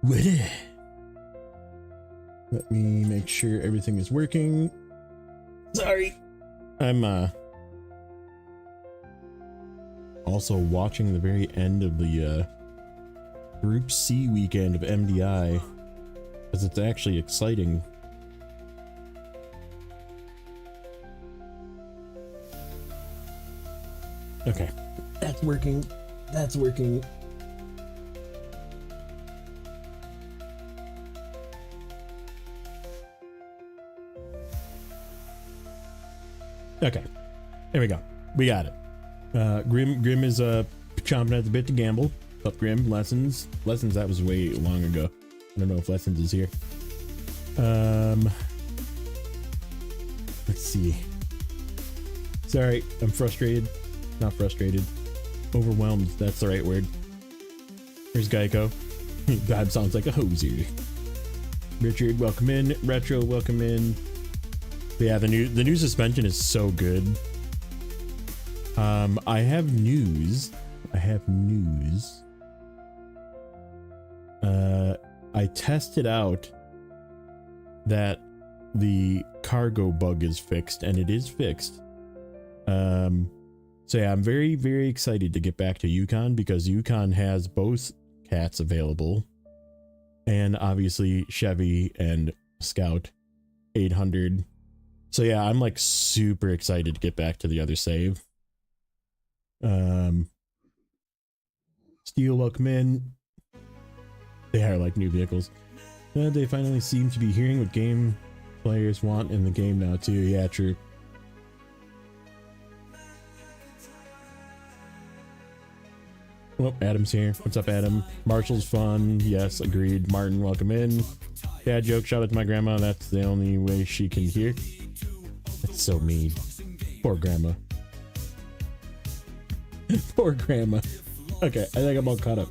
Let me make sure everything is working. Sorry. I'm also watching the very end of the Group C weekend of MDI, because it's actually exciting. Okay, that's working. That's working. Okay, there we go. We got it. Grim is chomping at the bit to gamble. Up Grim. Lessons. That was way long ago. I don't know if Lessons is here. Let's see. Sorry, I'm frustrated. Not frustrated. Overwhelmed. That's the right word. Here's Geico. Vibe sounds like a hosier. Richard, welcome in. Retro, welcome in. But yeah, the new suspension is so good. I have news. I tested out that the cargo bug is fixed, and it is fixed. So yeah, I'm very, very excited to get back to Yukon, because Yukon has both cats available, and obviously Chevy and Scout 800. So yeah, I'm like super excited to get back to the other save. Steel, welcome in. They are like new vehicles. They finally seem to be hearing what game players want in the game now too. Yeah, true. Oh, Adam's here. What's up, Adam? Marshall's fun. Yes, agreed. Martin, welcome in. Dad joke, shout out to my grandma. That's the only way she can hear. That's so mean. Poor grandma. Poor grandma. Okay, I think I'm all caught up.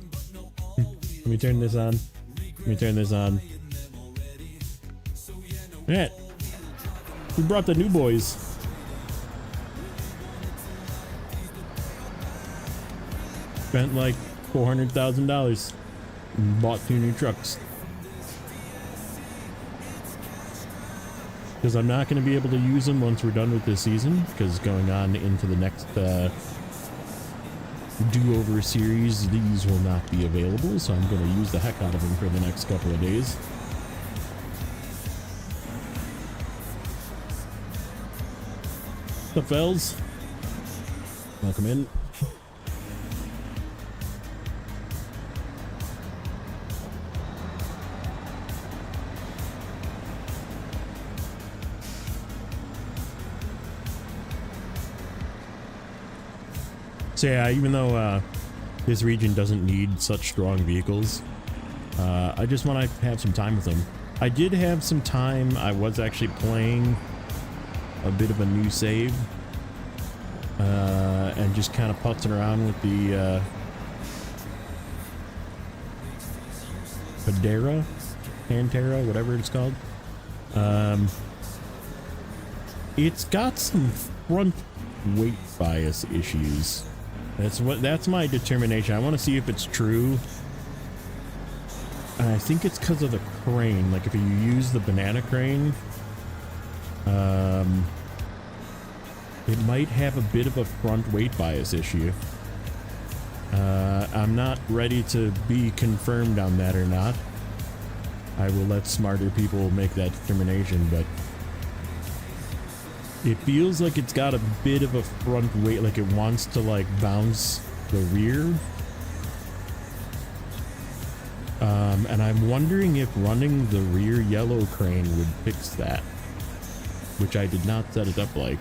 Let me turn this on. Matt, we brought the new boys. Spent like $400,000 and bought 2 new trucks. Because I'm not going to be able to use them once we're done with this season, because going on into the next do-over series, these will not be available, so I'm going to use the heck out of them for the next couple of days. What's up, fells? Welcome in. So yeah, even though this region doesn't need such strong vehicles, I just want to have some time with them. I did have some time. I was actually playing a bit of a new save, and just kind of putzing around with the Pantera, whatever it's called. It's got some front weight bias issues. That's my determination. I want to see if it's true. I think it's because of the crane. Like if you use the banana crane, it might have a bit of a front weight bias issue. I'm not ready to be confirmed on that or not. I will let smarter people make that determination, but it feels like it's got a bit of a front weight, like it wants to like bounce the rear. And I'm wondering if running the rear yellow crane would fix that, which I did not set it up like.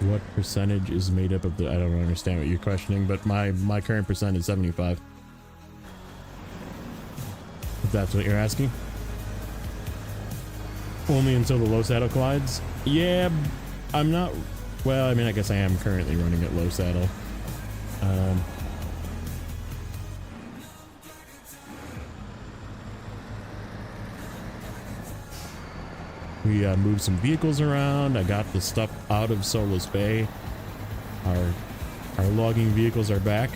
What percentage is made up of the, I don't understand what you're questioning, but my current percent is 75. If that's what you're asking. Only until the low saddle collides? Yeah, I'm not, well, I mean, I guess I am currently running at low saddle. We moved some vehicles around. I got the stuff out of Solus Bay. Our Our logging vehicles are back.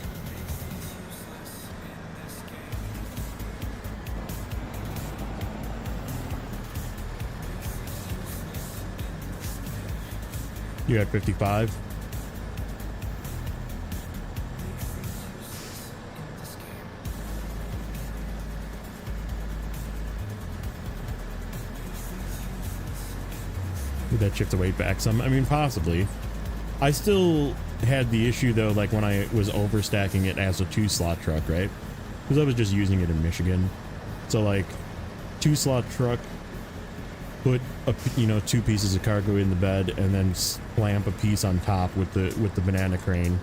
You're at 55. Did that shift the weight back some? I mean, possibly. I still had the issue though, like when I was overstacking it as a 2-slot truck, right? Because I was just using it in Michigan. So like 2-slot truck, put a, 2 pieces of cargo in the bed and then clamp a piece on top with the banana crane,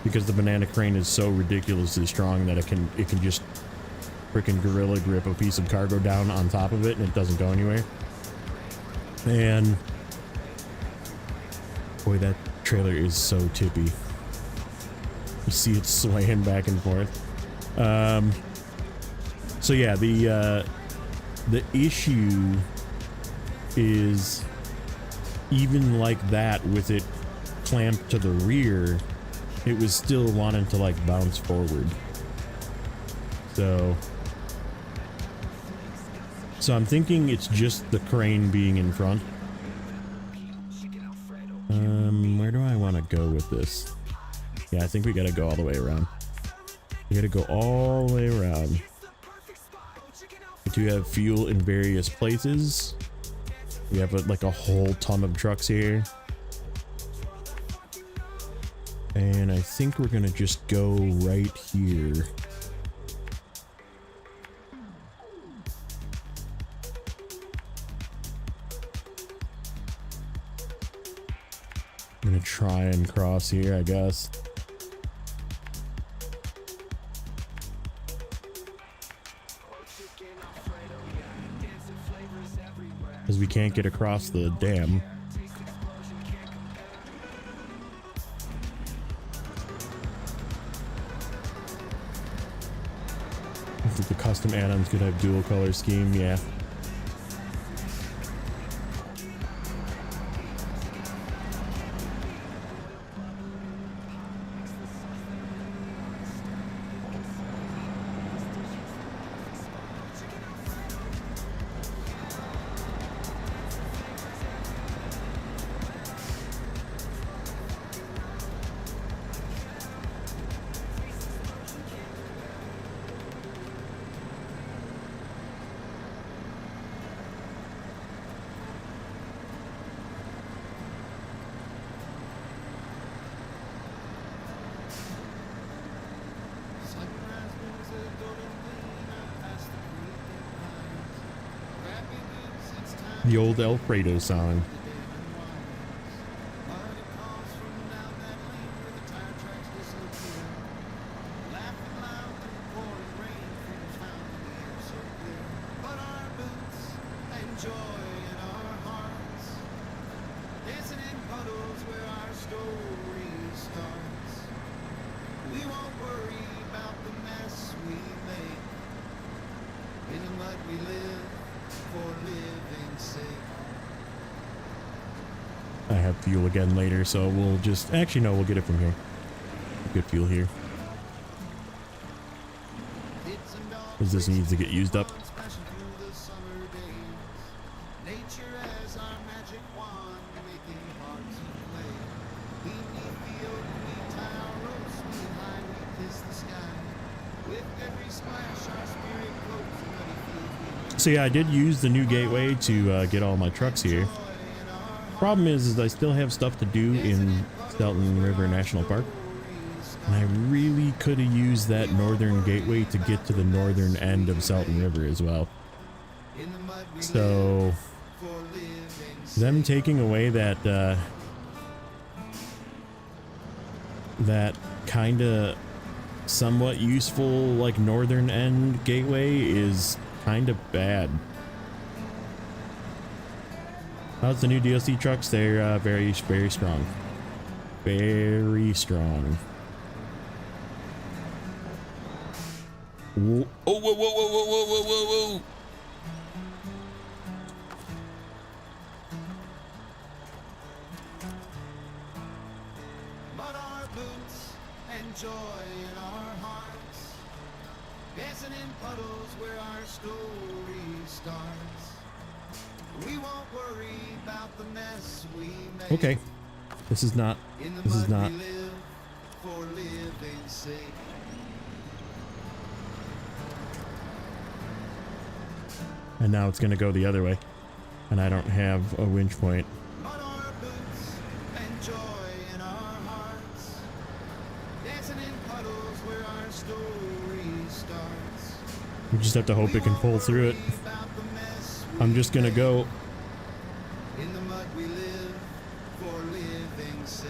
because the banana crane is so ridiculously strong that it can just freaking gorilla grip a piece of cargo down on top of it and it doesn't go anywhere. And boy, that trailer is so tippy. You see it swaying back and forth. So yeah, the issue is even like that, with it clamped to the rear, it was still wanting to like bounce forward. So I'm thinking it's just the crane being in front. Where do I want to go with this? Yeah, I think we gotta go all the way around. We gotta go all the way around. We do have fuel in various places. We have like a whole ton of trucks here. And I think we're gonna just go right here. I'm gonna try and cross here, I guess. Because we can't get across the dam. I think the custom add-ons could have dual color scheme, yeah. The old Alfredo song. I have fuel again later, so we'll just... Actually, no, we'll get it from here. Good fuel here. Because this needs to get used up. So yeah, I did use the new gateway to get all my trucks here. Problem is I still have stuff to do in Salton River National Park, and I really could have used that northern gateway to get to the northern end of Salton River as well. So them taking away that that kind of somewhat useful like northern end gateway is kind of bad. How's the new DLC trucks? They're very, very strong. Very strong. Whoa. Oh, whoa, whoa, whoa, whoa, whoa, whoa, whoa, whoa. and joy in our hearts, dancing in puddles where our story starts. We won't worry about the mess we made. Okay. This is not. This is not. We live for living's sake. And now it's gonna go the other way. And I don't have a winch point. On our boots and joy in our hearts, dancing in puddles where our story starts. We just have to hope it can pull through it. I'm just gonna go. In the mud we live for living's sake.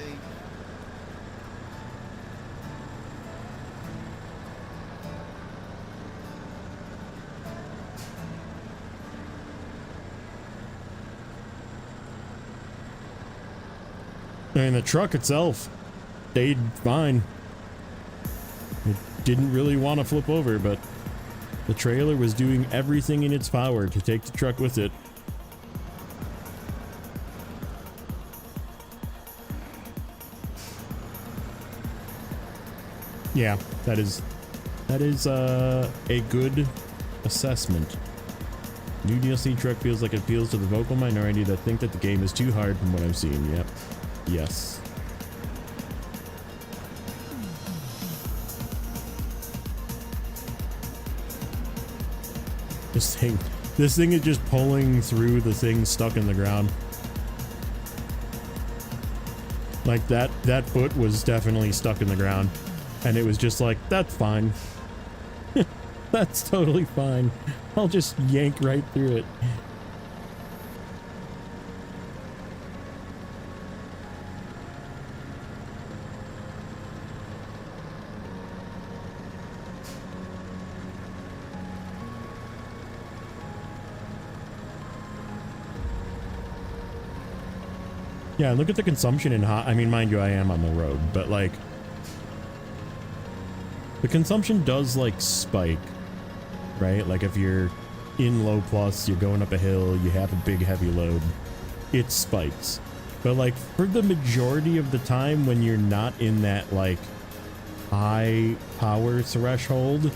I mean, the truck itself stayed fine. It didn't really want to flip over, but the trailer was doing everything in its power to take the truck with it. Yeah, that is a good assessment. New DLC truck feels like it appeals to the vocal minority that think that the game is too hard from what I've seen. Yep. Yes. This thing is just pulling through the thing stuck in the ground. Like that foot was definitely stuck in the ground, and it was just like, that's fine. That's totally fine. I'll just yank right through it. Yeah, look at the consumption in hot. I mean, mind you, I am on the road, but like the consumption does like spike, right? Like if you're in low plus, you're going up a hill, you have a big heavy load, it spikes. But like for the majority of the time when you're not in that like high power threshold,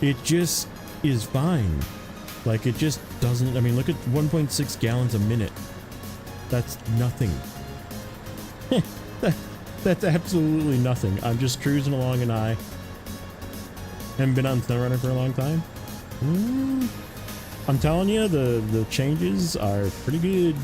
it just is fine. Like it just doesn't, I mean, look at 1.6 gallons a minute. That's nothing. That's absolutely nothing. I'm just cruising along and I haven't been on Snowrunner for a long time. I'm telling you, the changes are pretty good.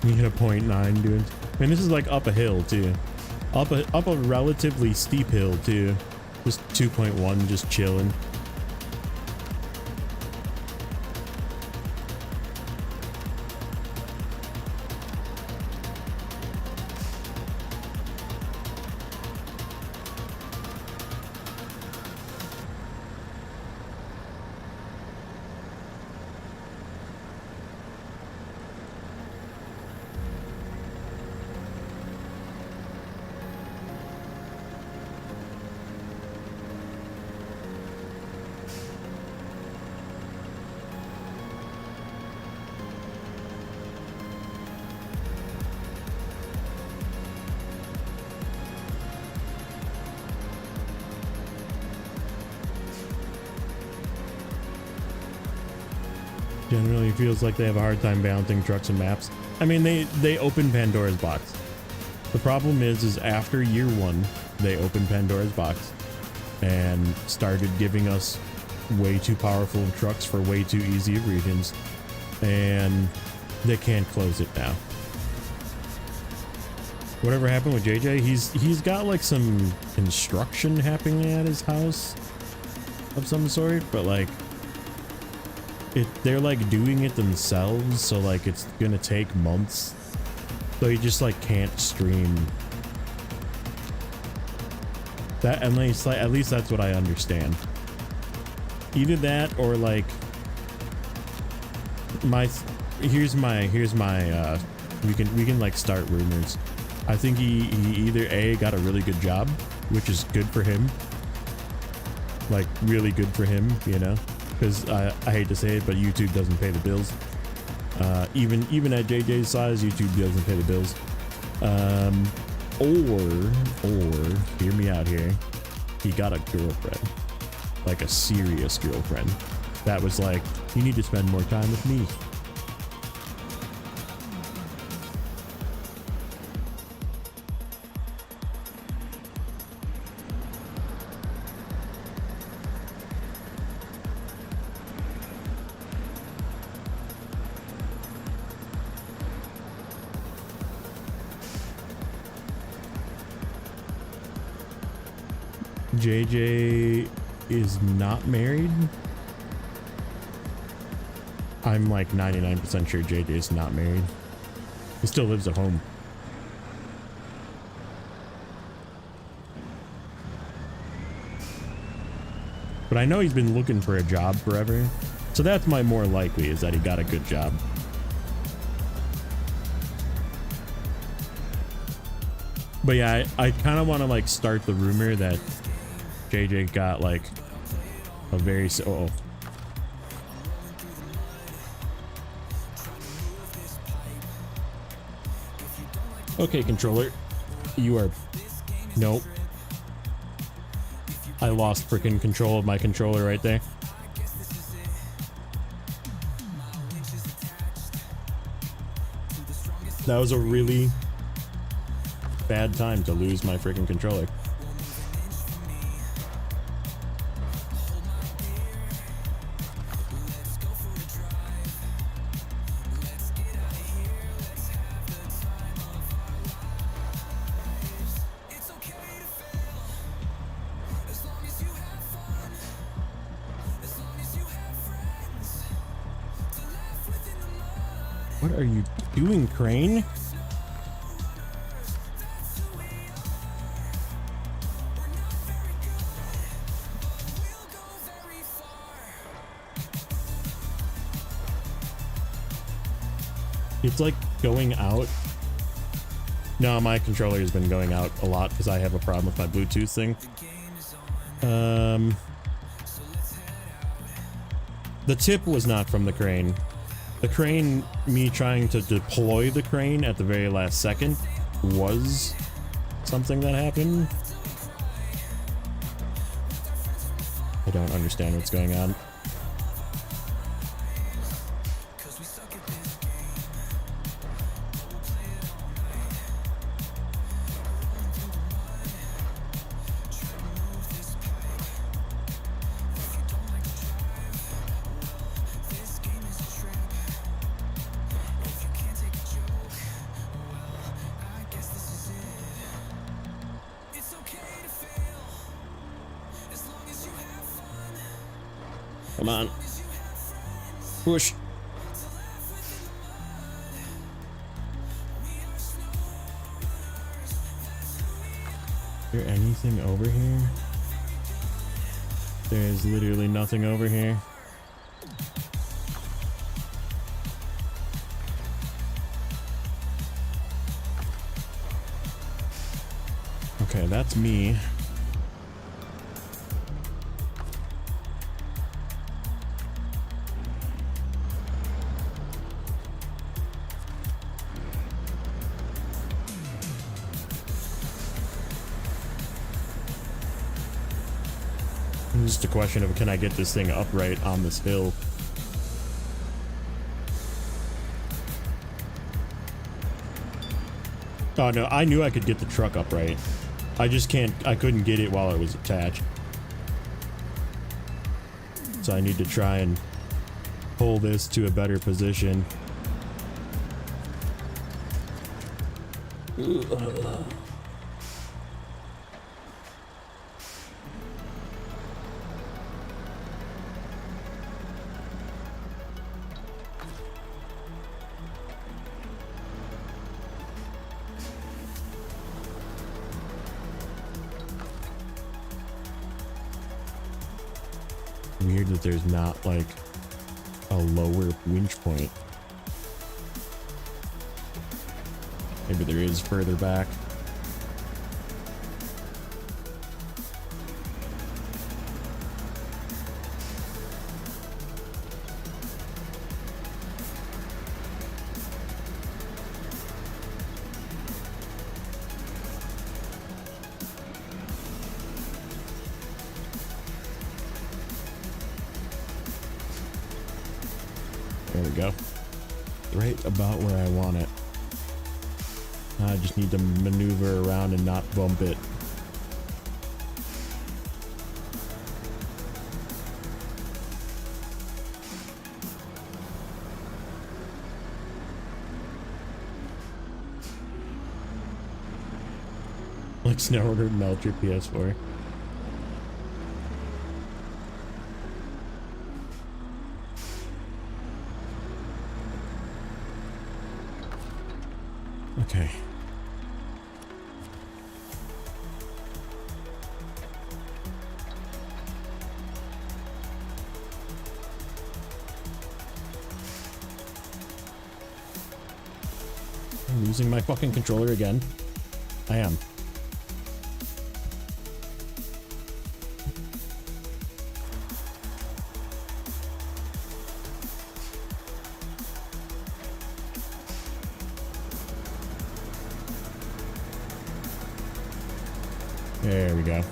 You hit a 0.9, dude. And this is like up a hill too. Up a relatively steep hill too. Just 2.1, just chilling. Generally feels like they have a hard time balancing trucks and maps. I mean, they opened Pandora's box. The problem is after year one, they opened Pandora's box and started giving us way too powerful trucks for way too easy of regions, and they can't close it now. Whatever happened with JJ, he's got like some construction happening at his house of some sort, but like they're like doing it themselves, so like it's gonna take months. So you just like can't stream. That at least that's what I understand. Either that or like here's my we can like start rumors. I think he either A, got a really good job, which is good for him. Like really good for him, you know, because I hate to say it, but YouTube doesn't pay the bills. Even at JJ's size, YouTube doesn't pay the bills. Or hear me out here, he got a girlfriend, like a serious girlfriend that was like, you need to spend more time with me. JJ is not married. I'm like 99% sure JJ is not married. He still lives at home. But I know he's been looking for a job forever. So that's my more likely, is that he got a good job. But yeah, I kind of want to like start the rumor that JJ got like a very Okay, controller, you are nope. I lost freaking control of my controller right there. That was a really bad time to lose my freaking controller. What are you doing, Crane? It's like going out. No, my controller has been going out a lot because I have a problem with my Bluetooth thing. The tip was not from the crane. The crane, me trying to deploy the crane at the very last second, was something that happened. I don't understand what's going on. Come on. Push. Is there anything over here? There's literally nothing over here. Okay, that's me. It's just a question of, can I get this thing upright on this hill? Oh no, I knew I could get the truck upright. I couldn't get it while it was attached. So I need to try and pull this to a better position. Ugh. Weird that there's not like a lower winch point. Maybe there is further back. There we go. Right about where I want it. I just need to maneuver around and not bump it. Like Snowrunner melt your PS4. Okay. I'm losing my fucking controller again. I am. There we go.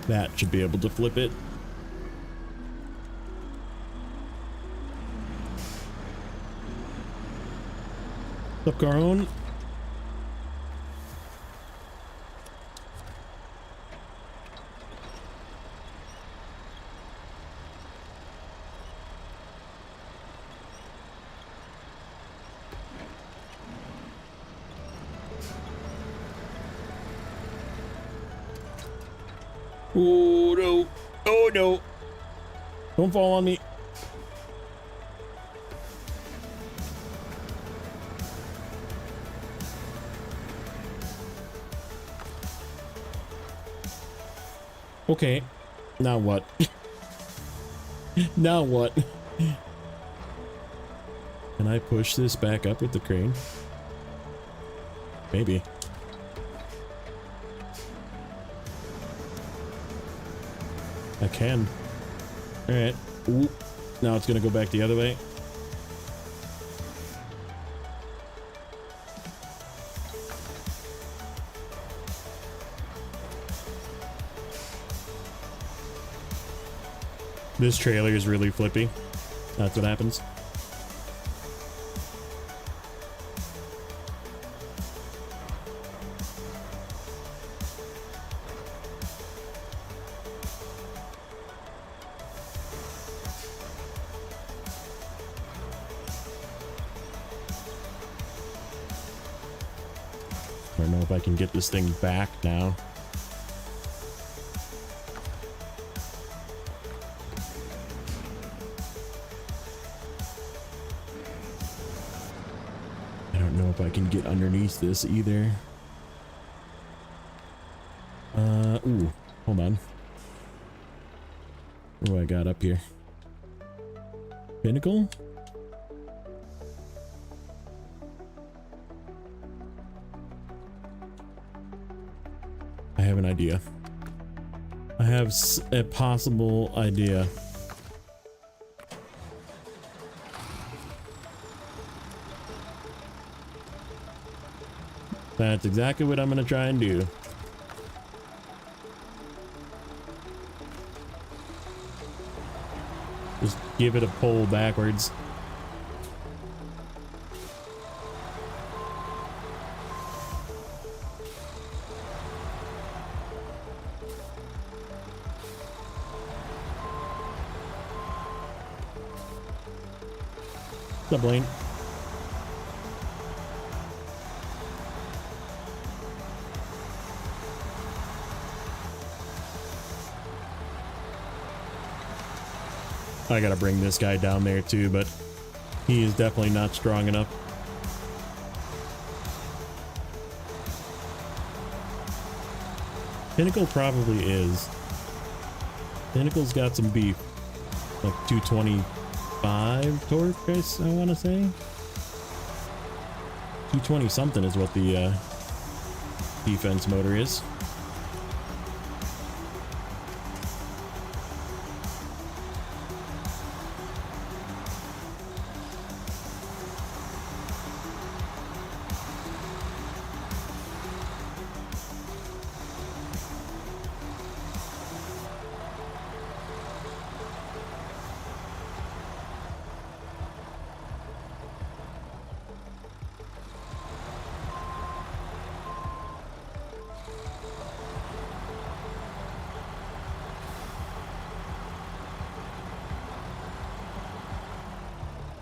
That should be able to flip it. What's up, Caron? Oh no. Oh no. Don't fall on me. Okay. Now what? Now what? Can I push this back up with the crane? Maybe. I can. Alright. Ooh. Now it's gonna go back the other way. This trailer is really flippy. That's what happens. I don't know if I can get this thing back now. I don't know if I can get underneath this either. Ooh, hold on. What do I got up here? Pinnacle? I have an idea. I have a possible idea. That's exactly what I'm gonna try and do. Just give it a pull backwards. What's up, Blaine? I gotta bring this guy down there too, but he is definitely not strong enough. Pinnacle probably is. Pinnacle's got some beef. like 225 torque, guys, I want to say. 220 something is what the defense motor is.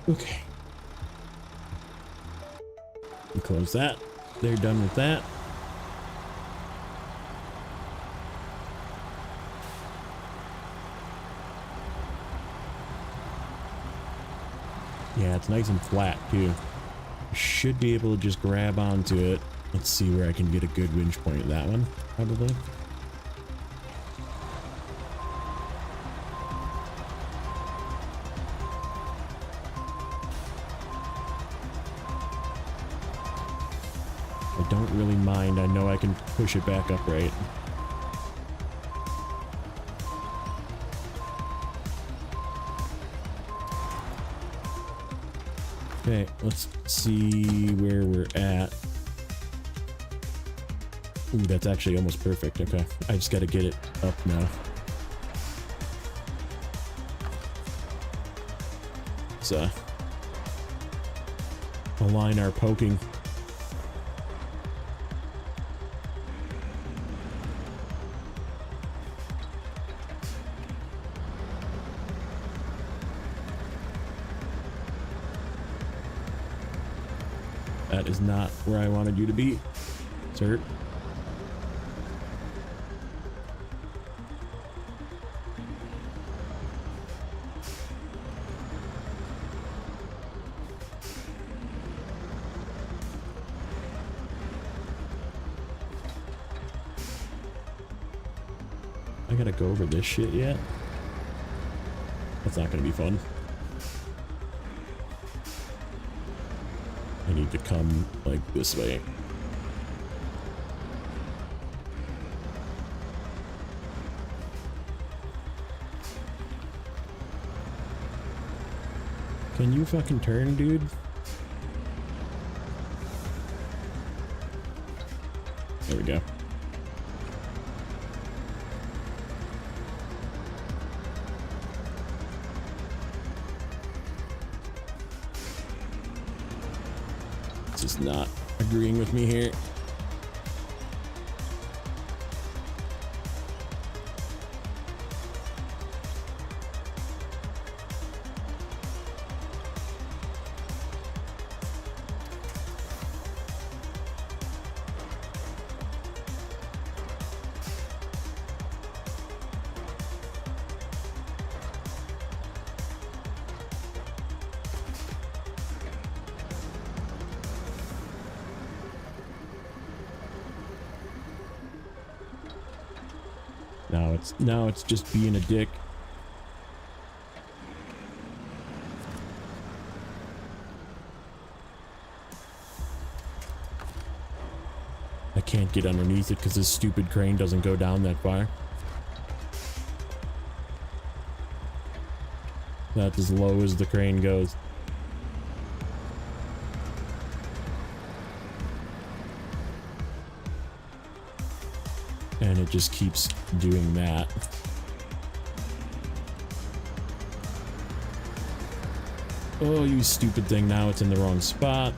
Okay. We close that. They're done with that. Yeah, it's nice and flat too. Should be able to just grab onto it. Let's see where I can get a good winch point at that one, probably. I don't really mind. I know I can push it back upright. Okay, let's see where we're at. Ooh, that's actually almost perfect. Okay, I just got to get it up now. Let's align our poking. That is not where I wanted you to be, sir. I gotta go over this shit yet? That's not gonna be fun. I need to come like this way. Can you fucking turn, dude? There we go. Is not agreeing with me here. Now it's just being a dick. I can't get underneath it because this stupid crane doesn't go down that far. That's as low as the crane goes. And it just keeps doing that. Oh, you stupid thing. Now it's in the wrong spot.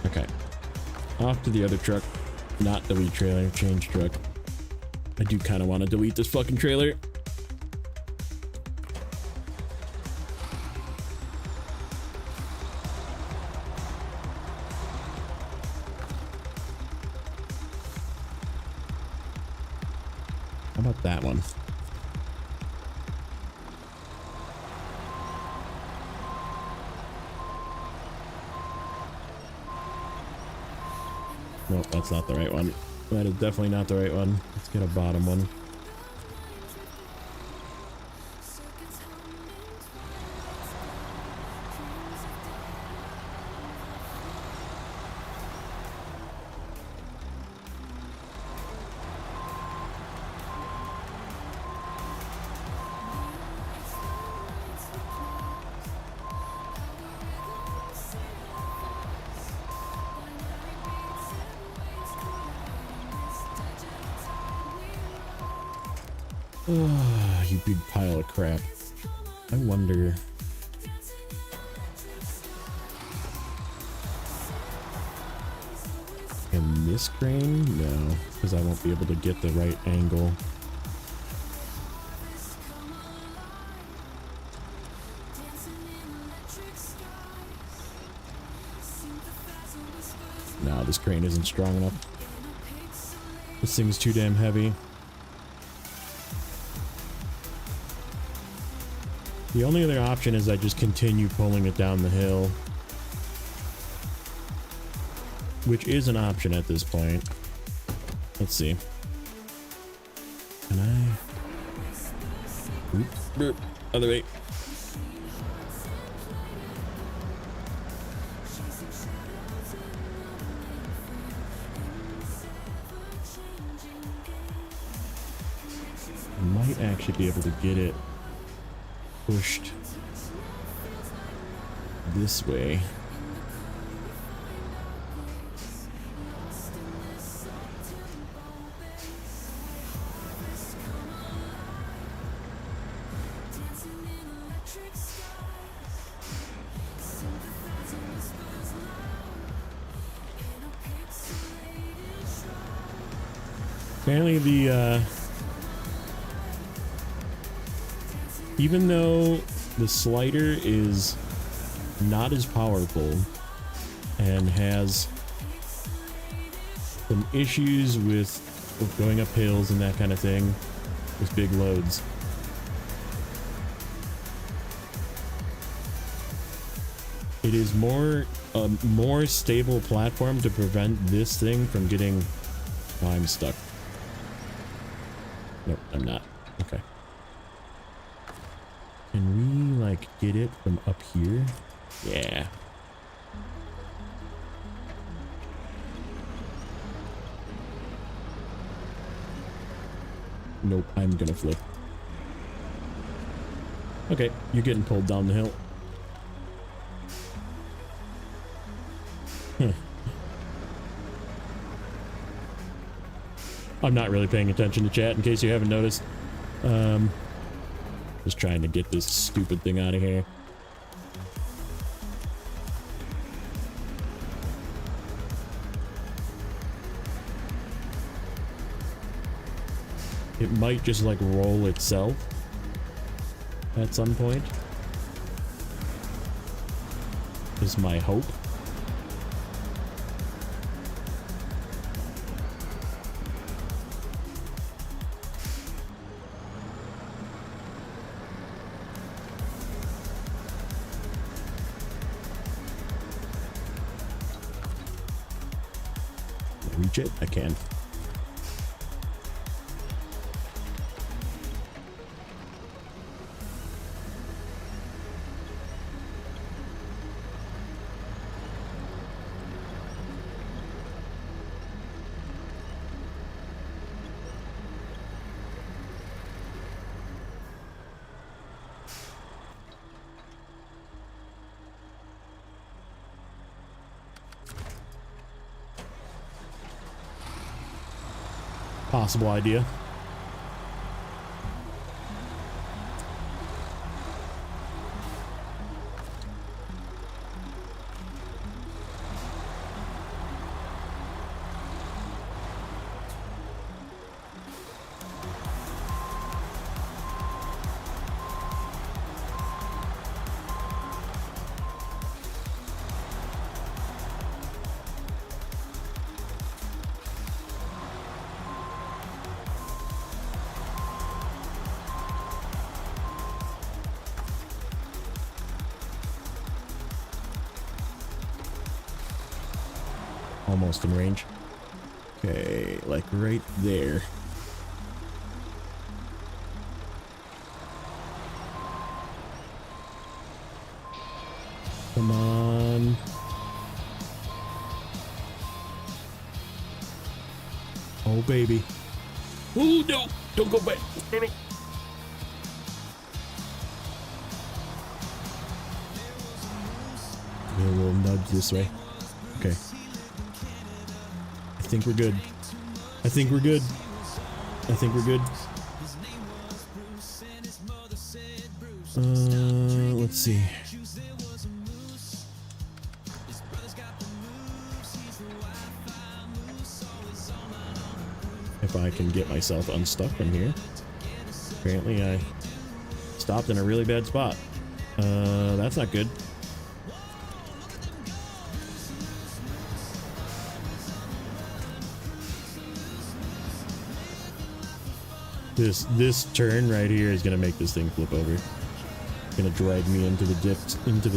Okay. Off to the other truck. Not delete trailer, change truck. I do kind of want to delete this fucking trailer. How about that one? Nope, that's not the right one. That is definitely not the right one. Let's get a bottom one. You big pile of crap. I wonder. Can this crane? No, because I won't be able to get the right angle. No, this crane isn't strong enough. This thing's too damn heavy. The only other option is I just continue pulling it down the hill. Which is an option at this point. Let's see. Can I? Oops. Burp. Other way. I might actually be able to get it pushed this way. Apparently even though the slider is not as powerful and has some issues with going up hills and that kind of thing with big loads, it is a more stable platform to prevent this thing from getting... Oh, I'm stuck. Nope, I'm not. Okay. Can we, like, get it from up here? Yeah. Nope, I'm gonna flip. Okay, you're getting pulled down the hill. I'm not really paying attention to chat in case you haven't noticed. Just trying to get this stupid thing out of here. It might just like roll itself at some point. Is my hope. Reach it? I can. Possible idea. Almost in range. Okay, like right there. Come on. Oh, baby. Oh, no. Don't go back. No, no. Yeah, we'll nudge this way. Okay. I think we're good. I think we're good. I think we're good. Let's see. If I can get myself unstuck from here. Apparently I stopped in a really bad spot. That's not good. This turn right here is gonna make this thing flip over. Gonna drag me into the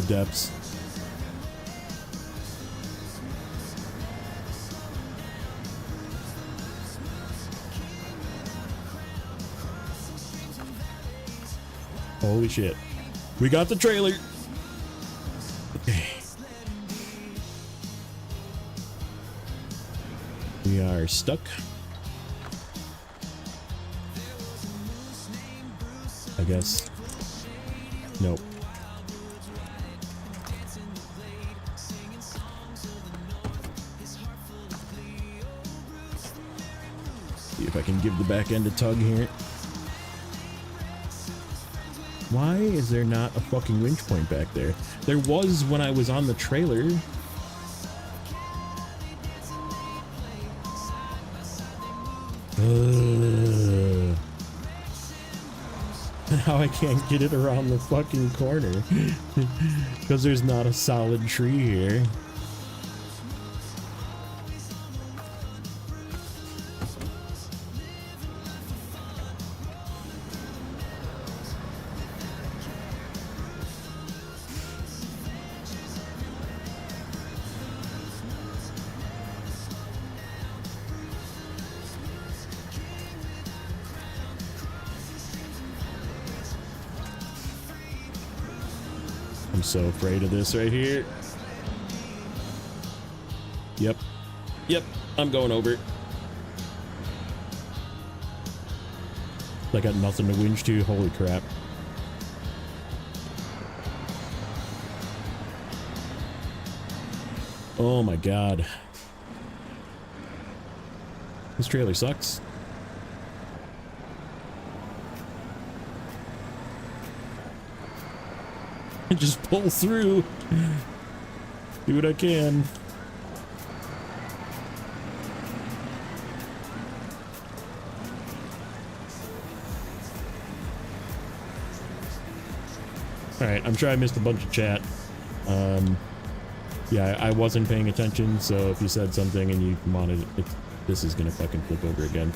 depths. Holy shit. We got the trailer. Okay. We are stuck. I guess. Nope. See if I can give the back end a tug here. Why is there not a fucking winch point back there? There was when I was on the trailer. Now I can't get it around the fucking corner. Because there's not a solid tree here. I'm so afraid of this right here. Yep. Yep. I'm going over. I got nothing to winch to. Holy crap. Oh my god. This trailer sucks. Just pull through. Do what I can. Alright, I'm sure I missed a bunch of chat. Yeah, I wasn't paying attention, so if you said something and you wanted it, this is gonna fucking flip over again.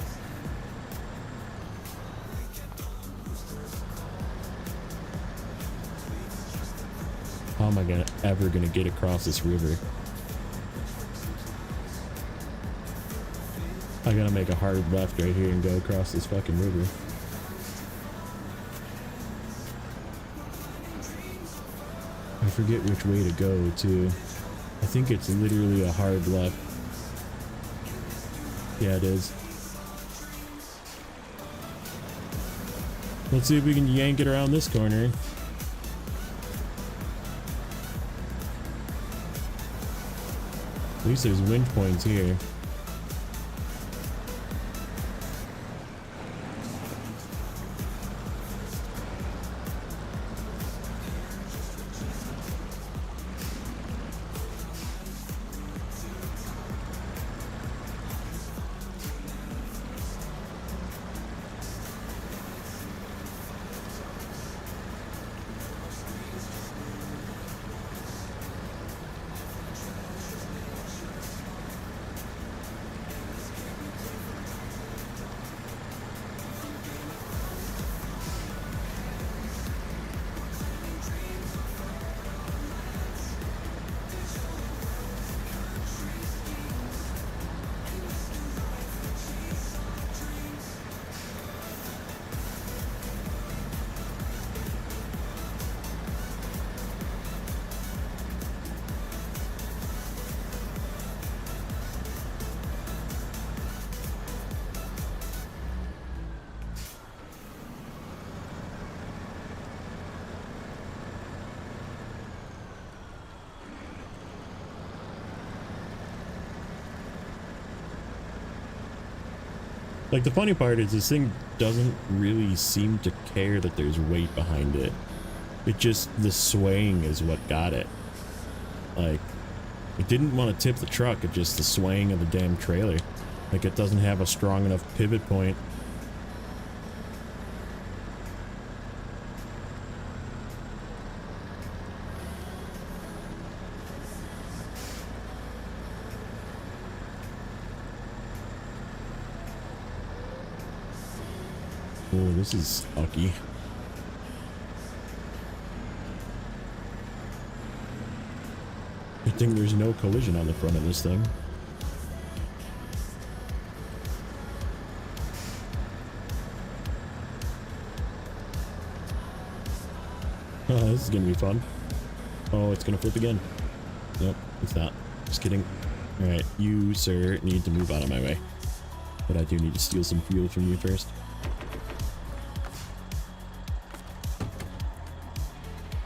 How am I ever gonna get across this river? I gotta make a hard left right here and go across this fucking river. I forget which way to go too. I think it's literally a hard left. Yeah, it is. Let's see if we can yank it around this corner. At least there's winch points here. Like, the funny part is this thing doesn't really seem to care that there's weight behind it. It just, the swaying is what got it. Like, it didn't want to tip the truck, it just the swaying of the damn trailer. Like, it doesn't have a strong enough pivot point. Oh, this is sucky. Good thing there's no collision on the front of this thing. Oh, this is gonna be fun. Oh, it's gonna flip again. Nope, it's not. Just kidding. Alright, you, sir, need to move out of my way. But I do need to steal some fuel from you first.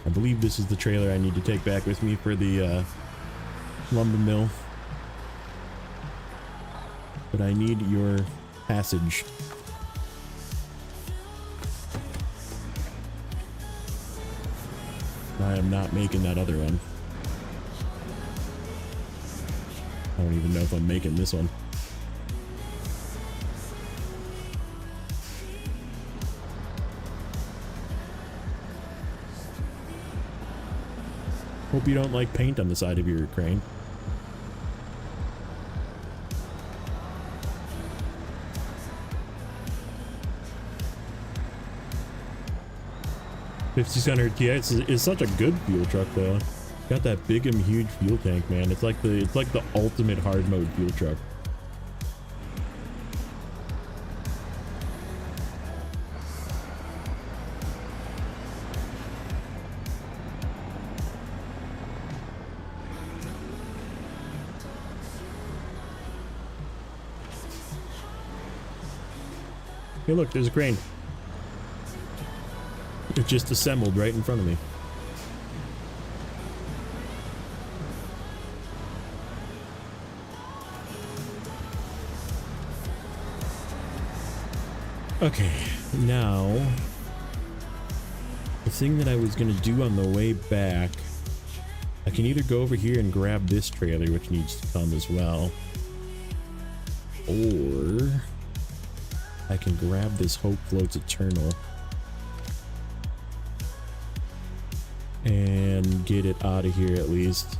I believe this is the trailer I need to take back with me for the lumber mill. But I need your passage. I am not making that other one. I don't even know if I'm making this one. Hope you don't like paint on the side of your crane. $5,600 Ti is such a good fuel truck though. Got that big and huge fuel tank, man. It's like the ultimate hard mode fuel truck. Hey look, there's a crane. It just assembled right in front of me. Okay, now the thing that I was gonna do on the way back, I can either go over here and grab this trailer, which needs to come as well, or I can grab this Hope Floats Eternal and get it out of here at least.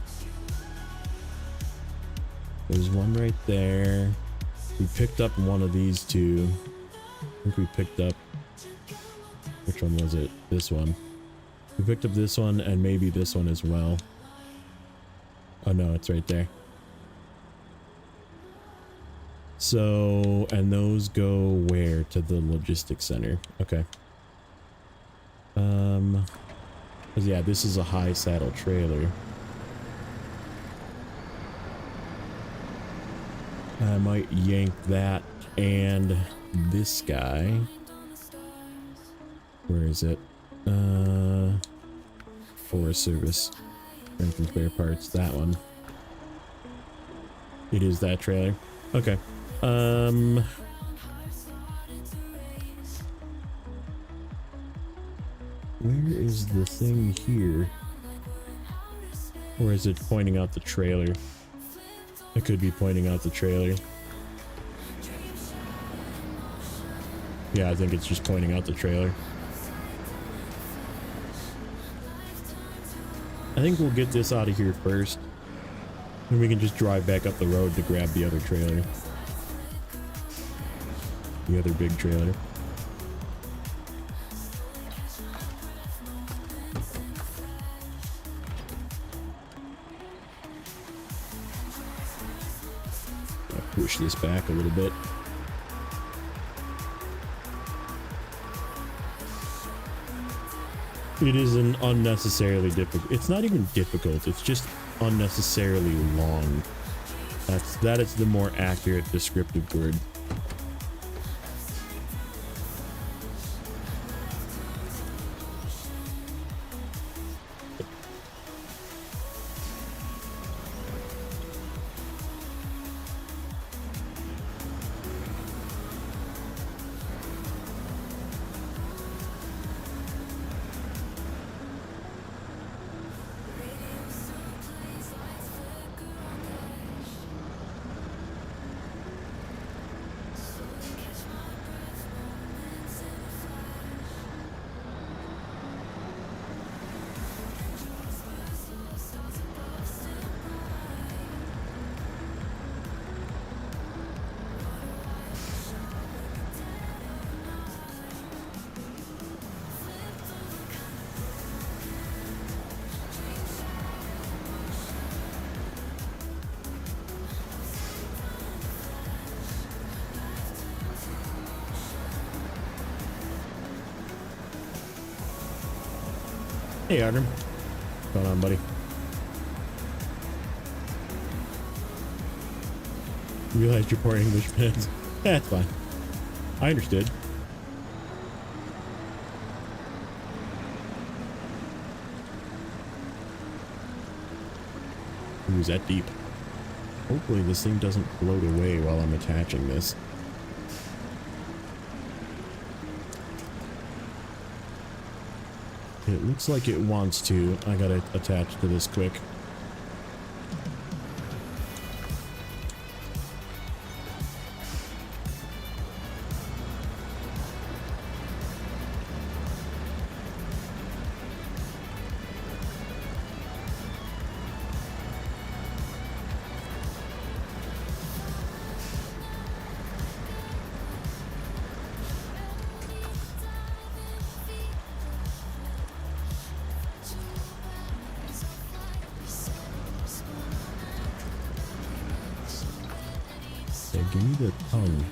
There's one right there. We picked up one of these two. I think we picked up, which one was it? This one. We picked up this one and maybe this one as well. Oh no, it's right there. So, and those go where? To the logistics center. Okay. 'Cause yeah, this is a high saddle trailer. I might yank that and this guy. Where is it? Forest Service. Renting spare parts. That one. It is that trailer. Okay. Where is the thing here? Or is it pointing out the trailer? It could be pointing out the trailer. Yeah, I think it's just pointing out the trailer. I think we'll get this out of here first. And we can just drive back up the road to grab the other trailer. The other big trailer. I'll push this back a little bit. It is an unnecessarily difficult. It's not even difficult. It's just unnecessarily long. That is the more accurate descriptive word. Hey, Artem. What's going on, buddy? Realized you're poor English fans. That's fine. I understood. Ooh, is that deep? Hopefully this thing doesn't float away while I'm attaching this. It looks like it wants to. I gotta attach to this quick. Okay, give me the tongue.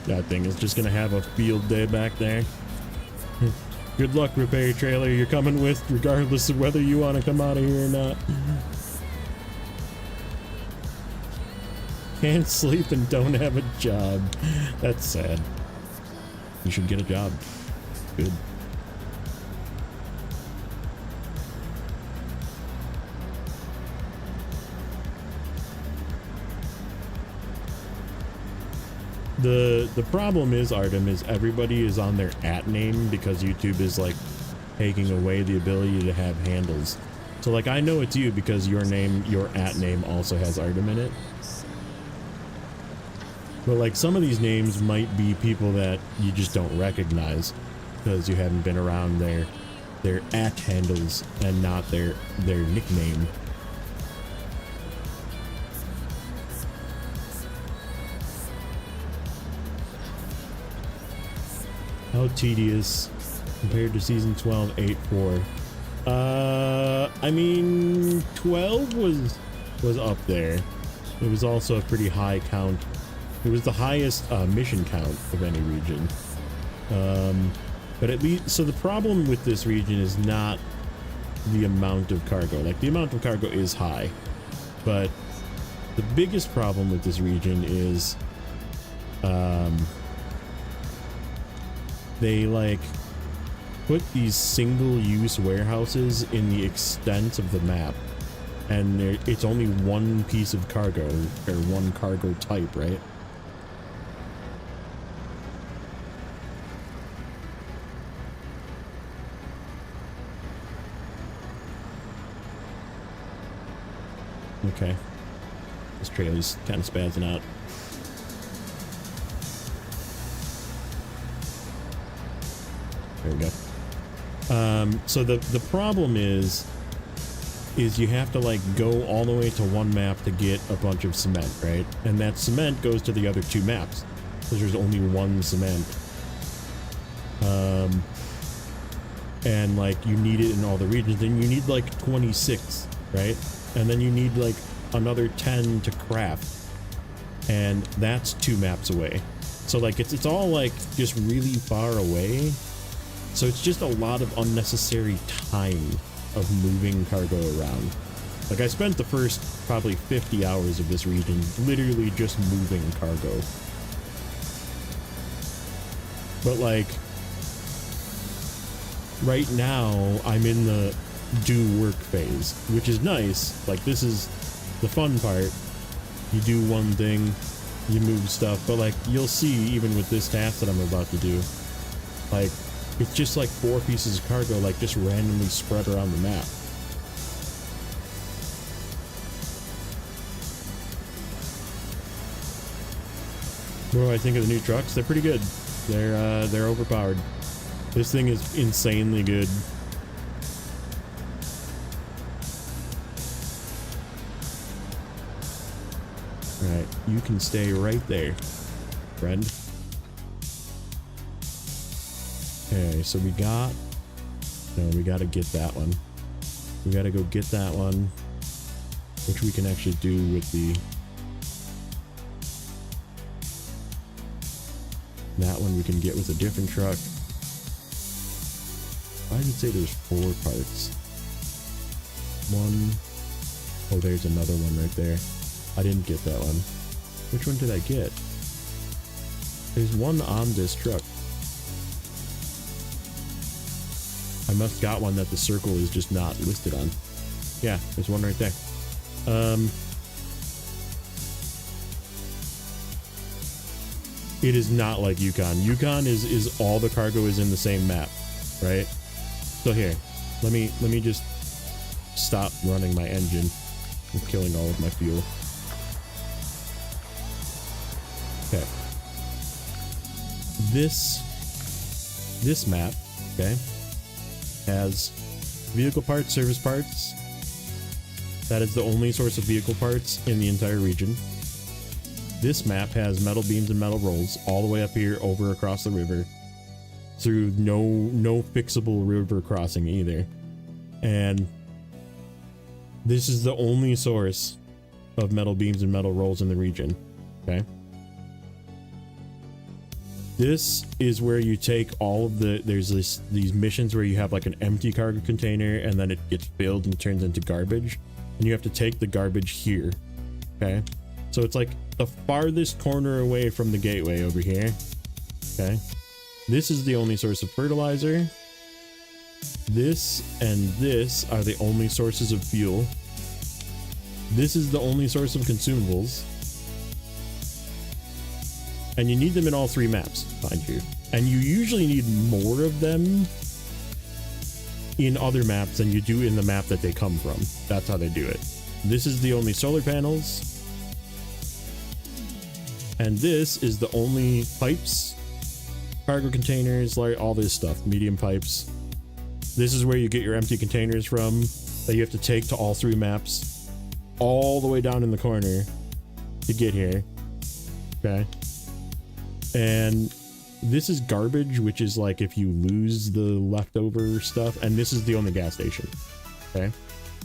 That thing is just gonna have a field day back there. Good luck, repair trailer. You're coming with, regardless of whether you want to come out of here or not. Can't sleep and don't have a job. That's sad. You should get a job. Good. The problem is, Artem, is everybody is on their @ name because YouTube is like taking away the ability to have handles. So like I know it's you because your name, your @ name also has Artem in it. But like some of these names might be people that you just don't recognize because you haven't been around their @ handles and not their nickname. How tedious compared to season 12, 8-4. I mean 12 was up there. It was also a pretty high count. It was the highest mission count of any region. But at least, so the problem with this region is not the amount of cargo. Like the amount of cargo is high, but the biggest problem with this region is they like put these single-use warehouses in the extent of the map, and it's only one piece of cargo or one cargo type, right? Okay, this trailer's kind of spazzing out. There we go. So the problem is you have to like go all the way to one map to get a bunch of cement, right? And that cement goes to the other two maps because there's only one cement. And like you need it in all the regions, and you need like 26, right? And then you need like another 10 to craft, and that's 2 maps away. So like it's all like just really far away. So it's just a lot of unnecessary time of moving cargo around. Like I spent the first probably 50 hours of this region literally just moving cargo. But like right now I'm in the do work phase, which is nice. Like this is the fun part. You do one thing, you move stuff, but like you'll see even with this task that I'm about to do, like it's just like 4 pieces of cargo like just randomly spread around the map. What do I think of the new trucks? They're pretty good. They're overpowered. This thing is insanely good. Alright, you can stay right there, friend. Okay, so we got No, we gotta get that one. We gotta go get that one, which we can actually do with the... That one we can get with a different truck. Why did it say there's 4 parts? One. Oh, there's another one right there. I didn't get that one. Which one did I get? There's one on this truck. I must got one that the circle is just not listed on. Yeah, there's one right there. It is not like Yukon. Yukon is all the cargo is in the same map, right? So here, let me just stop running my engine. I'm killing all of my fuel. Okay. This map, okay, has vehicle parts, service parts. That is the only source of vehicle parts in the entire region. This map has metal beams and metal rolls all the way up here over across the river through no fixable river crossing either. And this is the only source of metal beams and metal rolls in the region. Okay. This is where you take all of the, there's these missions where you have like an empty cargo container and then it gets filled and turns into garbage. And you have to take the garbage here. Okay. So it's like the farthest corner away from the gateway over here. Okay. This is the only source of fertilizer. This and this are the only sources of fuel. This is the only source of consumables. And you need them in all 3 maps, mind you. And you usually need more of them in other maps than you do in the map that they come from. That's how they do it. This is the only solar panels. And this is the only pipes, cargo containers, like all this stuff, medium pipes. This is where you get your empty containers from that you have to take to all 3 maps, all the way down in the corner to get here. Okay. And this is garbage, which is like if you lose the leftover stuff, and this is the only gas station. Okay.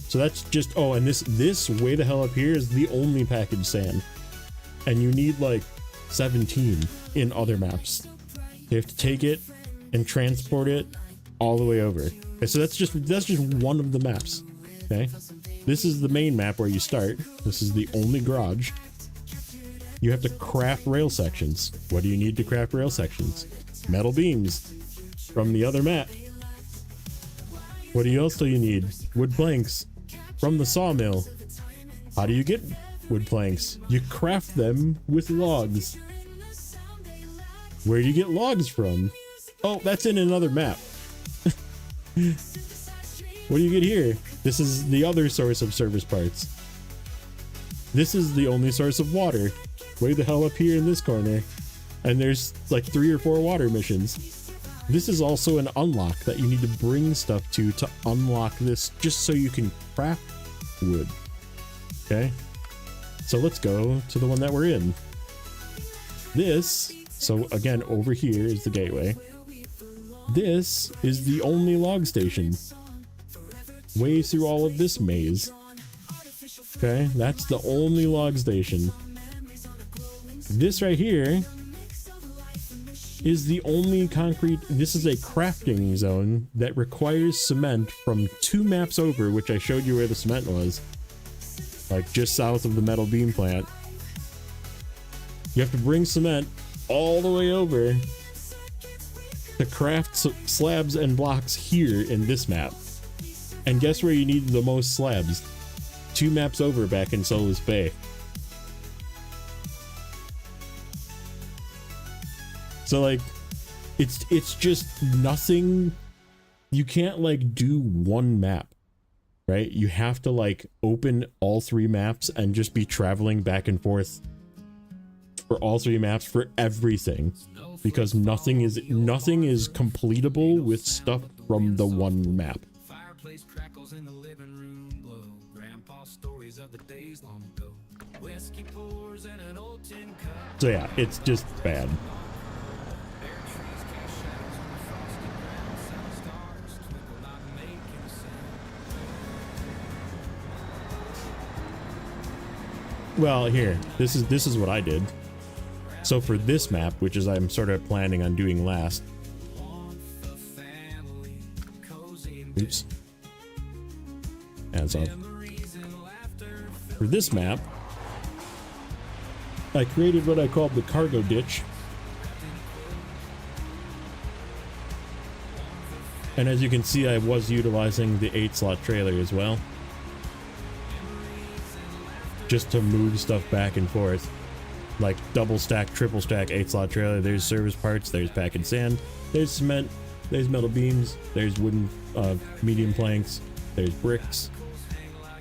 So that's just, oh, and this way the hell up here is the only packaged sand. And you need like 17 in other maps. You have to take it and transport it all the way over. Okay, so that's just one of the maps. Okay. This is the main map where you start. This is the only garage. You have to craft rail sections. What do you need to craft rail sections? Metal beams from the other map. What else do you need? Wood planks from the sawmill. How do you get wood planks? You craft them with logs. Where do you get logs from? Oh, that's in another map. What do you get here? This is the other source of service parts. This is the only source of water. Way the hell up here in this corner. And there's like 3 or 4 water missions. This is also an unlock that you need to bring stuff to unlock this, just so you can craft wood. Okay. So let's go to the one that we're in. This, so again, over here is the gateway. This is the only log station. Way through all of this maze. Okay, that's the only log station. This right here is the only concrete. This is a crafting zone that requires cement from 2 maps over, which I showed you where the cement was. Like just south of the metal beam plant. You have to bring cement all the way over to craft slabs and blocks here in this map. And guess where you need the most slabs? 2 maps over back in Solus Bay. So like, it's just nothing. You can't like do one map, right? You have to like open all 3 maps and just be traveling back and forth for all 3 maps for everything, because nothing is completable with stuff from the one map. Fireplace crackles in the living room glow. Grandpa's stories of the days long ago. Whiskey pours in an old tin cup. So yeah, it's just bad. Bare trees cast shadows on the frosty ground. South stars twinkle like Well, here, this is what I did. So for this map, which is I'm sort of planning on doing last. Oops. As of. For this map, I created what I called the cargo ditch. And as you can see, I was utilizing the 8-slot trailer as well, just to move stuff back and forth, like double stack, triple stack, 8-slot trailer. There's service parts, there's pack and sand, there's cement, there's metal beams, there's wooden medium planks, there's bricks,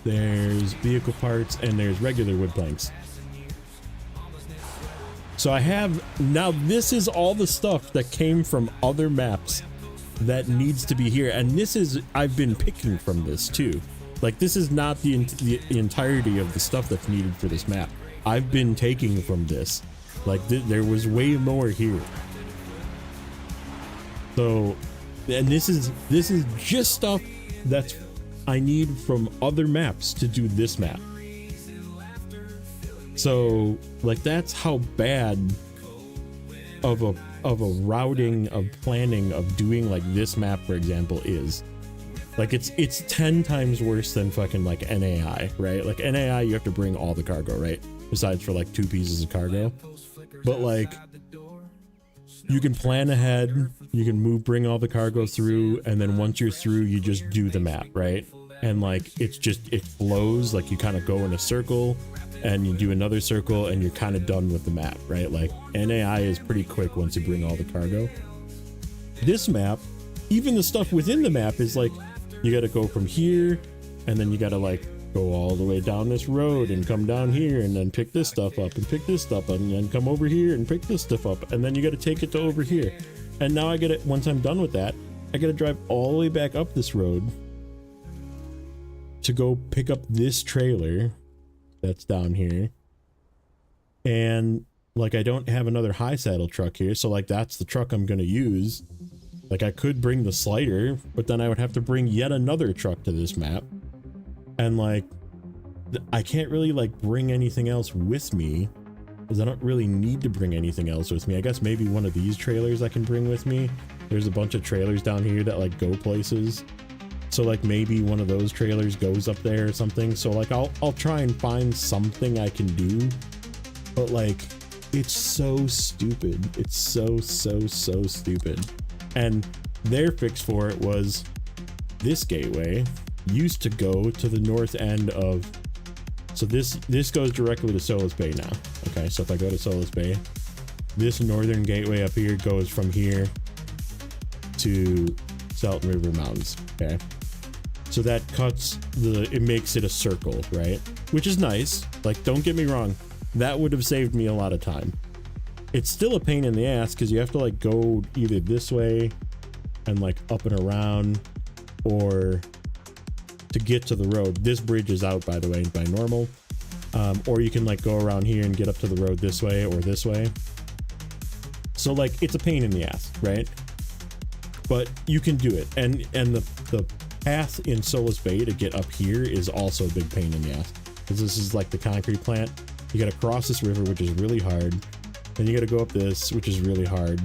there's vehicle parts, and there's regular wood planks. So I have, now this is all the stuff that came from other maps that needs to be here, and this is, I've been picking from this too. Like, this is not the entirety of the stuff that's needed for this map. I've been taking from this. Like, there was way more here. So, and this is just stuff that's I need from other maps to do this map. So, like, that's how bad of a routing, of planning, of doing like this map, for example, is. Like, it's 10 times worse than fucking like NAI, right? Like NAI, you have to bring all the cargo, right? Besides for like 2 pieces of cargo. But like, you can plan ahead, you can bring all the cargo through, and then once you're through, you just do the map, right? And like, it flows, like you kind of go in a circle and you do another circle and you're kind of done with the map, right? Like, NAI is pretty quick once you bring all the cargo. This map, even the stuff within the map is like, you got to go from here, and then you got to like go all the way down this road and come down here and then pick this stuff up and pick this stuff up and then come over here and pick this stuff up, and then you got to take it to over here. And now I get it, once I'm done with that, I got to drive all the way back up this road to go pick up this trailer that's down here. And like, I don't have another high saddle truck here, so like, that's the truck I'm gonna use. Like, I could bring the slider, but then I would have to bring yet another truck to this map, and like, I can't really like bring anything else with me because I don't really need to bring anything else with me. I guess maybe one of these trailers I can bring with me. There's a bunch of trailers down here that like go places. So like, maybe one of those trailers goes up there or something. So like, I'll try and find something I can do, but like, it's so stupid. It's so stupid. And their fix for it was this gateway used to go to the north end of, so this goes directly to Solus Bay now. Okay, so if I go to Solus Bay, this northern gateway up here goes from here to Salton River Mountains. Okay, so that cuts it makes it a circle, right? Which is nice. Like, don't get me wrong, that would have saved me a lot of time. It's still a pain in the ass because you have to like go either this way and like up and around, or to get to the road. This bridge is out, by the way, by normal. Or you can like go around here and get up to the road this way or this way. So like, it's a pain in the ass, right? But you can do it. And the path in Solus Bay to get up here is also a big pain in the ass, because this is like the concrete plant. You got to cross this river, which is really hard. Then you got to go up this, which is really hard.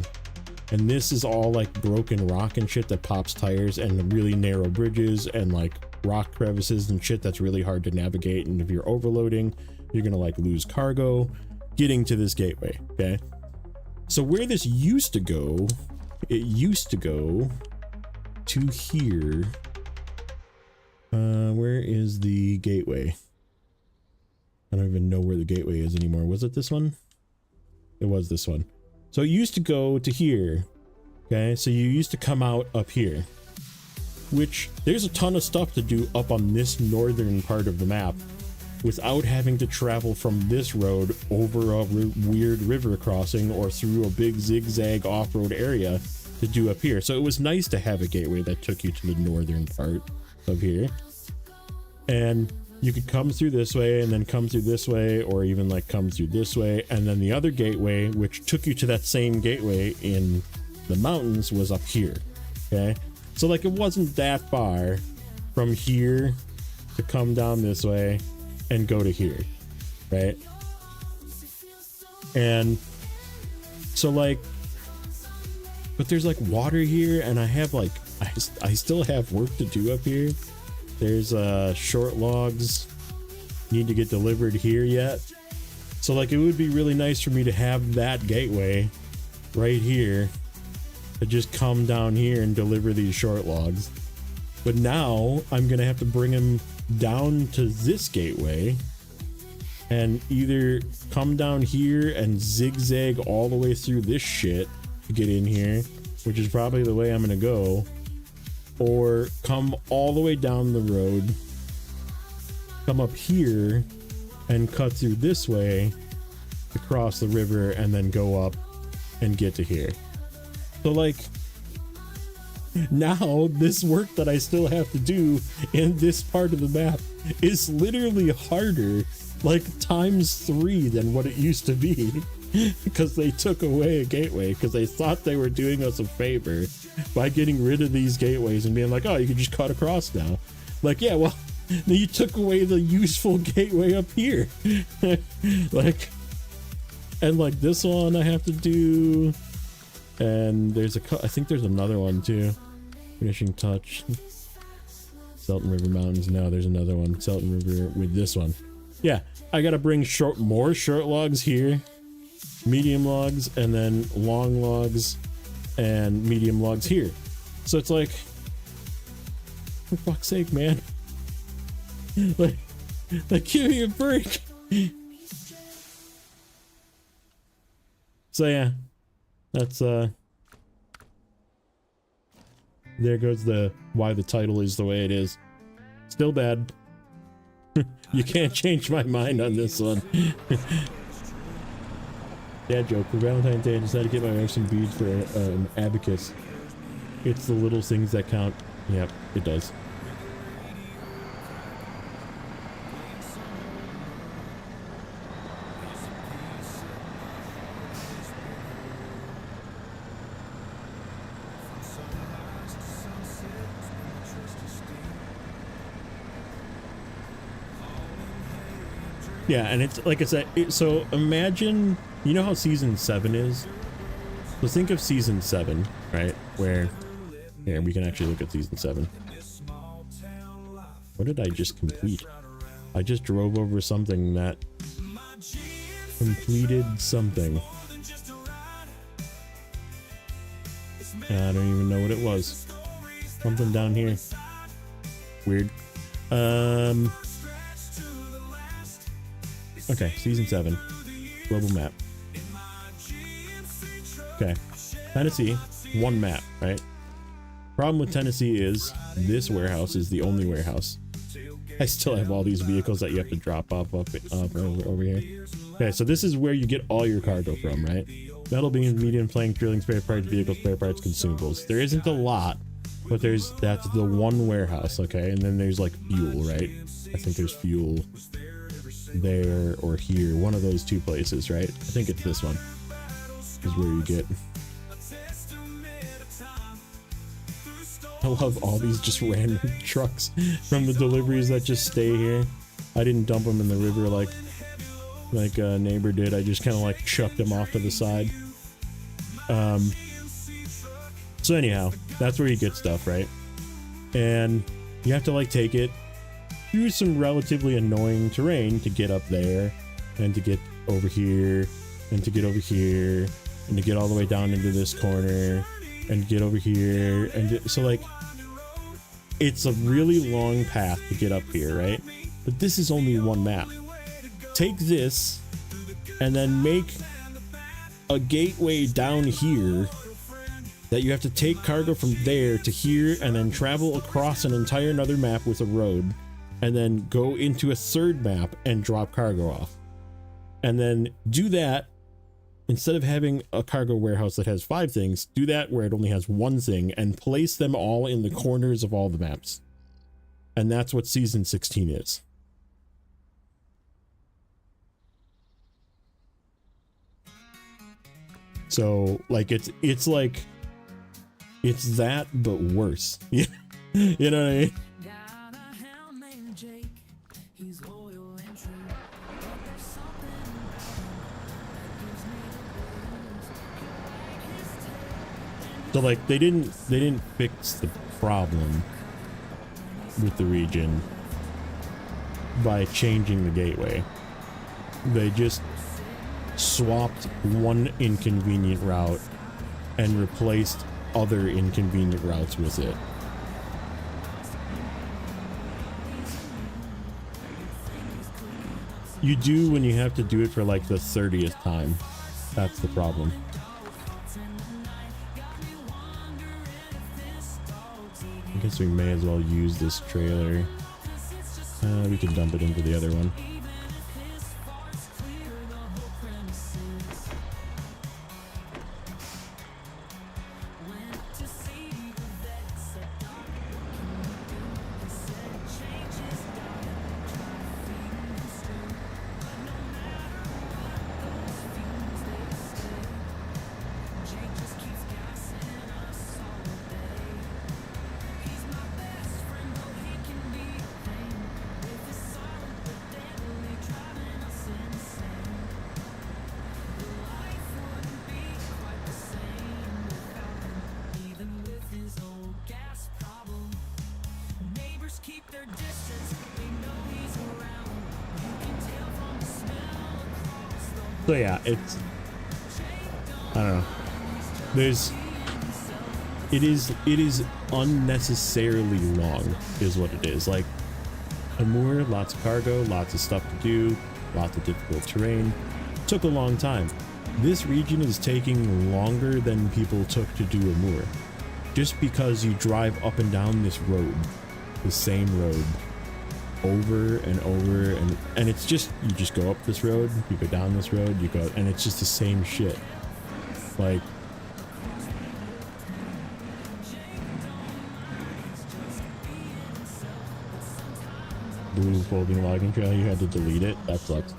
And this is all like broken rock and shit that pops tires, and really narrow bridges and like rock crevices and shit that's really hard to navigate. And if you're overloading, you're gonna like lose cargo getting to this gateway. Okay, so where this used to go, it used to go to here. Where is the gateway? I don't even know where the gateway is anymore. Was it this one? It was this one. So it used to go to here. Okay, so you used to come out up here, which there's a ton of stuff to do up on this northern part of the map without having to travel from this road over a weird river crossing or through a big zigzag off-road area to do up here. So it was nice to have a gateway that took you to the northern part of here, and you could come through this way and then come through this way, or even like come through this way. And then the other gateway, which took you to that same gateway in the mountains, was up here. Okay, so like, it wasn't that far from here to come down this way and go to here. right? And so like, but there's like water here, and I have like, I still have work to do up here. There's short logs need to get delivered here yet. So like, it would be really nice for me to have that gateway right here to just come down here and deliver these short logs. But now I'm gonna have to bring them down to this gateway and either come down here and zigzag all the way through this shit to get in here, which is probably the way I'm gonna go, or come all the way down the road, come up here and cut through this way to cross the river and then go up and get to here. So like, now this work that I still have to do in this part of the map is literally harder, like ×3 than what it used to be, because they took away a gateway, because they thought they were doing us a favor by getting rid of these gateways and being like, oh, you can just cut across now. Like, yeah, well, you took away the useful gateway up here. Like, and like this one I have to do, and there's I think there's another one too. Finishing touch. Selton River Mountains. No, there's another one. Selton River with this one. Yeah, I gotta bring more short logs here, medium logs, and then long logs and medium logs here. So it's like, for fuck's sake, man. like give me a break. So yeah, that's there goes the why the title is the way it is. Still bad. You can't change my mind on this one. Dad joke. For Valentine's Day, I decided to get my wife some beads for an abacus. It's the little things that count. Yep, it does. Yeah, and it's like I said, so imagine, you know how season 7 is? So think of season 7, right? Where, yeah, we can actually look at season 7. What did I just complete? I just drove over something that completed something. I don't even know what it was. Something down here. Weird. Okay, season 7. Global map. Okay. Tennessee, one map, right? Problem with Tennessee is this warehouse is the only warehouse. I still have all these vehicles that you have to drop off up over here. Okay, so this is where you get all your cargo from, right? Metal beams, medium plank, drilling, spare parts, vehicle spare parts, consumables. There isn't a lot, but that's the one warehouse, okay? And then there's like fuel, right? I think there's fuel there or here, one of those two places, right? I think it's this one is where you get. I love all these just random trucks from the deliveries that just stay here. I didn't dump them in the river like a neighbor did. I just kind of like chucked them off to the side. So anyhow, that's where you get stuff, right? And you have to like take it through some relatively annoying terrain to get up there, and to get over here, and to get over here, and to get all the way down into this corner, and get over here, and so like, it's a really long path to get up here, right? But this is only one map. Take this, and then make a gateway down here that you have to take cargo from there to here, and then travel across an entire another map with a road, and then go into a third map and drop cargo off. And then do that, instead of having a cargo warehouse that has 5 things, do that where it only has 1 thing, and place them all in the corners of all the maps. And that's what season 16 is. So like it's that but worse. You know what I mean? So like they didn't fix the problem with the region by changing the gateway. They just swapped one inconvenient route and replaced other inconvenient routes with it. You do when you have to do it for like the 30th time. That's the problem. I guess we may as well use this trailer. We can dump it into the other one. So yeah, it's, I don't know. It is unnecessarily long is what it is. Like Amur, lots of cargo, lots of stuff to do, lots of difficult terrain. Took a long time. This region is taking longer than people took to do Amur. Just because you drive up and down this road, the same road, over and over, and it's just, you just go up this road, you go down this road, you go, and it's just the same shit. Like, blue folding logging trail, you had to delete it. That sucks.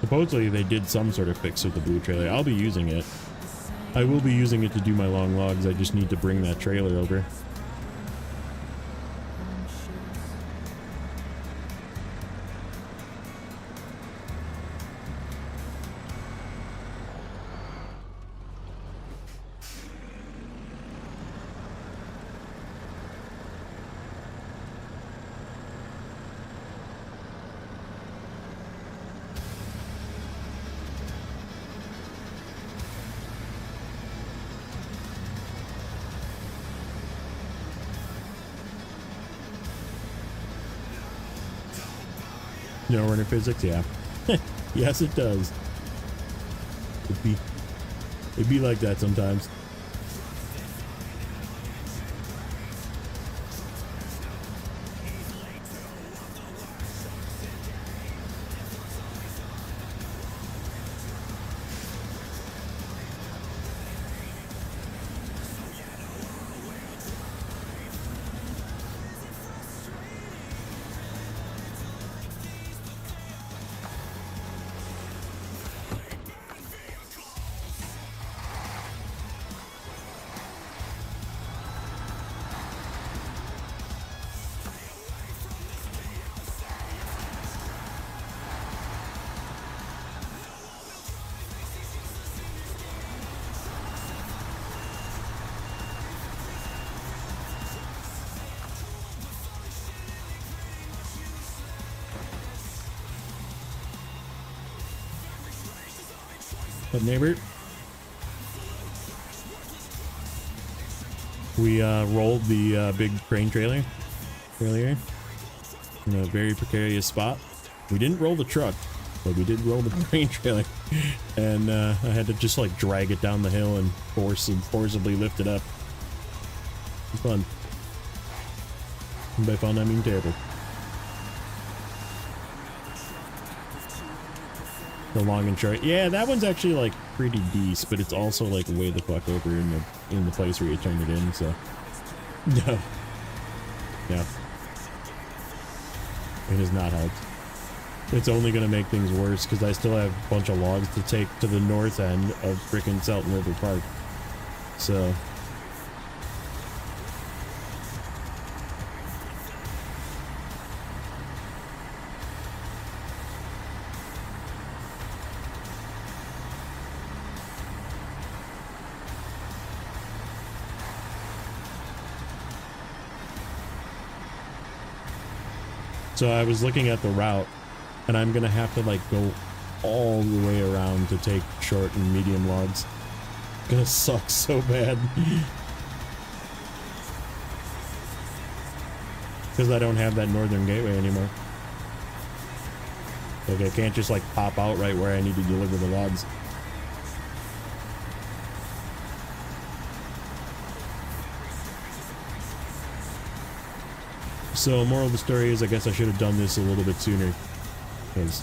Supposedly they did some sort of fix with the blue trailer. I'll be using it. I will be using it to do my long logs. I just need to bring that trailer over. Snowrunner physics, yeah. Yes, it does. It'd be like that sometimes. But neighbor, we rolled the big crane trailer earlier in a very precarious spot. We didn't roll the truck, but we did roll the crane trailer, and I had to just like drag it down the hill and forcibly lift it up. It was fun. And by fun, I mean terrible. The long and short. Yeah, that one's actually like pretty decent, but it's also like way the fuck over in the place where you turn it in, so no. Yeah. It has not helped. it's only going to make things worse because I still have a bunch of logs to take to the north end of frickin' Selton River Park. So... So I was looking at the route, and I'm gonna have to like go all the way around to take short and medium logs. Gonna suck so bad. Because I don't have that northern gateway anymore. Like I can't just like pop out right where I need to deliver the logs. So, moral of the story is I guess I should have done this a little bit sooner. Because...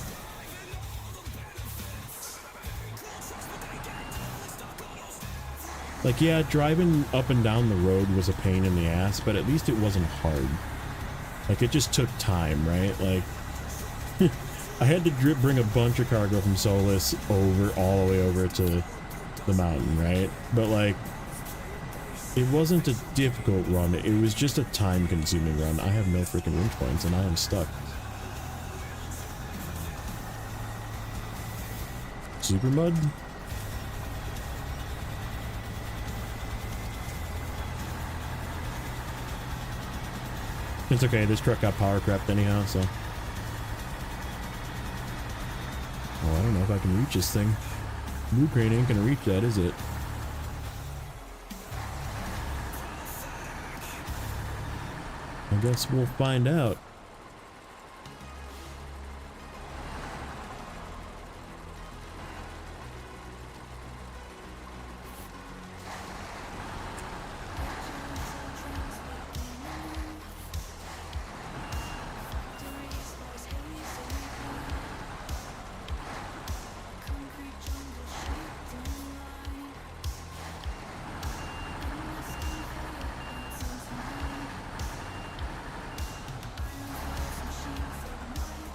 like, yeah, driving up and down the road was a pain in the ass, but at least it wasn't hard. Like, it just took time, right? Like, I had to bring a bunch of cargo from Solus all the way over to the mountain, right? But, like... it wasn't a difficult run, it was just a time-consuming run. I have no freaking winch points, and I am stuck. Super mud? It's okay, this truck got power crept anyhow, so... oh, I don't know if I can reach this thing. Blue crane ain't gonna reach that, is it? I guess we'll find out.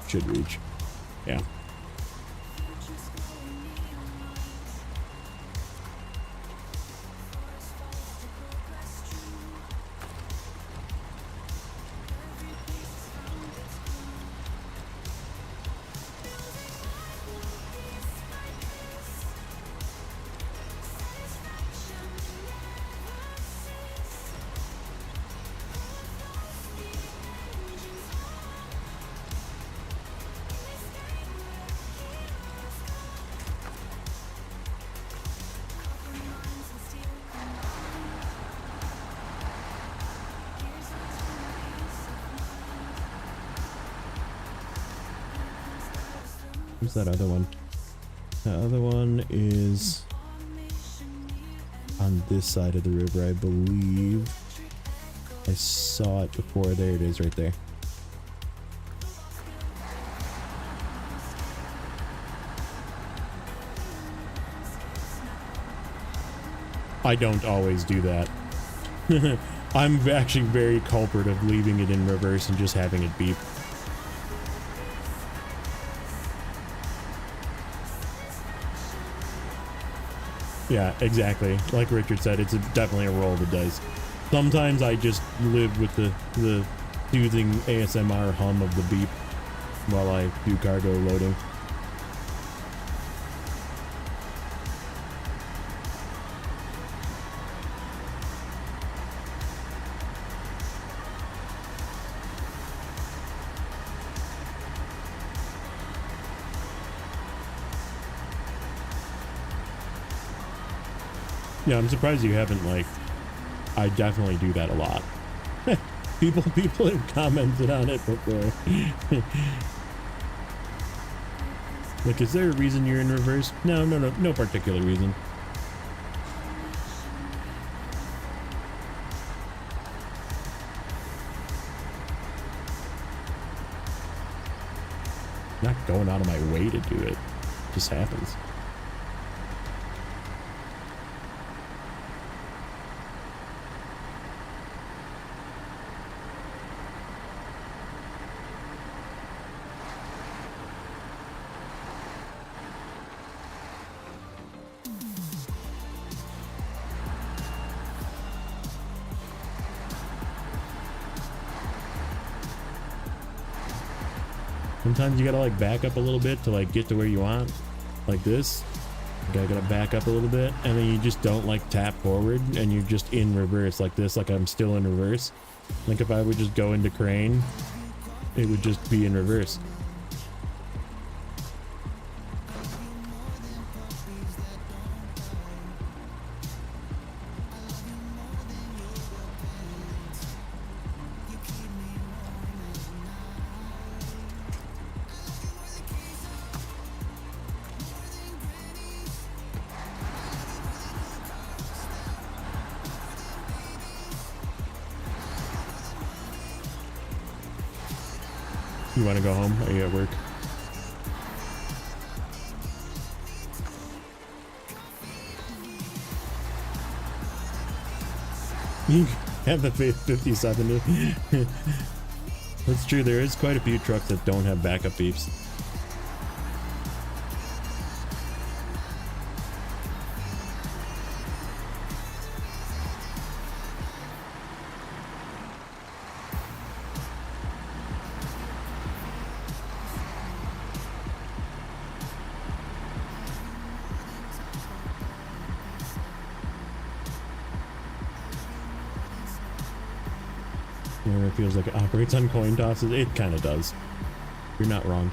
Should reach. Yeah. Where's that other one? That other one is on this side of the river, I believe. I saw it before. There it is right there. I don't always do that. I'm actually very culprit of leaving it in reverse and just having it beep. Yeah, exactly. Like Richard said, it's definitely a roll of the dice. Sometimes I just live with the soothing ASMR hum of the beep while I do cargo loading. Yeah, I'm surprised you haven't, like, I definitely do that a lot. people have commented on it before. Like, is there a reason you're in reverse? No particular reason. Not going out of my way to do it. It just happens. Sometimes you gotta like back up a little bit to like get to where you want, like this. You gotta back up a little bit, and then you just don't like tap forward, and you're just in reverse like this, like I'm still in reverse. Like if I would just go into crane, it would just be in reverse. You want to go home? Are you at work? You have the 57. That's true. There is quite a few trucks that don't have backup beeps. It feels like it operates on coin tosses. It kind of does. You're not wrong.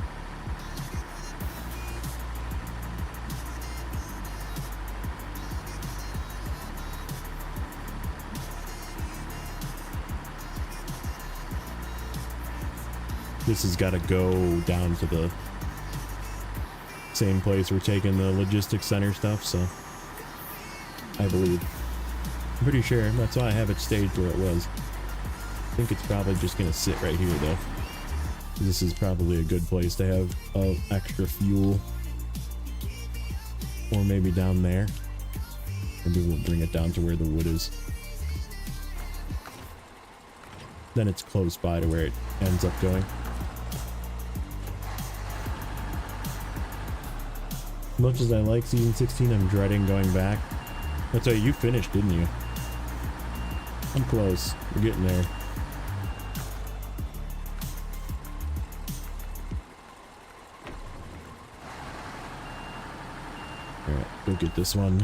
This has got to go down to the same place we're taking the logistics center stuff, so I believe. I'm pretty sure. That's why I have it staged where it was. I think it's probably just gonna sit right here though. This is probably a good place to have extra fuel, or maybe down there. Maybe we'll bring it down to where the wood is. Then it's close by to where it ends up going. Much as I like season 16, I'm dreading going back. That's right, you finished, didn't you? I'm close. We're getting there. Alright, go get this one.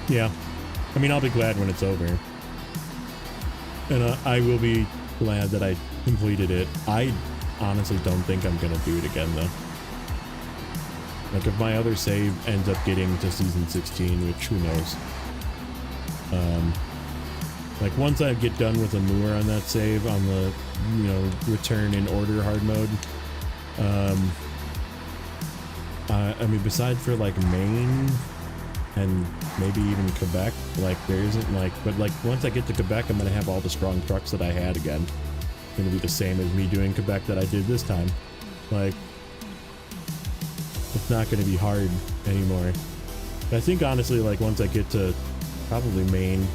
Yeah, I mean, I'll be glad when it's over, and I will be glad that I completed it. I honestly don't think I'm gonna do it again though. Like if my other save ends up getting to season 16, which who knows. Like once I get done with a moor on that save on the, you know, return in order hard mode. I mean, besides for like Maine and maybe even Quebec, like there isn't like, but like once I get to Quebec, I'm gonna have all the strong trucks that I had again. It's gonna be the same as me doing Quebec that I did this time. Like it's not gonna be hard anymore. I think honestly, like once I get to probably Maine,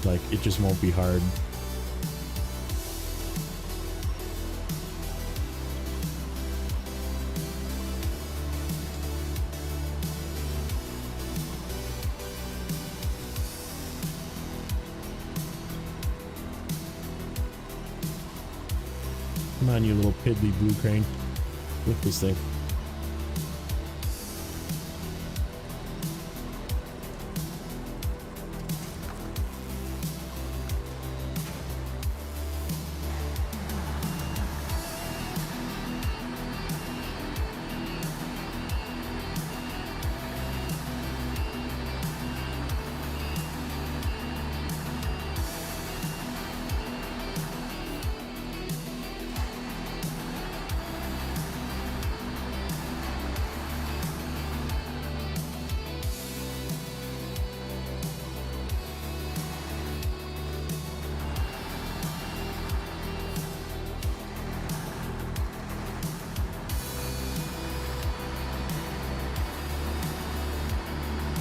like it just won't be hard. Come on, you little piddly blue crane. Lift this thing.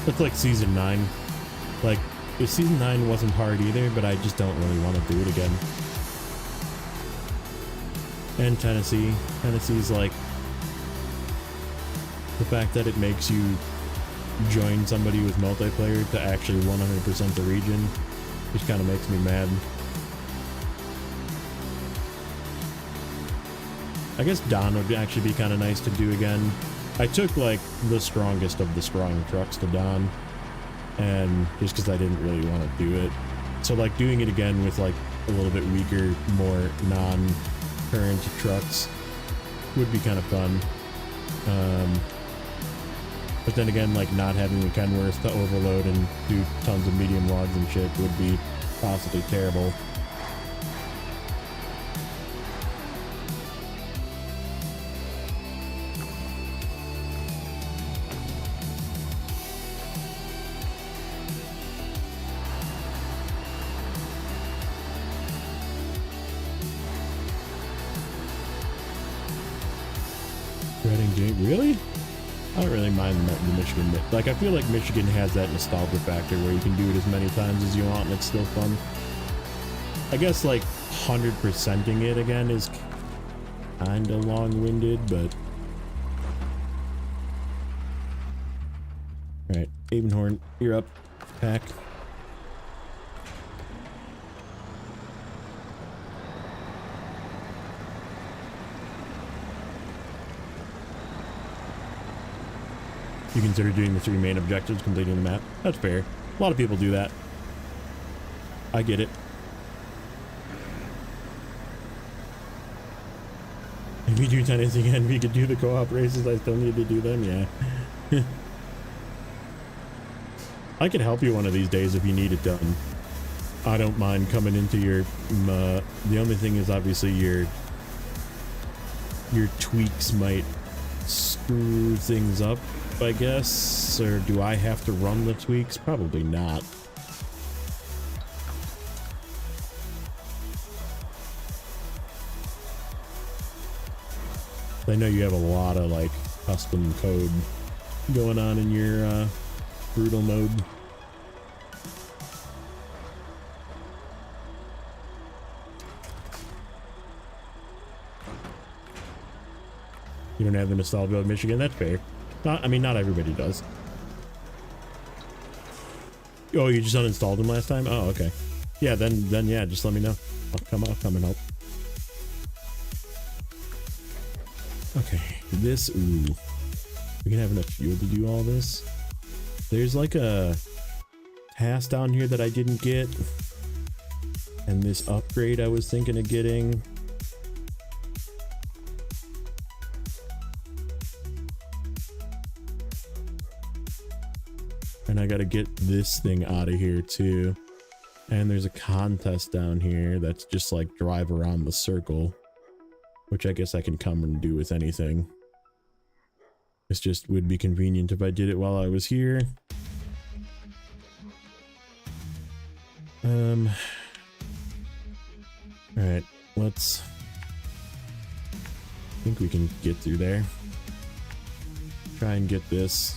It's like season 9. Like, if season 9 wasn't hard either, but I just don't really want to do it again. And Tennessee. Tennessee's like, the fact that it makes you join somebody with multiplayer to actually 100% the region just kind of makes me mad. I guess Don would actually be kind of nice to do again. I took like the strongest of the strong trucks to Don, and just because I didn't really want to do it. So like doing it again with like a little bit weaker, more non-current trucks would be kind of fun. But then again, like not having the Kenworth to overload and do tons of medium logs and shit would be possibly terrible. Really? I don't really mind the Michigan. Like, I feel like Michigan has that nostalgia factor where you can do it as many times as you want and it's still fun. I guess, like, 100%ing it again is kinda long-winded, but... Alright, Avenhorn, you're up. Pack. You consider doing the 3 main objectives, completing the map. That's fair. A lot of people do that. I get it. If you do tennis again, if you could do the co-op races, I still need to do them, yeah. I could help you one of these days if you need it done. I don't mind coming into your... the only thing is obviously your tweaks might screw things up, I guess. Or do I have to run the tweaks? Probably not. I know you have a lot of like custom code going on in your brutal mode. You don't have the nostalgia of Michigan. That's fair. I mean, not everybody does. Oh, you just uninstalled them last time? Oh, okay. Yeah, then yeah, just let me know. I'll come and help. Okay, this, ooh. We can have enough fuel to do all this. There's like a task down here that I didn't get. And this upgrade I was thinking of getting. And I gotta get this thing out of here too. And there's a contest down here that's just like drive around the circle, which I guess I can come and do with anything. It's just would be convenient if I did it while I was here. Alright, let's... I think we can get through there. Try and get this.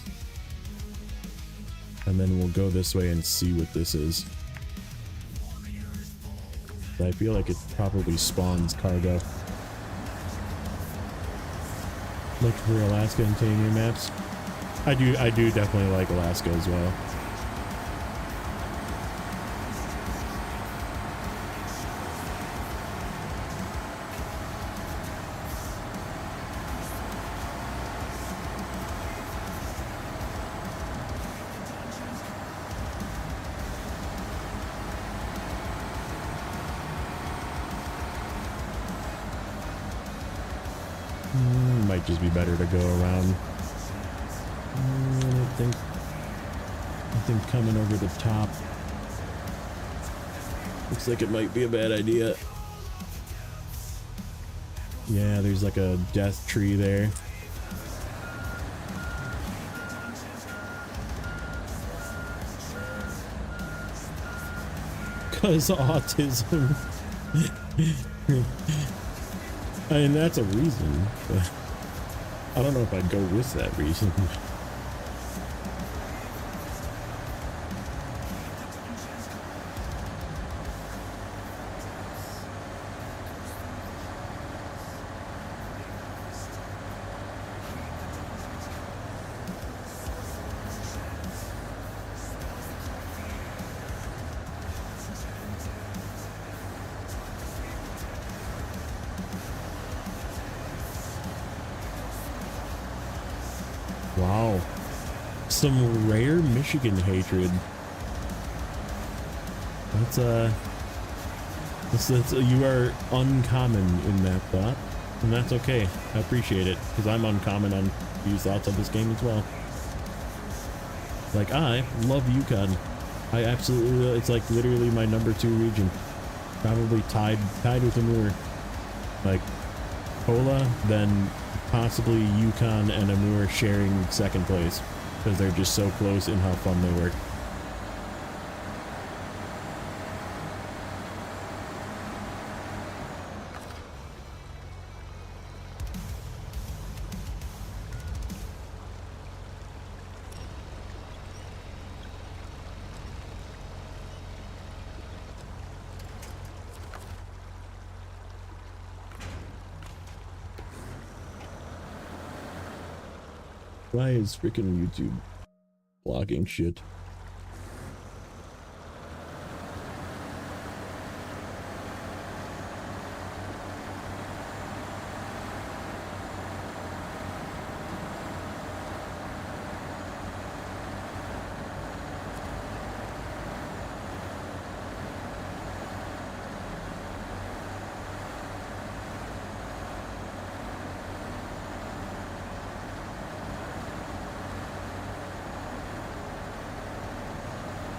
And then we'll go this way and see what this is. I feel like it probably spawns cargo. Look for Alaska and Tamiya maps. I do definitely like Alaska as well. Might just be better to go around. I think coming over the top looks like it might be a bad idea. Yeah, there's like a death tree there. Cause autism. I mean, that's a reason, but I don't know if I'd go with that reason. Wow. Some rare Michigan hatred. That's you are uncommon in that thought, and that's okay. I appreciate it, because I'm uncommon on these thoughts of this game as well. Like, I love Yukon. I absolutely, it's like literally my #2 region. Probably tied with Amur. Like, Kola, then possibly Yukon and Amur sharing second place, because they're just so close in how fun they work. Why is freaking YouTube blocking shit?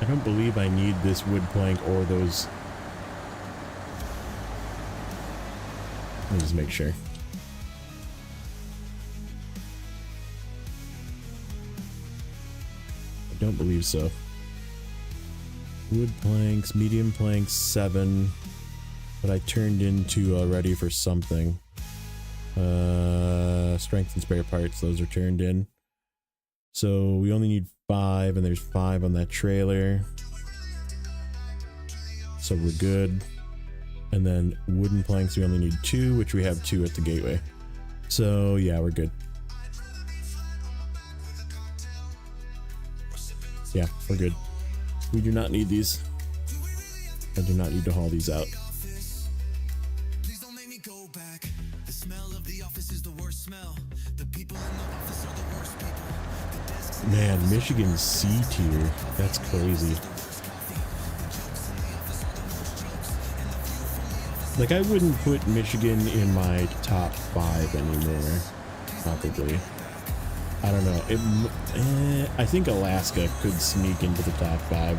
I don't believe I need this wood plank or those. Let me just make sure. I don't believe so. Wood planks, medium planks, 7. But I turned into already for something. Strength and spare parts, those are turned in. So we only need 5, and there's 5 on that trailer. So we're good. And then wooden planks, we only need 2, which we have 2 at the gateway. So yeah, we're good. Yeah, we're good. We do not need these. I do not need to haul these out. Man, Michigan's C tier. That's crazy. Like, I wouldn't put Michigan in my top 5 anymore. Probably. I don't know. I think Alaska could sneak into the top 5.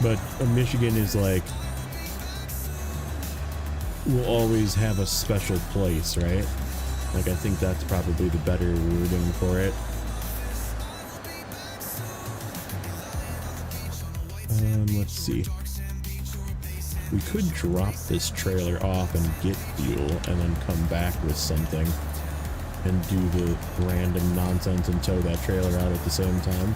But Michigan is like, will always have a special place, right? Like, I think that's probably the better wording for it. Let's see. We could drop this trailer off and get fuel and then come back with something and do the random nonsense and tow that trailer out at the same time.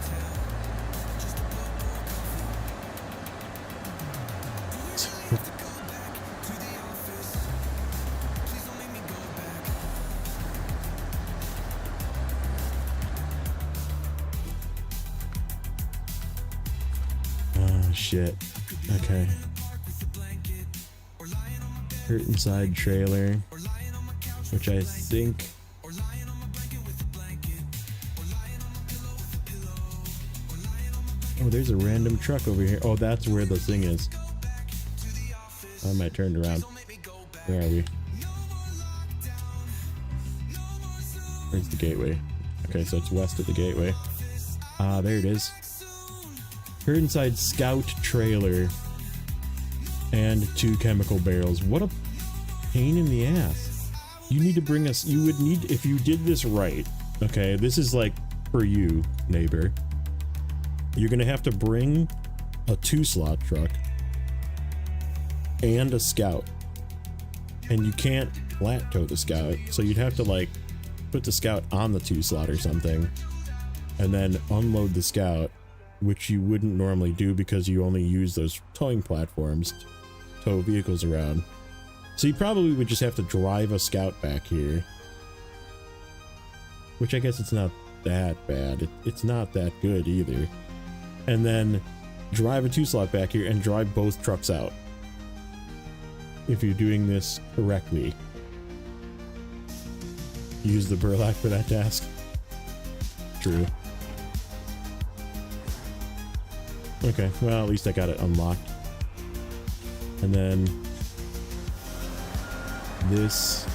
Shit. Okay. Hurt inside trailer, which I think. Oh, there's a random truck over here. Oh, that's where the thing is. I might turn around. Where are we? Where's the gateway? Okay, so it's west of the gateway. Ah, there it is. Hurt inside scout trailer and 2 chemical barrels. What a pain in the ass. You need to bring us, you would need, if you did this right, okay, this is like for you, neighbor. You're gonna have to bring a 2-slot truck and a scout. And you can't flat tow the scout, so you'd have to like put the scout on the 2-slot or something and then unload the scout, which you wouldn't normally do because you only use those towing platforms to tow vehicles around. So you probably would just have to drive a scout back here, which I guess it's not that bad. It's not that good either. And then drive a 2-slot back here and drive both trucks out, if you're doing this correctly. Use the burlap for that task. true. Okay, well, at least I got it unlocked. And then this.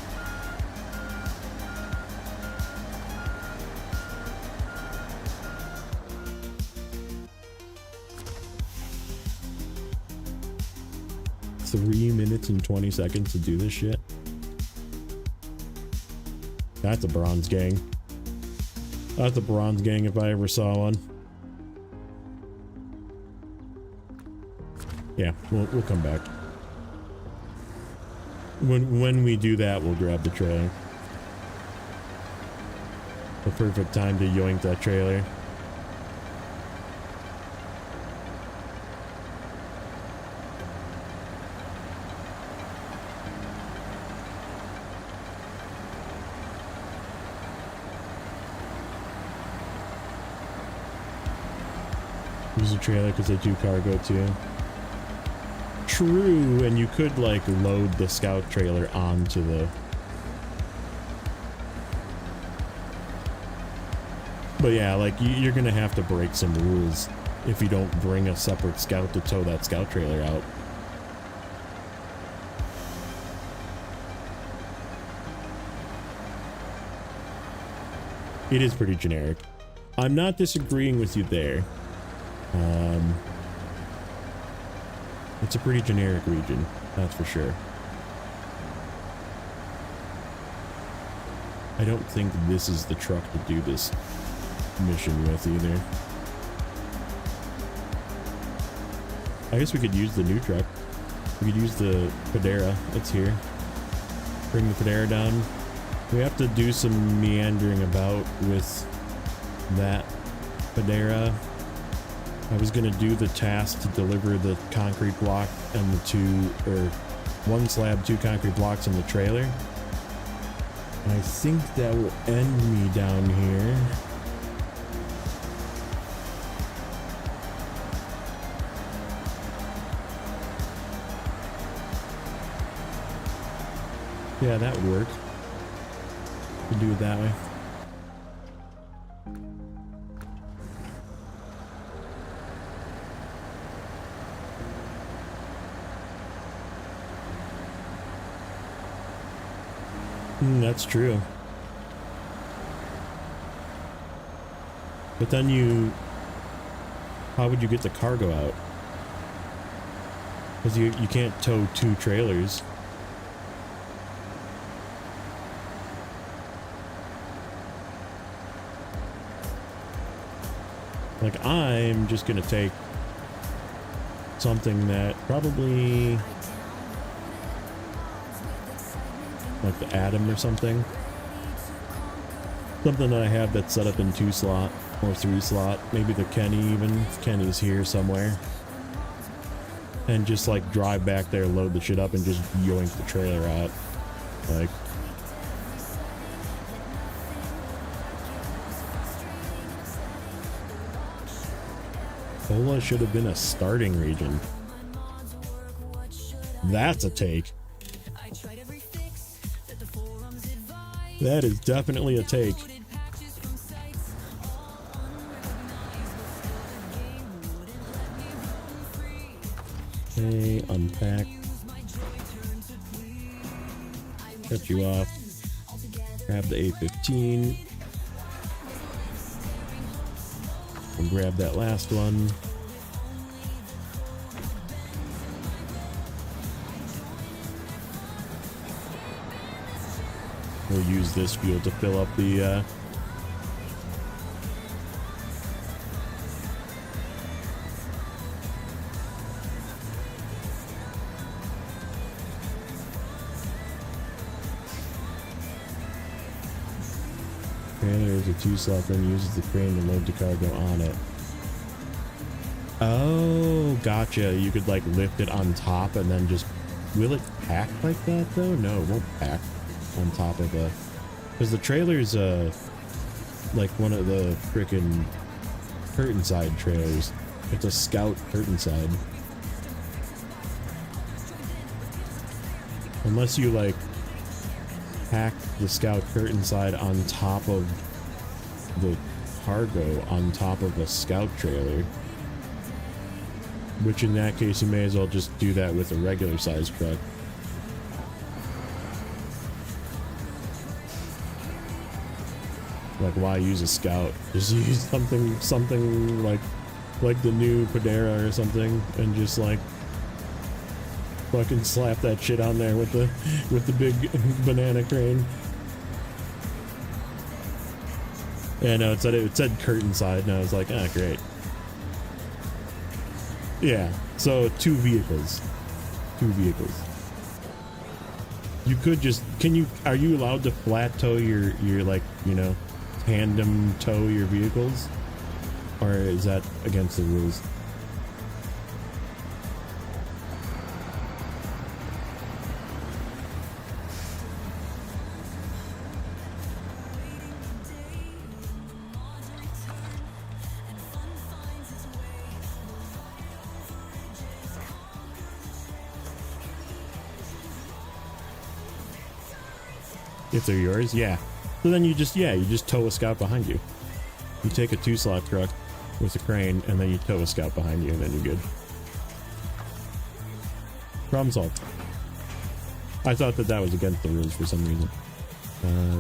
Three minutes and 20 seconds to do this shit. That's a bronze gang. That's a bronze gang if I ever saw one. Yeah, we'll come back. When we do that, we'll grab the trailer. The perfect time to yoink that trailer. Use a trailer because they do cargo too. True, and you could like load the scout trailer onto the. But yeah, like you're gonna have to break some rules if you don't bring a separate scout to tow that scout trailer out. It is pretty generic. I'm not disagreeing with you there. It's a pretty generic region, that's for sure. I don't think this is the truck to do this mission with either. I guess we could use the new truck. We could use the Pedera. It's here. Bring the Pedera down. We have to do some meandering about with that Pedera. I was gonna do the task to deliver the concrete block and the one slab, 2 concrete blocks in the trailer. And I think that will end me down here. Yeah, that would work. We'll do it that way. That's true. But then how would you get the cargo out? Because you can't tow 2 trailers. Like, I'm just gonna take something that probably, like the Atom or something. Something that I have that's set up in 2 slot or 3 slot. Maybe the Kenny even. Kenny's here somewhere. And just like drive back there, load the shit up, and just yoink the trailer out. Like, Pola should have been a starting region. That's a take. That is definitely a take. Okay, unpack. Cut you off. Grab the A15. We'll grab that last one. We'll use this fuel to fill up the trailer is a 2 slot, then uses the crane to load the cargo on it. Oh, gotcha. You could like lift it on top and then just... Will it pack like that though? No, it won't pack on top of a... Because the trailer's like one of the frickin' curtain side trailers. It's a Scout curtain side. Unless you like pack the Scout curtain side on top of the cargo on top of a scout trailer. Which in that case, you may as well just do that with a regular sized truck. Like, why use a scout? Just use something like the new Padera or something, and just like fucking slap that shit on there with the big banana crane. Yeah, no, it said curtain side, and I was like, ah, great. Yeah, so two vehicles. You could just, are you allowed to flat tow your like, you know, tandem tow your vehicles? Or is that against the rules? If they're yours, yeah. So then you just tow a scout behind you. You take a 2-slot truck with a crane, and then you tow a scout behind you, and then you're good. Problem solved. I thought that was against the rules for some reason.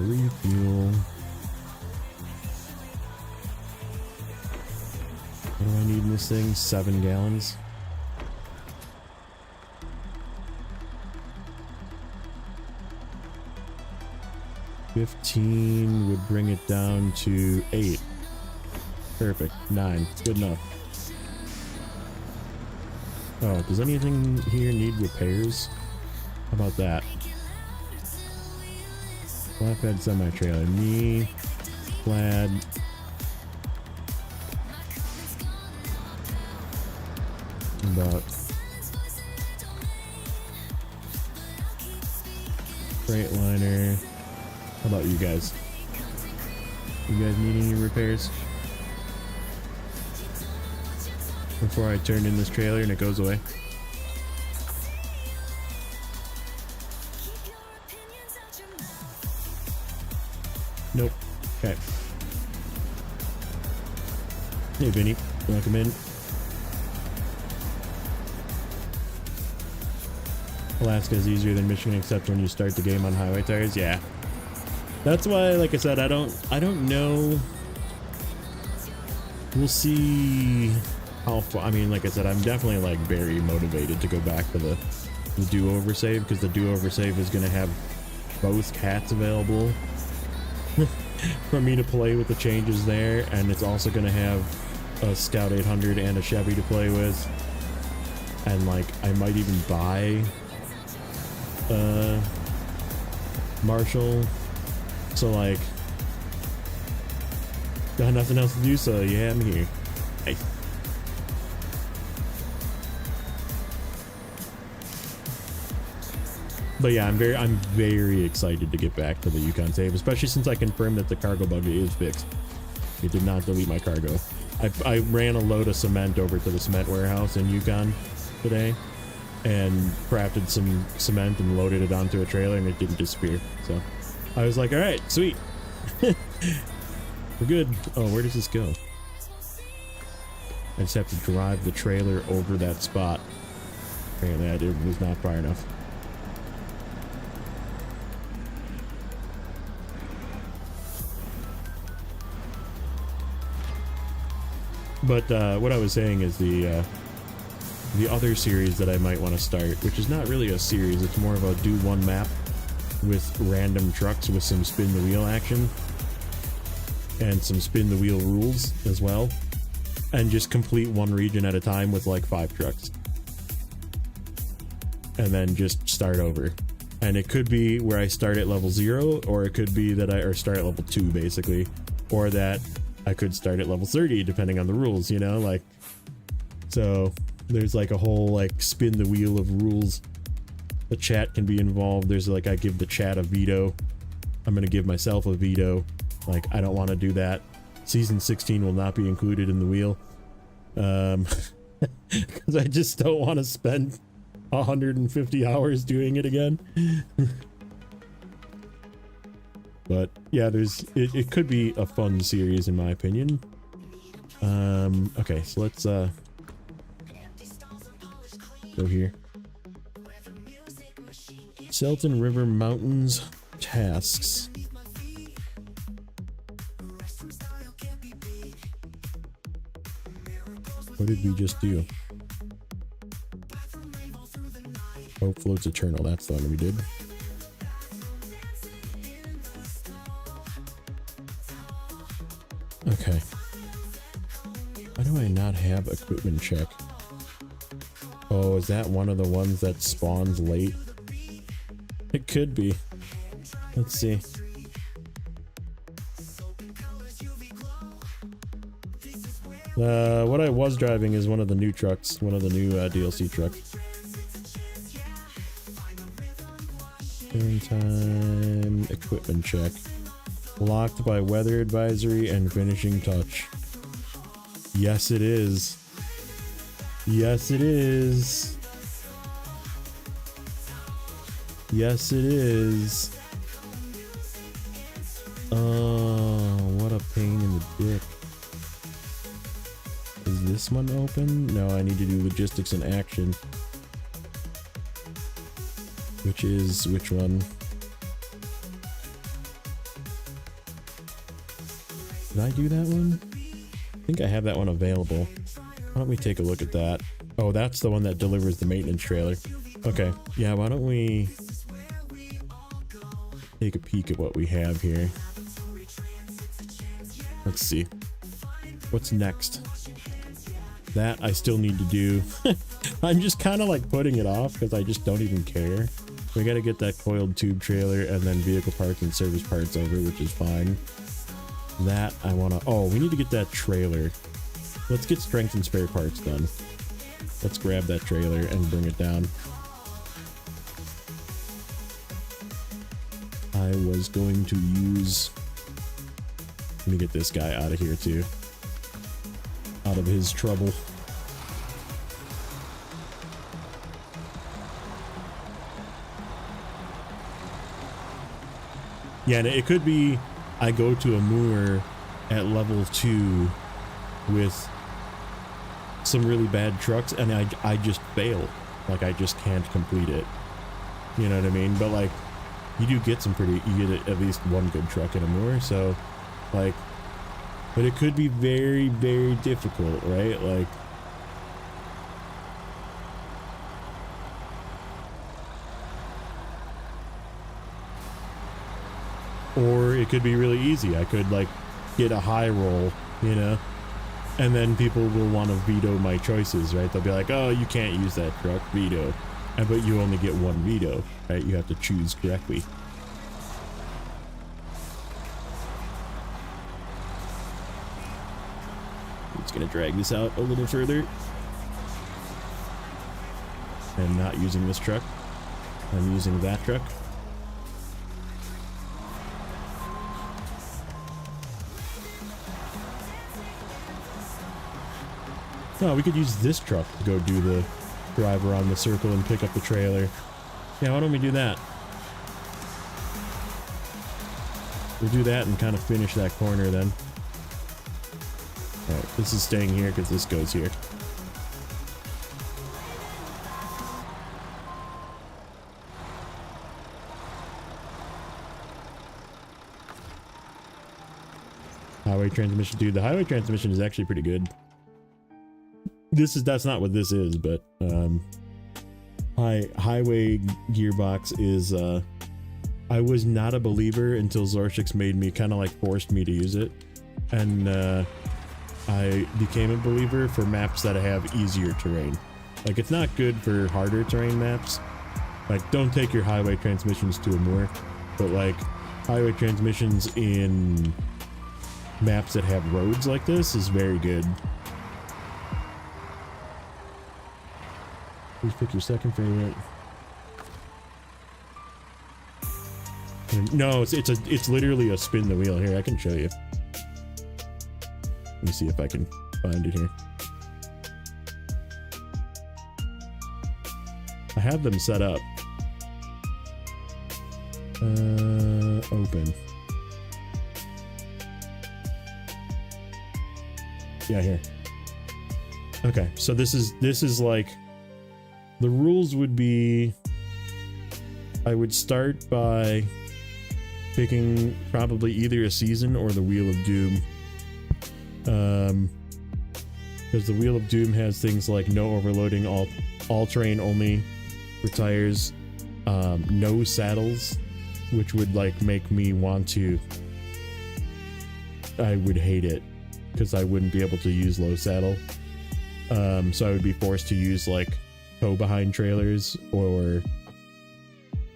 Refuel. What do I need in this thing? 7 gallons. $15 would bring it down to 8. Perfect. 9. Good enough. Oh, does anything here need repairs? How about that? Flatbed semi-trailer. Me. Plaid. About Freightliner. How about you guys? You guys need any repairs? Before I turn in this trailer and it goes away. Nope. Okay. Hey Vinny, welcome in. Alaska is easier than Michigan except when you start the game on highway tires. Yeah. That's why, like I said, I don't know. We'll see how far. I mean, like I said, I'm definitely like very motivated to go back to the do-over save, because the do-over save is going to have both cats available for me to play with the changes there, and it's also going to have a Scout 800 and a Chevy to play with, and like I might even buy Marshall. So like, got nothing else to do, so yeah, I'm here. Hey. But yeah, I'm very excited to get back to the Yukon save, especially since I confirmed that the cargo bug is fixed. It did not delete my cargo. I ran a load of cement over to the cement warehouse in Yukon today, and crafted some cement and loaded it onto a trailer, and it didn't disappear. So I was like, all right, sweet. We're good. Oh, where does this go? I just have to drive the trailer over that spot. Apparently it was not far enough. But what I was saying is the other series that I might want to start, which is not really a series, it's more of a do one map with random trucks with some spin the wheel action and some spin the wheel rules as well, and just complete one region at a time with like 5 trucks, and then just start over. And it could be where I start at level 0, or it could be that I start at level 2 basically, or that I could start at level 30 depending on the rules, you know, like, so there's like a whole like spin the wheel of rules. The chat can be involved. There's like, I give the chat a veto. I'm gonna give myself a veto. Like, I don't want to do that. Season 16 will not be included in the wheel. Because I just don't want to spend 150 hours doing it again. But yeah, it could be a fun series in my opinion. Okay, so let's go here. Selton River Mountains tasks. What did we just do? Hope floats eternal. That's the one we did. Okay. Why do I not have equipment check? Oh, is that one of the ones that spawns late? It could be. Let's see. What I was driving is one of the new trucks, one of the new DLC trucks. Turn time, equipment check. Locked by weather advisory and finishing touch. Yes, it is. Yes, it is. Yes, it is. Oh, what a pain in the dick. Is this one open? No, I need to do logistics in action. Which is, which one? Did I do that one? I think I have that one available. Why don't we take a look at that? Oh, that's the one that delivers the maintenance trailer. Okay, yeah, why don't we take a peek at what we have here. Let's see. What's next? That I still need to do. I'm just kind of like putting it off because I just don't even care. We got to get that coiled tube trailer and then vehicle parts and service parts over, which is fine. That I want to... Oh, we need to get that trailer. Let's get strength and spare parts done. Let's grab that trailer and bring it down. I was going to use... Let me get this guy out of here too. Out of his trouble. Yeah, and it could be I go to a moor at level 2 with some really bad trucks and I just fail. Like I just can't complete it. You know what I mean? But like you do get some pretty, you get at least one good truck in a moor, so like, but it could be very, very difficult, right? Like, or it could be really easy. I could like get a high roll, you know, and then people will want to veto my choices, right? They'll be like, oh, you can't use that truck, veto. But you only get one veto, right? You have to choose correctly. I'm just gonna drag this out a little further. I'm not using this truck. I'm using that truck. No, we could use this truck to go do the drive around the circle and pick up the trailer. Yeah, why don't we do that? We'll do that and kind of finish that corner then. Alright, this is staying here because this goes here. Highway transmission, dude. The highway transmission is actually pretty good. That's not what this is, but highway gearbox is I was not a believer until Zorshix made me, kind of like forced me to use it, and I became a believer for maps that have easier terrain. Like, it's not good for harder terrain maps. Like, don't take your highway transmissions to a moor, but like highway transmissions in maps that have roads like this is very good. Please pick your second favorite. No, it's literally a spin the wheel. Here, I can show you. Let me see if I can find it here. I have them set up. Open. Yeah, here. Okay, so this is like, the rules would be, I would start by picking probably either a season or the Wheel of Doom. Because the Wheel of Doom has things like no overloading, all terrain only for tires, no saddles, which would like make me want to, I would hate it because I wouldn't be able to use low saddle. So I would be forced to use like tow behind trailers or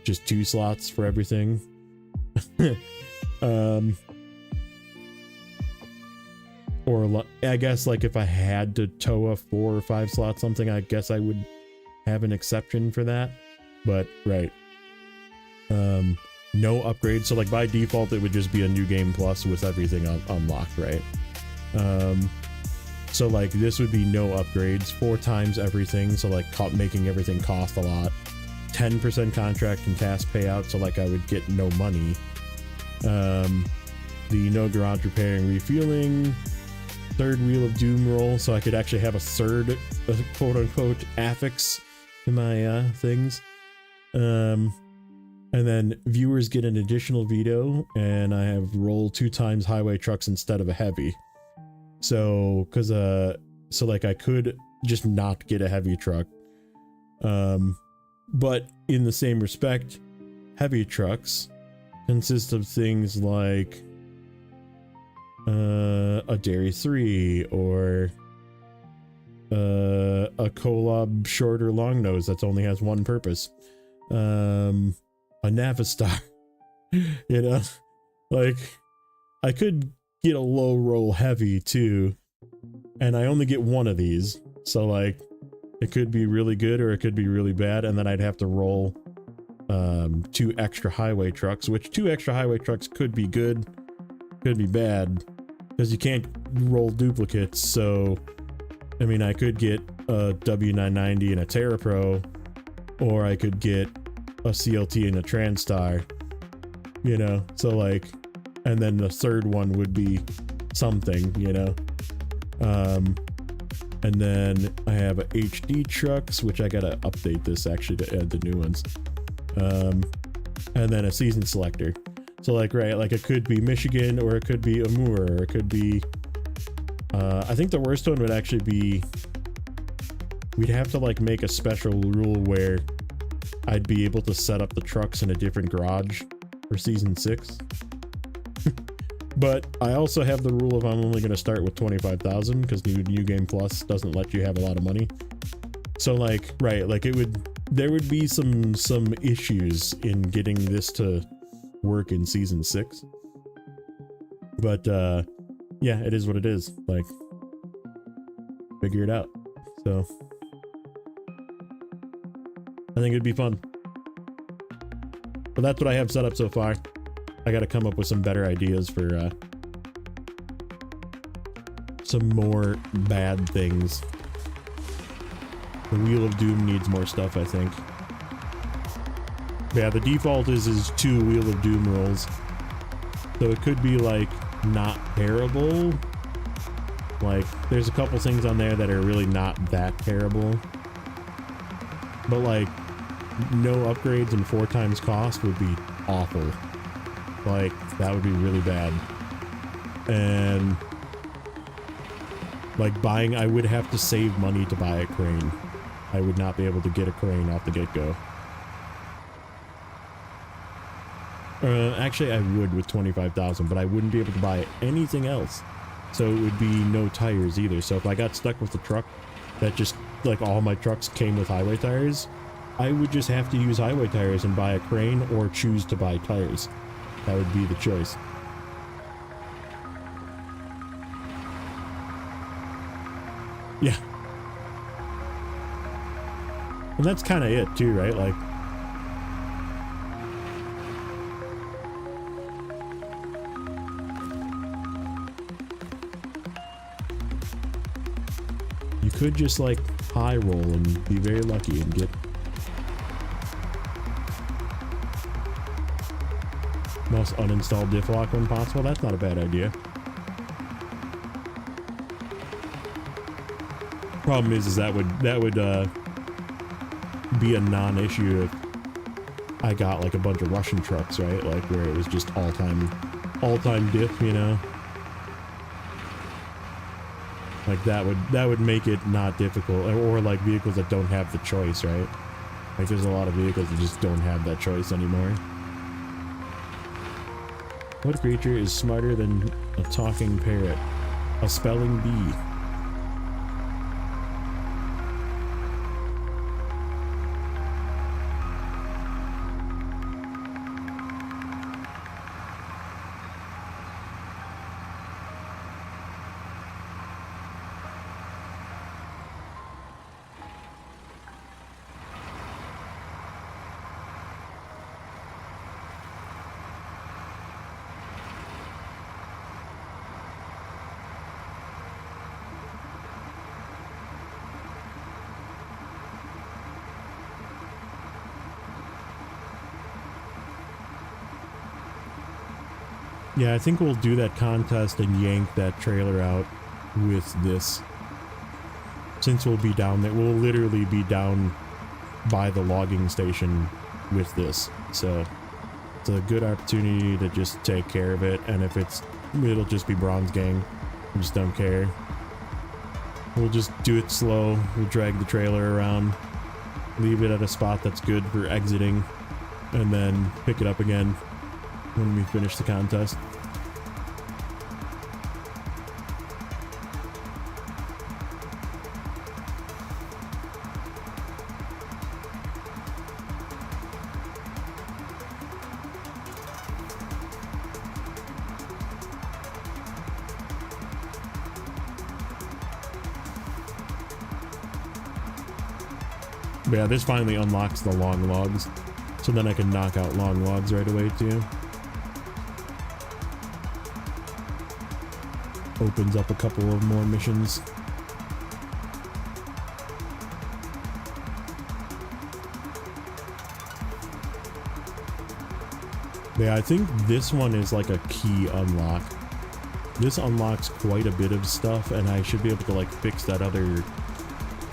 just 2 slots for everything. Or I guess like if I had to tow a 4 or 5 slot something, I guess I would have an exception for that. But right. No upgrades, so like by default it would just be a new game plus with everything unlocked, right? So like this would be no upgrades, 4 times everything, so like making everything cost a lot. 10% contract and task payout, so like I would get no money. The no garage repairing refueling, 3rd Wheel of Doom roll, so I could actually have a 3rd quote-unquote affix in my things. And then viewers get an additional veto, and I have roll 2 times highway trucks instead of a heavy. So, so like I could just not get a heavy truck. But in the same respect, heavy trucks consist of things like a Dairy 3 or a Kolob short or long nose that only has one purpose. A Navistar, you know, like I could get a low roll heavy too, and I only get one of these, so like it could be really good or it could be really bad, and then I'd have to roll 2 extra highway trucks, which 2 extra highway trucks could be good, could be bad, because you can't roll duplicates. So I mean, I could get a W990 and a Terra Pro, or I could get a CLT and a Transtar, you know, so like, and then the 3rd one would be something, you know. And then I have a HD trucks, which I gotta update this actually to add the new ones. And then a season selector. So like, right, like it could be Michigan, or it could be Amur, or it could be I think the worst one would actually be, we'd have to like make a special rule where I'd be able to set up the trucks in a different garage for season 6. But I also have the rule of I'm only going to start with 25,000 because new game plus doesn't let you have a lot of money. So like, right, like there would be some issues in getting this to work in season 6. But yeah, it is what it is. Like, figure it out. So I think it'd be fun. But that's what I have set up so far. I gotta come up with some better ideas for some more bad things. The Wheel of Doom needs more stuff, I think. But yeah, the default is 2 Wheel of Doom rolls. So it could be like not terrible. Like there's a couple things on there that are really not that terrible. But like no upgrades and 4 times cost would be awful. Like that would be really bad. And like buying, I would have to save money to buy a crane. I would not be able to get a crane off the get-go. Actually I would with 25,000, but I wouldn't be able to buy anything else. So it would be no tires either. So if I got stuck with a truck that just, like all my trucks came with highway tires, I would just have to use highway tires and buy a crane or choose to buy tires. That would be the choice. Yeah. And that's kind of it too, right? Like, you could just like high roll and be very lucky and get most uninstalled diff lock when possible. That's not a bad idea. Problem is that would be a non-issue if I got like a bunch of Russian trucks, right? Like where it was just all-time diff, you know? Like that would make it not difficult, or like vehicles that don't have the choice, right? Like there's a lot of vehicles that just don't have that choice anymore. What creature is smarter than a talking parrot? A spelling bee. Yeah, I think we'll do that contest and yank that trailer out with this. Since we'll be down there, we'll literally be down by the logging station with this. So it's a good opportunity to just take care of it. And if it'll just be Bronze Gang. I just don't care. We'll just do it slow. We'll drag the trailer around, leave it at a spot that's good for exiting, and then pick it up again when we finish the contest. But yeah, this finally unlocks the long logs, so then I can knock out long logs right away too. Opens up a couple of more missions. Yeah, I think this one is like a key unlock. This unlocks quite a bit of stuff, and I should be able to like fix that other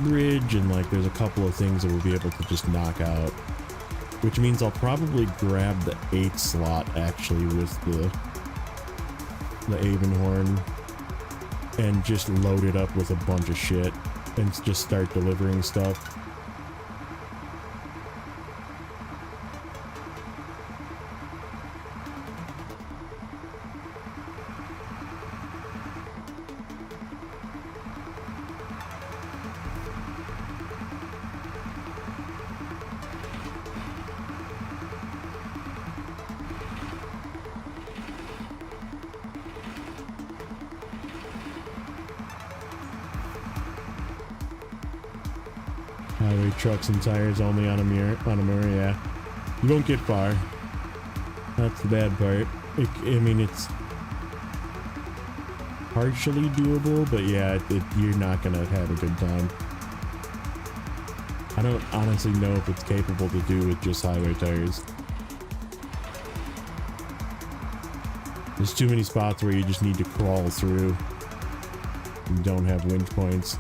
bridge, and like there's a couple of things that we'll be able to just knock out. Which means I'll probably grab the 8th slot actually with the Avenhorn and just load it up with a bunch of shit and just start delivering stuff. Highway trucks and tires only on a mirror, yeah. You won't get far. That's the bad part. I mean, it's partially doable, but yeah, you're not gonna have a good time. I don't honestly know if it's capable to do with just highway tires. There's too many spots where you just need to crawl through and don't have winch points.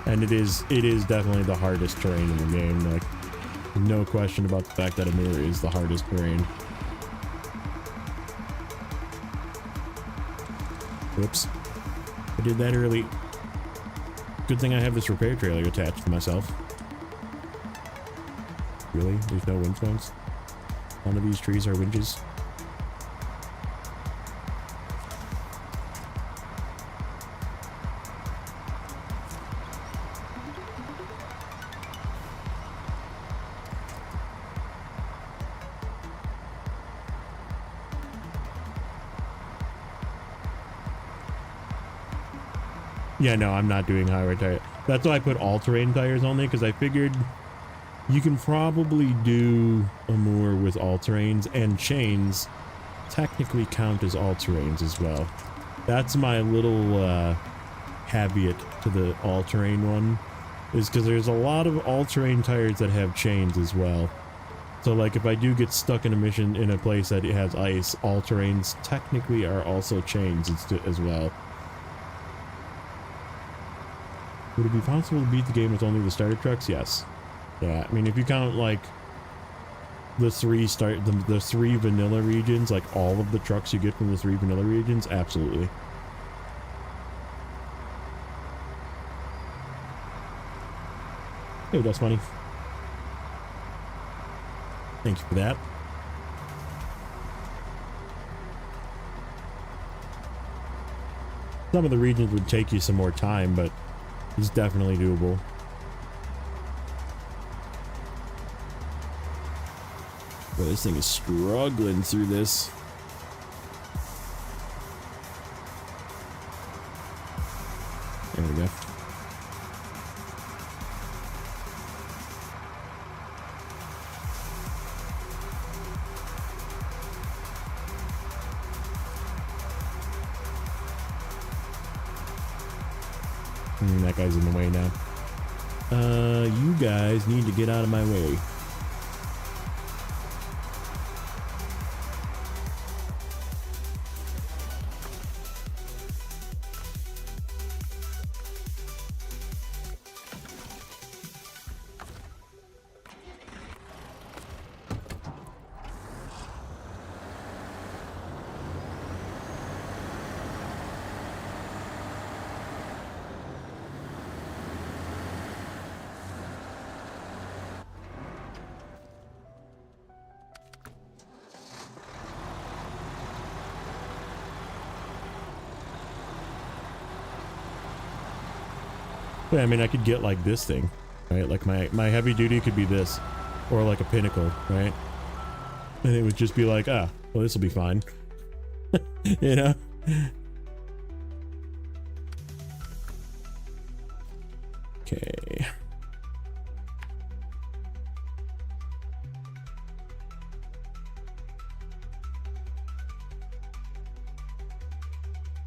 And it is definitely the hardest terrain in the game. Like, no question about the fact that a mirror is the hardest terrain. Whoops. I did that early. Good thing I have this repair trailer attached to myself. Really? There's no winch points? None of these trees are winches? Yeah, no, I'm not doing highway tire. That's why I put all-terrain tires only, because I figured you can probably do a moor with all-terrains, and chains technically count as all-terrains as well. That's my little caveat to the all-terrain one, is because there's a lot of all-terrain tires that have chains as well. So like if I do get stuck in a mission in a place that it has ice, all terrains technically are also changed as well. Would it be possible to beat the game with only the starter trucks? Yes. Yeah, I mean if you count like the three vanilla regions, like all of the trucks you get from the 3 vanilla regions, absolutely. Hey, that's funny. Thank you for that. Some of the regions would take you some more time, but it's definitely doable. But this thing is struggling through this. There we go. That guy's in the way now. You guys need to get out of my way. Yeah, I mean, I could get like this thing, right? Like my heavy duty could be this, or like a pinnacle, right? And it would just be like, ah, well, this will be fine, you know? Okay.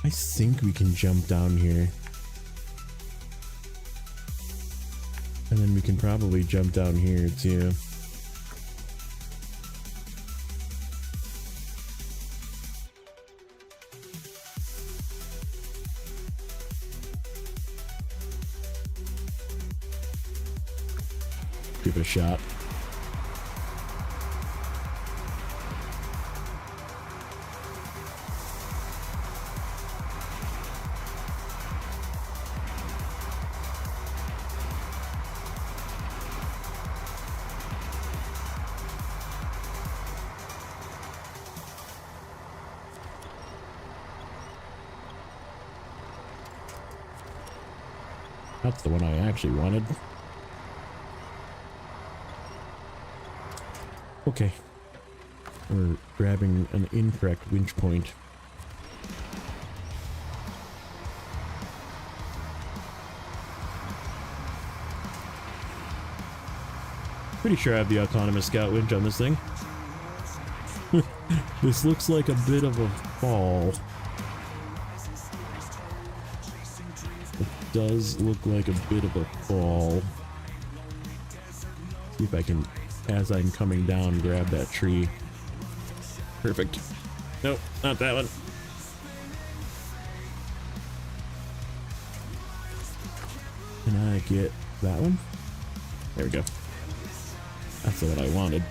I think we can jump down here. And then we can probably jump down here too. Give it a shot. That's the one I actually wanted. Okay. We're grabbing an incorrect winch point. Pretty sure I have the autonomous scout winch on this thing. This looks like a bit of a fall. Does look like a bit of a fall. See if I can, as I'm coming down, grab that tree. Perfect. Nope, not that one. Can I get that one? There we go. That's what I wanted.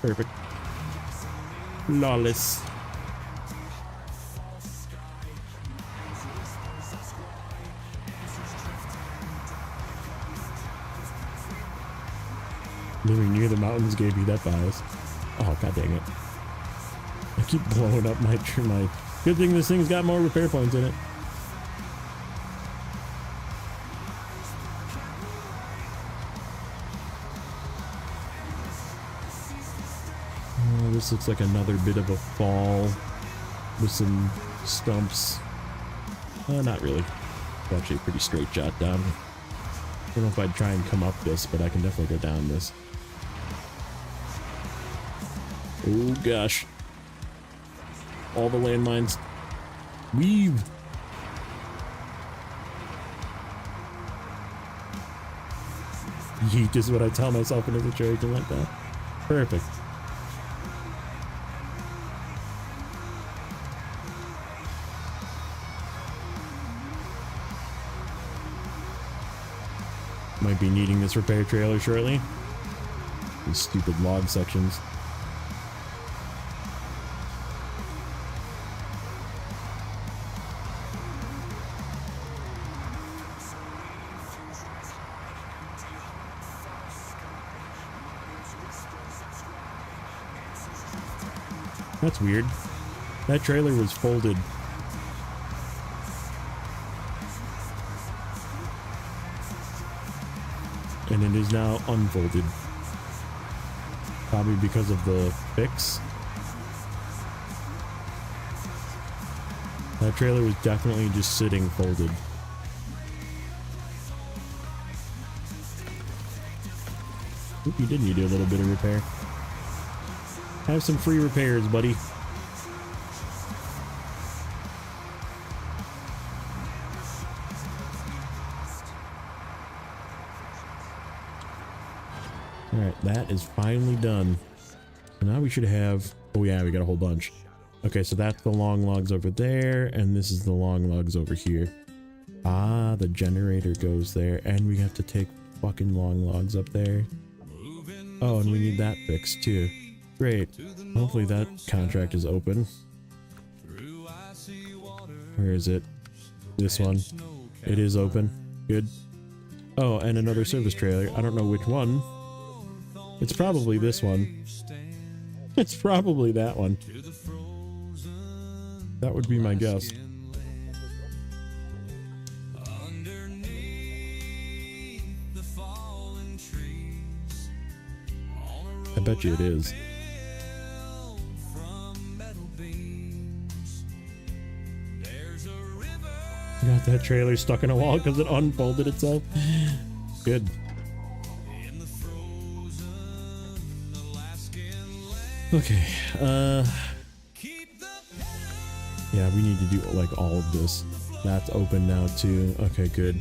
Perfect. Flawless. Living near the mountains gave you that bias. Oh, god dang it. I keep blowing up my good thing this thing's got more repair points in it. Oh, this looks like another bit of a fall with some stumps. Not really. It's actually a pretty straight shot down. I don't know if I'd try and come up this, but I can definitely go down this. Oh gosh. All the landmines. Weave. Yeet is what I tell myself in a situation like that. Perfect. Might be needing this repair trailer shortly. These stupid log sections. That's weird. That trailer was folded. And it is now unfolded. Probably because of the fix. That trailer was definitely just sitting folded. Oop, you did need to do a little bit of repair. Have some free repairs, buddy. Alright, that is finally done. So now we should have... Oh yeah, we got a whole bunch. Okay, so that's the long logs over there, and this is the long logs over here. Ah, the generator goes there, and we have to take fucking long logs up there. Oh, and we need that fixed too. Great. Hopefully that contract is open. Where is it? This one. It is open. Good. Oh, and another service trailer. I don't know which one. It's probably this one. It's probably that one. That would be my guess. I bet you it is. Got that trailer stuck in a wall because it unfolded itself. Good. Okay, yeah, we need to do like all of this. That's open now too. Okay, good.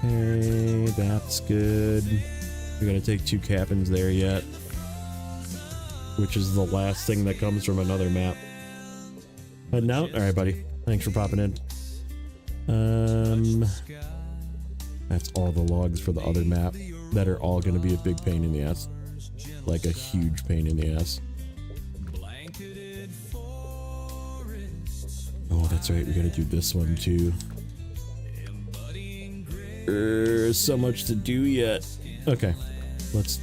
Okay, that's good. We gotta take 2 cabins there yet, which is the last thing that comes from another map. Heading out? Alright, buddy. Thanks for popping in. That's all the logs for the other map that are all gonna be a big pain in the ass. Like a huge pain in the ass. Oh, that's right, we gotta do this one too. So much to do yet. Okay, let's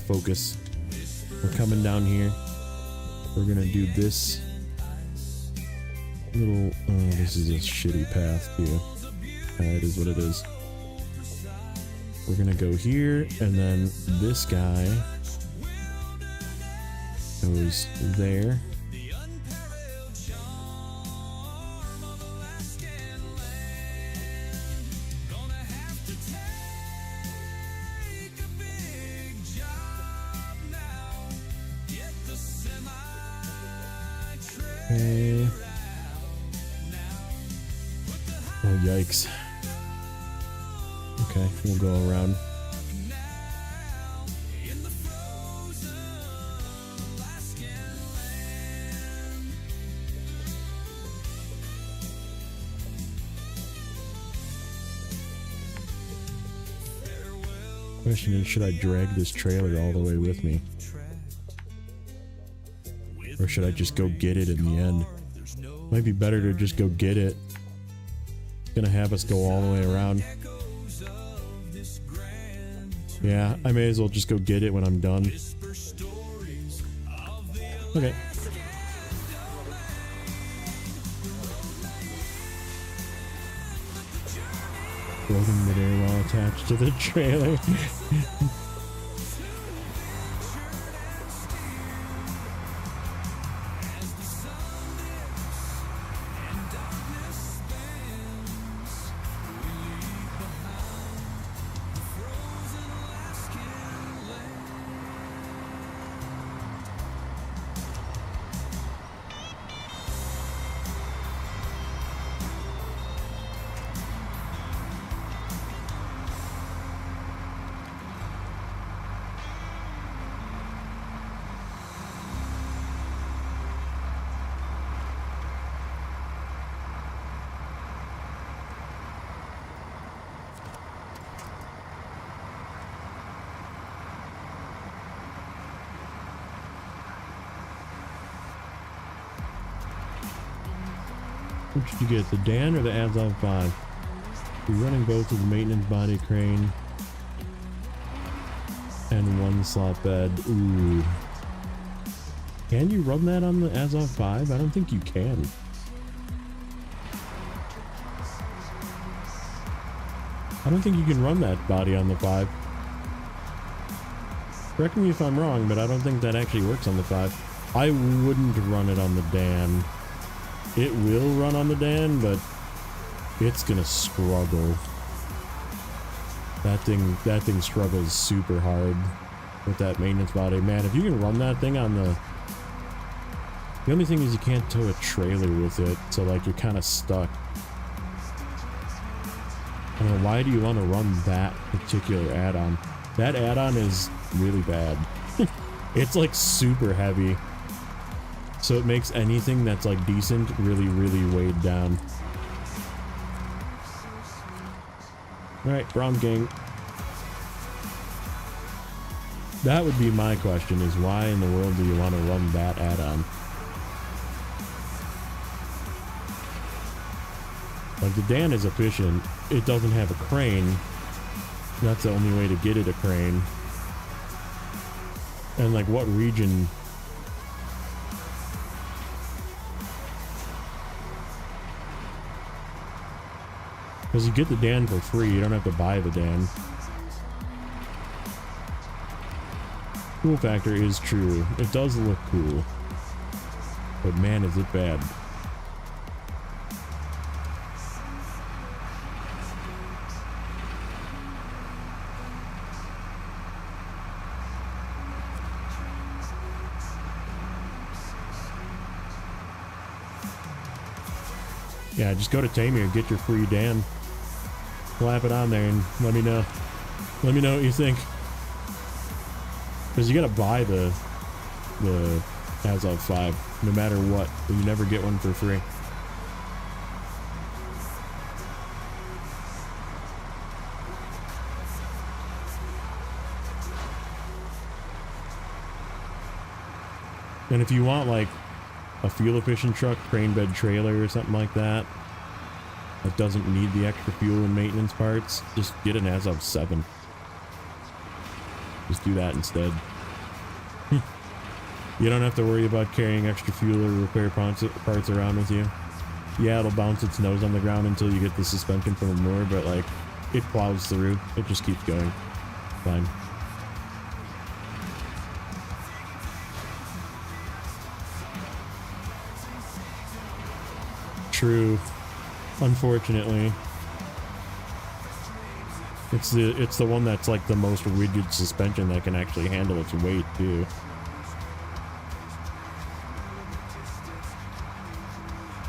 focus. We're coming down here. We're gonna do this little. Oh, this is a shitty path too. It is what it is. We're gonna go here, and then this guy goes there. Okay. Oh, yikes. Okay, we'll go around. Question is, should I drag this trailer all the way with me? Or should I just go get it in the end? Might be better to just go get it. It's gonna have us go all the way around. Yeah, I may as well just go get it when I'm done. Okay. Floating midair while attached to the trailer. Which did you get, the Dan or the Azov 5? You're running both with the maintenance body crane and 1 slot bed. Ooh. Can you run that on the Azov 5? I don't think you can. I don't think you can run that body on the 5. Correct me if I'm wrong, but I don't think that actually works on the 5. I wouldn't run it on the Dan. It will run on the Dan, but it's gonna struggle. That thing struggles super hard with that maintenance body. Man, if you can run that thing on the... The only thing is you can't tow a trailer with it, so like you're kind of stuck. I don't know, why do you want to run that particular add-on? That add-on is really bad. It's like super heavy. So it makes anything that's like decent really, really weighed down. Alright, bronze gang. That would be my question, is why in the world do you want to run that add-on? Like, the Dan is efficient. It doesn't have a crane. That's the only way to get it a crane. And like, what region... Because you get the Dan for free, you don't have to buy the Dan. Cool factor is true. It does look cool. But man, is it bad. Yeah, just go to Tamir, get your free Dan. Slap it on there and let me know. Let me know what you think. Because you gotta buy the Azov 5, no matter what. You never get one for free. And if you want like a fuel efficient truck, crane bed trailer or something like that, that doesn't need the extra fuel and maintenance parts, just get an Azov 7. Just do that instead. You don't have to worry about carrying extra fuel or repair parts around with you. Yeah, it'll bounce its nose on the ground until you get the suspension from the moor, but like, it plows through. It just keeps going. Fine. True. Unfortunately. It's the one that's like the most rigid suspension that can actually handle its weight too.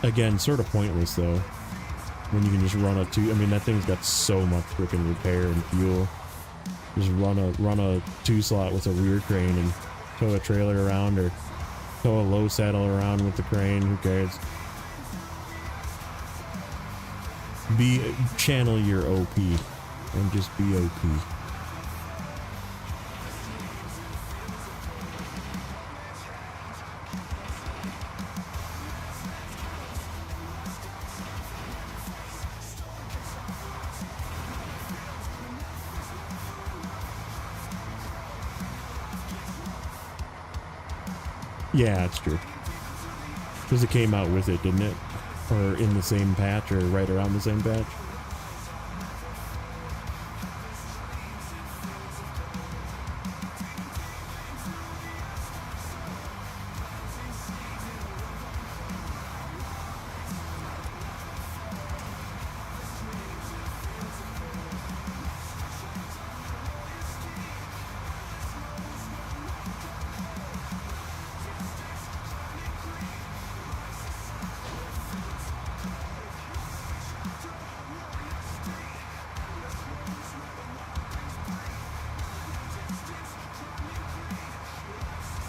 Again, sort of pointless though. When you can just run a two, I mean that thing's got so much freaking repair and fuel. Just run a 2-slot with a rear crane and tow a trailer around, or tow a low saddle around with the crane, who cares? Channel your OP and just be OP. Yeah, it's true. Because it came out with it, didn't it? Or in the same patch, or right around the same patch.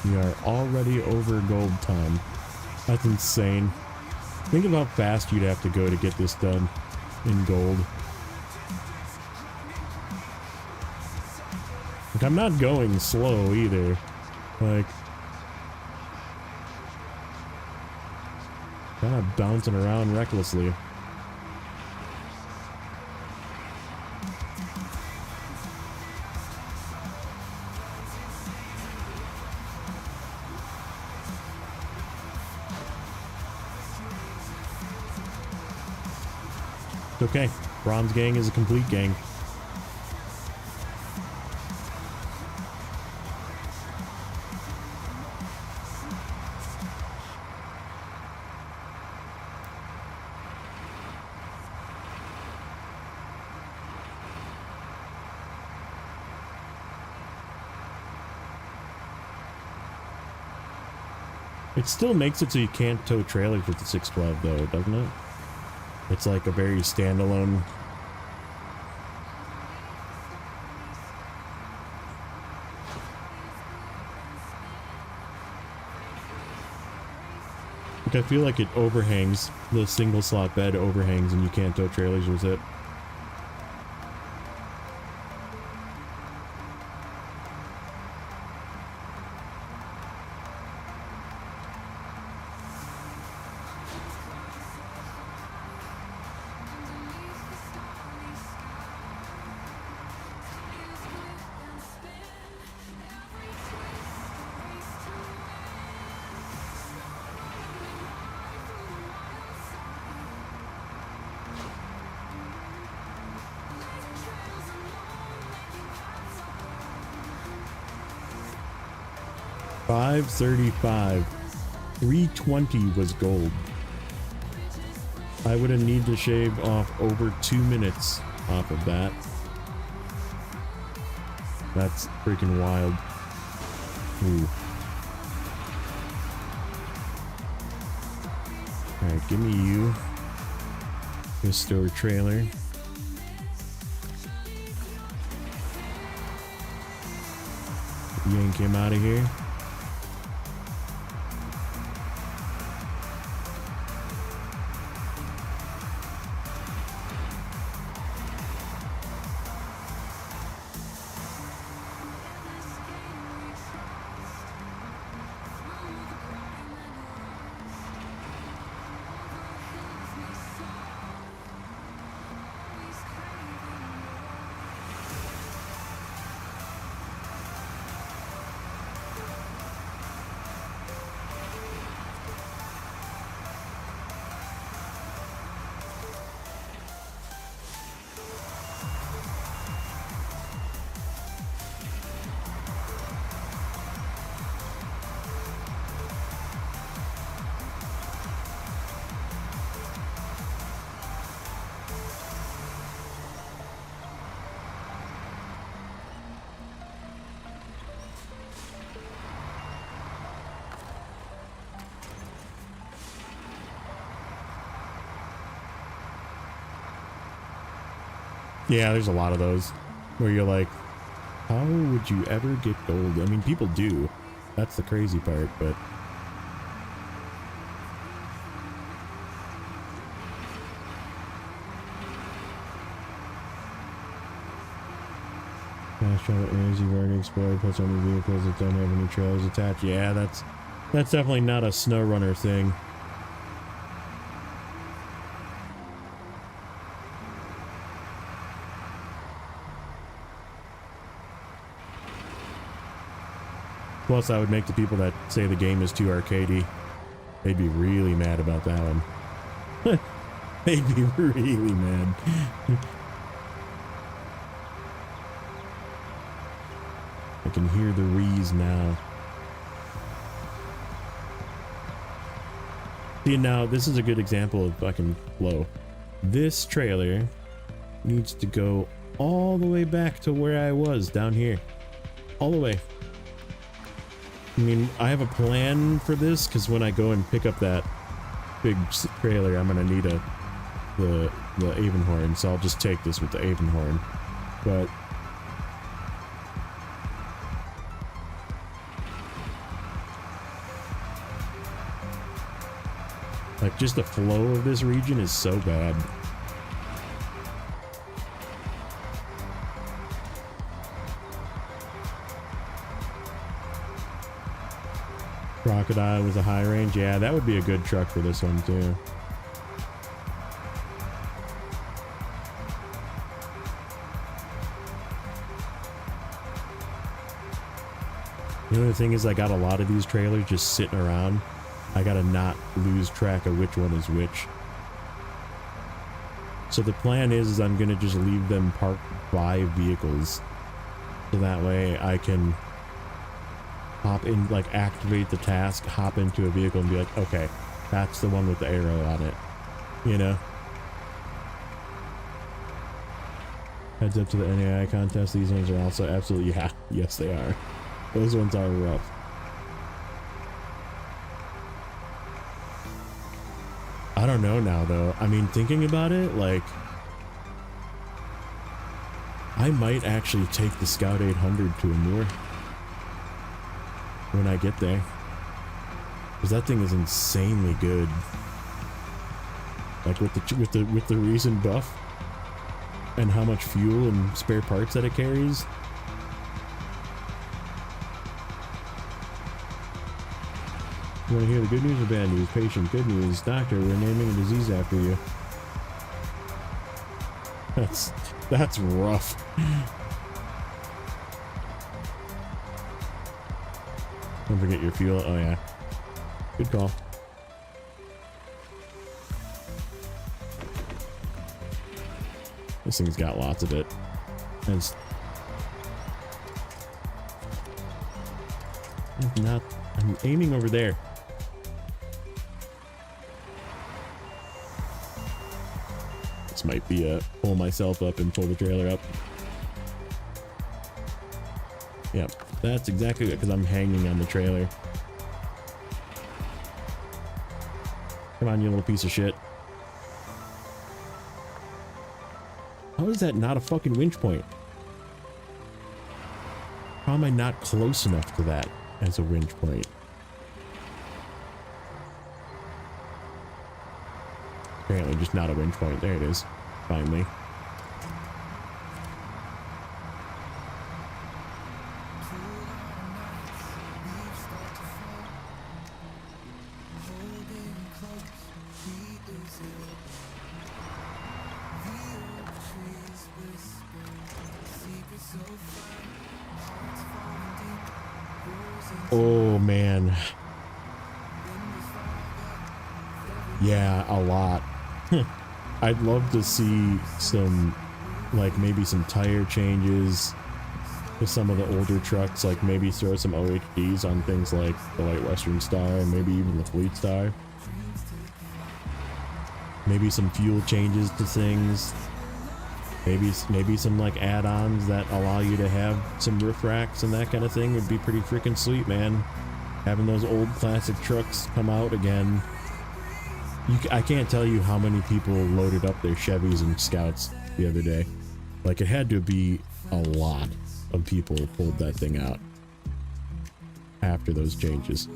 We are already over gold time. That's insane. Think of how fast you'd have to go to get this done in gold. Like, I'm not going slow either. Like, Kind of bouncing around recklessly. It's okay. Bronze gang is a complete gang. It still makes it so you can't tow trailers with the 612 though, doesn't it? It's like a very standalone. Like I feel like it overhangs, the single slot bed overhangs and you can't tow trailers with it. $535. $320 was gold. I would have need to shave off over 2 minutes off of that. That's freaking wild. Ooh. Alright, give me you. Restore trailer. Yank him out of here. Yeah, there's a lot of those where you're like, how would you ever get gold? I mean, people do. That's the crazy part, but... Fast travel areas you've already explored, plus only vehicles that don't have any trailers attached. Yeah, that's definitely not a Snowrunner thing. Plus, I would make the people that say the game is too arcadey, they'd be really mad about that one. They'd be really mad. I can hear the rees now. See, now, this is a good example of fucking flow. This trailer needs to go all the way back to where I was down here. All the way. I mean, I have a plan for this because when I go and pick up that big trailer, I'm gonna need the Avonhorn, so I'll just take this with the Avonhorn. But like, just the flow of this region is so bad. Crocodile with a high range. Yeah, that would be a good truck for this one too. The other thing is I got a lot of these trailers just sitting around. I gotta not lose track of which one is which. So the plan is I'm gonna just leave them parked by vehicles. So that way I can hop in, like activate the task, hop into a vehicle and be like, okay, that's the one with the arrow on it. You know? Heads up to the NAI contest. These ones are also absolutely, yeah, yes they are. Those ones are rough. I don't know now though. I mean, thinking about it, like, I might actually take the Scout 800 to a moor when I get there, because that thing is insanely good. Like with the recent buff and how much fuel and spare parts that it carries. You want to hear the good news or bad news? Patient, good news. Doctor, we're naming a disease after you. That's rough. Don't forget your fuel. Oh yeah. Good call. This thing's got lots of it. And I'm aiming over there. This might be a pull myself up and pull the trailer up. Yep, that's exactly it, because I'm hanging on the trailer. Come on, you little piece of shit. How is that not a fucking winch point? How am I not close enough to that as a winch point? Apparently just not a winch point. There it is. Finally. Oh man. Yeah, a lot. I'd love to see some, like maybe some tire changes with some of the older trucks, like maybe throw some OHDs on things like the White Western Star and maybe even the Fleet Star. Maybe some fuel changes to things. Maybe some like add-ons that allow you to have some roof racks and that kind of thing would be pretty freaking sweet, man. Having those old classic trucks come out again. I can't tell you how many people loaded up their Chevys and Scouts the other day. Like, it had to be a lot of people pulled that thing out after those changes.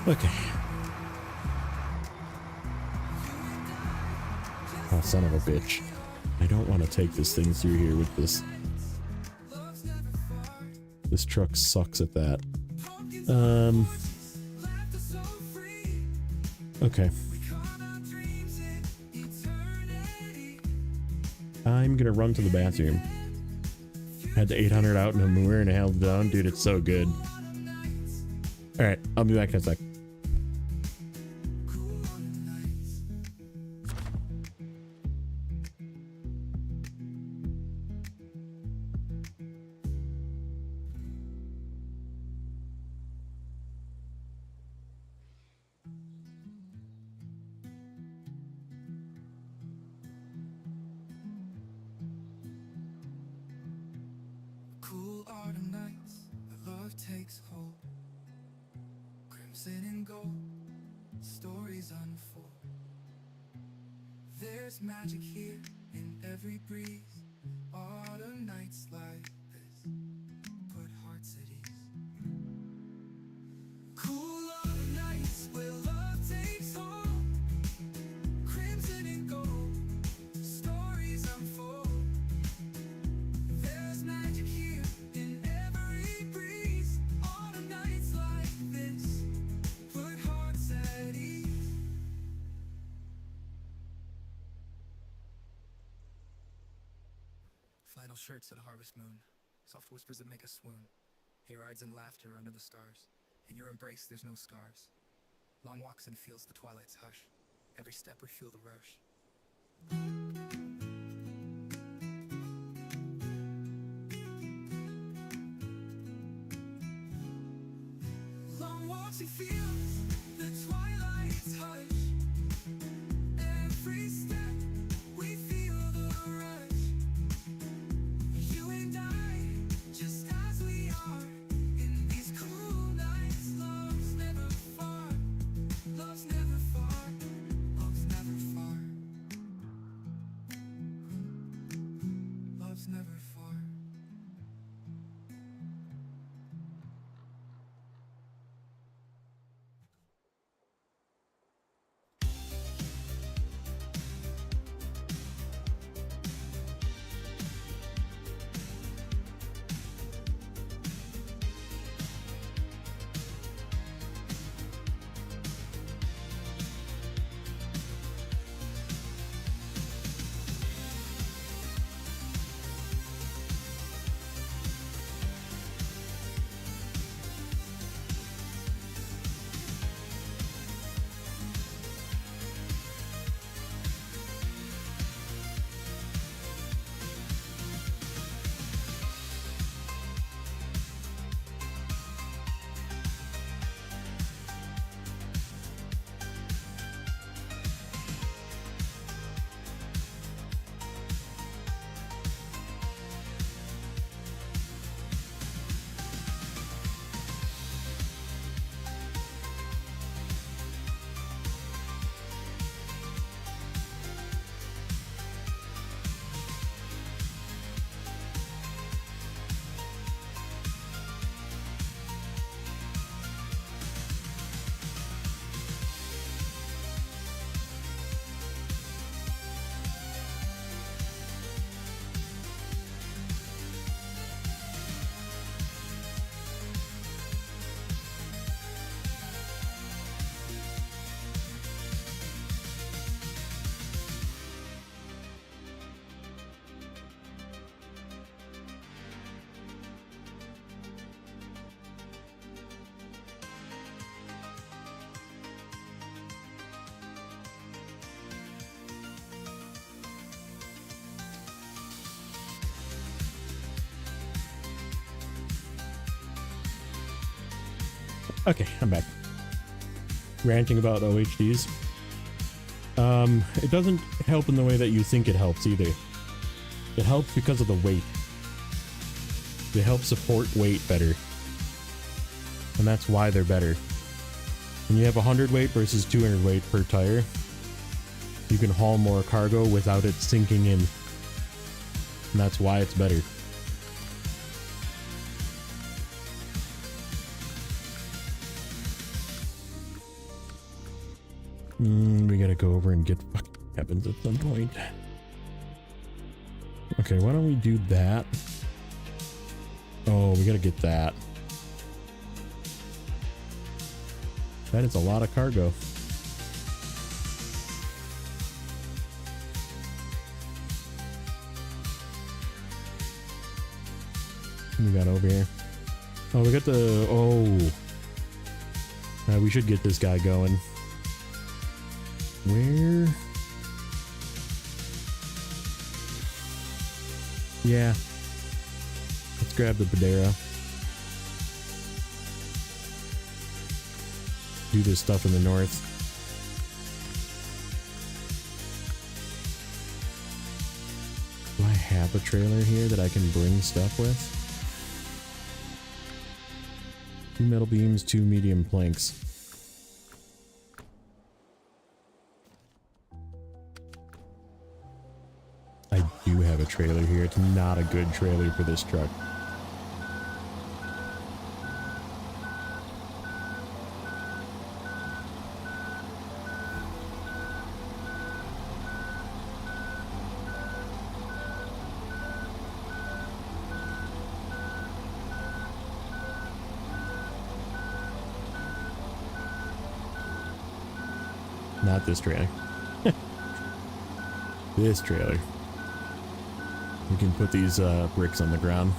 Okay. Oh, son of a bitch. I don't want to take this thing through here with this. This truck sucks at that. Okay. I'm gonna run to the bathroom. Had the 800 out in a moor and I held it down. Dude, it's so good. Alright, I'll be back in a sec. Cool autumn nights, where love takes hold. Crimson and gold, stories unfold. There's magic here in every breeze. Autumn nights like this. Flannel shirts at harvest moon, soft whispers that make us swoon. Hair rides and laughter under the stars. In your embrace there's no scars. Long walks in fields, the twilight's hush. Every step we feel the rush. Long walks in fields, the twilight's hush. Every step we feel the rush. You and I, just as we are, in these cool nights. Love's never far, love's never far, love's never far, love's never far. Okay, I'm back. Ranting about OHDs. It doesn't help in the way that you think it helps either. It helps because of the weight. They help support weight better. And that's why they're better. When you have 100 weight versus 200 weight per tire, you can haul more cargo without it sinking in. And that's why it's better. We gotta go over and get fucking cabins at some point. Okay, why don't we do that? Oh, we gotta get that. That is a lot of cargo. What we got over here? Oh, we got the... Oh. We should get this guy going. Where? Yeah. Let's grab the Badera. Do this stuff in the north. Do I have a trailer here that I can bring stuff with? 2 metal beams, 2 medium planks. I do have a trailer here. It's not a good trailer for this truck. Not this trailer. This trailer. We can put these bricks on the ground.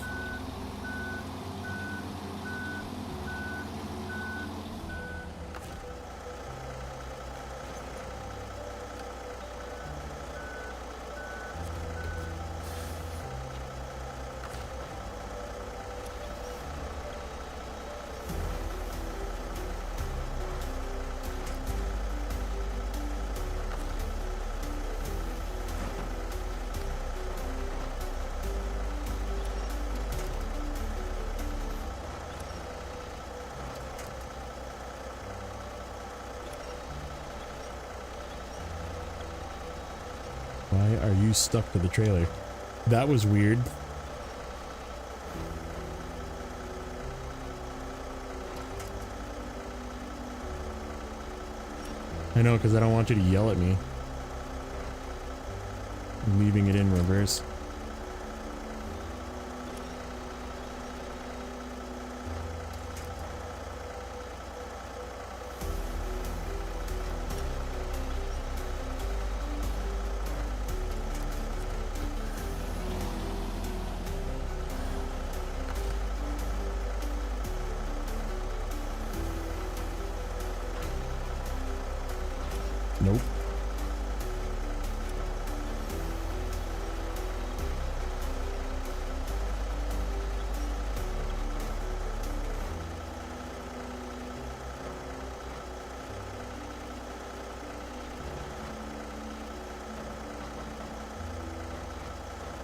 Why are you stuck to the trailer? That was weird. I know, because I don't want you to yell at me. I'm leaving it in reverse. Nope.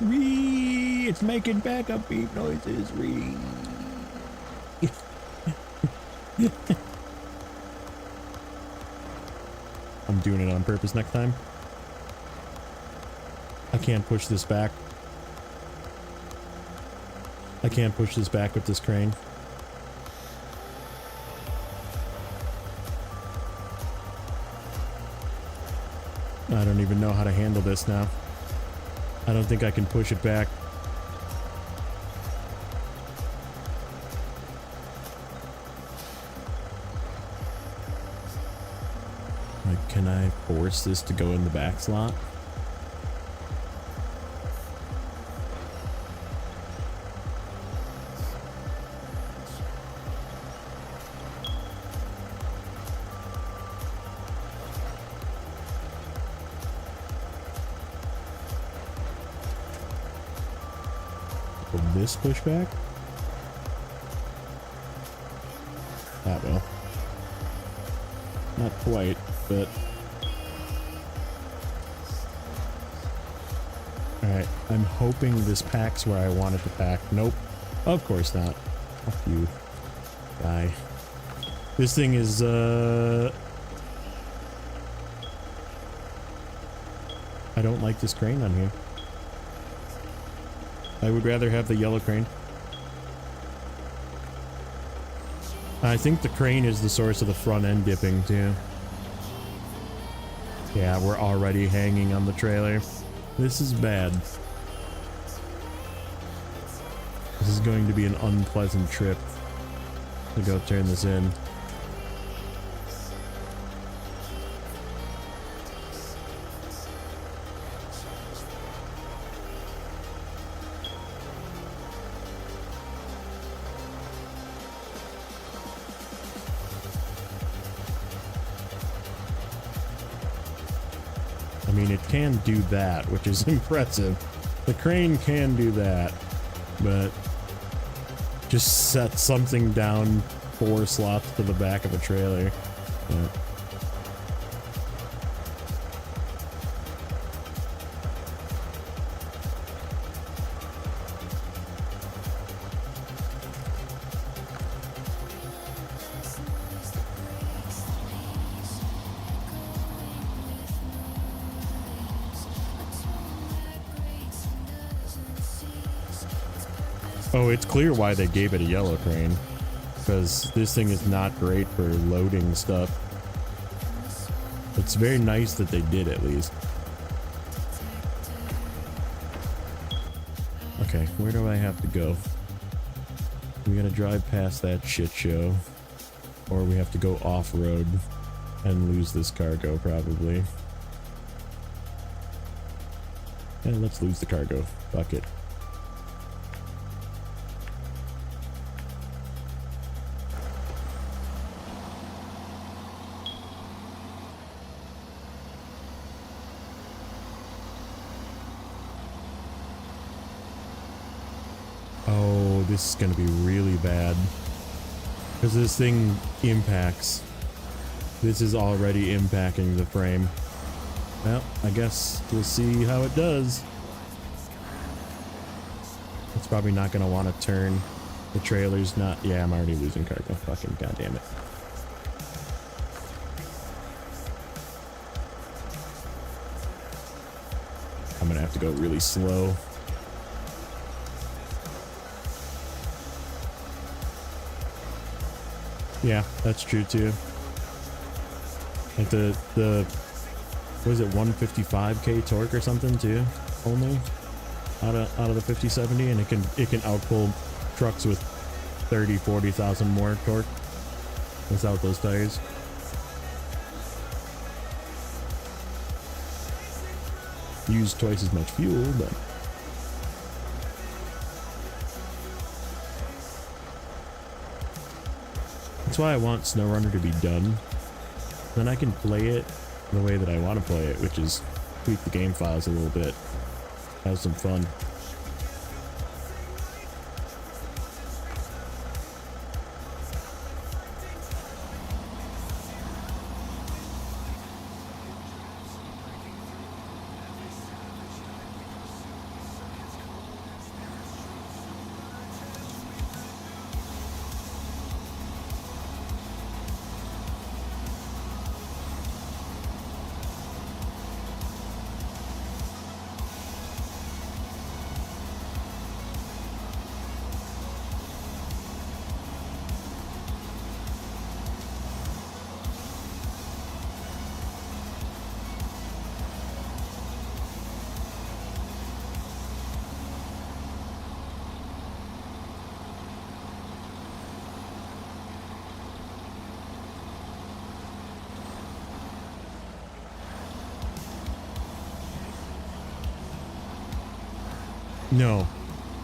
Ree! It's making backup beep noises. Ree! I'm doing it on purpose next time. I can't push this back. I can't push this back with this crane. I don't even know how to handle this now. I don't think I can push it back. Like, can I force this to go in the back slot? Will this push back? That will. Not quite, but... Alright, I'm hoping this packs where I want it to pack. Nope. Of course not. Fuck you. Die. This thing is, I don't like this crane on here. I would rather have the yellow crane. I think the crane is the source of the front end dipping too. Yeah, we're already hanging on the trailer. This is bad. This is going to be an unpleasant trip to go turn this in. I mean, it can do that, which is impressive. The crane can do that, but just set something down 4 slots to the back of a trailer. Yeah. Oh, it's clear why they gave it a yellow crane. Because this thing is not great for loading stuff. It's very nice that they did, at least. Okay, where do I have to go? We gotta drive past that shit show. Or we have to go off-road and lose this cargo, probably. And let's lose the cargo. Fuck it. Oh, this is gonna be really bad. Because this thing impacts. This is already impacting the frame. Well, I guess we'll see how it does. It's probably not going to want to turn. The trailer's not... Yeah, I'm already losing cargo. Fucking goddamn it. I'm going to have to go really slow. Yeah, that's true too. Like the was it 155k torque or something too, only out of the 5070, and it can outpull trucks with 30,000-40,000 more torque without those tires. Use twice as much fuel, but that's why I want Snowrunner to be done. Then I can play it the way that I want to play it, which is tweak the game files a little bit, have some fun.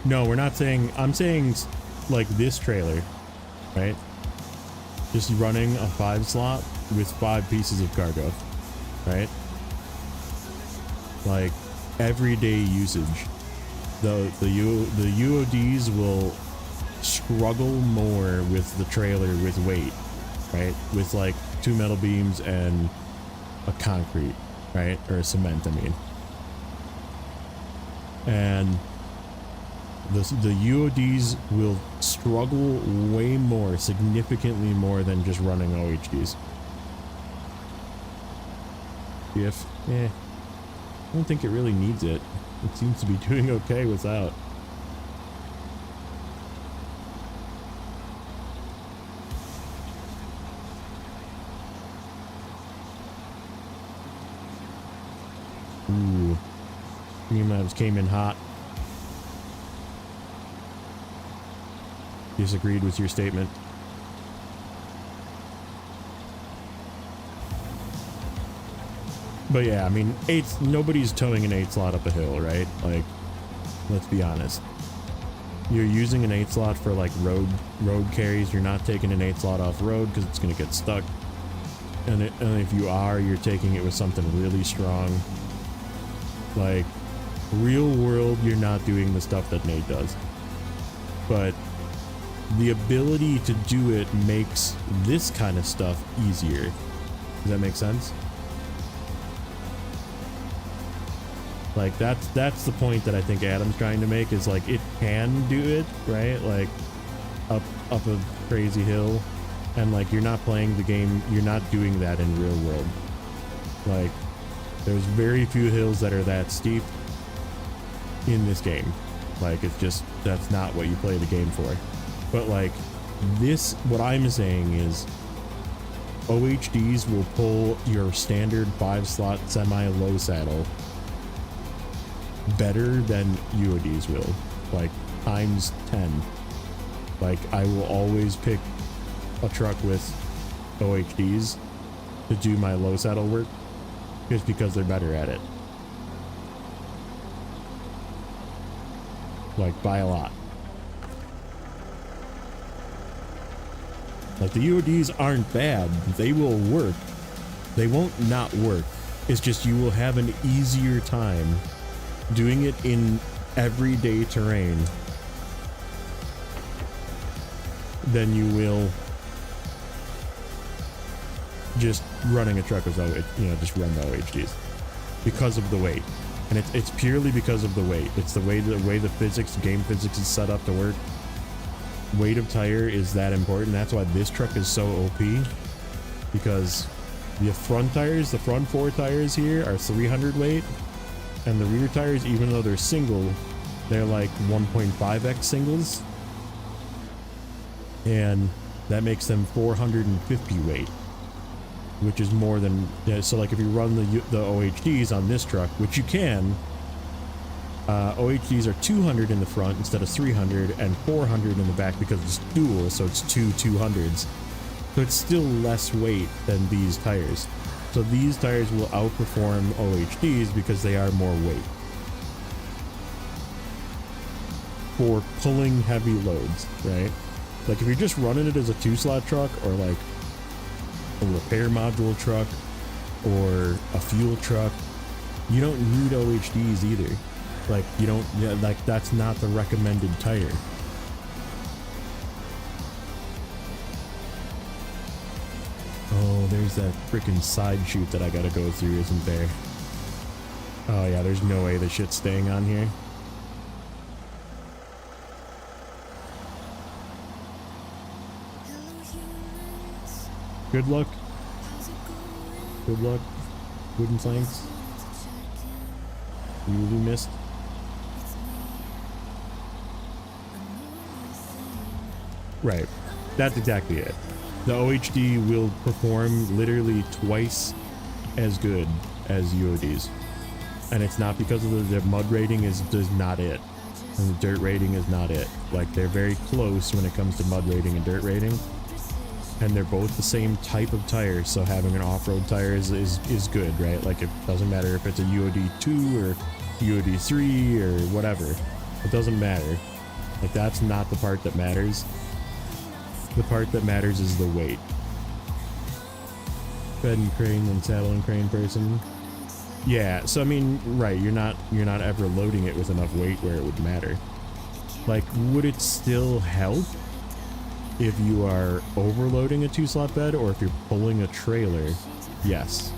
No, we're not saying, I'm saying like this trailer, right? Just running a 5 slot with 5 pieces of cargo, right? Like everyday usage. The UODs will struggle more with the trailer with weight, right? With like 2 metal beams and a concrete, right? Or a cement, I mean. And the UODs will struggle way more, significantly more than just running OHDs. I don't think it really needs it. It seems to be doing okay without. Ooh. Nemoms came in hot. Disagreed with your statement. But yeah, I mean, nobody's towing an 8 slot up a hill, right? Like, let's be honest. You're using an 8 slot for like road carries. You're not taking an 8 slot off road because it's gonna get stuck. And if you are, you're taking it with something really strong. Like, real world, you're not doing the stuff that Nate does. But the ability to do it makes this kind of stuff easier. Does that make sense? Like that's the point that I think Adam's trying to make, is like it can do it, right? Like up a crazy hill, and like you're not playing the game, you're not doing that in real world. Like there's very few hills that are that steep in this game. Like it's just, that's not what you play the game for. But like this, what I'm saying is OHDs will pull your standard 5 slot semi low saddle better than UODs will, like times 10. Like I will always pick a truck with OHDs to do my low saddle work just because they're better at it. like by a lot. Like the UODs aren't bad, they will work. They won't not work. It's just you will have an easier time doing it in everyday terrain than you will just running a truck as just run the OHDs because of the weight. And it's purely because of the weight. It's the way the physics, game physics is set up to work. Weight of tire is that important. That's why this truck is so OP, because the front tires, the front 4 tires here are 300 weight, and the rear tires, even though they're single, they're like 1.5x singles, and that makes them 450 weight, which is more than, so like if you run the OHDs on this truck, which you can, OHDs are 200 in the front instead of 300 and 400 in the back because it's dual, so it's two 200s. So it's still less weight than these tires. So these tires will outperform OHDs because they are more weight for pulling heavy loads, right? Like if you're just running it as a 2-slot truck or like a repair module truck or a fuel truck, you don't need OHDs either. Like you don't, like that's not the recommended tire. Oh, there's that freaking side chute that I gotta go through, isn't there? Oh yeah, there's no way the shit's staying on here. Good luck. Good luck. Wooden planks. You really missed. Right. That's exactly it. The OHD will perform literally twice as good as UODs. And it's not because of the mud rating is not it. And the dirt rating is not it. Like they're very close when it comes to mud rating and dirt rating. And they're both the same type of tire, so having an off-road tire is good, right? Like it doesn't matter if it's a UOD 2 or UOD 3 or whatever. It doesn't matter. Like that's not the part that matters. The part that matters is the weight. Bed and crane and saddle and crane person. Yeah, so I mean, right, you're not ever loading it with enough weight where it would matter. Like, would it still help if you are overloading a 2-slot bed or if you're pulling a trailer? Yes.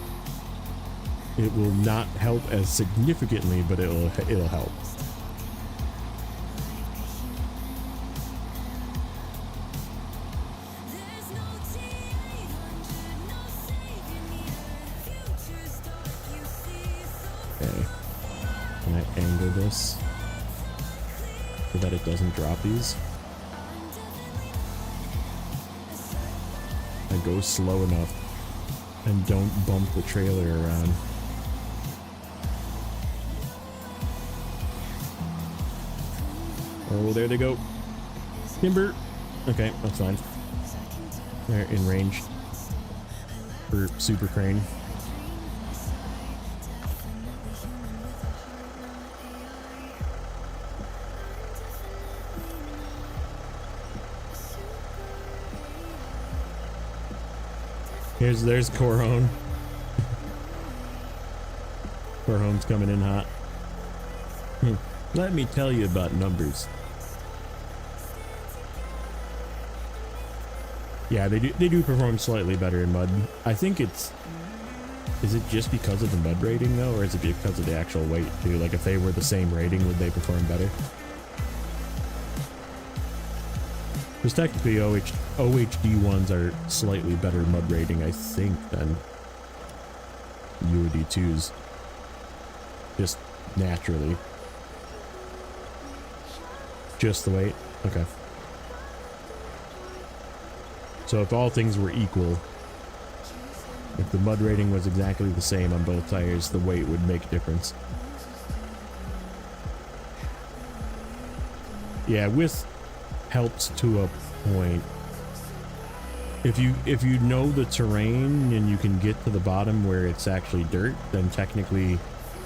It will not help as significantly, but it'll help. Okay. Can I angle this so that it doesn't drop these? I go slow enough and don't bump the trailer around. Oh, there they go. Timber. Okay, that's fine. They're in range for super crane. There's Corhone. Corhone's coming in hot. Let me tell you about numbers. Yeah, they do perform slightly better in mud. I think is it just because of the mud rating though, or is it because of the actual weight too? Like if they were the same rating, would they perform better? Because technically OHD ones are slightly better mud rating, I think, than UOD 2s. Just naturally. Just the weight? Okay. So if all things were equal, if the mud rating was exactly the same on both tires, the weight would make a difference. Yeah, width helps to a point. If you know the terrain and you can get to the bottom where it's actually dirt, then technically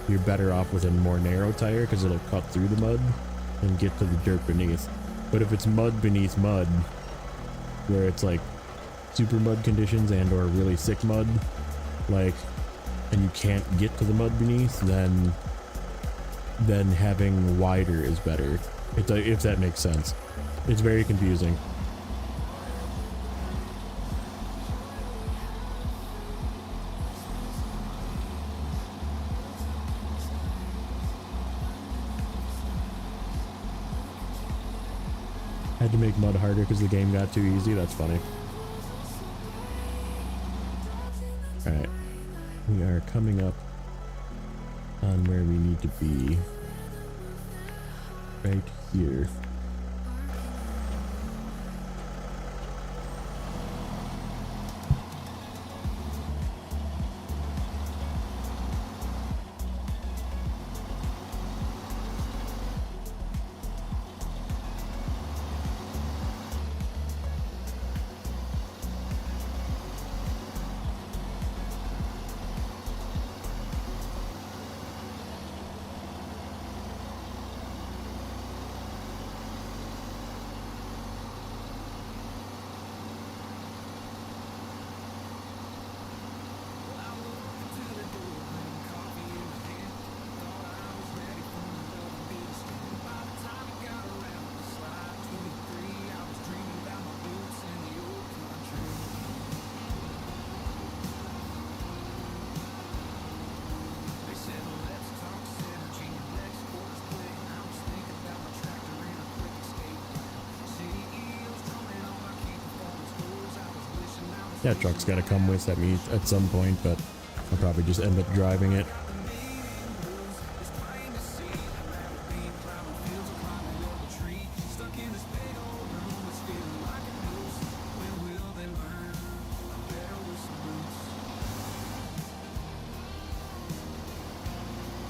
you're better off with a more narrow tire because it'll cut through the mud. and get to the dirt beneath. But if it's mud beneath mud, where it's like super mud conditions and or really thick mud, like, and you can't get to the mud beneath, then having wider is better. If that makes sense. It's very confusing. Had to make mud harder because the game got too easy. That's funny. Alright. We are coming up on where we need to be. Right here. That truck's got to come with me at some point, but I'll probably just end up driving it.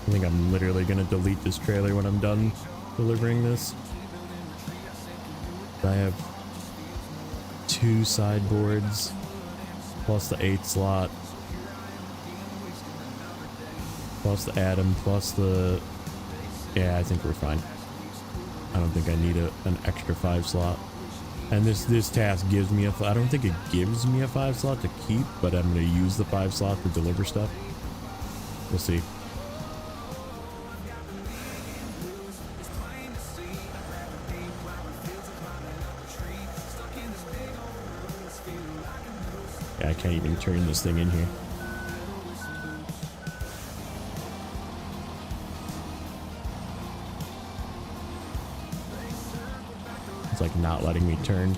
I think I'm literally going to delete this trailer when I'm done delivering this. I have 2 sideboards plus the 8 slot plus the Atom plus the, yeah, I think we're fine. I don't think I need an extra 5 slot. And this task gives me I don't think it gives me a 5 slot to keep, but I'm going to use the 5 slot to deliver stuff. We'll see. Yeah, I can't even turn this thing in here. It's like not letting me turn.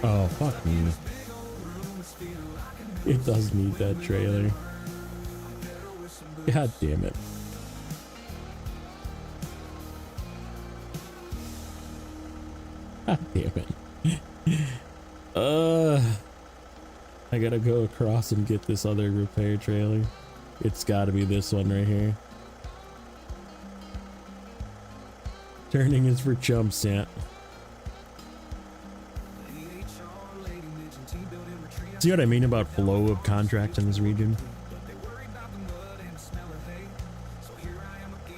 Oh, fuck me. It does need that trailer. God damn it. God damn it. I gotta go across and get this other repair trailer. It's gotta be this one right here. Turning is for chumps, yeah. See what I mean about flow of contracts in this region?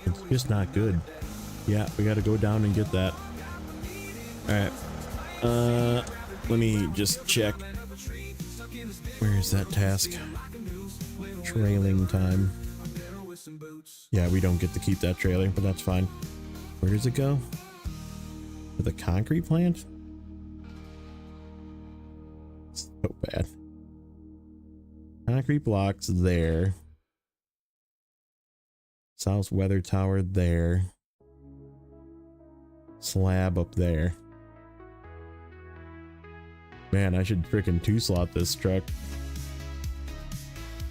It's just not good. Yeah, we gotta go down and get that. Alright. Let me just check. Where is that task? Trailing time. Yeah, we don't get to keep that trailer, but that's fine. Where does it go? To the concrete plant? So bad. Concrete blocks there. South weather tower there. Slab up there. Man, I should frickin' 2-slot this truck.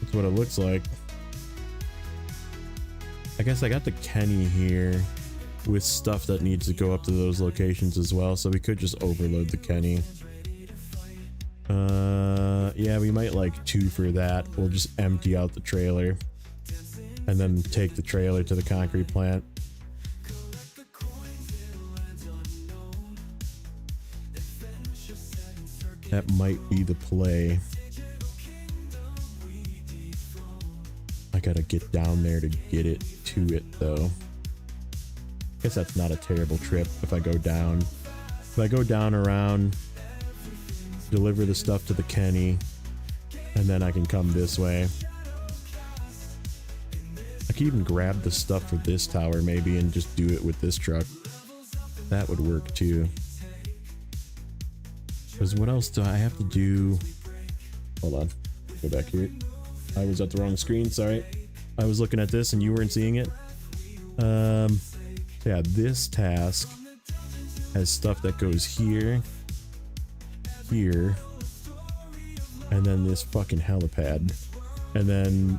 That's what it looks like. I guess I got the Kenny here with stuff that needs to go up to those locations as well, so we could just overload the Kenny. Yeah, we might like 2 for that. We'll just empty out the trailer and then take the trailer to the concrete plant. That might be the play. I gotta get down there to get it to it though. Guess that's not a terrible trip if I go down. If I go down around, deliver the stuff to the Kenny, and then I can come this way. I could even grab the stuff for this tower maybe and just do it with this truck. That would work too. Because what else do I have to do? Hold on. Go back here. I was at the wrong screen, sorry. I was looking at this and you weren't seeing it. Yeah, this task has stuff that goes here, here, and then this fucking helipad. And then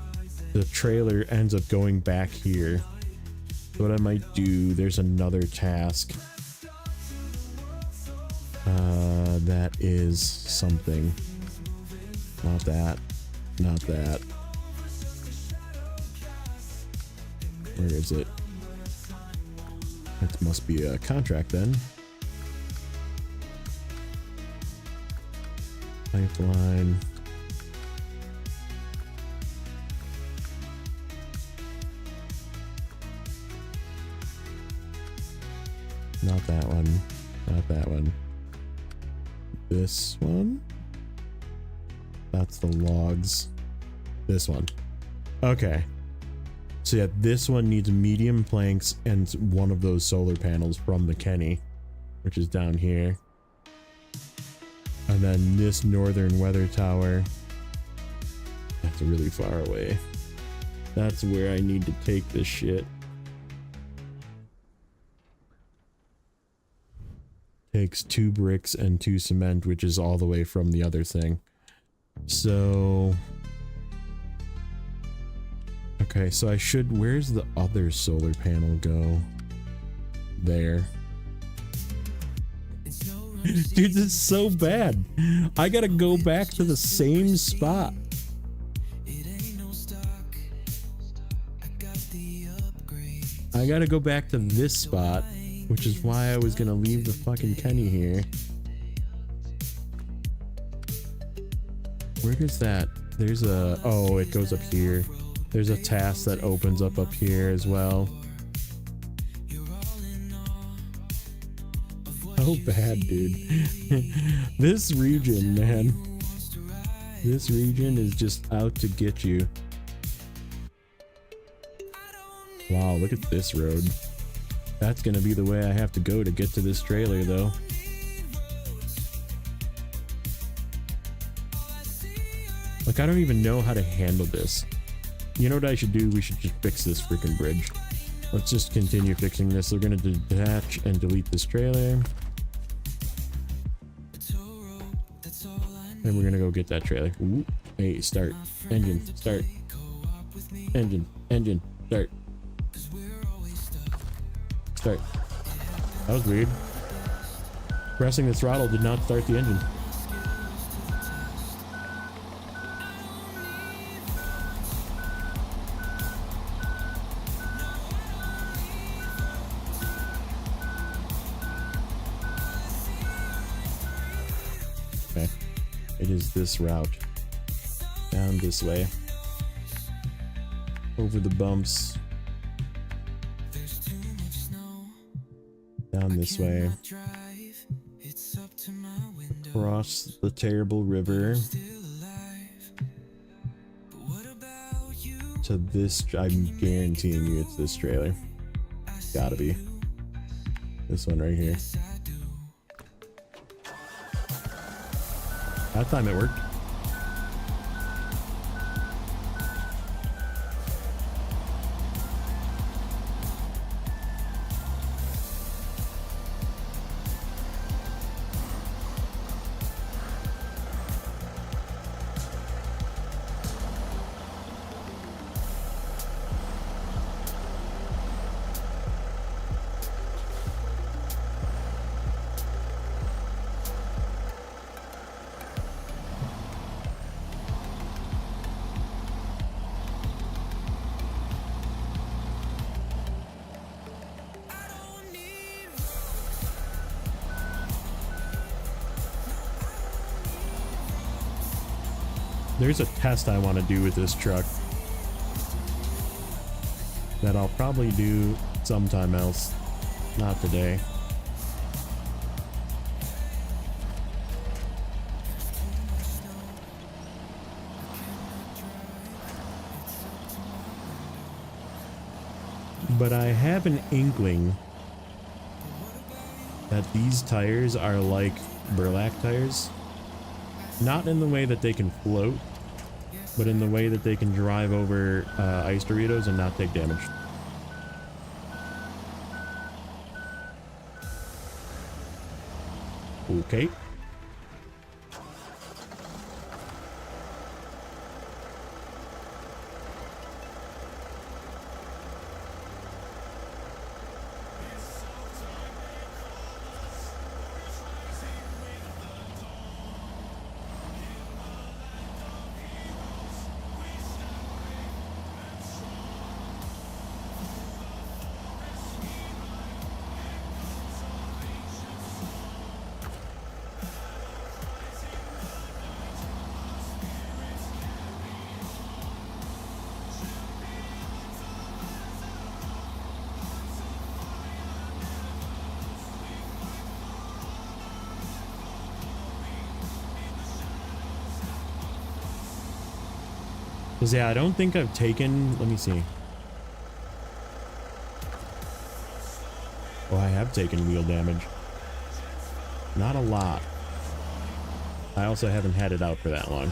the trailer ends up going back here. So what I might do, there's another task. That is something. Not that. Not that. Where is it? It must be a contract then. Pipeline. Not that one. Not that one. This one? That's the logs. This one. Okay. So yeah, this one needs medium planks and one of those solar panels from the Kenny, which is down here. And then this northern weather tower. That's really far away. That's where I need to take this shit. Takes 2 bricks and 2 cement, which is all the way from the other thing. So okay, so I should, where's the other solar panel go? There. Dude, this is so bad. I gotta go back to the same spot. I gotta go back to this spot, which is why I was gonna leave the fucking Kenny here. Where does that? There's a, oh, it goes up here. There's a task that opens up here as well. So bad, dude. This region, man. This region is just out to get you. Wow, look at this road. That's gonna be the way I have to go to get to this trailer, though. Like, I don't even know how to handle this. You know what I should do? We should just fix this freaking bridge. Let's just continue fixing this. We're gonna detach and delete this trailer. And we're gonna go get that trailer. Ooh. Hey, start. Engine, start. Engine, engine, start. Start. That was weird. Pressing the throttle did not start the engine. Okay. It is this route. Down this way. Over the bumps. Down this way. Across the terrible river. To this, I'm guaranteeing you it's this trailer. Gotta be. This one right here. That time it worked. There's a test I want to do with this truck that I'll probably do sometime else, not today. But I have an inkling that these tires are like burlap tires. Not in the way that they can float, but in the way that they can drive over ice Doritos and not take damage. Okay. Because, yeah, I don't think I've taken... Let me see. Oh, I have taken wheel damage. Not a lot. I also haven't had it out for that long.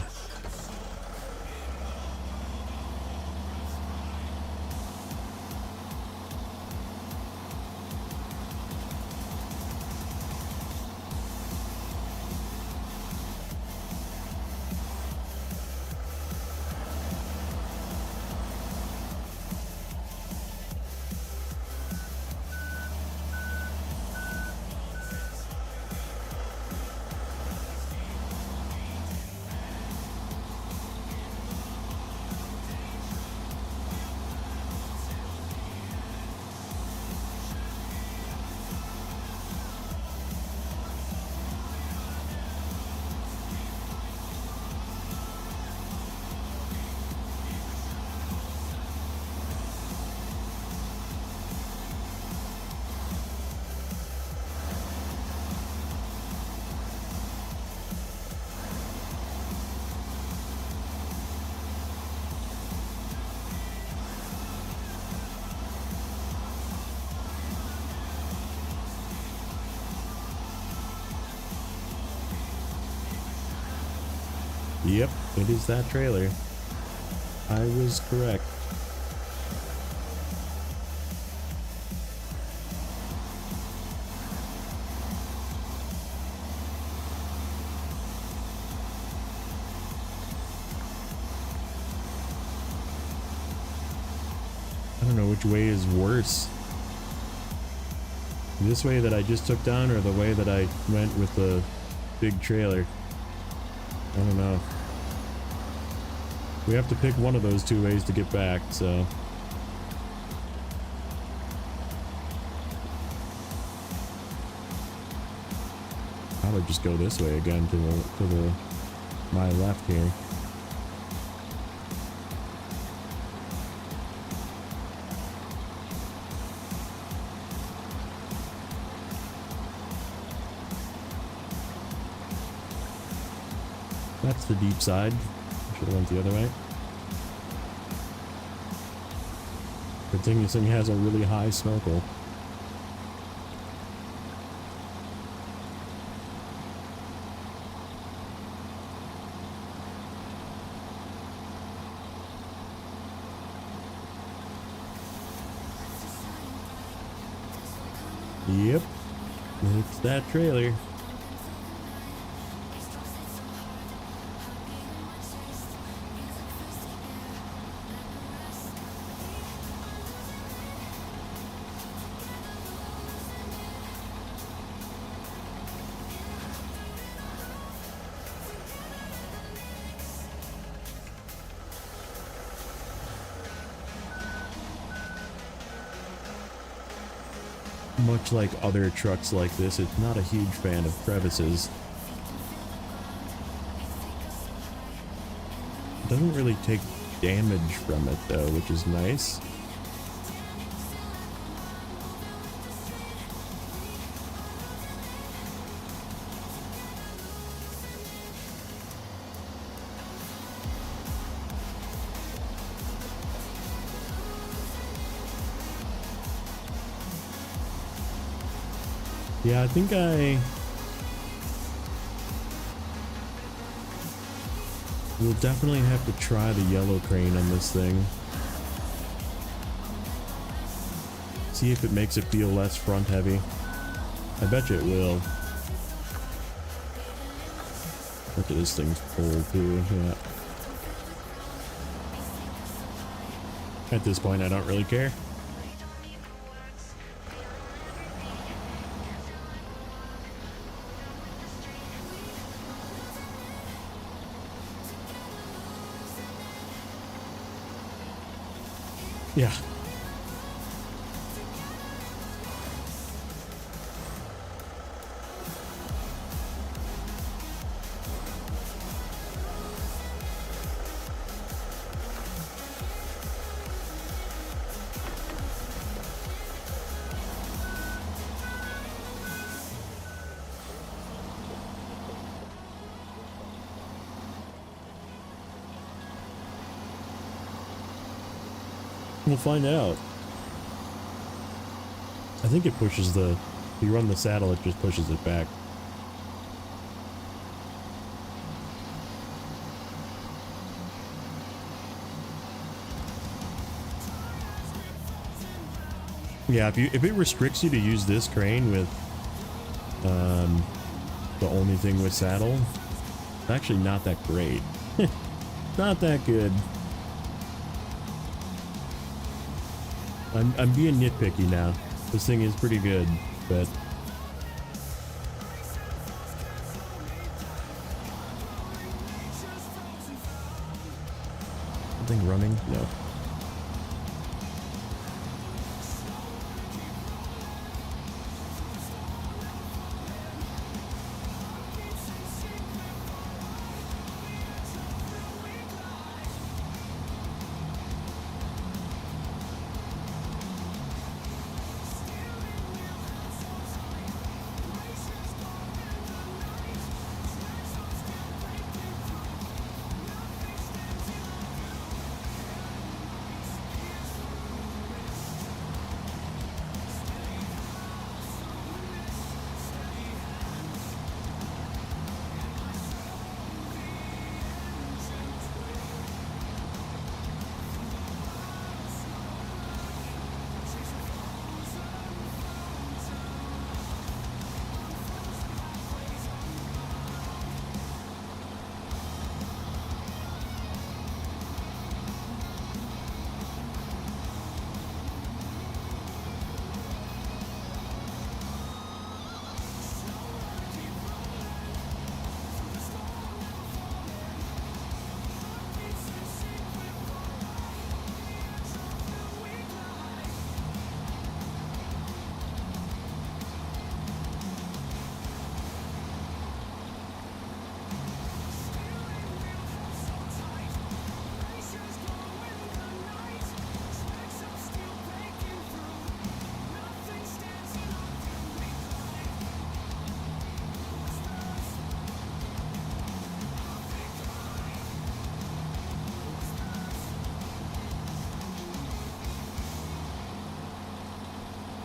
Yep, it is that trailer. I was correct. I don't know which way is worse. This way that I just took down or the way that I went with the big trailer. I don't know. We have to pick one of those two ways to get back, so. Probably just go this way again to my left here. That's the deep side. Should have went the other way. Good thing this thing has a really high snorkel. Yep, it's that trailer. Much like other trucks like this, it's not a huge fan of crevices. Doesn't really take damage from it though, which is nice. Yeah, I think I will definitely have to try the yellow crane on this thing. See if it makes it feel less front heavy. I bet you it will. Look at this thing's full too, yeah. At this point, I don't really care. Yeah. We'll find out. I think it pushes the... If you run the saddle, it just pushes it back. Yeah, if it restricts you to use this crane with the only thing with saddle, it's actually not that great. Not that good. I'm being nitpicky now. This thing is pretty good, but something running? No.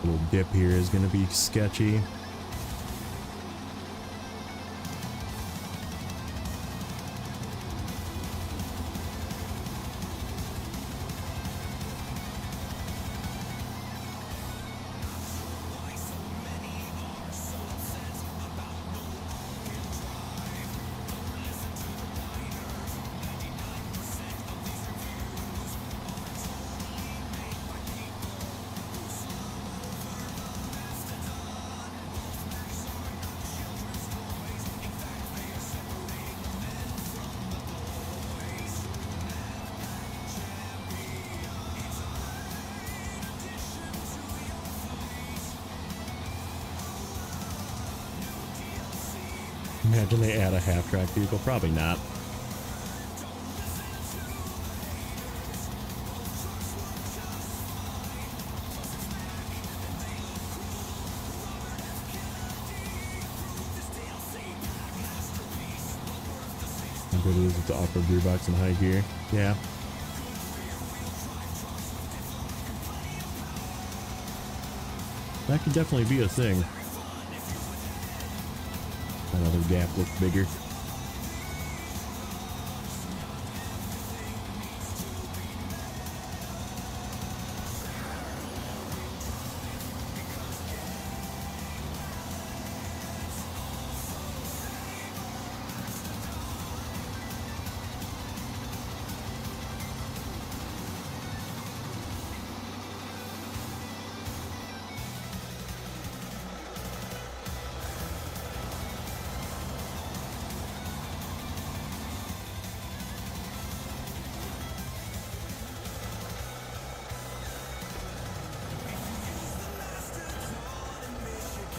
Little dip here is going to be sketchy. Imagine they add a half-track vehicle. Probably not. How good it is with the off-road gear box and high gear. Yeah. That could definitely be a thing. Another gap looks bigger.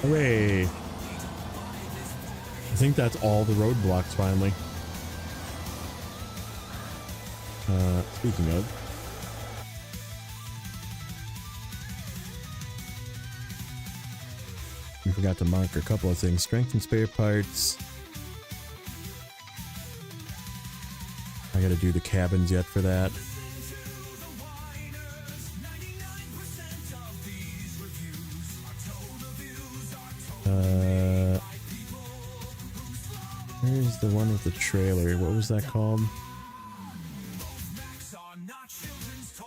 Hooray! I think that's all the roadblocks finally. Speaking of, we forgot to mark a couple of things. Strength and spare parts. I gotta do the cabins yet for that. Where's the one with the trailer? What was that called?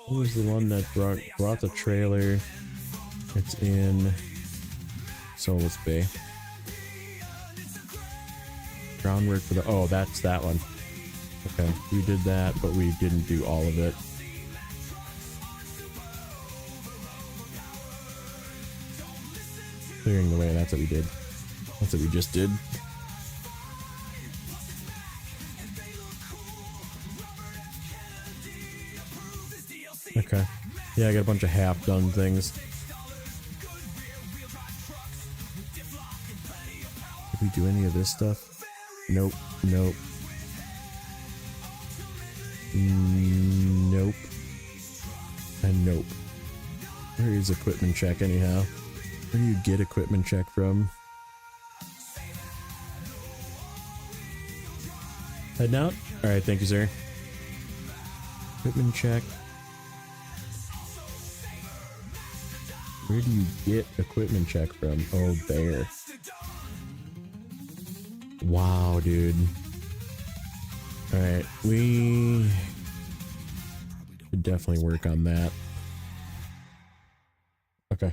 What was the one that brought the trailer? It's in Solus Bay. Groundwork for the... Oh, that's that one. Okay, we did that, but we didn't do all of it. Clearing the way, that's what we did. That's what we just did. Okay. Yeah, I got a bunch of half-done things. Did we do any of this stuff? Nope. Nope. Nope. And nope. Where is equipment check anyhow? Where do you get equipment check from? Heading out? Alright, thank you, sir. Equipment check. Where do you get equipment check from? Oh, there. Wow, dude. Alright, we should definitely work on that. Okay.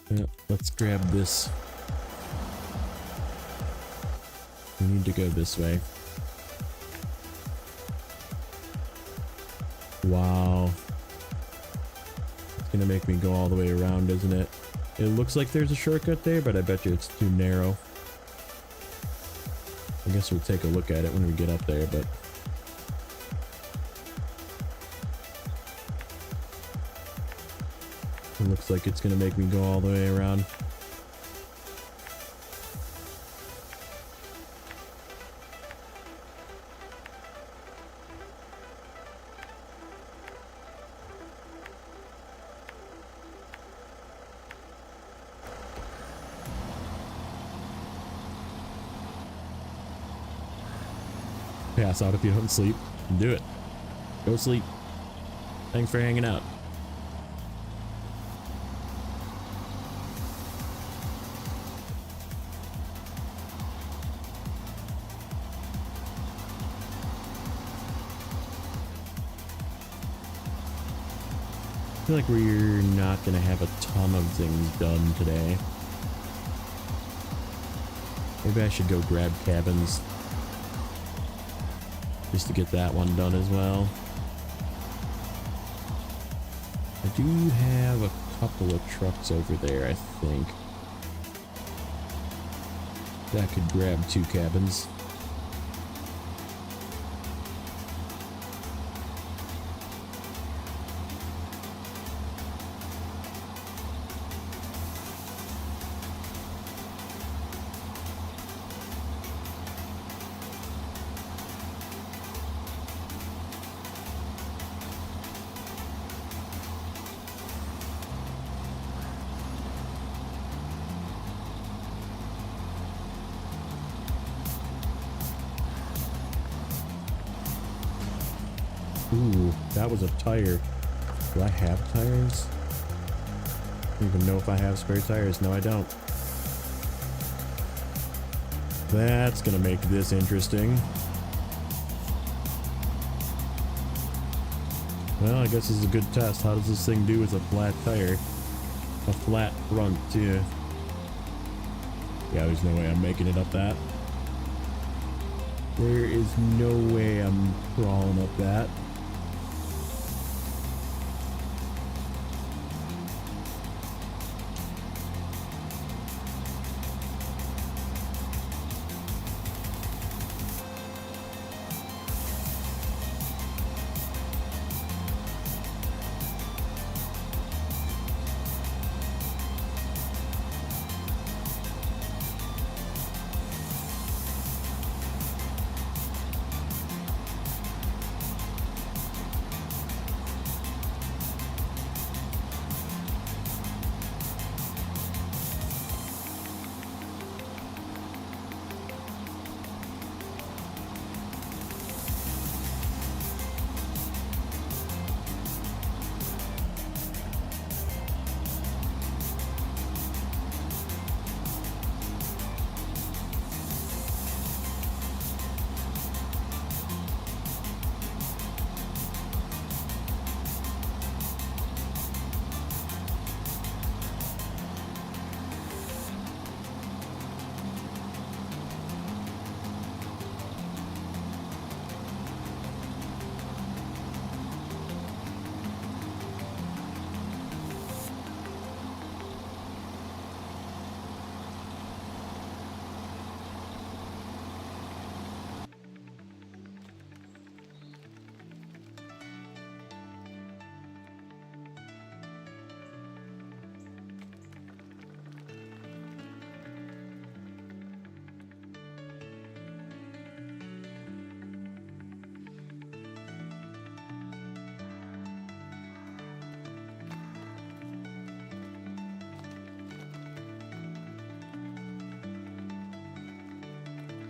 Yeah, let's grab this. We need to go this way. Wow. It's gonna make me go all the way around, isn't it? It looks like there's a shortcut there, but I bet you it's too narrow. I guess we'll take a look at it when we get up there, but... It looks like it's gonna make me go all the way around. Pass out if you don't sleep. Do it. Go sleep. Thanks for hanging out. I feel like we're not gonna have a ton of things done today. Maybe I should go grab cabins. Just to get that one done as well. I do have a couple of trucks over there, I think. That could grab 2 cabins. Ooh, that was a tire. Do I have tires? I don't even know if I have spare tires. No, I don't. That's gonna make this interesting. Well, I guess this is a good test. How does this thing do with a flat tire? A flat front, too. Yeah, there's no way I'm making it up that. There is no way I'm crawling up that.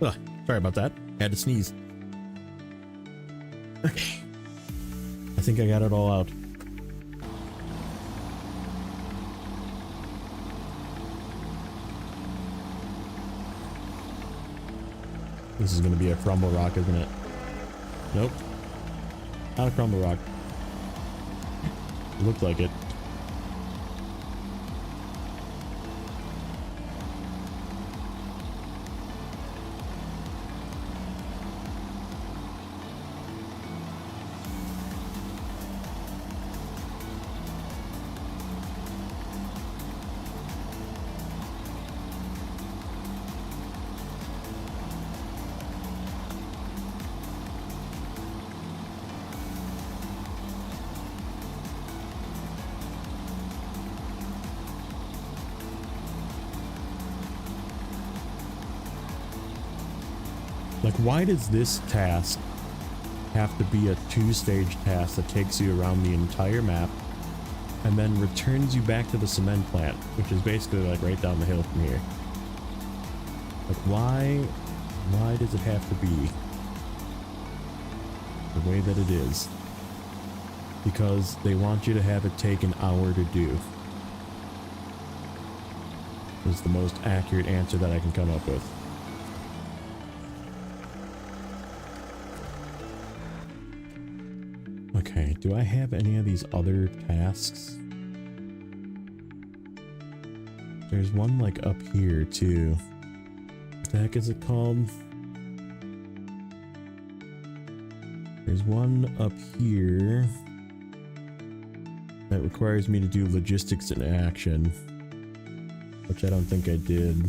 Ugh, sorry about that. Had to sneeze. Okay. I think I got it all out. This is going to be a crumble rock, isn't it? Nope. Not a crumble rock. It looked like it. Like, why does this task have to be a two-stage task that takes you around the entire map and then returns you back to the cement plant, which is basically like right down the hill from here? Like, why does it have to be the way that it is? Because they want you to have it take an hour to do. Is the most accurate answer that I can come up with. Okay, do I have any of these other tasks? There's one like up here too. What the heck is it called? There's one up here that requires me to do logistics in action, which I don't think I did.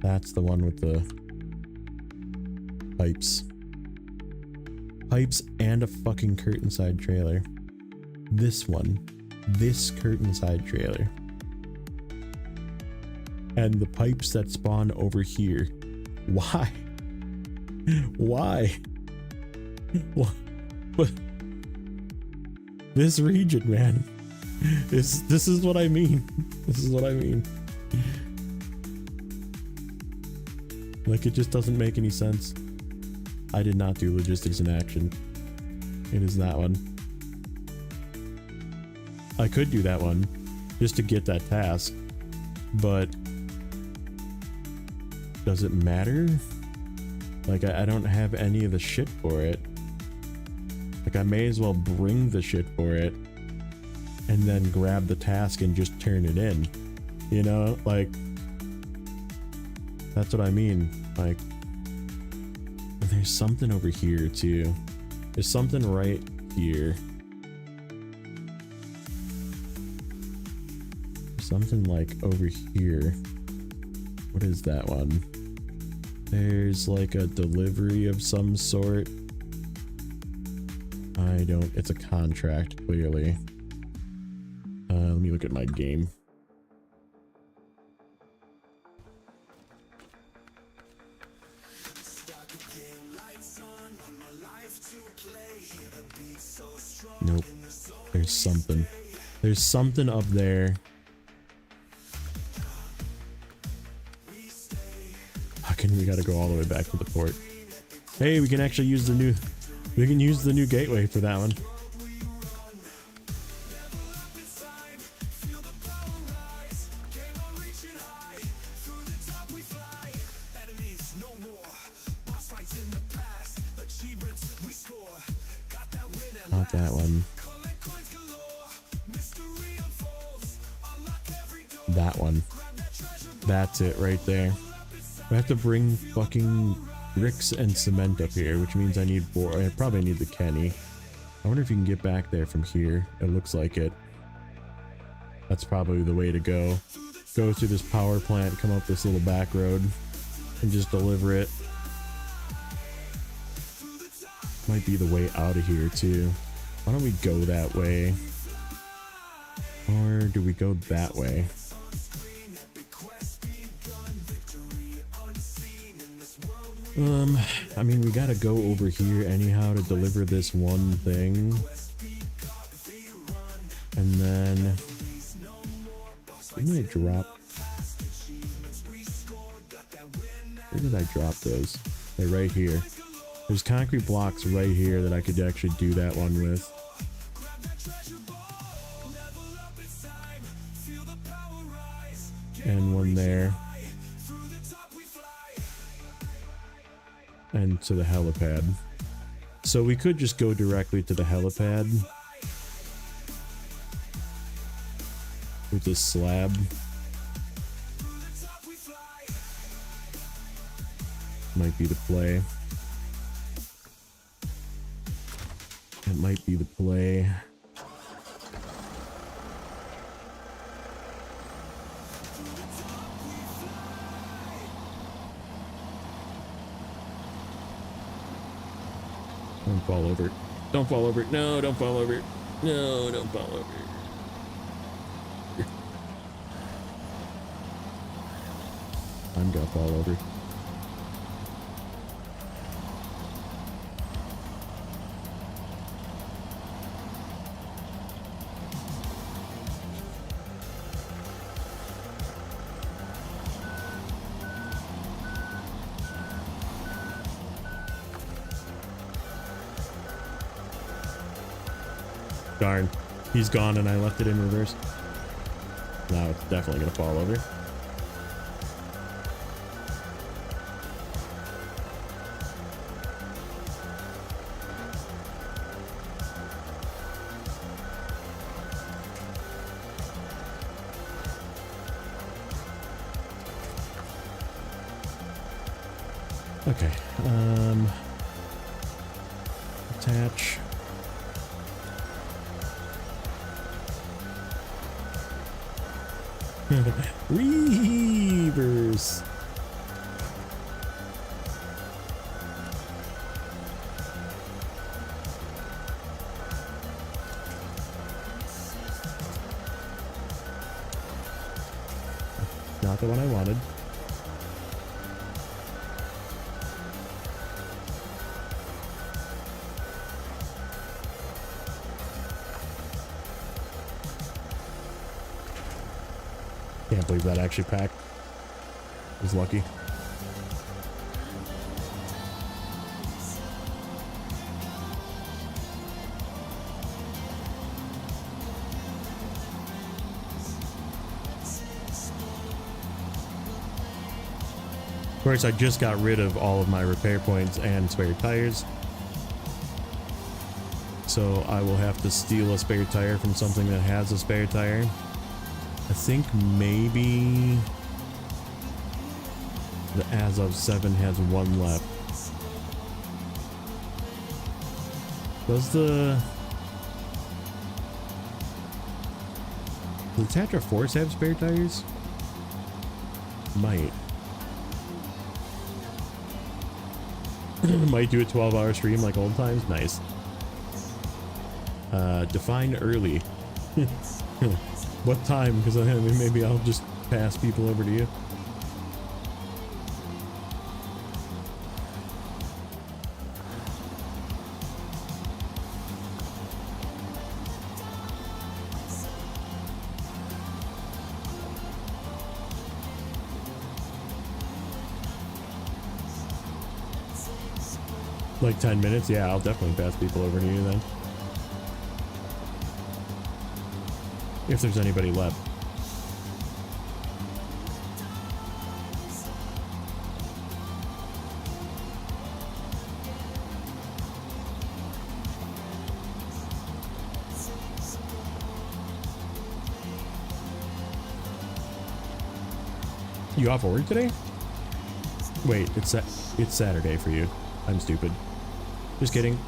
That's the one with the pipes and a fucking curtain side trailer. This one, this curtain side trailer, and the pipes that spawn over here. Why? Why? What? This region, man. This is what I mean. This is what I mean. Like, it just doesn't make any sense. I did not do logistics in action. It is that one. I could do that one just to get that task, but does it matter? Like, I don't have any of the shit for it. Like, I may as well bring the shit for it and then grab the task and just turn it in. You know, like, that's what I mean. Like, there's something over here too. There's something right here. Something like over here. What is that one? There's like a delivery of some sort. I don't, it's a contract, clearly. Let me look at my game. Nope. There's something. There's something up there. Fucking, we gotta go all the way back to the port. Hey, we can actually use the new... We can use the new gateway for that one. Not that one. That one. That's it right there. I have to bring fucking bricks and cement up here, which means I need I probably need the Kenny. I wonder if you can get back there from here. It looks like it. That's probably the way to go. Go through this power plant, come up this little back road, and just deliver it. Might be the way out of here too. Why don't we go that way? Or do we go that way? I mean, we gotta go over here anyhow to deliver this one thing. And then... Didn't I drop... Where did I drop those? They're right here. There's concrete blocks right here that I could actually do that one with. And one there. And to the helipad. So we could just go directly to the helipad with this slab. Might be the play. It might be the play. Don't fall over. Don't fall over. No, don't fall over. No, don't fall over. I'm gonna fall over. Darn, he's gone and I left it in reverse. Now it's definitely gonna fall over. Okay, attach. Reverse. Not the one I wanted. Can't believe that actually packed. Was lucky. Of course, I just got rid of all of my repair points and spare tires. So I will have to steal a spare tire from something that has a spare tire. I think maybe the Azov 7 has one left. Does the Tatra Force have spare tires? Might. Might do a 12-hour stream like old times. Nice. Define early. What time? Because maybe I'll just pass people over to you. Like 10 minutes? Yeah, I'll definitely pass people over to you then. If there's anybody left. You off work today? Wait, it's Saturday for you. I'm stupid. Just kidding.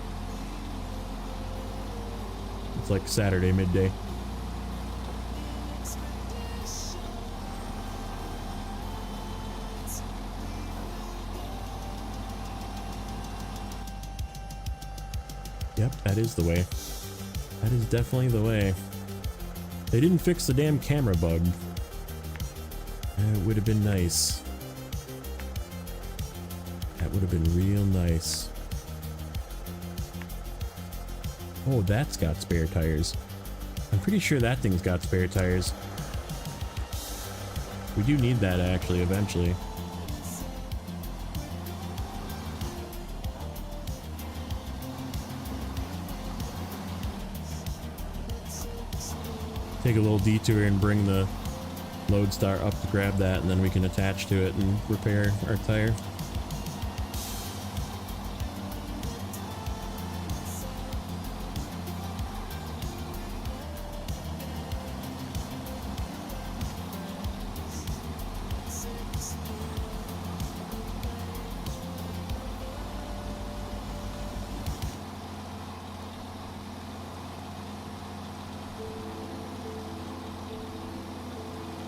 It's like Saturday midday. Yep, that is the way. That is definitely the way. They didn't fix the damn camera bug. It would have been nice. That would have been real nice. Oh, that's got spare tires. I'm pretty sure that thing's got spare tires. We do need that actually eventually. Take a little detour and bring the Lodestar up to grab that, and then we can attach to it and repair our tire.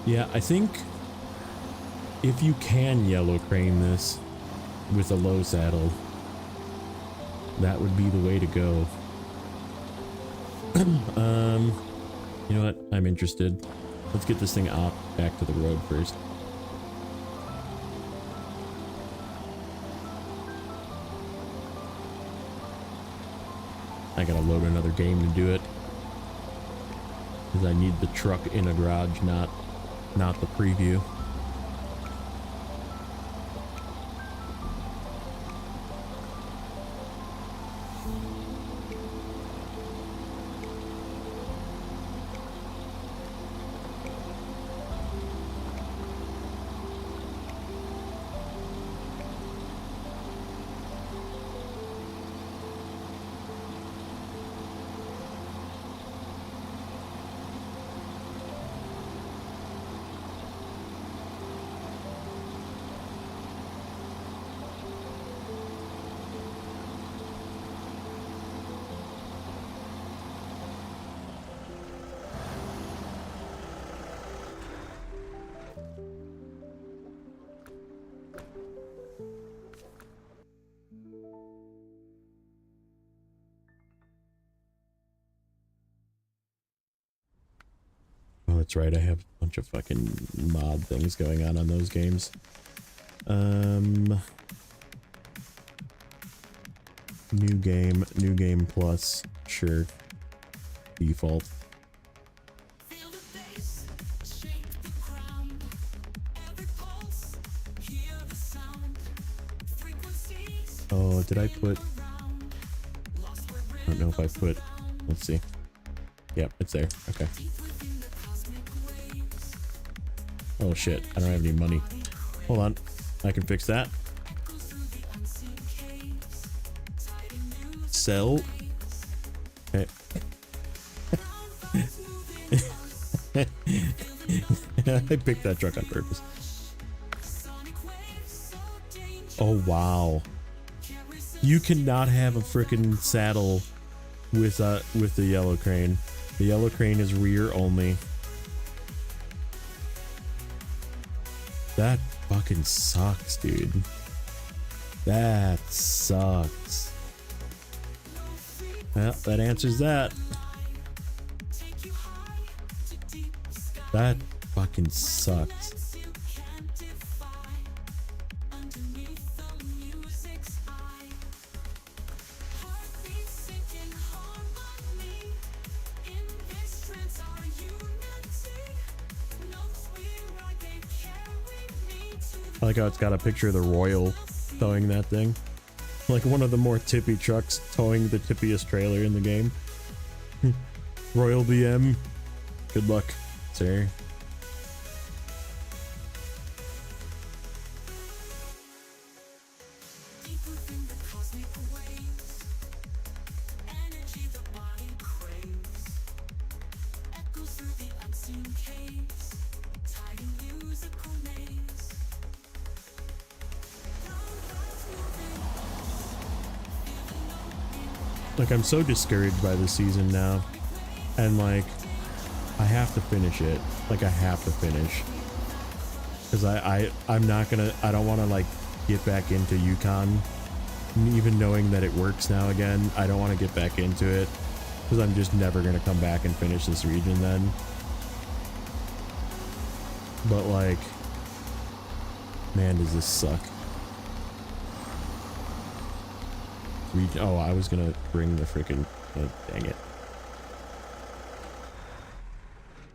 Yeah, I think if you can yellow crane this with a low saddle, that would be the way to go. You know what? I'm interested. Let's get this thing off back to the road first. I gotta load another game to do it. Because I need the truck in a garage, not the preview. Oh, that's right. I have a bunch of fucking mod things going on those games. New game plus, sure. Default. Feel the bass, shake the ground. Every pulse, hear the sound. Frequencies. Oh, did I put? Lost where I don't know if I put. Let's see. Yep, it's there. Okay. within the cosmic waves. Oh shit, I don't have any money. Hold on. I can fix that. Sell. Okay. I picked that truck on purpose. Oh wow. You cannot have a freaking saddle with the yellow crane. The yellow crane is rear only. That fucking sucks, dude. That sucks. Well, that answers that. That fucking sucks. I like how it's got a picture of the Royal towing that thing. Like one of the more tippy trucks towing the tippiest trailer in the game. Royal BM. Good luck, sir. Like, I'm so discouraged by this season now, and like I have to finish it. Like, I have to finish, because I'm not gonna, I don't want to like get back into Yukon, even knowing that it works now again. I don't want to get back into it because I'm just never gonna come back and finish this region then. But like, man, does this suck. Oh, I was gonna bring the freaking, dang it.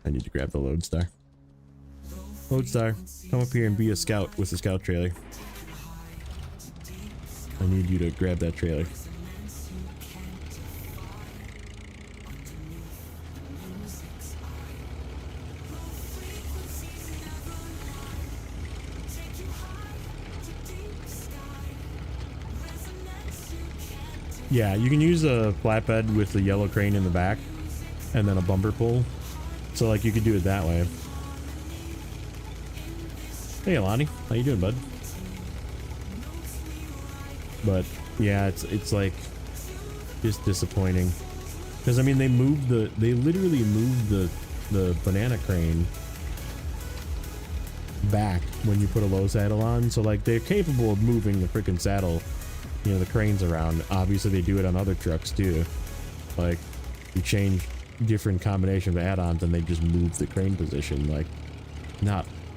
I need to grab the Lodestar. Lodestar, come up here and be a scout with the scout trailer. I need you to grab that trailer. Yeah, you can use a flatbed with the yellow crane in the back and then a bumper pull. So like you could do it that way. Hey Alani, how you doing, bud? But yeah, it's like just disappointing. Because I mean they literally moved the banana crane back when you put a low saddle on. So like they're capable of moving the freaking saddle, you know, the cranes around. Obviously they do it on other trucks too. Like you change different combination of add-ons and they just move the crane position. Like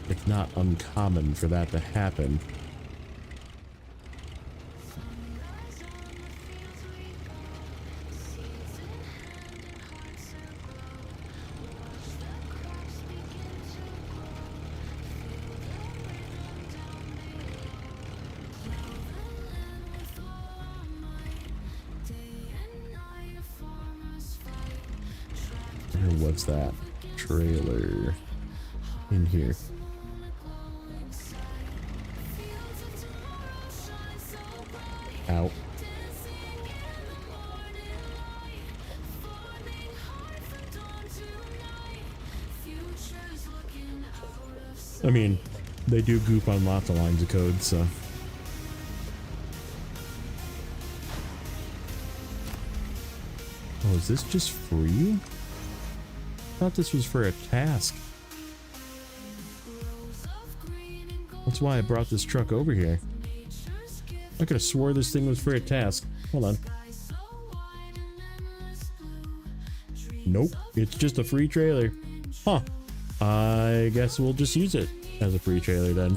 it's not uncommon for that to happen. What's that trailer in here? Ow. I mean, they do goof on lots of lines of code, so. Oh, is this just free? I thought this was for a task. That's why I brought this truck over here. I could have swore this thing was for a task. Hold on. Nope, it's just a free trailer. Huh. I guess we'll just use it as a free trailer then.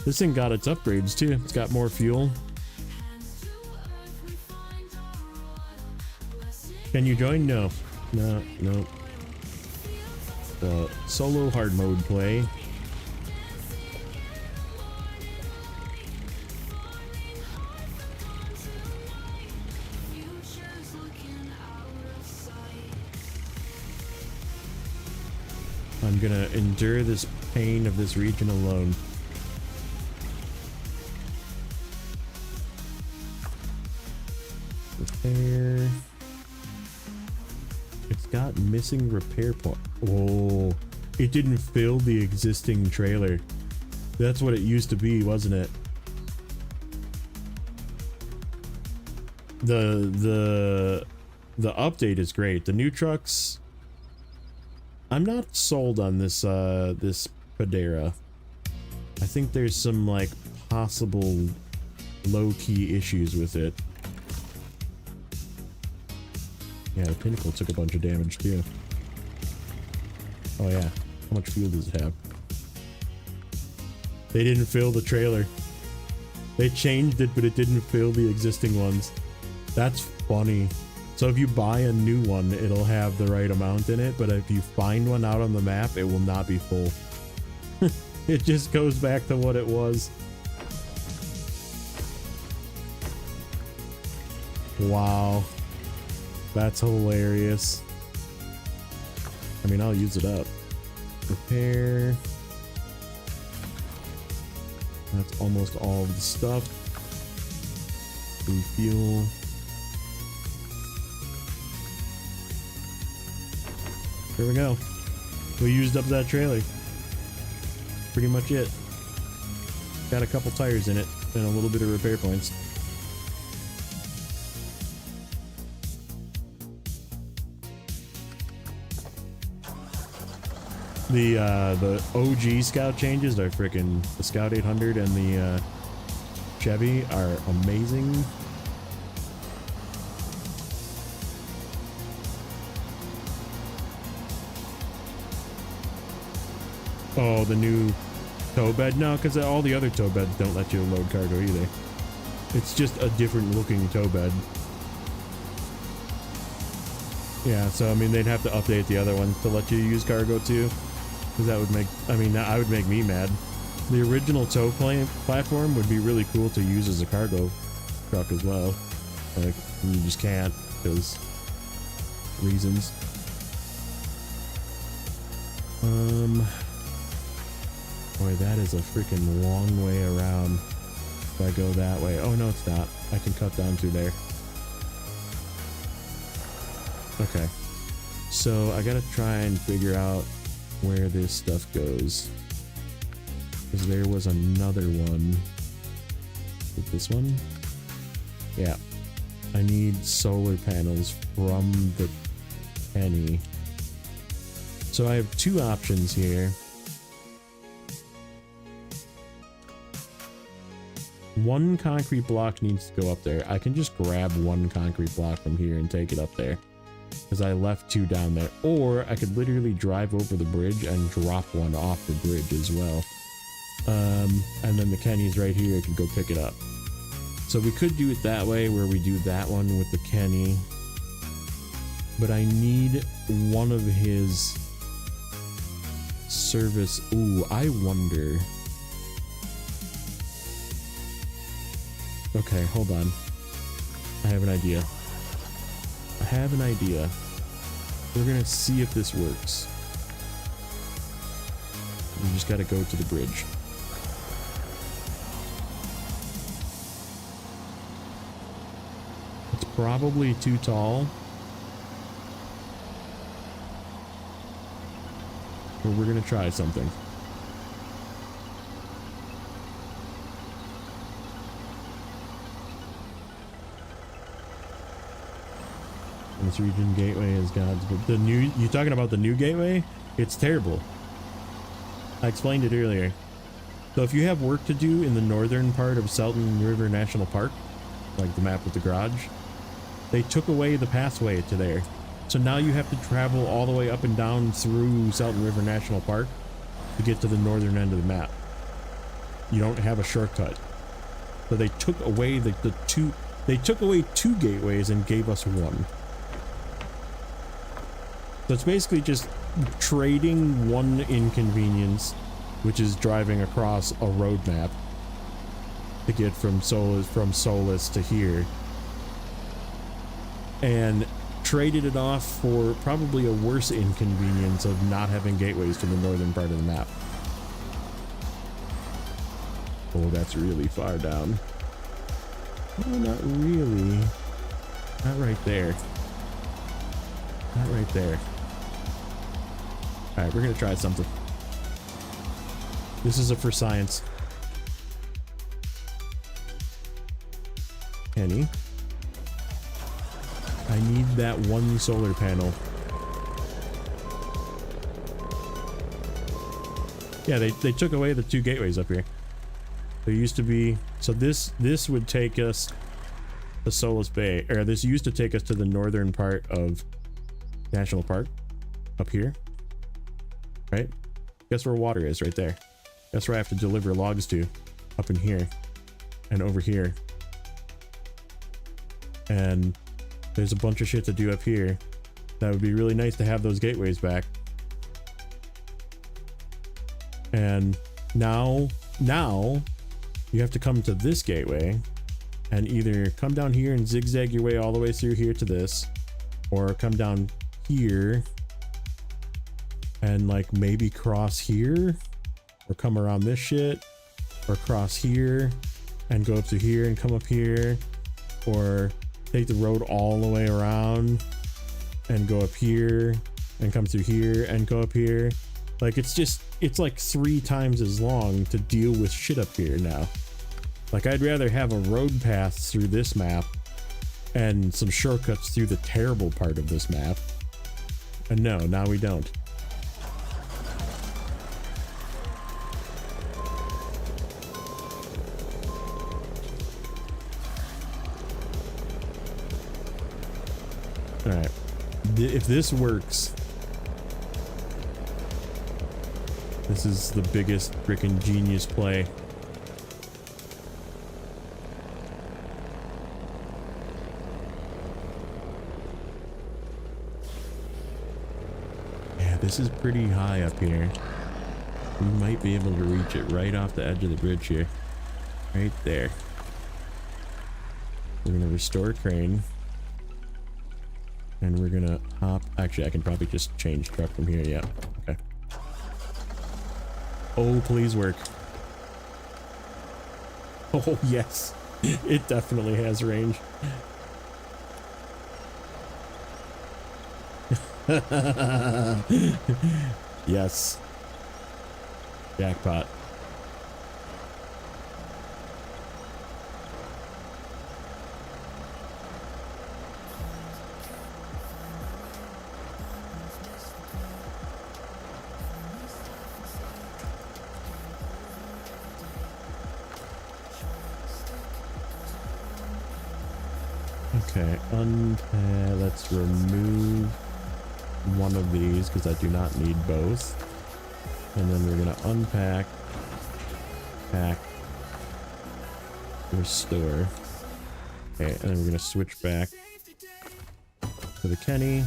This thing got its upgrades too. It's got more fuel. Can you join? No. No. Solo hard mode play. I'm gonna endure this pain of this region alone. Repair. It's got missing repair point. Oh, it didn't fill the existing trailer. That's what it used to be, wasn't it? The update is great. The new trucks, I'm not sold on this this Padera. I think there's some like possible low-key issues with it. Yeah, the Pinnacle took a bunch of damage too. Oh yeah, how much fuel does it have? They didn't fill the trailer. They changed it, but it didn't fill the existing ones. That's funny. So if you buy a new one, it'll have the right amount in it, but if you find one out on the map, it will not be full. It just goes back to what it was. Wow. That's hilarious. I mean, I'll use it up. Repair. That's almost all of the stuff. Refuel. There we go. We used up that trailer. Pretty much it. Got a couple tires in it and a little bit of repair points. The OG Scout changes are freaking, the Scout 800 and the Chevy are amazing. Oh, the new tow bed? No, because all the other tow beds don't let you load cargo either. It's just a different looking tow bed. Yeah, so I mean, they'd have to update the other one to let you use cargo too. Because that would make, I mean, that would make me mad. The original tow platform would be really cool to use as a cargo truck as well. Like, you just can't because reasons. Boy, that is a freaking long way around if I go that way. Oh, no, it's not. I can cut down through there. Okay. So I gotta try and figure out where this stuff goes. Because there was another one. Is it this one? Yeah. I need solar panels from the penny. So I have two options here. One concrete block needs to go up there. I can just grab one concrete block from here and take it up there, because I left two down there. Or I could literally drive over the bridge and drop one off the bridge as well. And then the Kenny's right here, I could go pick it up. So we could do it that way, where we do that one with the Kenny. But I need one of his service. Ooh, I wonder. Okay, hold on. I have an idea. I have an idea. We're gonna see if this works. We just gotta go to the bridge. It's probably too tall. But we're gonna try something. This region gateway is God's, but the new, you talking about the new gateway? It's terrible. I explained it earlier. So if you have work to do in the northern part of Salton River National Park, like the map with the garage, they took away the pathway to there. So now you have to travel all the way up and down through Salton River National Park to get to the northern end of the map. You don't have a shortcut. So they took away they took away two gateways and gave us one. So it's basically just trading one inconvenience, which is driving across a road map to get from Solus to here, and traded it off for probably a worse inconvenience of not having gateways to the northern part of the map. Oh, that's really far down. Oh, not really. Not right there. Not right there. Alright, we're gonna try something. This is a for science. Kenny. I need that one solar panel. Yeah, they took away the 2 gateways up here. There used to be, so this would take us to Solus Bay, or this used to take us to the northern part of National Park, up here, right? Guess where water is? Right there. That's where I have to deliver logs to, up in here, and over here. And there's a bunch of shit to do up here. That would be really nice to have those gateways back. And now you have to come to this gateway and either come down here and zigzag your way all the way through here to this, or come down here and like maybe cross here, or come around this shit, or cross here and go up to here and come up here, or take the road all the way around and go up here and come through here and go up here. Like it's like 3 times as long to deal with shit up here now. Like I'd rather have a road path through this map and some shortcuts through the terrible part of this map. And no, now we don't. Alright. If this works, this is the biggest freaking genius play. Yeah, this is pretty high up here. We might be able to reach it right off the edge of the bridge here. Right there. We're gonna restore crane. And we're gonna hop. Actually, I can probably just change truck from here. Yeah. Okay. Oh, please work. Oh, yes. It definitely has range. Yes. Jackpot. Okay, let's remove one of these because I do not need both. And then we're gonna unpack, pack, restore. Okay, and then we're gonna switch back to the Kenny.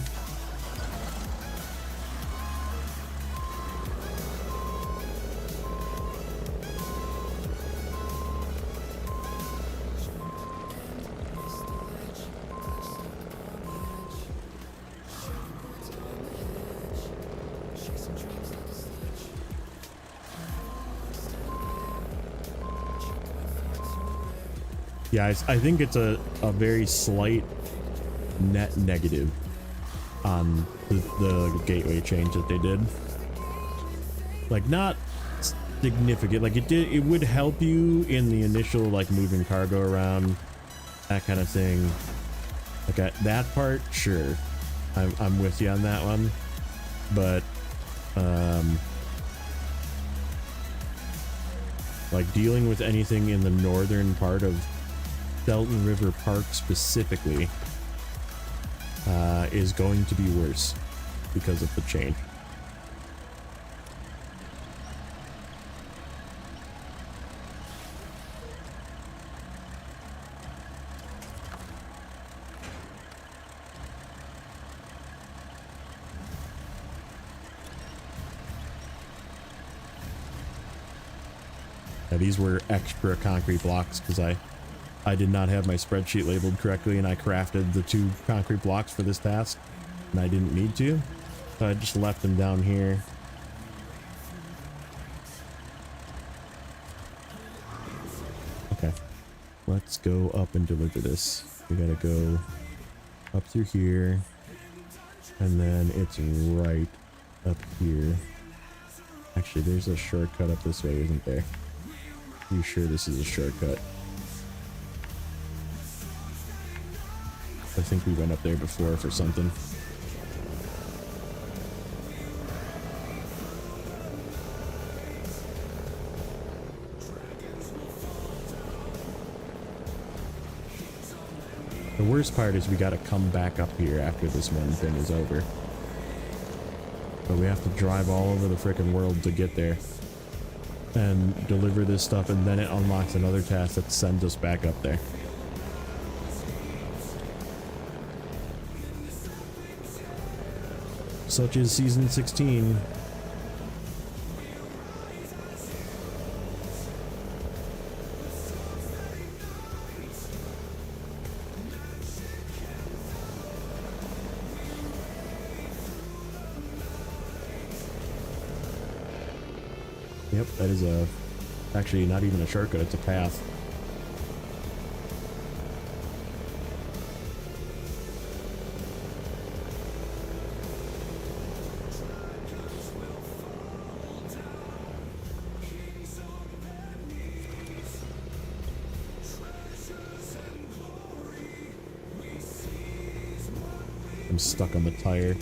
Yeah, I think it's a very slight net negative on the gateway change that they did. Like, not significant. Like, it would help you in the initial, like, moving cargo around, that kind of thing. Like, that part, sure. I'm with you on that one. But, like, dealing with anything in the northern part of Delton River Park specifically is going to be worse because of the change. Now, these were extra concrete blocks because I did not have my spreadsheet labeled correctly, and I crafted the 2 concrete blocks for this task, and I didn't need to, so I just left them down here. Okay, let's go up and deliver this. We gotta go up through here, and then it's right up here. Actually, there's a shortcut up this way, isn't there? You sure this is a shortcut? I think we went up there before for something. The worst part is we gotta come back up here after this one thing is over. But we have to drive all over the frickin' world to get there. And deliver this stuff, and then it unlocks another task that sends us back up there. Such is Season 16. Yep, that is actually not even a shortcut, it's a path. I'm stuck on the tire.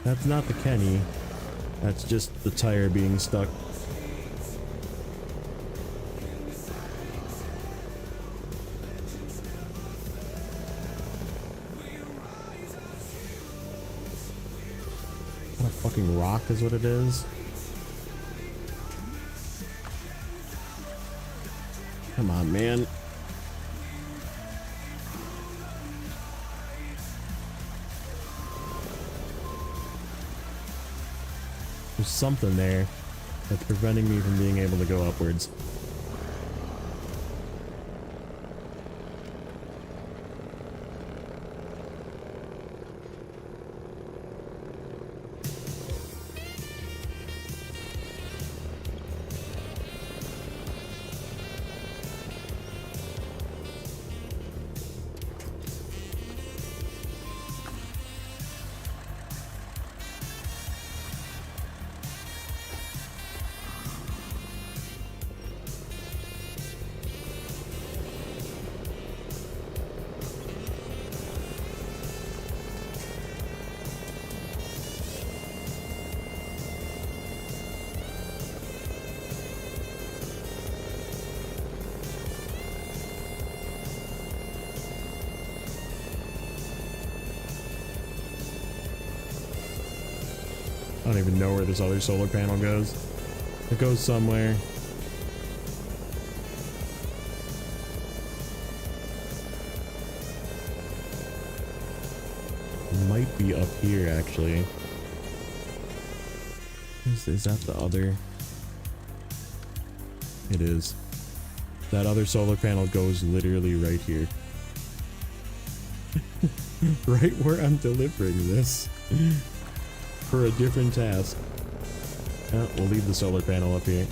That's not the Kenny. That's just the tire being stuck. What a fucking rock is what it is. Come on, man. There's something there that's preventing me from being able to go upwards. I don't even know where this other solar panel goes. It goes somewhere. It might be up here, actually. Is that the other? It is. That other solar panel goes literally right here. Right where I'm delivering this. For a different task. We'll leave the solar panel up here.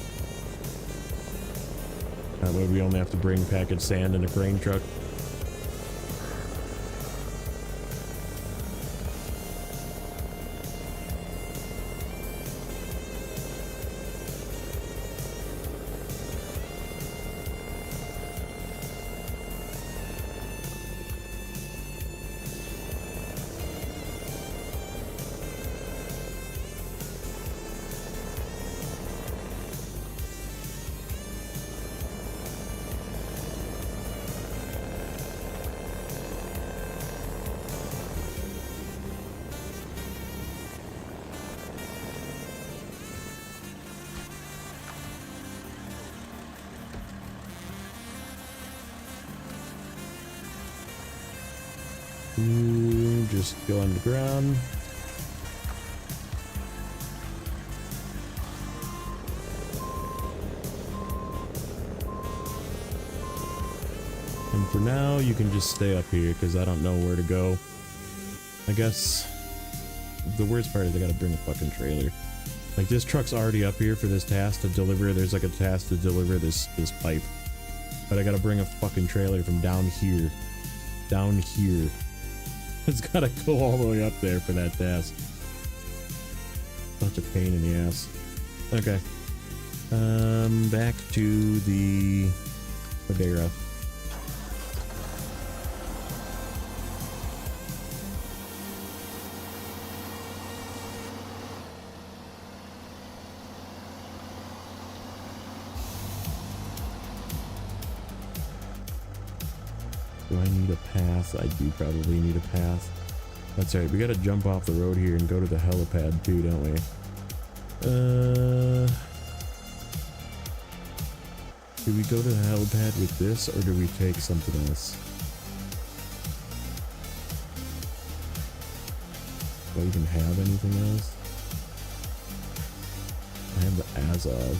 That way we only have to bring packaged sand in a crane truck. Just go underground. And for now, you can just stay up here because I don't know where to go. I guess the worst part is I gotta bring a fucking trailer. Like, this truck's already up here for this task to deliver. There's like a task to deliver this pipe. But I gotta bring a fucking trailer from down here down here. It's gotta go all the way up there for that task. Such a pain in the ass. Okay. Back to the Madeira. Do I need a path? I do probably need a path. That's right, we gotta jump off the road here and go to the helipad too, don't we? Do we go to the helipad with this, or do we take something else? Do I even have anything else? I have the Azov.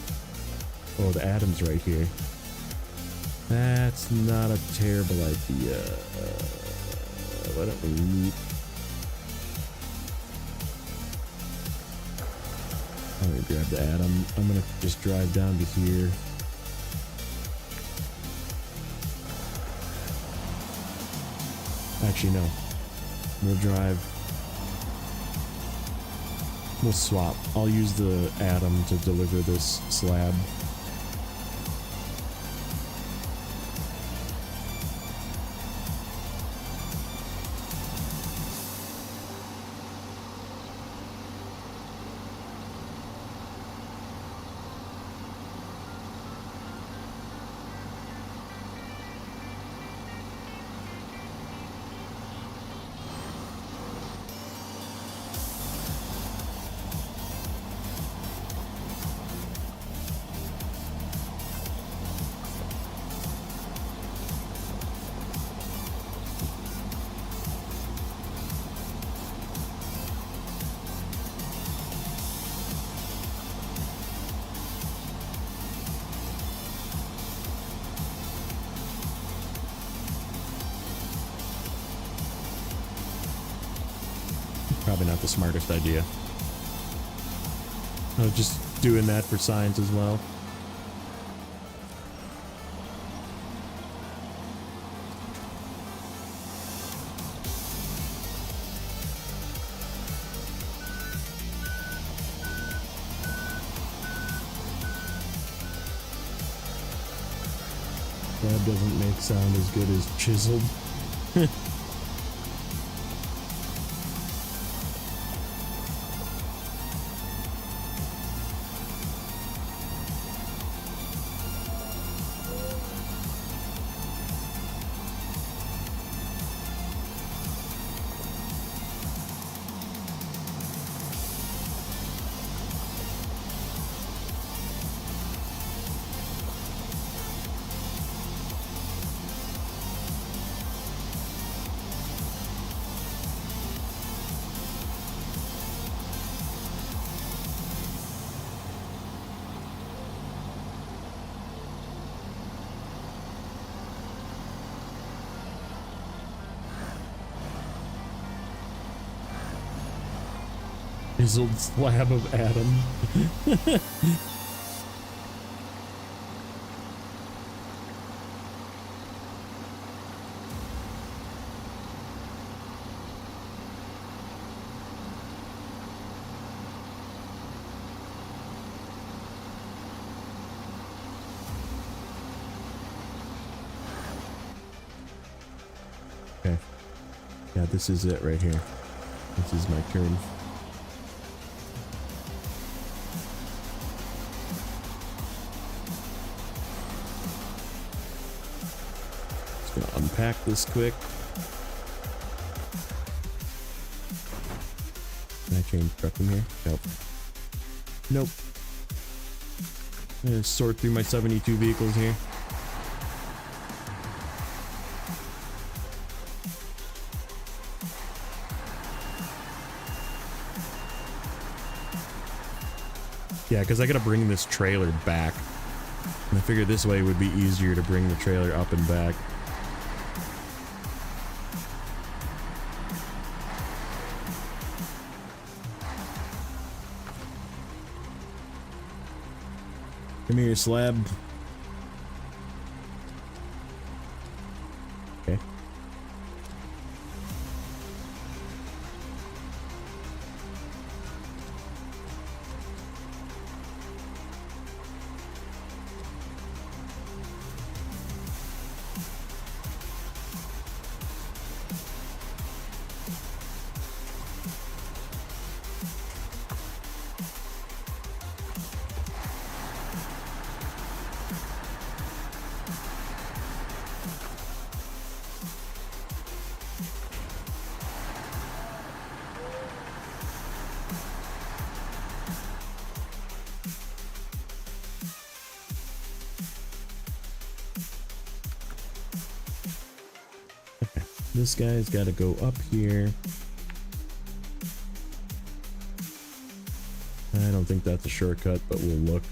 Oh, the Atom's right here. That's not a terrible idea. Why don't we... I'm gonna grab the Atom. I'm gonna just drive down to here. Actually, no. We'll drive. We'll swap. I'll use the Atom to deliver this slab. Probably not the smartest idea. I was just doing that for science as well. That doesn't make sound as good as chiseled. Chiseled slab of Atom. Okay. Yeah, this is it right here. This is my turn. Unpack this quick. Can I change truck in here? Nope. Nope. I'm gonna sort through my 72 vehicles here. Yeah, because I gotta bring this trailer back. And I figured this way would be easier to bring the trailer up and back. Give me your slab. Okay. this guy's got to go up here. I don't think that's a shortcut, but we'll look.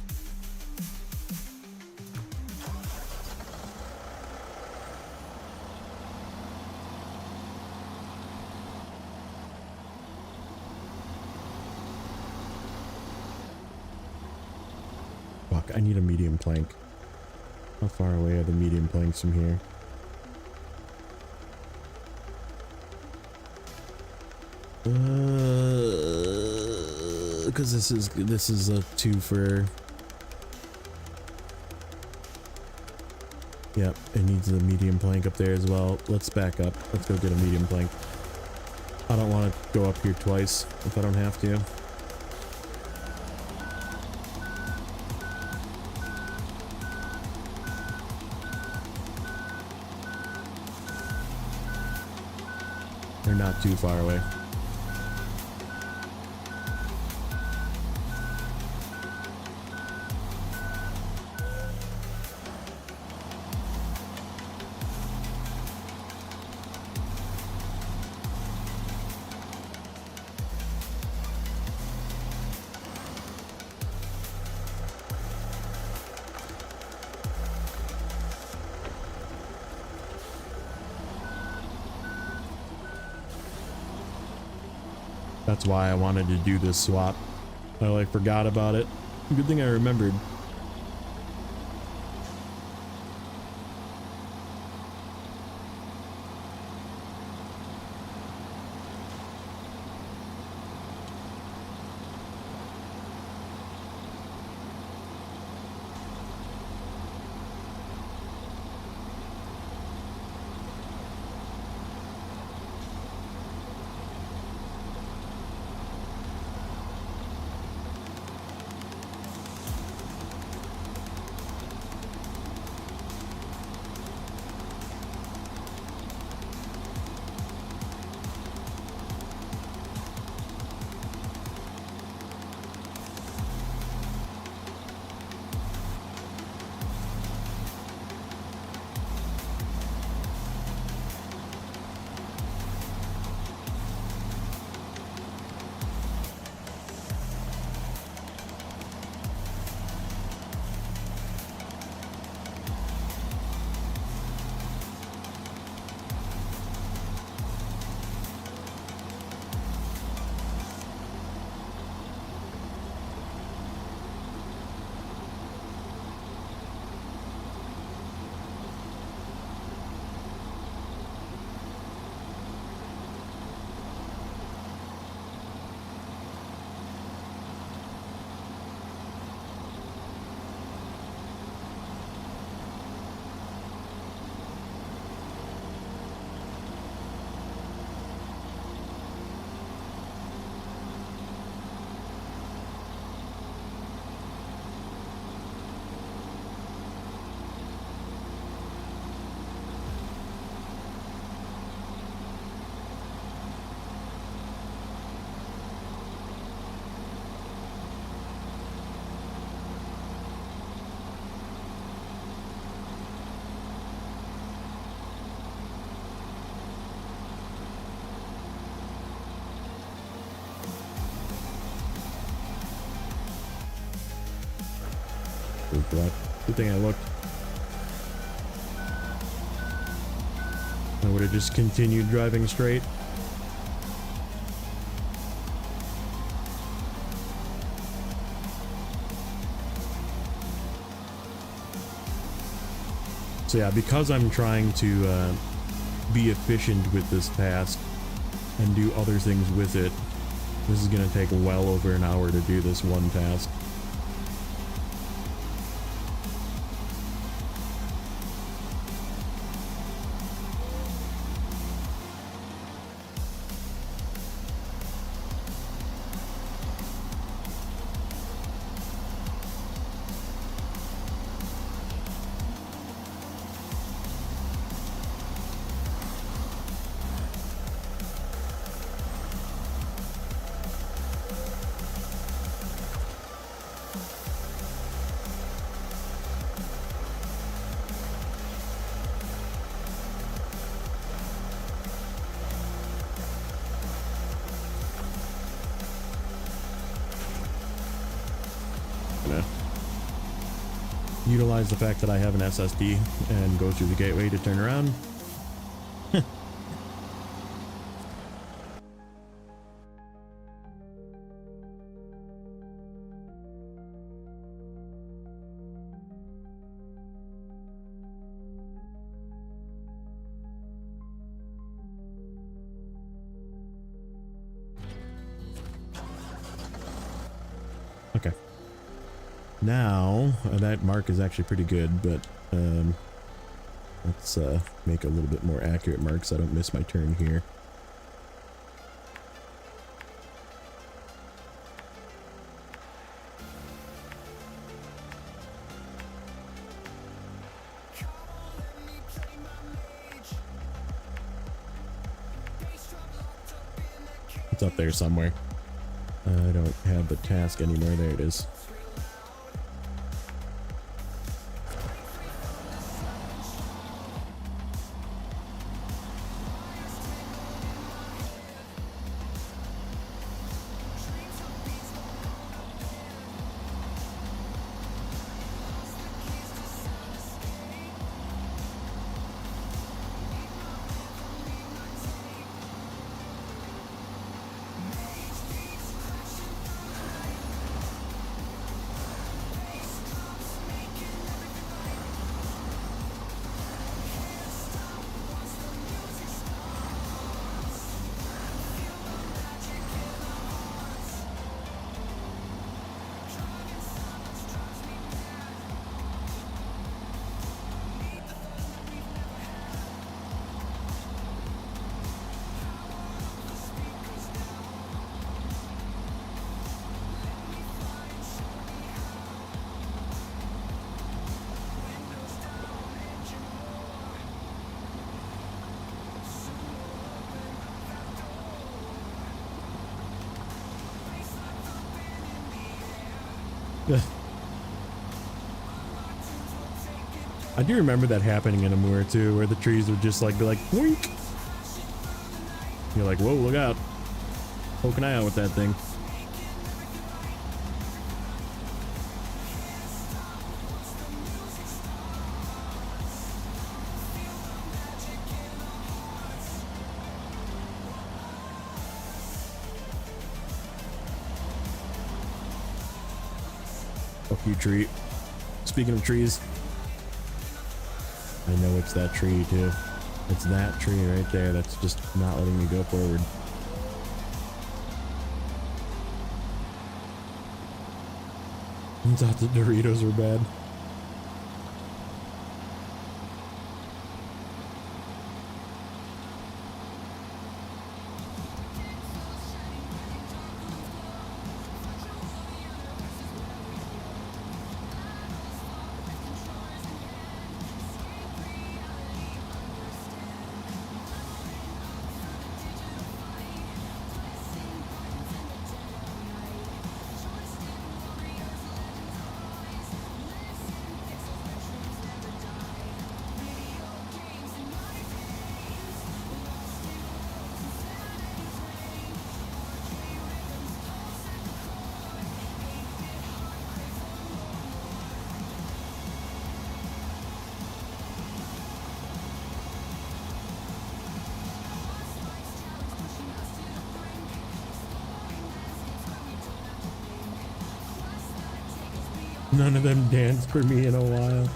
Fuck, I need a medium plank. How far away are the medium planks from here? Because this is a twofer. Yep, it needs a medium plank up there as well. Let's back up. Let's go get a medium plank. I don't want to go up here twice if I don't have to. They're not too far away. That's why I wanted to do this swap. I like forgot about it. Good thing I remembered. Good thing I looked. I would have just continued driving straight. So yeah, because I'm trying to be efficient with this task and do other things with it, this is going to take well over an hour to do this one task. gonna utilize the fact that I have an SSD and go through the gateway to turn around. Okay. Now, that mark is actually pretty good, but let's make a little bit more accurate mark so I don't miss my turn here. It's up there somewhere. I don't have the task anymore. There it is. I do remember that happening in Amur too, where the trees would just like be like, boink! You're like, whoa, look out. Poke an eye out with that thing. Fuck you, tree. Speaking of trees, I know it's that tree too. It's that tree right there that's just not letting me go forward. I thought the Doritos were bad. None of them danced for me in a while.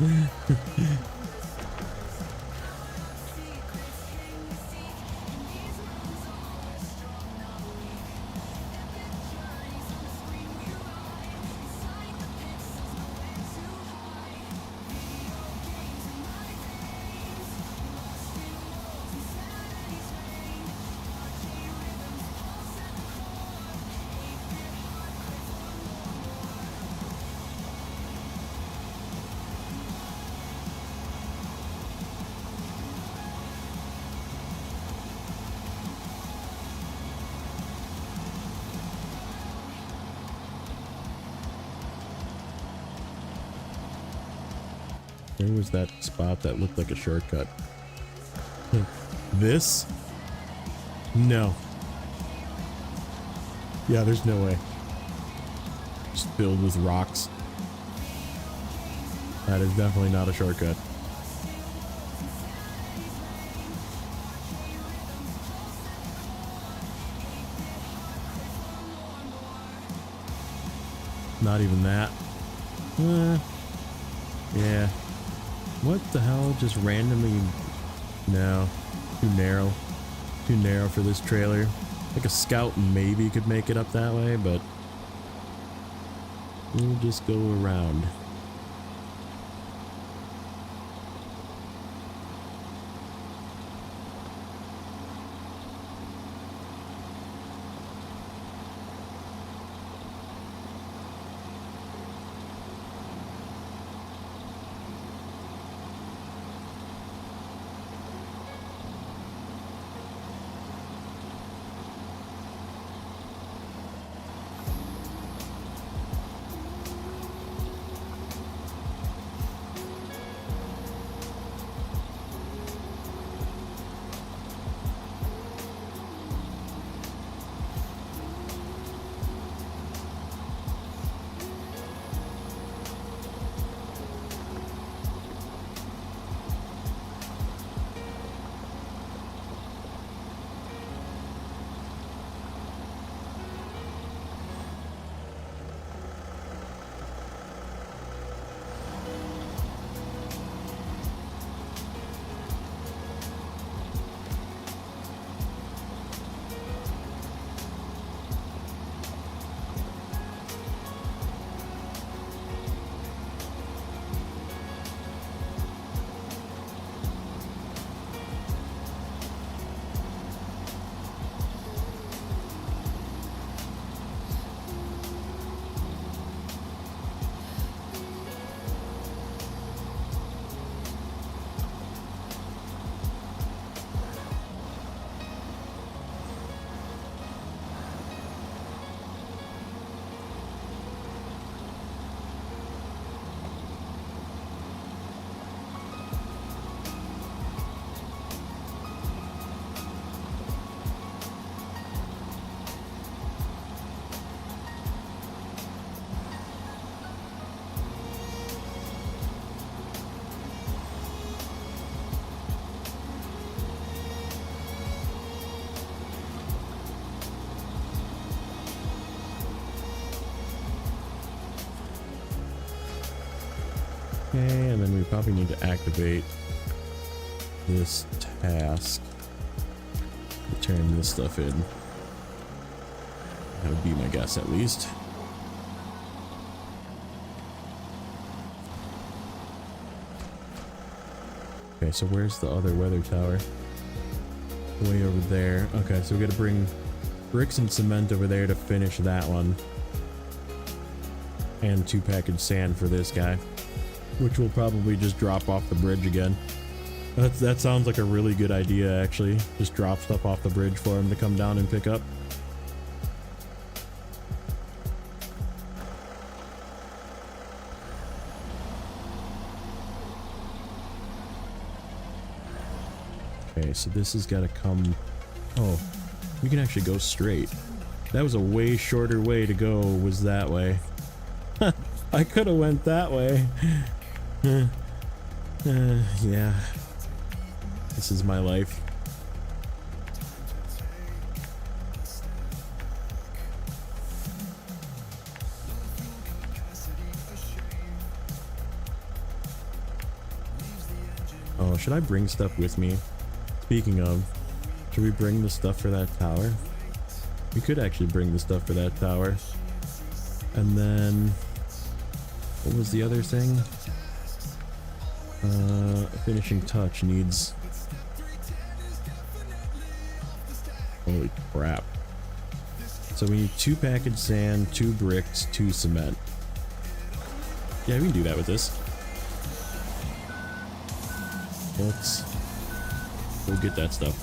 Where was that spot that looked like a shortcut? This? No. Yeah, there's no way. Just filled with rocks. That is definitely not a shortcut. Not even that. Yeah. What the hell? Just randomly... No. Too narrow. Too narrow for this trailer. Like a Scout maybe could make it up that way, but... we'll just go around. Okay, and then we probably need to activate this task to turn this stuff in. That would be my guess, at least. Okay, so where's the other weather tower? Way over there. Okay, so we gotta bring bricks and cement over there to finish that one. And 2 package sand for this guy, which will probably just drop off the bridge again. That sounds like a really good idea, actually. Just drop stuff off the bridge for him to come down and pick up. Okay, so this has got to come... Oh, we can actually go straight. That was a way shorter way to go, was that way. I could have went that way. Yeah. This is my life. Oh, should I bring stuff with me? Speaking of, should we bring the stuff for that tower? We could actually bring the stuff for that tower. And then... what was the other thing? Finishing touch needs... holy crap. So we need 2 package sand, 2 bricks, 2 cement. Yeah, we can do that with this. Let's go get that stuff.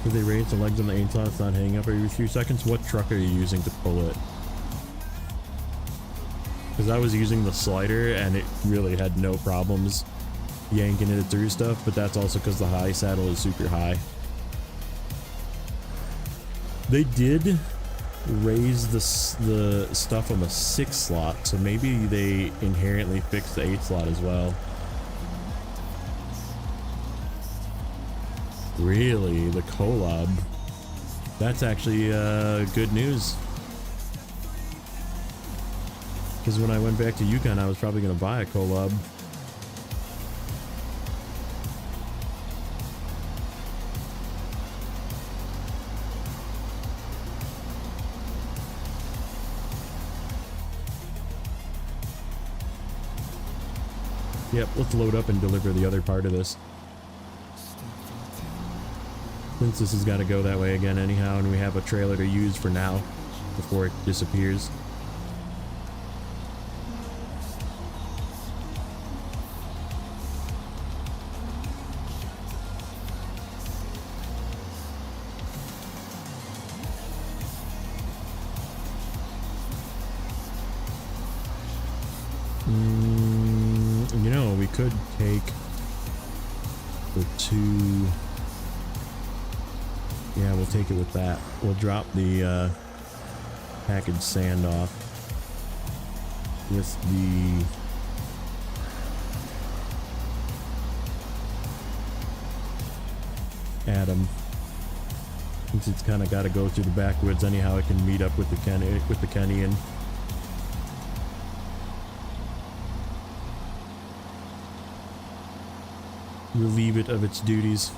If they raise the legs on the A10, it's not hanging up every few seconds. What truck are you using to pull it? Because I was using the slider and it really had no problems yanking it through stuff, but that's also because the high saddle is super high. They did raised the stuff on the 6 slot, so maybe they inherently fixed the 8 slot as well. Really, the collab. That's actually good news. Because when I went back to Yukon, I was probably going to buy a collab. Yep, let's load up and deliver the other part of this. Since this has got to go that way again anyhow, and we have a trailer to use for now before it disappears. You know, we could take the 2. Yeah, we'll take it with that. We'll drop the packaged sand off with the Atom. Since it's kind of got to go through the backwoods anyhow, it can meet up with the Kenny and relieve it of its duties.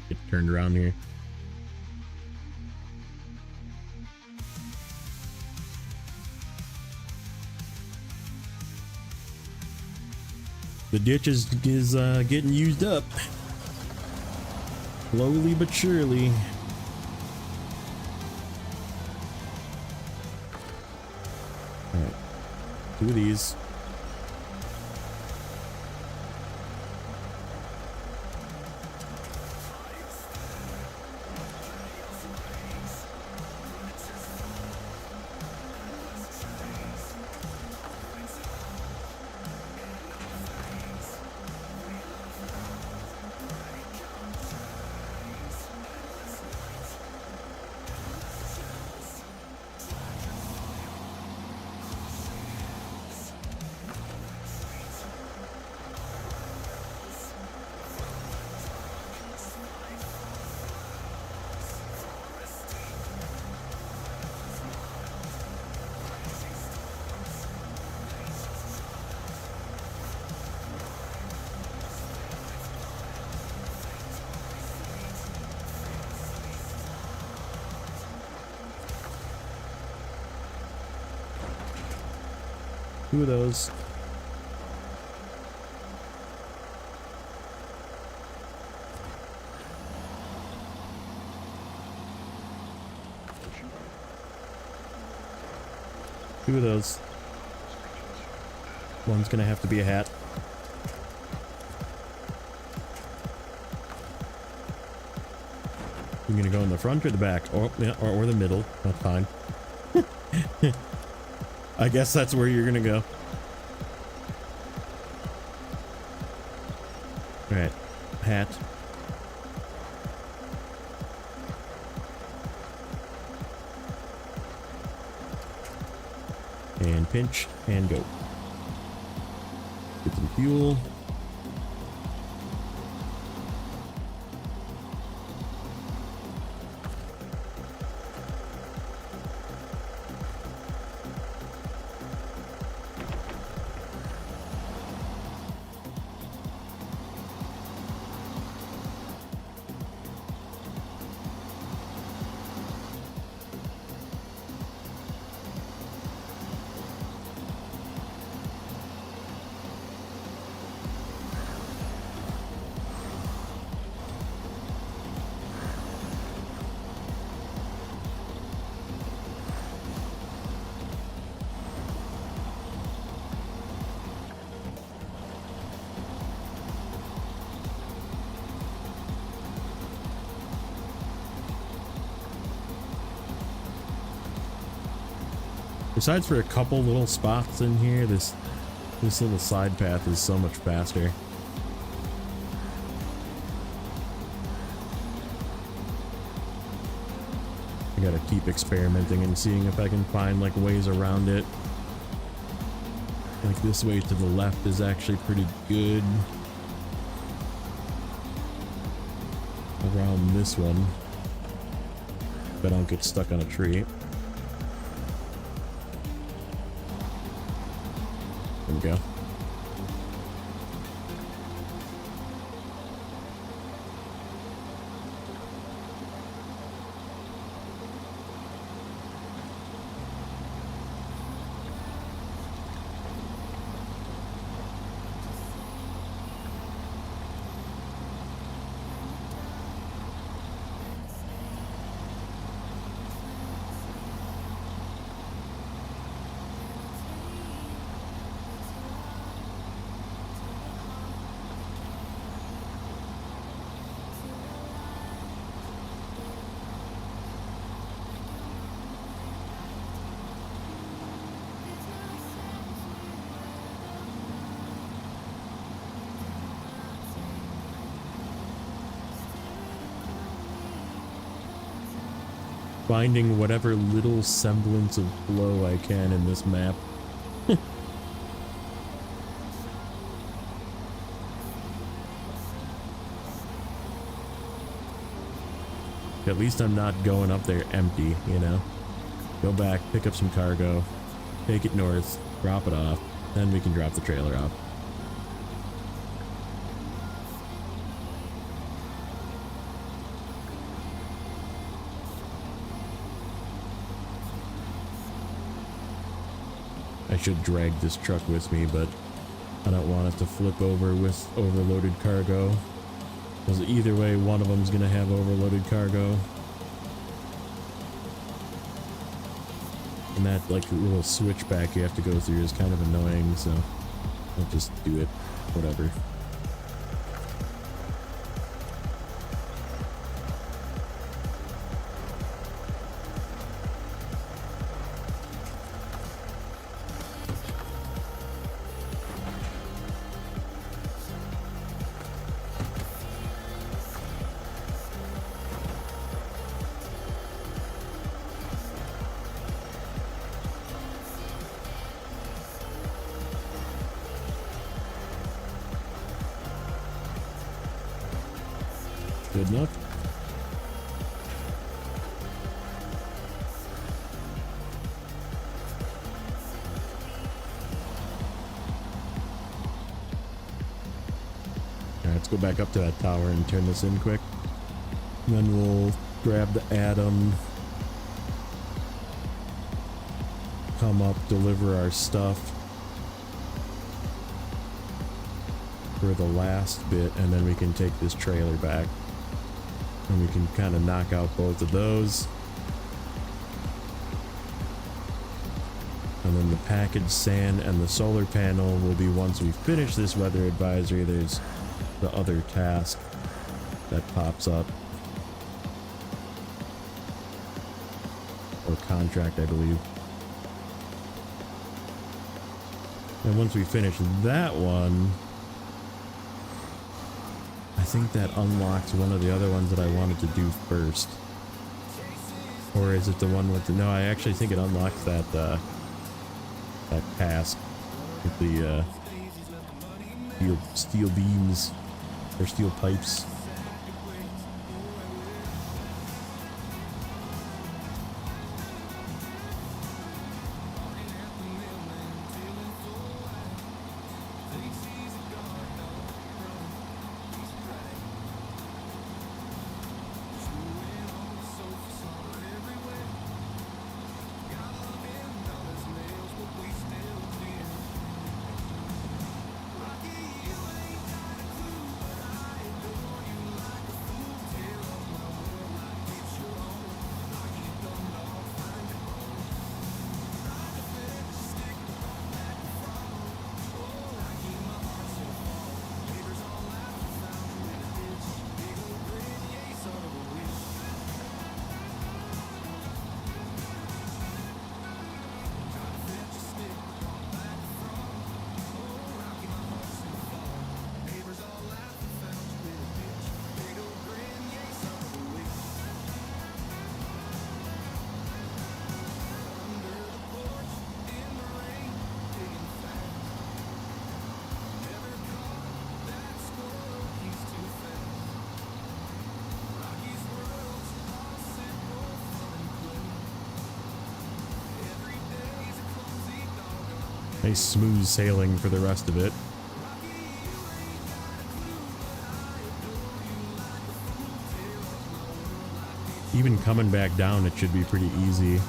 Get turned around here. The ditch is getting used up. Slowly but surely. Alright. 2 of these. 2 of those. Two of those. One's gonna have to be a hat. You're gonna go in the front or the back, or yeah, or the middle. That's fine. I guess that's where you're gonna go. All right, hat. And pinch and go. Get some fuel. Besides for a couple little spots in here, this little side path is so much faster. I gotta keep experimenting and seeing if I can find like ways around it. Like this way to the left is actually pretty good. Around this one. If I don't get stuck on a tree. There we go. Finding whatever little semblance of flow I can in this map. At least I'm not going up there empty, you know? Go back, pick up some cargo, take it north, drop it off, then we can drop the trailer off. I should drag this truck with me, but I don't want it to flip over with overloaded cargo. Because either way, one of them's gonna have overloaded cargo. And that like little switchback you have to go through is kind of annoying, so I'll just do it. Whatever. Good enough. Alright, let's go back up to that tower and turn this in quick. And then we'll grab the Atom, come up, deliver our stuff, for the last bit, and then we can take this trailer back. And we can kind of knock out both of those. And then the packaged sand and the solar panel will be once we finish this weather advisory. There's the other task that pops up. Or contract, I believe. And once we finish that one, I think that unlocks one of the other ones that I wanted to do first. Or is it the one with the... No, I actually think it unlocks that task with the steel beams or steel pipes. Nice smooth sailing for the rest of it. Even coming back down, it should be pretty easy,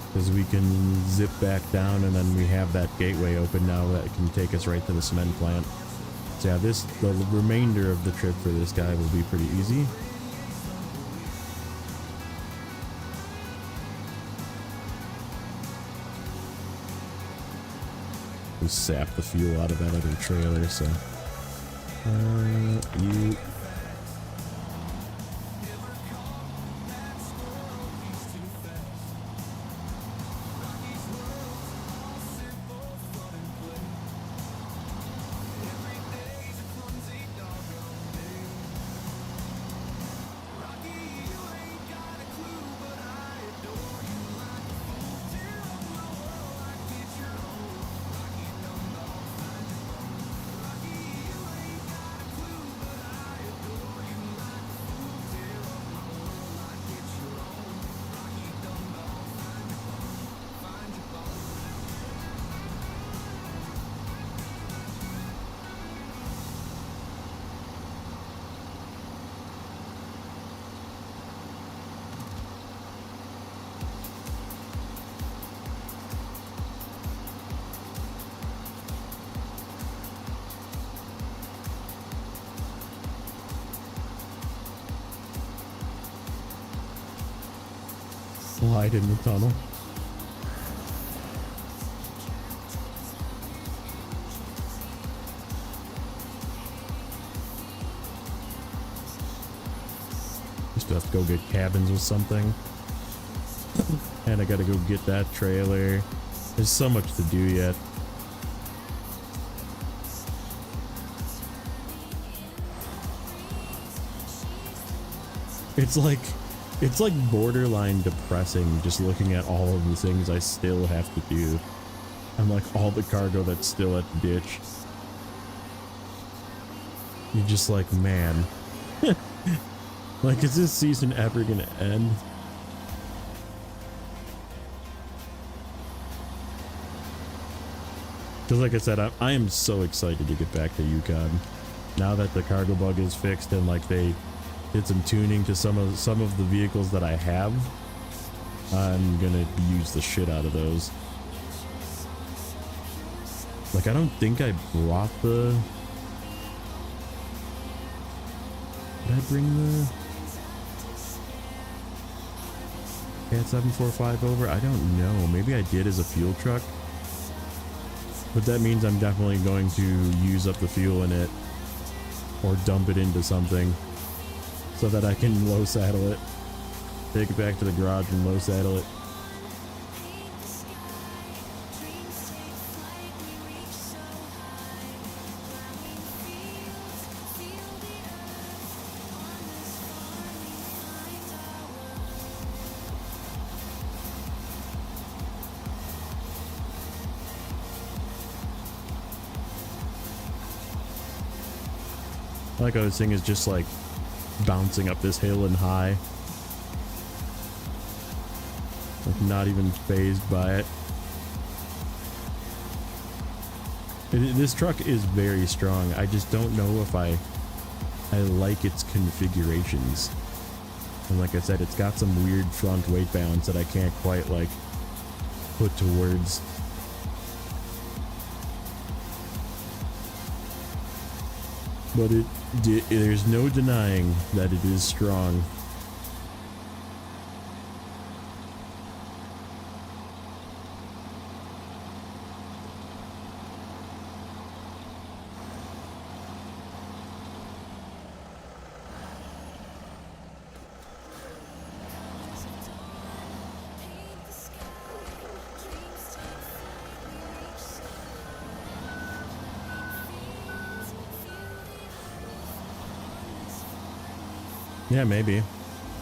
because we can zip back down and then we have that gateway open now that can take us right to the cement plant. So yeah, the remainder of the trip for this guy will be pretty easy. We sap the fuel out of that other trailer, so you slide in the tunnel. Just have to go get cabins or something. And I gotta go get that trailer. There's so much to do yet. It's like borderline depressing just looking at all of the things I still have to do. And like all the cargo that's still at the ditch. You're just like, man. Like, is this season ever gonna end? Because like I said, I am so excited to get back to Yukon. Now that the cargo bug is fixed and like they did some tuning to some of the vehicles that I have, I'm gonna use the shit out of those. Like, I don't think I brought the Did I bring the Cat 745 over? I don't know. Maybe I did as a fuel truck. But that means I'm definitely going to use up the fuel in it or dump it into something so that I can low saddle it. Take it back to the garage and low saddle it. I like how this thing is just like bouncing up this hill and high. Like not even phased by it. This truck is very strong. I just don't know if I like its configurations. And like I said, it's got some weird front weight balance that I can't quite like put to words. But there's no denying that it is strong. Yeah, maybe.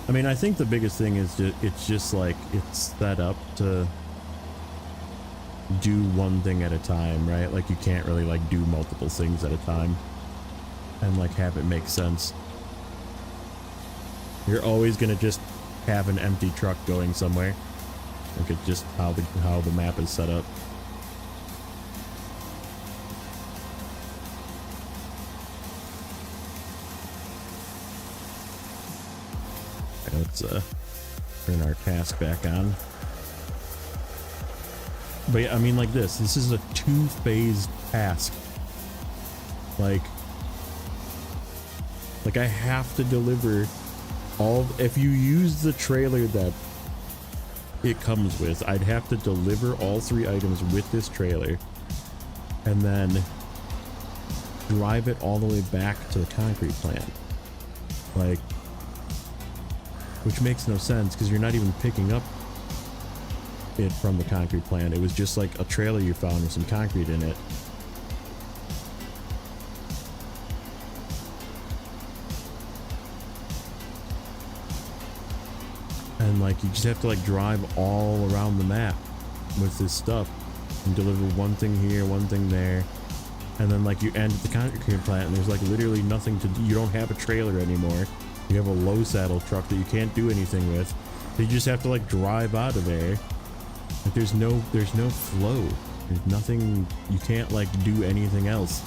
I mean, I think the biggest thing is it's just like it's set up to do one thing at a time, right? Like you can't really like do multiple things at a time and like have it make sense. You're always gonna just have an empty truck going somewhere. Like it's just how the map is set up. Let's turn our task back on. But yeah, I mean, like this is a 2-phase task. Like I have to deliver all. If you use the trailer that it comes with, I'd have to deliver all 3 items with this trailer and then drive it all the way back to the concrete plant. Like, which makes no sense because you're not even picking up it from the concrete plant. It was just like a trailer you found with some concrete in it. And like you just have to like drive all around the map with this stuff and deliver one thing here, one thing there. And then like you end at the concrete plant and there's like literally nothing to do. You don't have a trailer anymore. You have a low saddle truck that you can't do anything with. So you just have to like drive out of there. Like there's no flow. There's nothing. You can't like do anything else.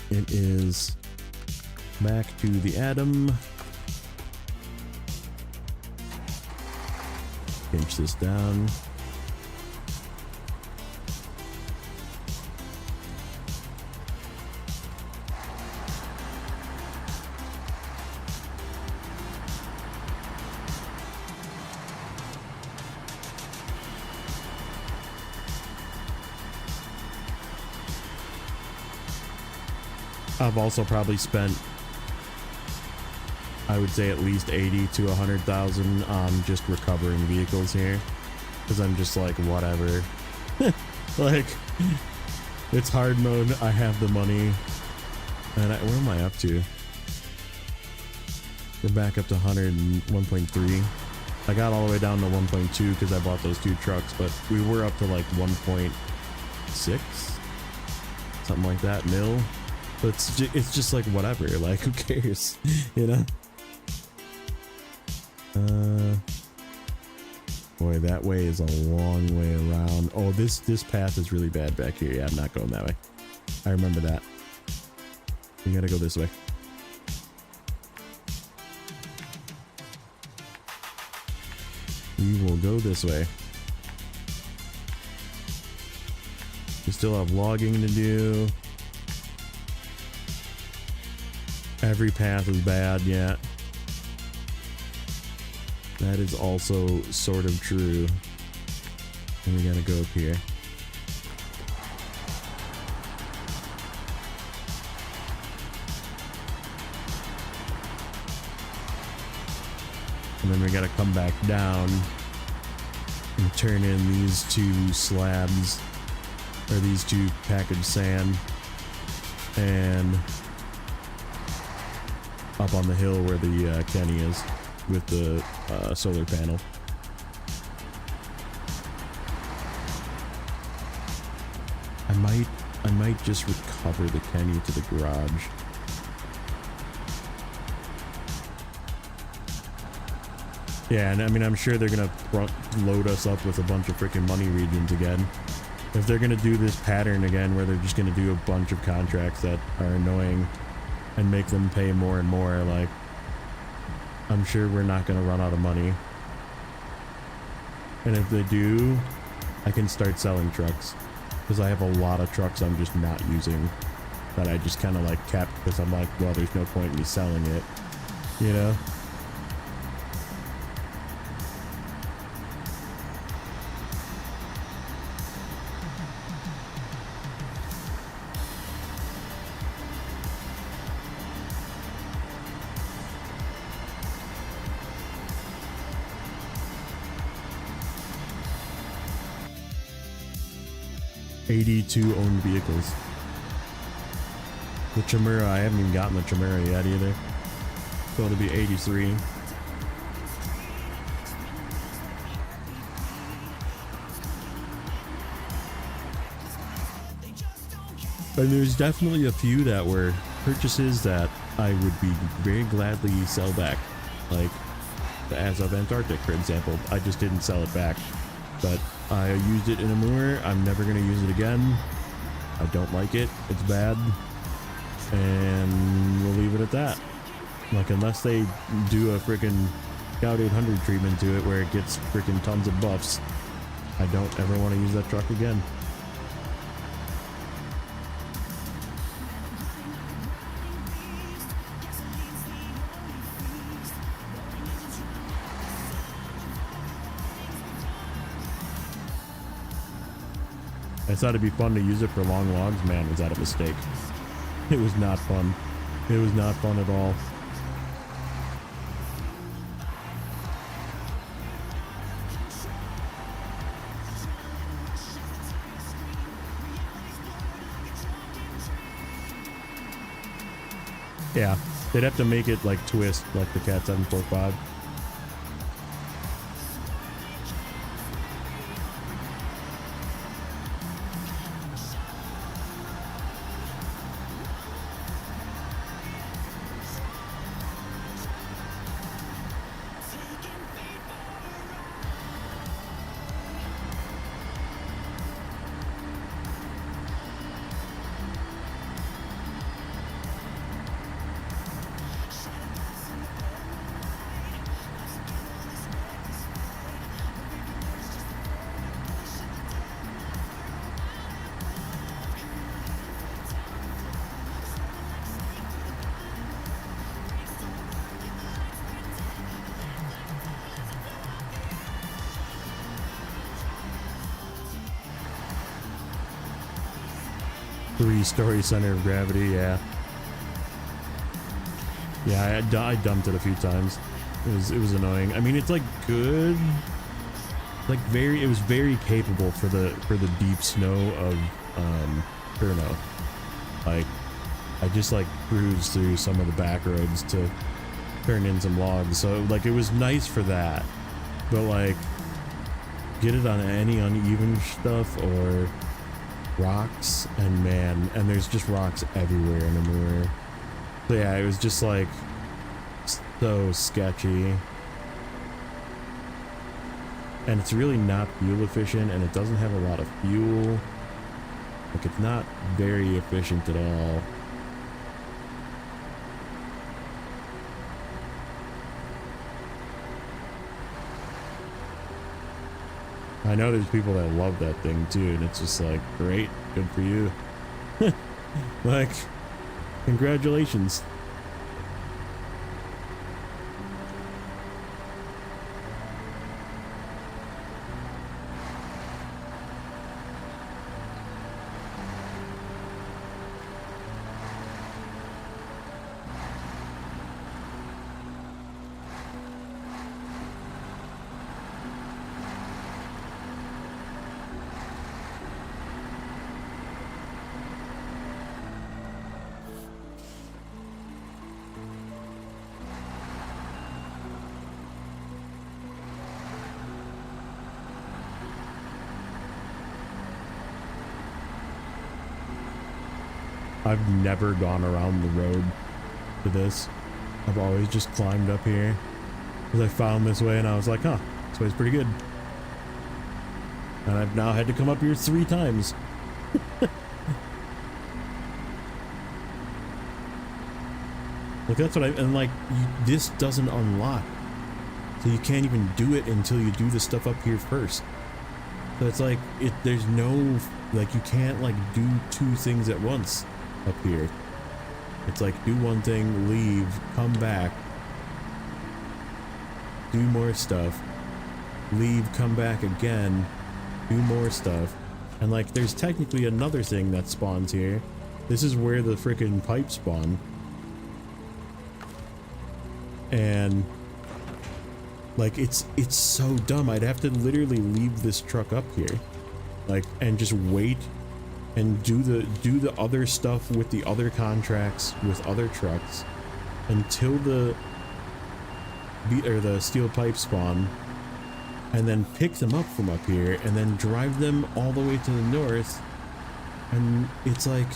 It is back to the Atom. Pinch this down. I've also probably spent, I would say, at least 80 to 100,000 on just recovering vehicles here, because I'm just like, whatever. Like, it's hard mode. I have the money, and where am I up to? We're back up to 101.3. I got all the way down to 1.2 because I bought those 2 trucks, but we were up to like 1.6, something like that, mil. But it's just like whatever, like who cares, you know? Boy, that way is a long way around. Oh, this path is really bad back here. Yeah, I'm not going that way. I remember that. You gotta go this way. We will go this way. We still have logging to do. Every path is bad, yeah. That is also sort of true. And we gotta go up here. And then we gotta come back down and turn in these 2 slabs, or these 2 packaged sand, and up on the hill where the Kenny is with the solar panel. I might just recover the Kenny to the garage. Yeah, and I mean, I'm sure they're gonna front load us up with a bunch of freaking money regions again. If they're gonna do this pattern again where they're just gonna do a bunch of contracts that are annoying and make them pay more and more, like, I'm sure we're not gonna run out of money. And if they do, I can start selling trucks, because I have a lot of trucks I'm just not using that I just kind of like kept because I'm like, well, there's no point in me selling it, you know? $82 owned vehicles. The Chimera, I haven't even gotten the Chimera yet either. So it'll be 83. And there's definitely a few that were purchases that I would be very gladly sell back. Like the As of Antarctic, for example. I just didn't sell it back. But I used it in a moor. I'm never going to use it again. I don't like it. It's bad. And we'll leave it at that. Like, unless they do a freaking Scout 800 treatment to it where it gets freaking tons of buffs, I don't ever want to use that truck again. I thought it'd be fun to use it for long logs. Man, was that a mistake. It was not fun. It was not fun at all. Yeah, they'd have to make it like twist, like the Cat 745. Three-story center of gravity, yeah. Yeah, I dumped it a few times. It was annoying. I mean, it's like good, like it was very capable for the deep snow of Cherno. Like, I just like cruised through some of the back roads to turn in some logs, so like it was nice for that. but like get it on any uneven stuff or rocks, and man, and there's just rocks everywhere in the mirror. So yeah, it was just like so sketchy. And it's really not fuel efficient, and it doesn't have a lot of fuel. Like, it's not very efficient at all. I know there's people that love that thing too, and it's just like, great, good for you. Like, congratulations. I've never gone around the road to this. I've always just climbed up here because I found this way and I was like, huh, this way's pretty good. And I've now had to come up here 3 times. Like, that's what and like, this doesn't unlock. So you can't even do it until you do the stuff up here first. So it's like, there's no, like, you can't like do 2 things at once up here. It's like, do one thing, leave, come back, do more stuff, leave, come back again, do more stuff. And like, there's technically another thing that spawns here. This is where the freaking pipes spawn. And like, it's so dumb. I'd have to literally leave this truck up here, like, and just wait and do the other stuff with the other contracts with other trucks until the steel pipe spawn, and then pick them up from up here and then drive them all the way to the north. And it's like,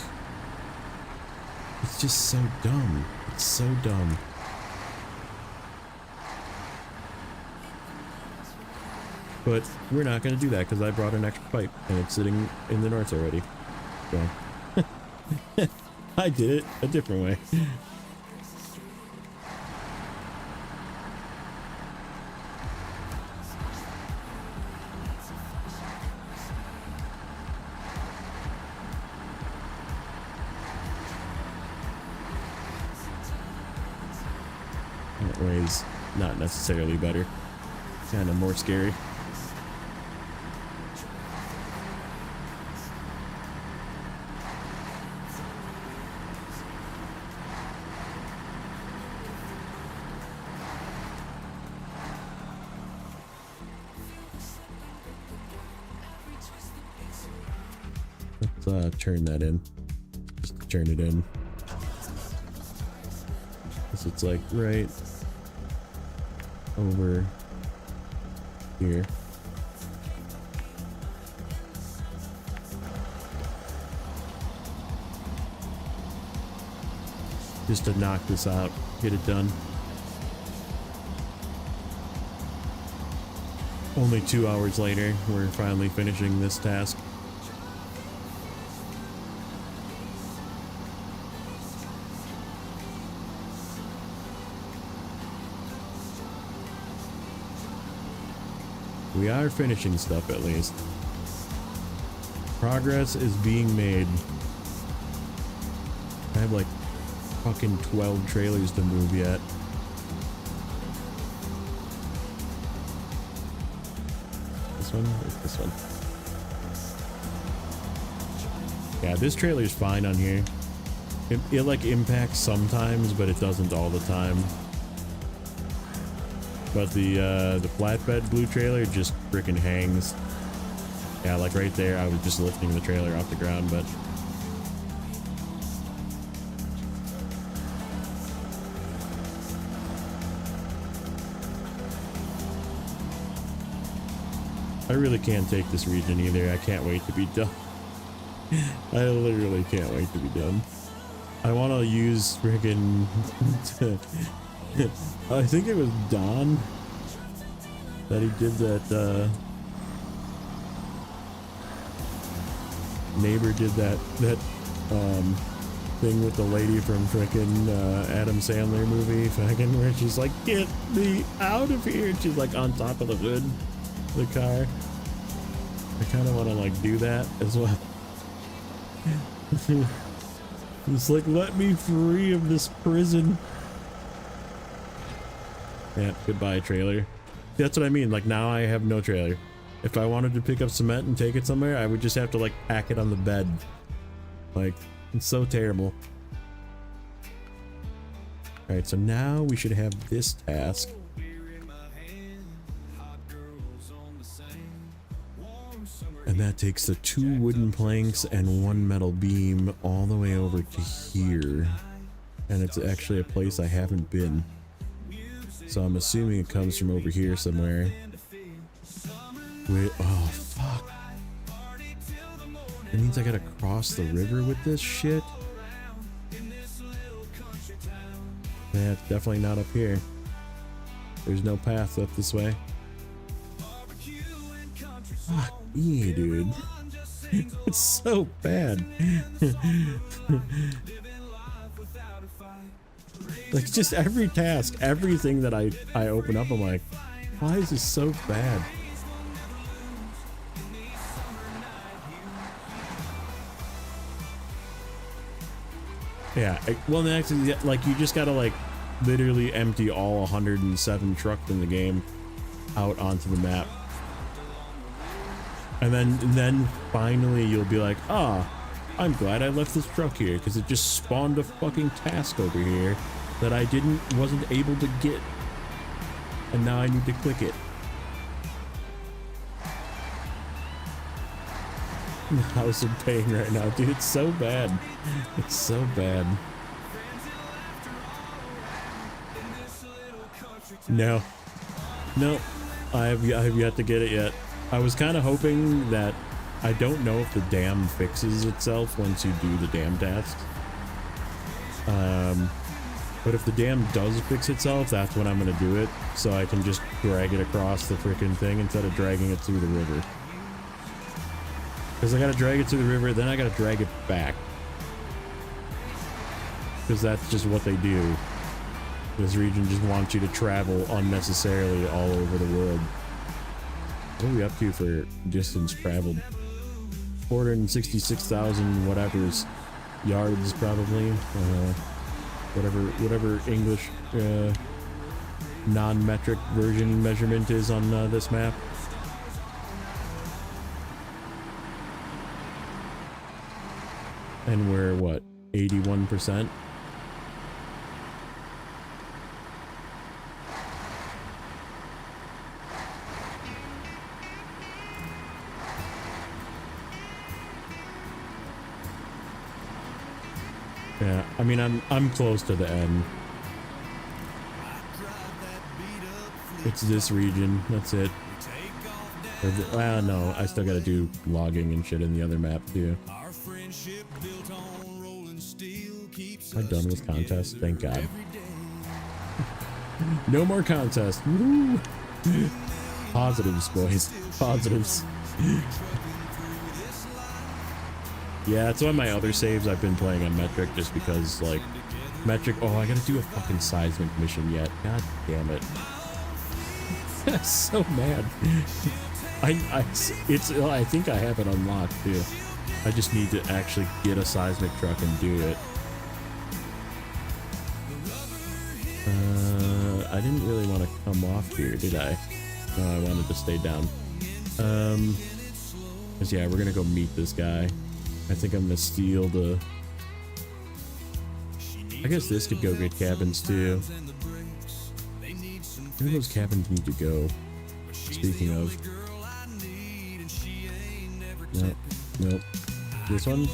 it's just so dumb. It's so dumb. But we're not going to do that because I brought an extra pipe and it's sitting in the north already. So I did it a different way. That way's not necessarily better. Kind of more scary. Let's turn that in. Just turn it in. So it's like right over here. Just to knock this out, get it done. Only 2 hours later, we're finally finishing this task. We are finishing stuff at least. Progress is being made. I have like fucking 12 trailers to move yet. This one or this one? Yeah, this trailer's fine on here. It like impacts sometimes, but it doesn't all the time. But the flatbed blue trailer just freaking hangs. Yeah, like right there, I was just lifting the trailer off the ground, but I really can't take this region either. I can't wait to be done. I literally can't wait to be done. I want to use friggin' I think it was Don that he did that neighbor did that thing with the lady from frickin' Adam Sandler movie fucking where she's like, get me out of here, and she's like on top of the hood of the car. I kind of want to like do that as well. It's like, let me free of this prison. Yeah, goodbye trailer. That's what I mean, like now I have no trailer. If I wanted to pick up cement and take it somewhere, I would just have to like pack it on the bed. Like, it's so terrible. Alright, so now we should have this task. And that takes the 2 wooden planks and 1 metal beam all the way over to here. And it's actually a place I haven't been. So I'm assuming it comes from over here somewhere. Wait, oh fuck. It means I gotta cross the river with this shit? Yeah, it's definitely not up here. There's no path up this way. Fuck me, dude. It's so bad. Like, just every task, everything that I open up, I'm like, why is this so bad? Yeah, well, next is like you just gotta like literally empty all 107 trucks in the game out onto the map, and then finally you'll be like, ah, I'm glad I left this truck here because it just spawned a fucking task over here that I wasn't able to get, and now I need to click it. House of pain right now, dude. It's so bad. It's so bad. No, I have yet to get it yet. I was kind of hoping that, I don't know if the dam fixes itself once you do the dam tasks. But if the dam does fix itself, that's when I'm gonna do it, so I can just drag it across the freaking thing instead of dragging it through the river. Because I gotta drag it to the river, then I gotta drag it back. Because that's just what they do. This region just wants you to travel unnecessarily all over the world. What are we up to for distance traveled? 466,000 whatever's yards, probably. Whatever English non-metric version measurement is on this map. And we're what, 81%? Yeah, I mean, I'm close to the end. It's this region, that's it. Well, no, I still gotta do logging and shit in the other map too. Am I done with contests? Thank God. No more contests. Woo! Positives, boys. Positives. Yeah, it's on my other saves. I've been playing on metric just because, like, metric. Oh, I gotta do a fucking seismic mission yet. God damn it. I'm so mad. I think I have it unlocked too. I just need to actually get a seismic truck and do it. I didn't really want to come off here, did I? No, I wanted to stay down. Cause yeah, we're gonna go meet this guy. I think I'm gonna steal the... I guess this could go get cabins too. Where do those cabins need to go? Speaking of... Nope. This one?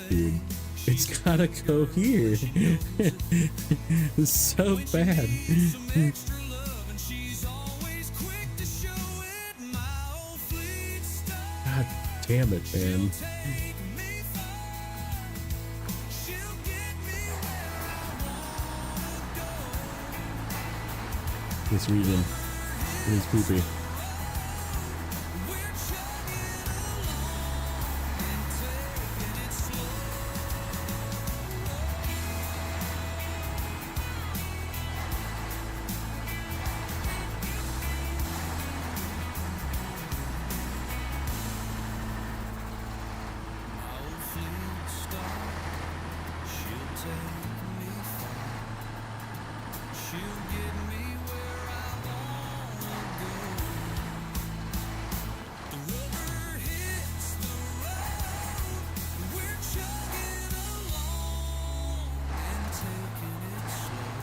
Dude, it's gotta go here. It's so bad. damn it, man. take me far. She'll get me where I wanna go. This region is poopy. We're chugging along and taking it slow. My old fleet star, she'll take me far. She'll get me where I wanna go. The rubber hits the road. We're chugging along and taking it slow.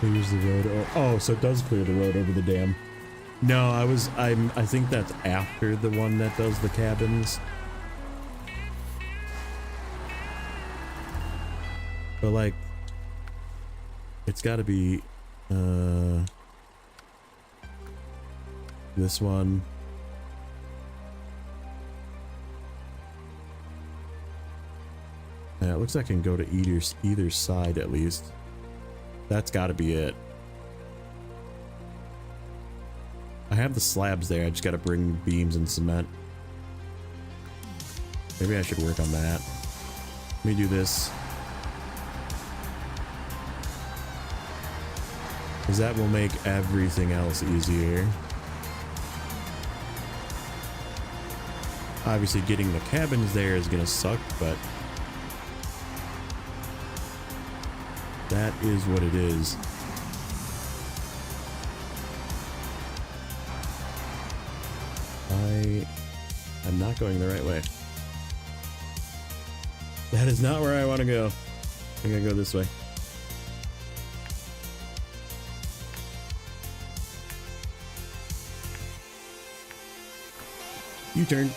Clears the road. Oh, so it does clear the road over the dam. No, I think that's after the one that does the cabins. But like, it's gotta be, this one. Yeah, it looks like I can go to either side at least. That's got to be it. I have the slabs there. I just got to bring beams and cement. Maybe I should work on that. Let me do this. Because that will make everything else easier. Obviously, getting the cabins there is going to suck, but that is what it is. I'm not going the right way. That is not where I want to go. I'm gonna go this way. U-turn.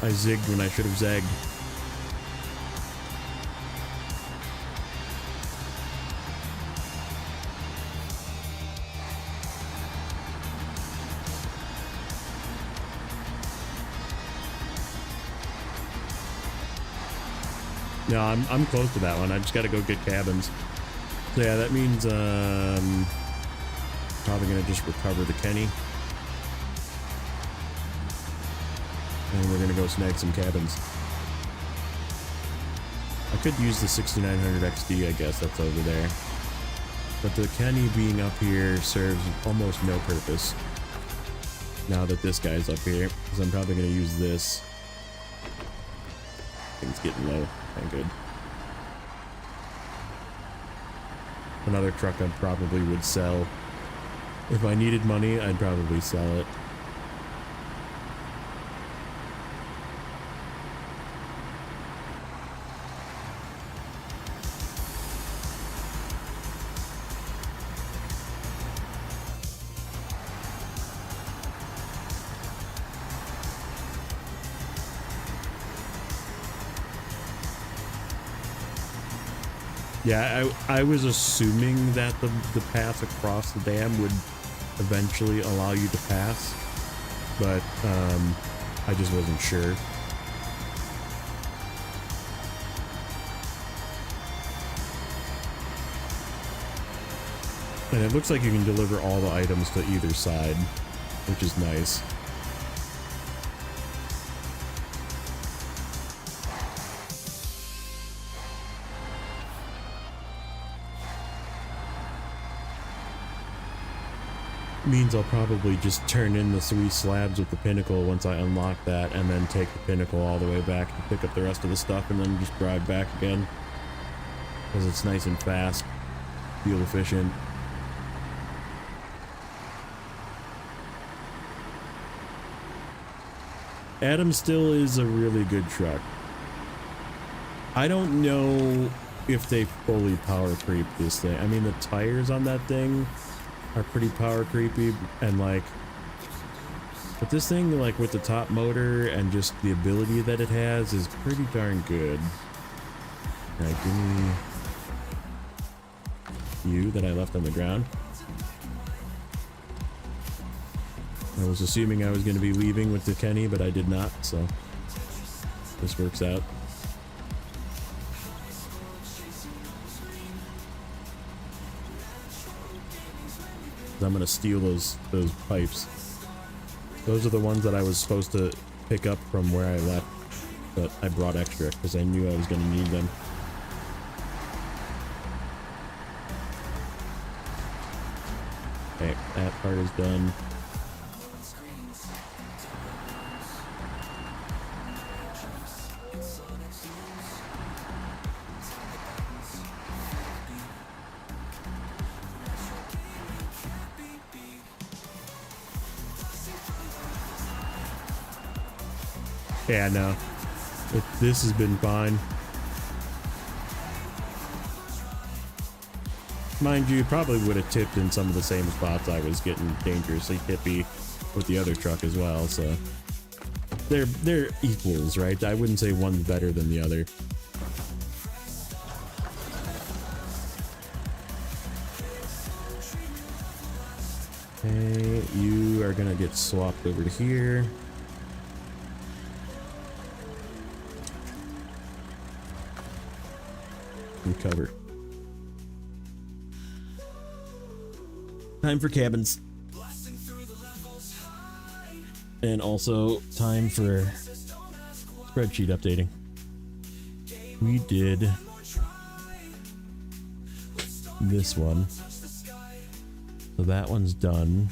I zigged when I should have zagged. No, I'm close to that one. I just got to go get cabins. So yeah, that means probably gonna just recover the Kenny. And we're gonna go snag some cabins. I could use the 6900 XD, I guess that's over there. But the Kenny being up here serves almost no purpose. Now that this guy's up here, because I'm probably gonna use this. Things getting low, thank good. Another truck I probably would sell. If I needed money, I'd probably sell it. Yeah, I was assuming that the path across the dam would eventually allow you to pass, but I just wasn't sure. And it looks like you can deliver all the items to either side, which is nice. Means I'll probably just turn in the 3 slabs with the pinnacle once I unlock that, and then take the pinnacle all the way back to pick up the rest of the stuff and then just drive back again. because it's nice and fast, fuel efficient. Adam still is a really good truck. I don't know if they fully power creep this thing. I mean, the tires on that thing are pretty power creepy, and like, but this thing, like with the top motor and just the ability that it has, is pretty darn good. Alright, give me you that I left on the ground. I was assuming I was going to be leaving with the Kenny, but I did not, so this works out. I'm going to steal those pipes. Those are the ones that I was supposed to pick up from where I left, but I brought extra because I knew I was going to need them. Okay, that part is done. Yeah, no. This has been fine. Mind you, probably would have tipped in some of the same spots I was getting dangerously tippy with the other truck as well, so they're equals, right? I wouldn't say one's better than the other. Okay, you are gonna get swapped over to here. Recover. Time for cabins. And also time for spreadsheet updating. We did this one. So that one's done.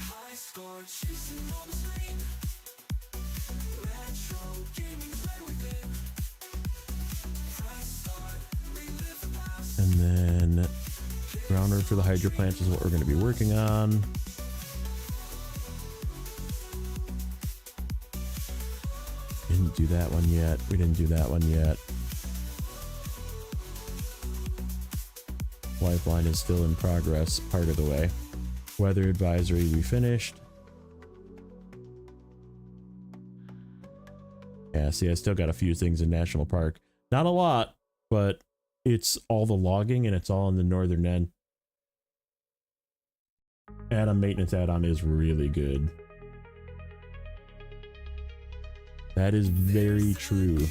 And then groundwork for the hydro plant is what we're going to be working on. Didn't do that one yet. We didn't do that one yet. Lifeline is still in progress, part of the way. Weather advisory we finished. Yeah, see, I still got a few things in National Park. Not a lot, but it's all the logging and it's all on the northern end. Add-on maintenance add-on is really good. That is very true.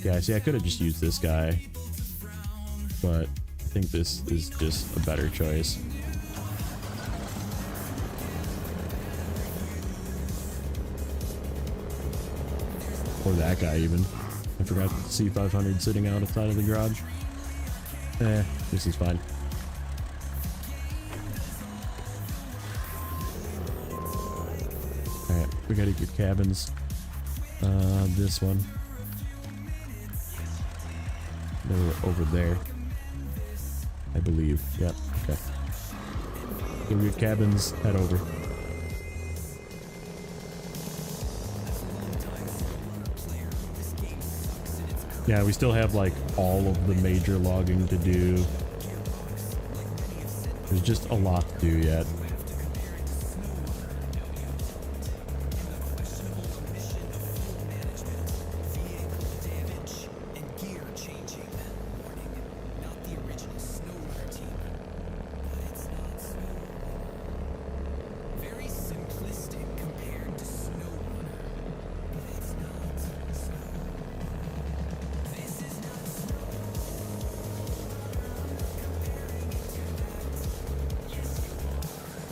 Yeah, see, I could have just used this guy, but I think this is just a better choice. Or that guy even. I forgot the C500 sitting out outside of the garage. This is fine. Alright, we gotta get cabins. This one. They were over there, I believe. Yep, okay. So we get cabins, head over. Yeah, we still have like all of the major logging to do. There's just a lot to do yet. Very simplistic compared to Snowrunner, but it's not. This is not Snowrunner. Comparing it to that. Yes, you are.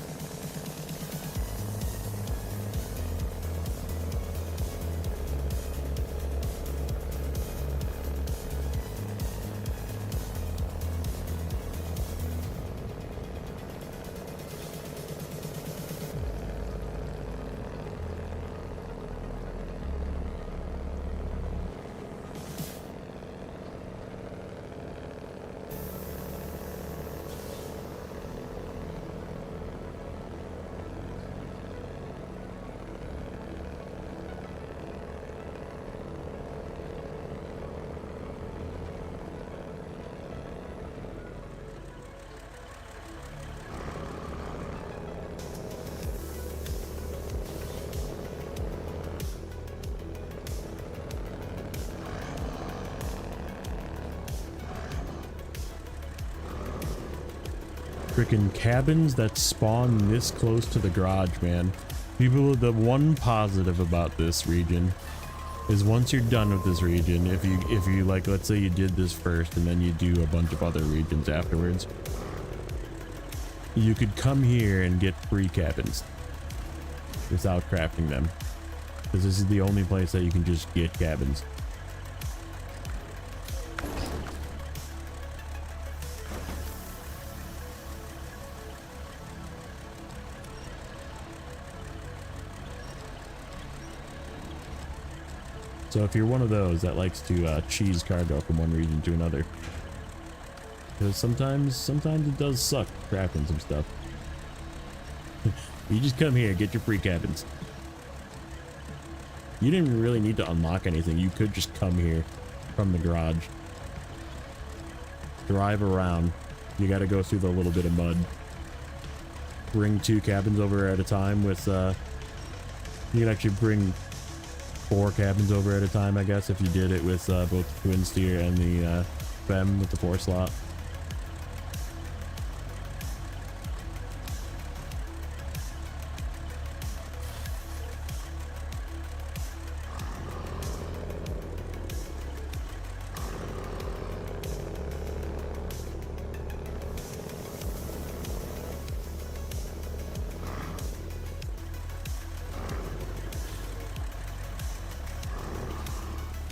Freaking cabins that spawn this close to the garage, man. People, the one positive about this region is once you're done with this region, if you like, let's say you did this first and then you do a bunch of other regions afterwards, you could come here and get free cabins without crafting them, because this is the only place that you can just get cabins. So if you're one of those that likes to cheese cargo from one region to another, because sometimes it does suck crafting some stuff. You just come here, get your free cabins. You didn't really need to unlock anything. You could just come here from the garage, drive around. You got to go through the little bit of mud. Bring 2 cabins over at a time with, you can actually bring 4 cabins over at a time, I guess, if you did it with both the twin steer and the FEM with the 4 slot.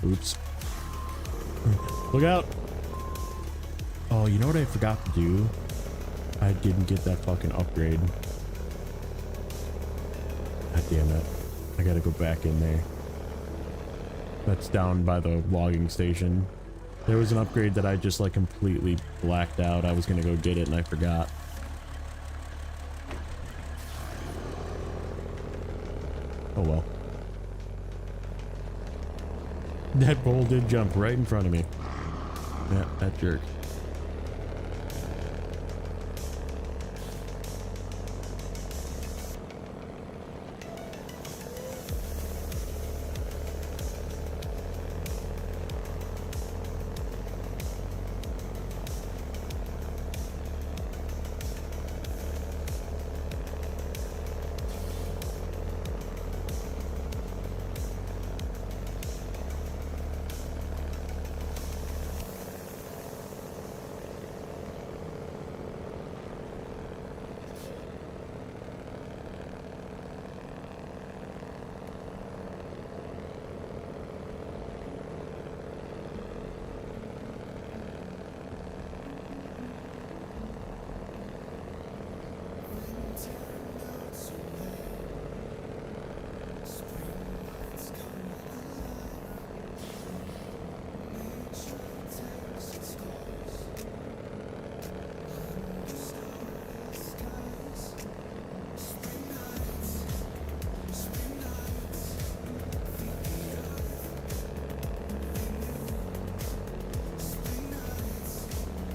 Oops. Look out! Oh, you know what I forgot to do? I didn't get that fucking upgrade. God damn it. I gotta go back in there. That's down by the logging station. There was an upgrade that I just like completely blacked out. I was gonna go get it and I forgot. Oh well. That bull did jump right in front of me. Yeah, that jerk.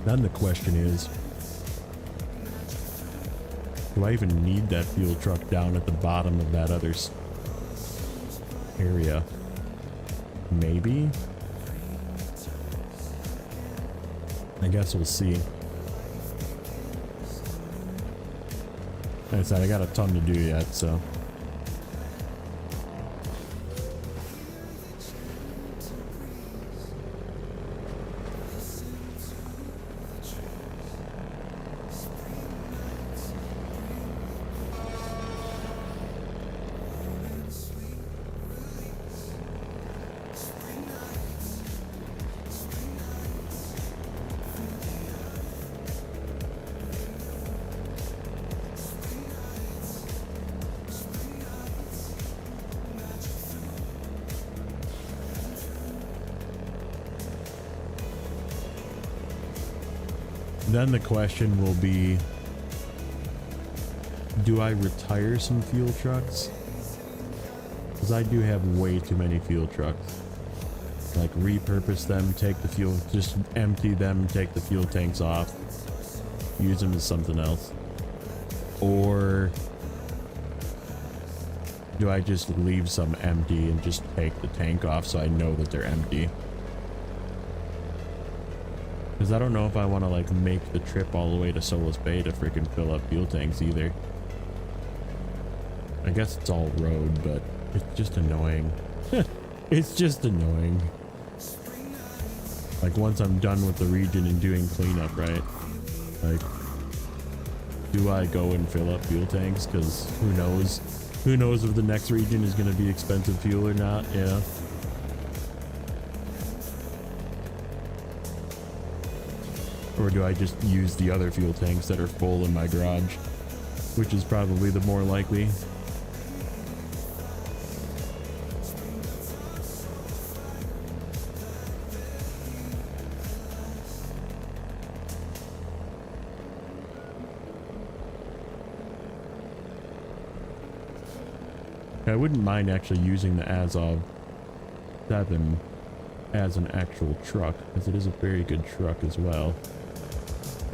Then the question is, do I even need that fuel truck down at the bottom of that other area? Maybe? I guess we'll see. Like I said, I got a ton to do yet, so. Then the question will be, do I retire some fuel trucks? Because I do have way too many fuel trucks. Like repurpose them, take the fuel, just empty them, take the fuel tanks off, use them as something else. Or do I just leave some empty and just take the tank off so I know that they're empty? Because I don't know if I want to like make the trip all the way to Solus Bay to freaking fill up fuel tanks either. I guess it's all road, but it's just annoying. It's just annoying. Like once I'm done with the region and doing cleanup, right? Like, do I go and fill up fuel tanks? Because who knows? Who knows if the next region is going to be expensive fuel or not? Yeah. Or do I just use the other fuel tanks that are full in my garage? Which is probably the more likely. I wouldn't mind actually using the Azov 7 as an actual truck, because it is a very good truck as well.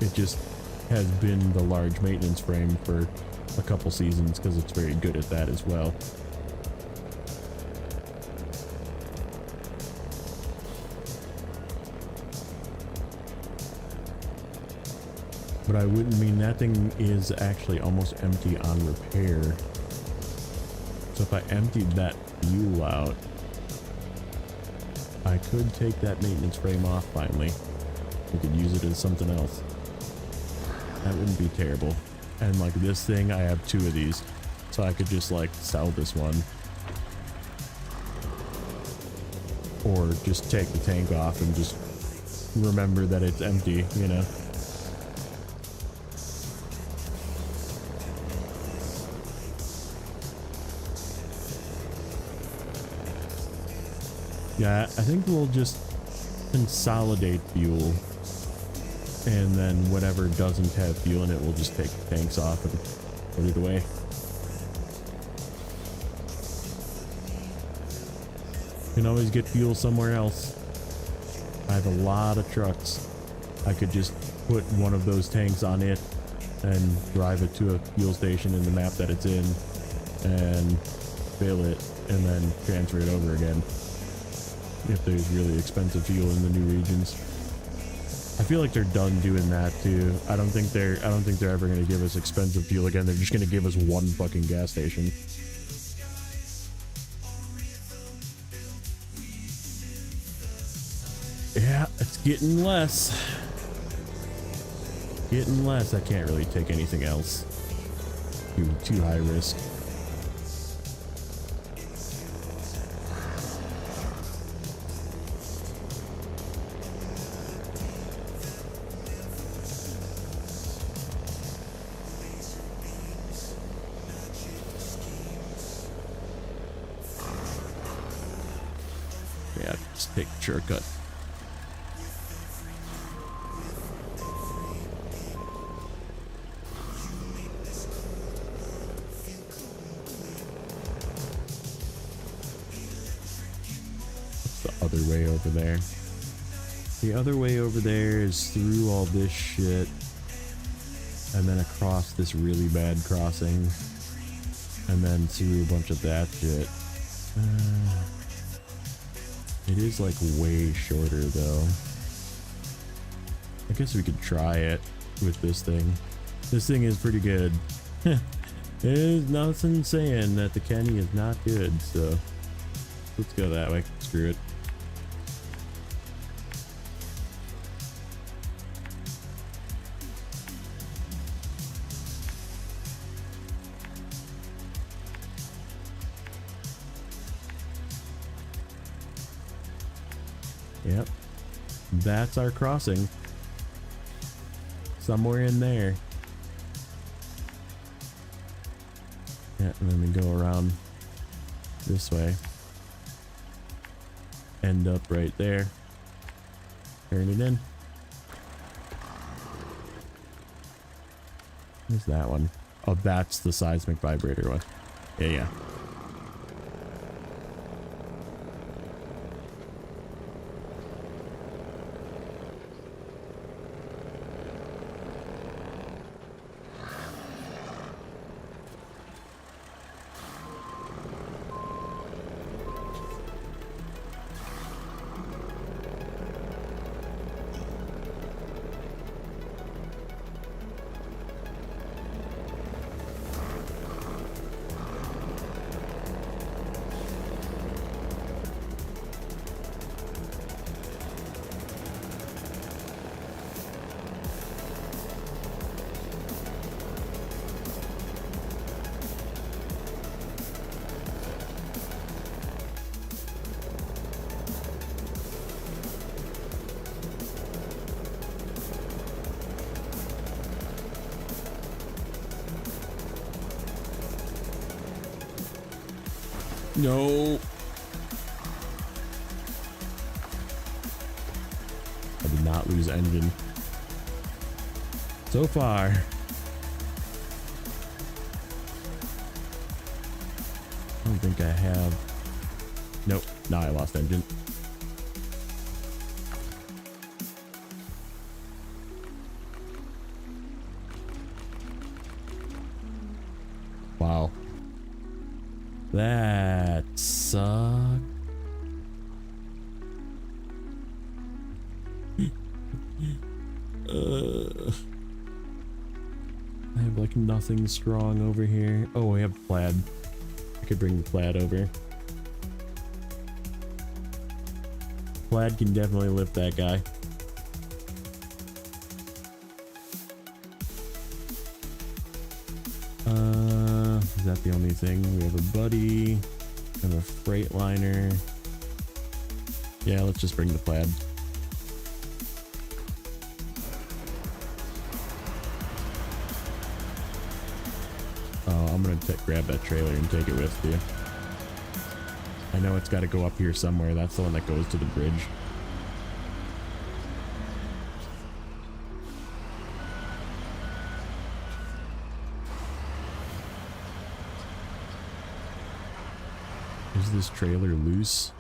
It just has been the large maintenance frame for a couple seasons because it's very good at that as well. But I wouldn't mean that thing is actually almost empty on repair. So if I emptied that fuel out, I could take that maintenance frame off finally. We could use it as something else. That wouldn't be terrible. And like this thing, I have 2 of these. So I could just like sell this one. Or just take the tank off and just remember that it's empty, you know? Yeah, I think we'll just consolidate fuel, and then whatever doesn't have fuel in it, we'll just take the tanks off and put it away. You can always get fuel somewhere else. I have a lot of trucks. I could just put one of those tanks on it and drive it to a fuel station in the map that it's in and fill it and then transfer it over again. If there's really expensive fuel in the new regions. I feel like they're done doing that too. I don't think they're ever going to give us expensive fuel again. They're just going to give us one fucking gas station. Yeah, it's getting less. Getting less. I can't really take anything else. Too high risk. Yeah, just take the shortcut. Other way over there. The other way over there is through all this shit and then across this really bad crossing and then through a bunch of that shit. It is like way shorter though. I guess we could try it with this thing. This thing is pretty good. There's nothing saying that the Kenny is not good, so let's go that way. Screw it. Yep, that's our crossing. Somewhere in there. Yeah, and then we go around this way. End up right there. Turn it in. Where's that one? Oh, that's the seismic vibrator one. Yeah. No. I did not lose engine. So far. I don't think I have. Nope. Now I lost engine. Wow. That sucked. I have like nothing strong over here. Oh, we have plaid. I could bring the plaid over. Plaid can definitely lift that guy. Is that the only thing? We have a buddy and a freightliner. Yeah, let's just bring the plaid. Oh, I'm gonna grab that trailer and take it with you. I know it's got to go up here somewhere. That's the one that goes to the bridge. Is this trailer loose?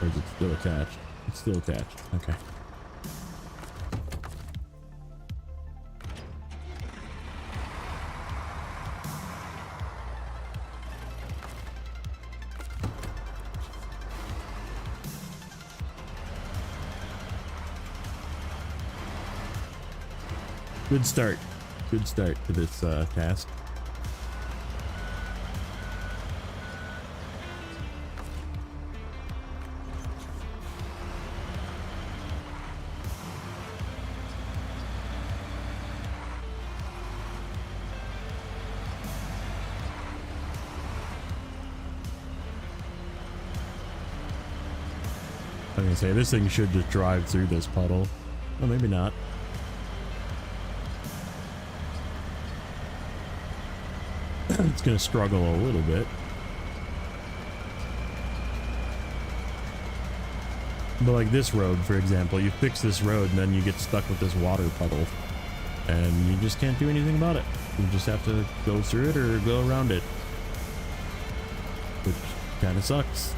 Or is it still attached? It's still attached. Okay. Good start. Good start to this task. I was gonna say, this thing should just drive through this puddle. Well, maybe not. It's gonna struggle a little bit. But like this road, for example, you fix this road and then you get stuck with this water puddle. And you just can't do anything about it. You just have to go through it or go around it. Which kind of sucks.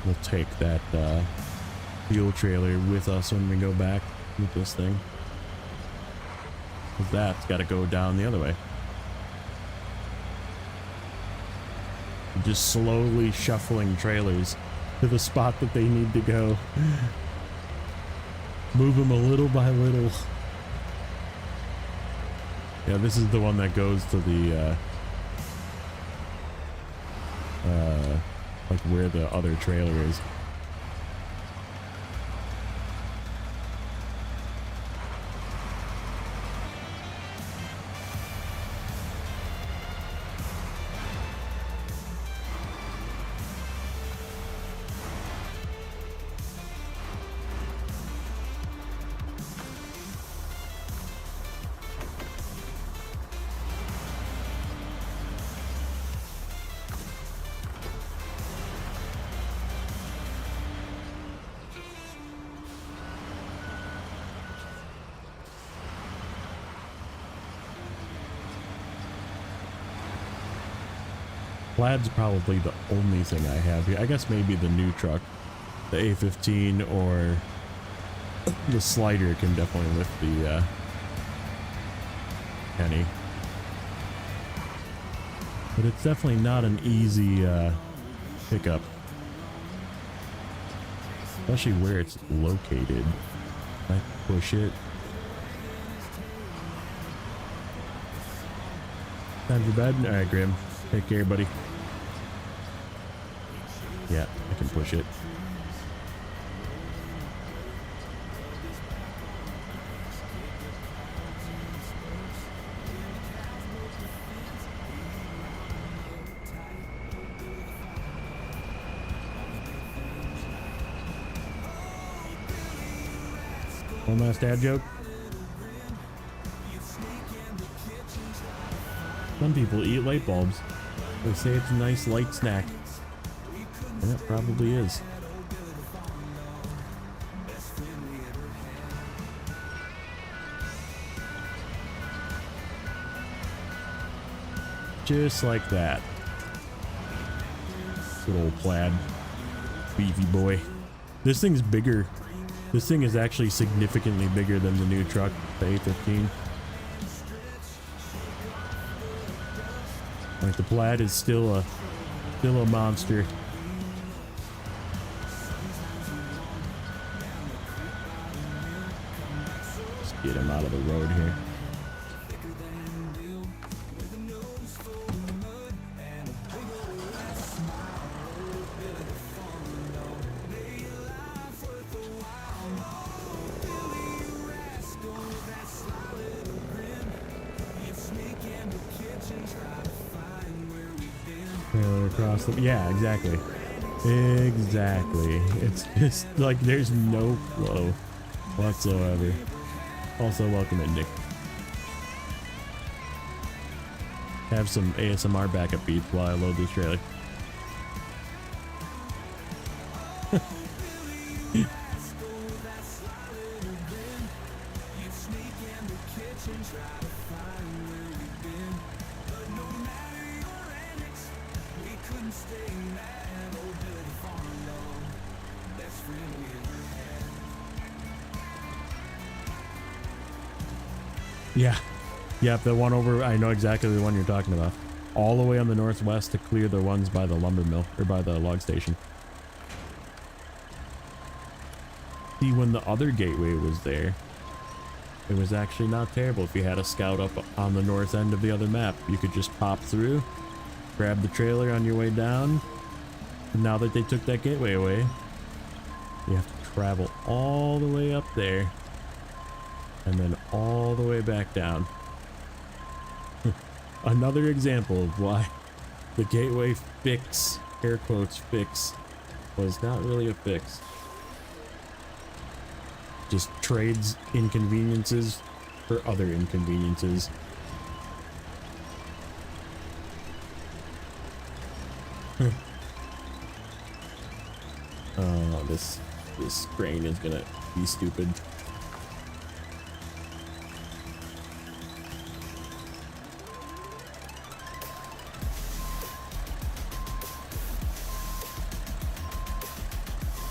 We'll take that fuel trailer with us when we go back with this thing. Because that's got to go down the other way. Just slowly shuffling trailers to the spot that they need to go. Move them a little by little. Yeah, this is the one that goes to the like where the other trailer is. Plaid's probably the only thing I have here. I guess maybe the new truck, the A15 or the slider can definitely lift the Penny. But it's definitely not an easy pickup. Especially where it's located. I push it. Time for bed? Alright, Grim. Take care, buddy. Yeah, I can push it. One last dad joke. Some people eat light bulbs. They say it's a nice light snack. And it probably is. Just like that. Good old plaid. Beefy boy. This thing's bigger. This thing is actually significantly bigger than the new truck, the A15. Like the plaid is still a monster. Let's get him out of the road here. Across the, yeah, exactly. Exactly. It's just like there's no flow whatsoever. Also, welcome in, Nick. Have some ASMR backup beats while I load this trailer. Yeah. Yep, the one over, I know exactly the one you're talking about. All the way on the northwest to clear the ones by the lumber mill, or by the log station. See, when the other gateway was there, it was actually not terrible. If you had a scout up on the north end of the other map, you could just pop through, grab the trailer on your way down. And now that they took that gateway away, you have to travel all the way up there and then all the way back down. Another example of why the gateway fix, air quotes fix, was not really a fix. Just trades inconveniences for other inconveniences. Oh, this grain is gonna be stupid.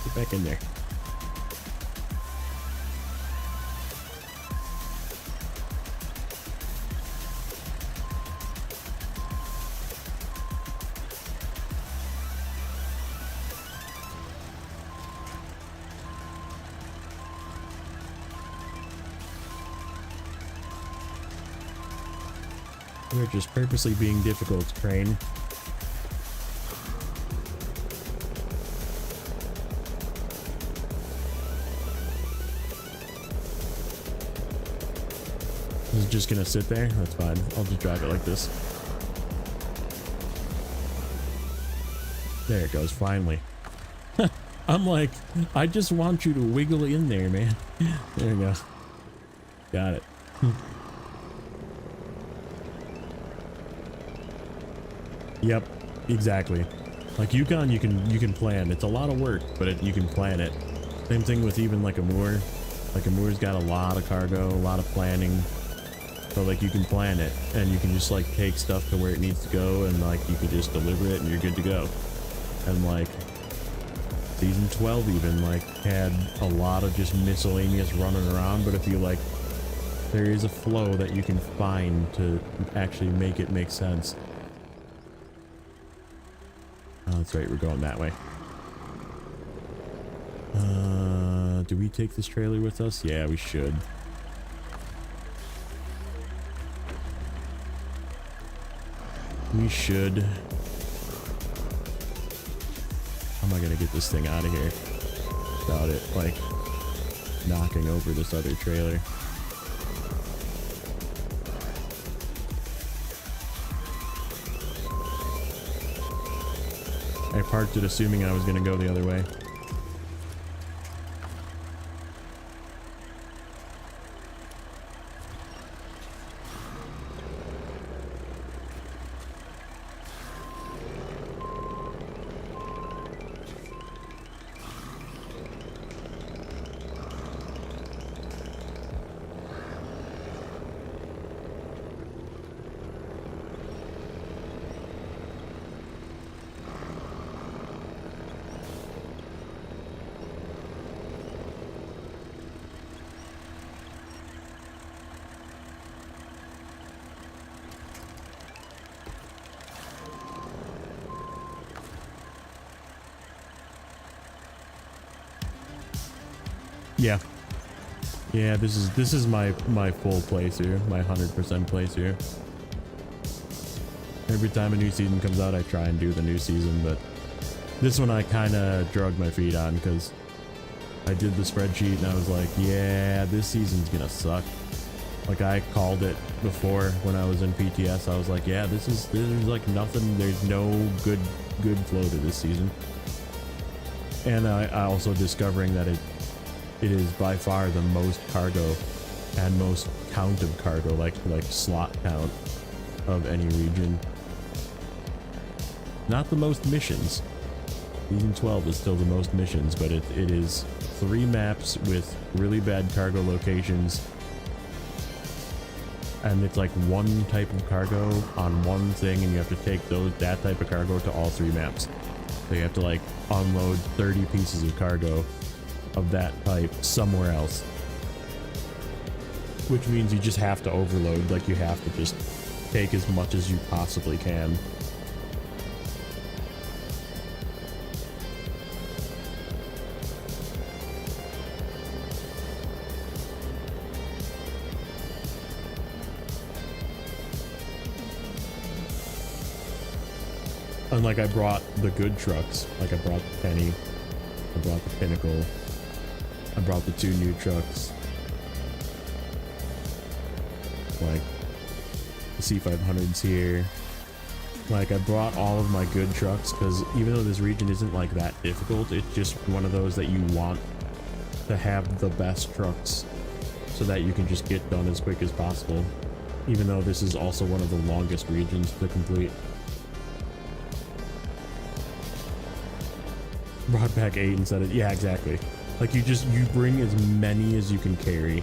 Get back in there. We're just purposely being difficult, Crane. Is it just gonna sit there? That's fine. I'll just drive it like this. There it goes, finally. I'm like, I just want you to wiggle in there, man. There we go. Got it. Yep, exactly. Like Yukon, you can plan. It's a lot of work, but you can plan it. Same thing with even like a Moor. Like a Moor's got a lot of cargo, a lot of planning. So like you can plan it, and you can just like take stuff to where it needs to go, and like you can just deliver it, and you're good to go. And like season 12 even like had a lot of just miscellaneous running around, but if you like, there is a flow that you can find to actually make it make sense. Oh, that's right, we're going that way. Do we take this trailer with us? Yeah, we should. We should. How am I gonna get this thing out of here without it like knocking over this other trailer? I parked it assuming I was gonna go the other way. Yeah. Yeah, this is my full playthrough, my 100% playthrough. Every time a new season comes out, I try and do the new season, but this one I kind of drug my feet on because I did the spreadsheet and I was like, yeah, this season's gonna suck. Like I called it before when I was in PTS. I was like, yeah, there's like nothing. There's no good flow to this season. And I also discovering that it is by far the most cargo and most count of cargo, like slot count of any region. Not the most missions. Season 12 is still the most missions, but it is 3 maps with really bad cargo locations. And it's like 1 type of cargo on 1 thing, and you have to take that type of cargo to all 3 maps. So you have to like unload 30 pieces of cargo of that type somewhere else, which means you just have to overload. Like you have to just take as much as you possibly can. And like I brought the good trucks, like I brought the Penny, I brought the Pinnacle, I brought the 2 new trucks, like the C500's here. Like I brought all of my good trucks because even though this region isn't like that difficult, it's just one of those that you want to have the best trucks so that you can just get done as quick as possible, even though this is also one of the longest regions to complete. Brought back 8 instead of, yeah, exactly. Like you bring as many as you can carry.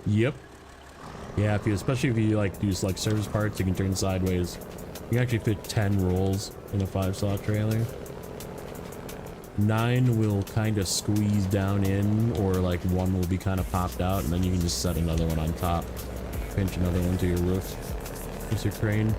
Yep. Yeah, especially if you like use like service parts, you can turn sideways. You can actually fit 10 rolls in a 5-slot trailer. 9 will kind of squeeze down in, or like 1 will be kind of popped out, and then you can just set another one on top. Pinch another one to your roof. Use your crane.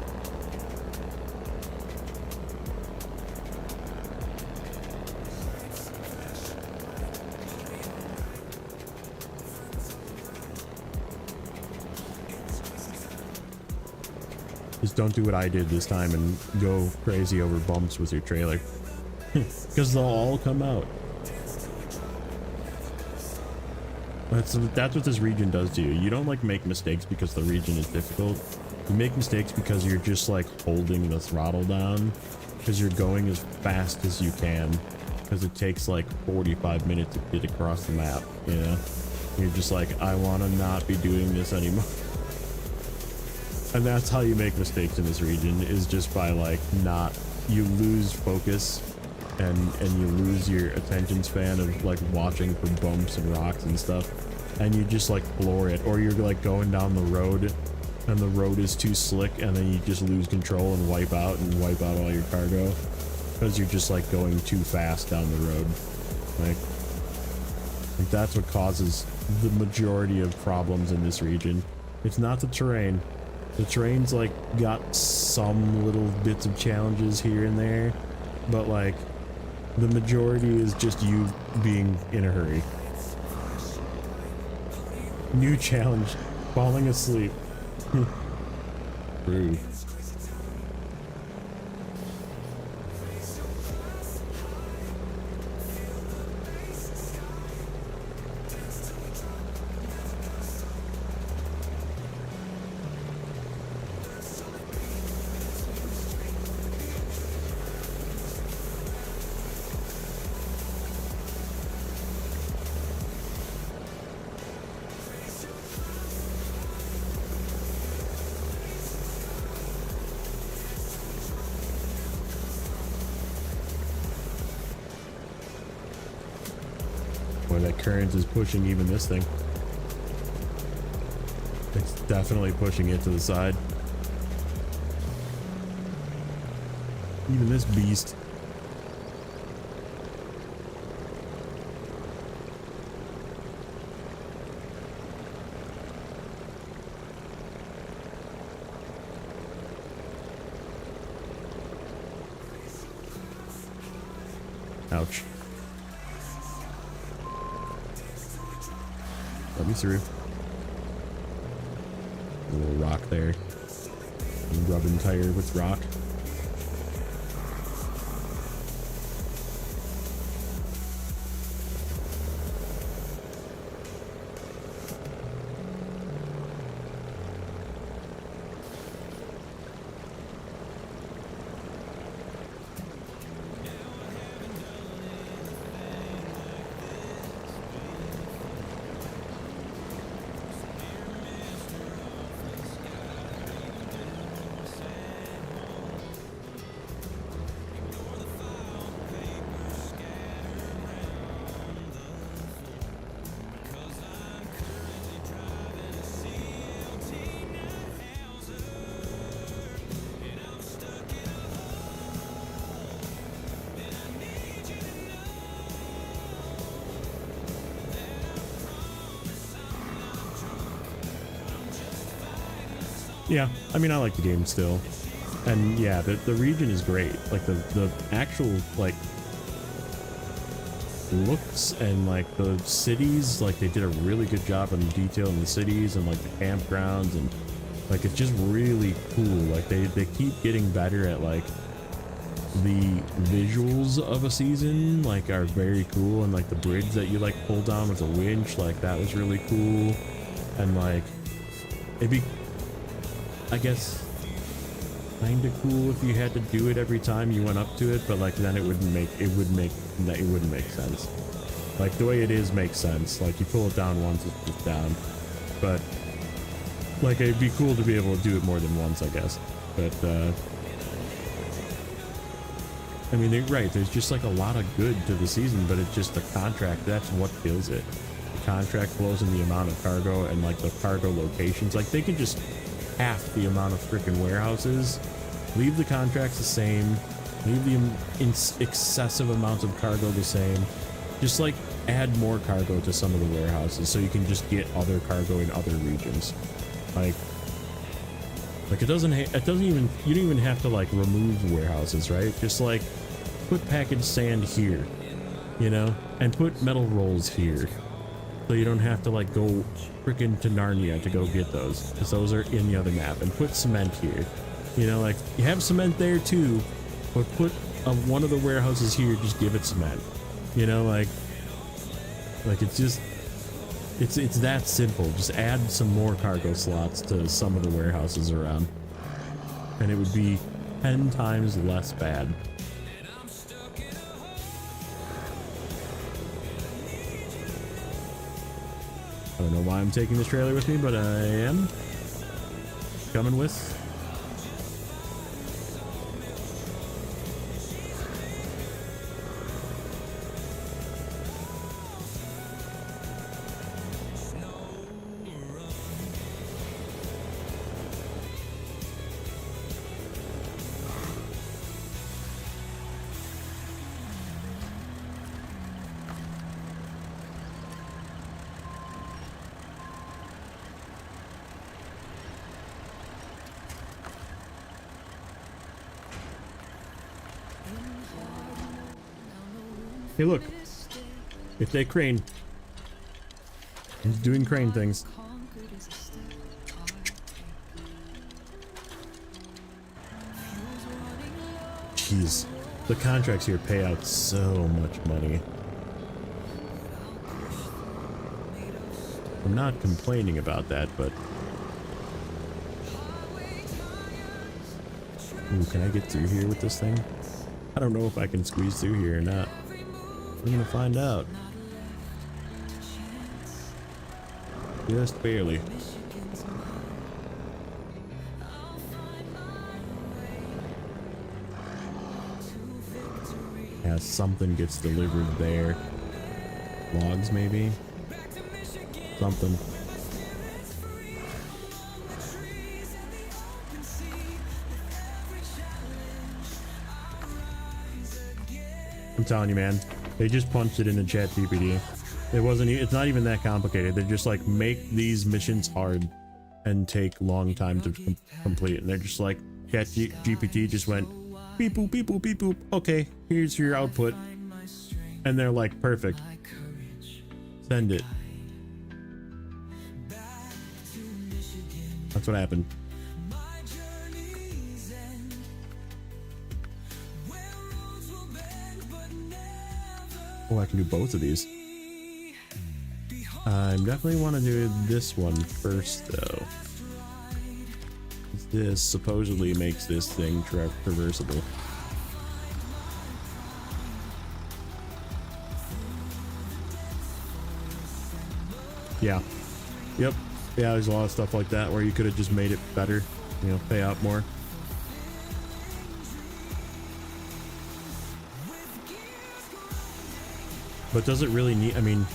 Just don't do what I did this time and go crazy over bumps with your trailer. Because they'll all come out. That's what this region does to you. You don't like make mistakes because the region is difficult. You make mistakes because you're just like holding the throttle down because you're going as fast as you can because it takes like 45 minutes to get across the map, you know? You're just like, I want to not be doing this anymore. And that's how you make mistakes in this region, is just by like you lose focus and you lose your attention span of like watching for bumps and rocks and stuff, and you just like floor it, or you're like going down the road and the road is too slick and then you just lose control and wipe out all your cargo because you're just like going too fast down the road. Like that's what causes the majority of problems in this region. It's not the terrain. The terrain's like got some little bits of challenges here and there, but like the majority is just you being in a hurry. New challenge, falling asleep. Rude. Boy, that current is pushing even this thing. It's definitely pushing it to the side. Even this beast. Ouch. Let me through. A little rock there. Rubbing tire with rock. Yeah, I mean, I like the game still. And yeah, the region is great. Like the actual like looks and like the cities, like they did a really good job on the detail in the cities and like the campgrounds, and like it's just really cool. Like they keep getting better at like the visuals of a season, like are very cool, and like the bridge that you like pull down with a winch, like that was really cool. And like it'd be, I guess, kind of cool if you had to do it every time you went up to it, but like then it wouldn't make sense. Like the way it is makes sense. Like you pull it down once, it's just down. But like it'd be cool to be able to do it more than once, I guess. But I mean, they're right. There's just like a lot of good to the season, but it's just the contract. That's what kills it. The contract flows in the amount of cargo and like the cargo locations. Like they could just half the amount of freaking warehouses, leave the contracts the same, leave the excessive amounts of cargo the same, just like add more cargo to some of the warehouses so you can just get other cargo in other regions. Like it doesn't even, you don't even have to like remove warehouses, right? Just like put packaged sand here, you know, and put metal rolls here. So you don't have to like go freaking to Narnia to go get those, because those are in the other map. And put cement here. You know, like, you have cement there too, but put one of the warehouses here, just give it cement. You know, like it's just, it's that simple. Just add some more cargo slots to some of the warehouses around, and it would be 10 times less bad. I don't know why I'm taking this trailer with me, but I am coming with. Hey, look. It's a crane. He's doing crane things. Jeez. The contracts here pay out so much money. I'm not complaining about that, but... Ooh, can I get through here with this thing? I don't know if I can squeeze through here or not. We're gonna find out. Just barely. Yeah, something gets delivered there. Logs, maybe? Something. I'm telling you, man. They just punched it into ChatGPT. It wasn't. It's not even that complicated. They're just like, make these missions hard and take long time to complete. And they're just like, ChatGPT just went beep boop beep boop beep boop. Okay, here's your output. And they're like, perfect. Send it. That's what happened. Oh, I can do both of these. I definitely want to do this one first, though. This supposedly makes this thing traversable. Yeah. Yep. Yeah, there's a lot of stuff like that where you could have just made it better, you know, pay out more. But does it really need, I mean,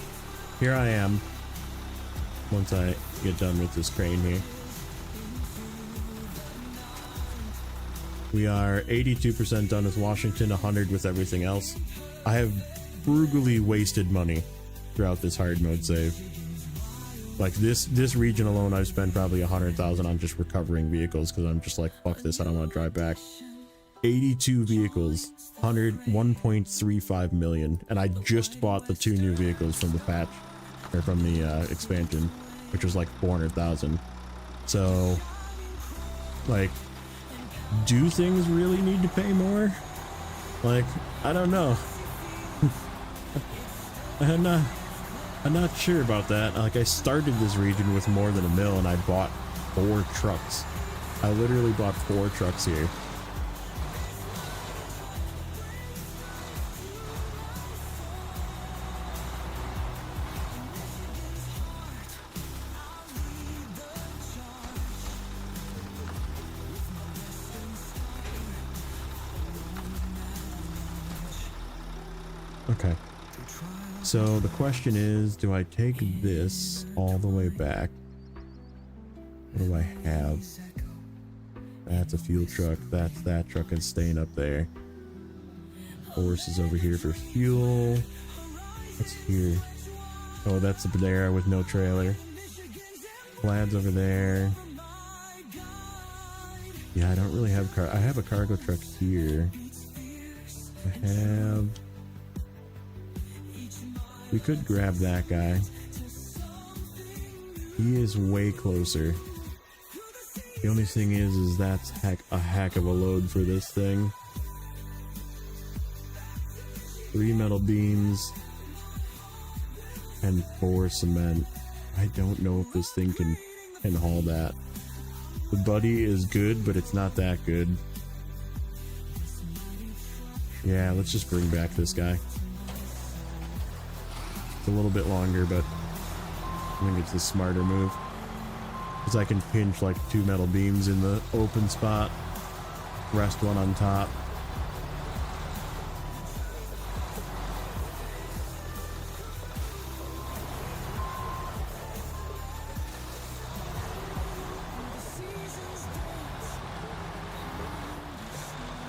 here I am, once I get done with this crane here. We are 82% done with Washington, 100 with everything else. I have frugally wasted money throughout this hard mode save. Like this region alone, I've spent probably 100,000 on just recovering vehicles because I'm just like, fuck this, I don't want to drive back. 82 vehicles, 1.35 million, and I just bought the 2 new vehicles from the patch, or from the expansion, which was like 400,000. So, like, do things really need to pay more? Like, I don't know. I'm not sure about that. Like, I started this region with more than $1 million, and I bought 4 trucks. I literally bought 4 trucks here. Okay. So the question is, do I take this all the way back? What do I have? That's a fuel truck. That's that truck and staying up there. Horse is over here for fuel. What's here? Oh, that's the Panera with no trailer. Plaid's over there. Yeah, I don't really have I have a cargo truck here. I have... We could grab that guy. He is way closer. The only thing is that's a heck of a load for this thing. 3 metal beams and 4 cement. I don't know if this thing can haul that. The buddy is good, but it's not that good. Yeah, let's just bring back this guy. It's a little bit longer, but I think it's the smarter move. Because I can pinch like 2 metal beams in the open spot, rest one on top.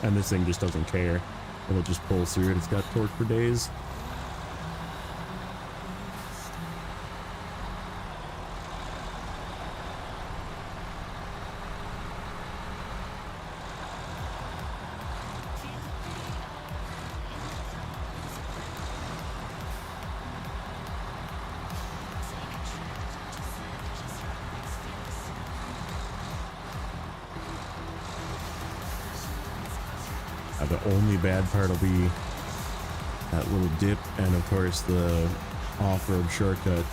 And this thing just doesn't care. It'll just pull through it. It's got torque for days. The only bad part will be that little dip and of course the off-road shortcut.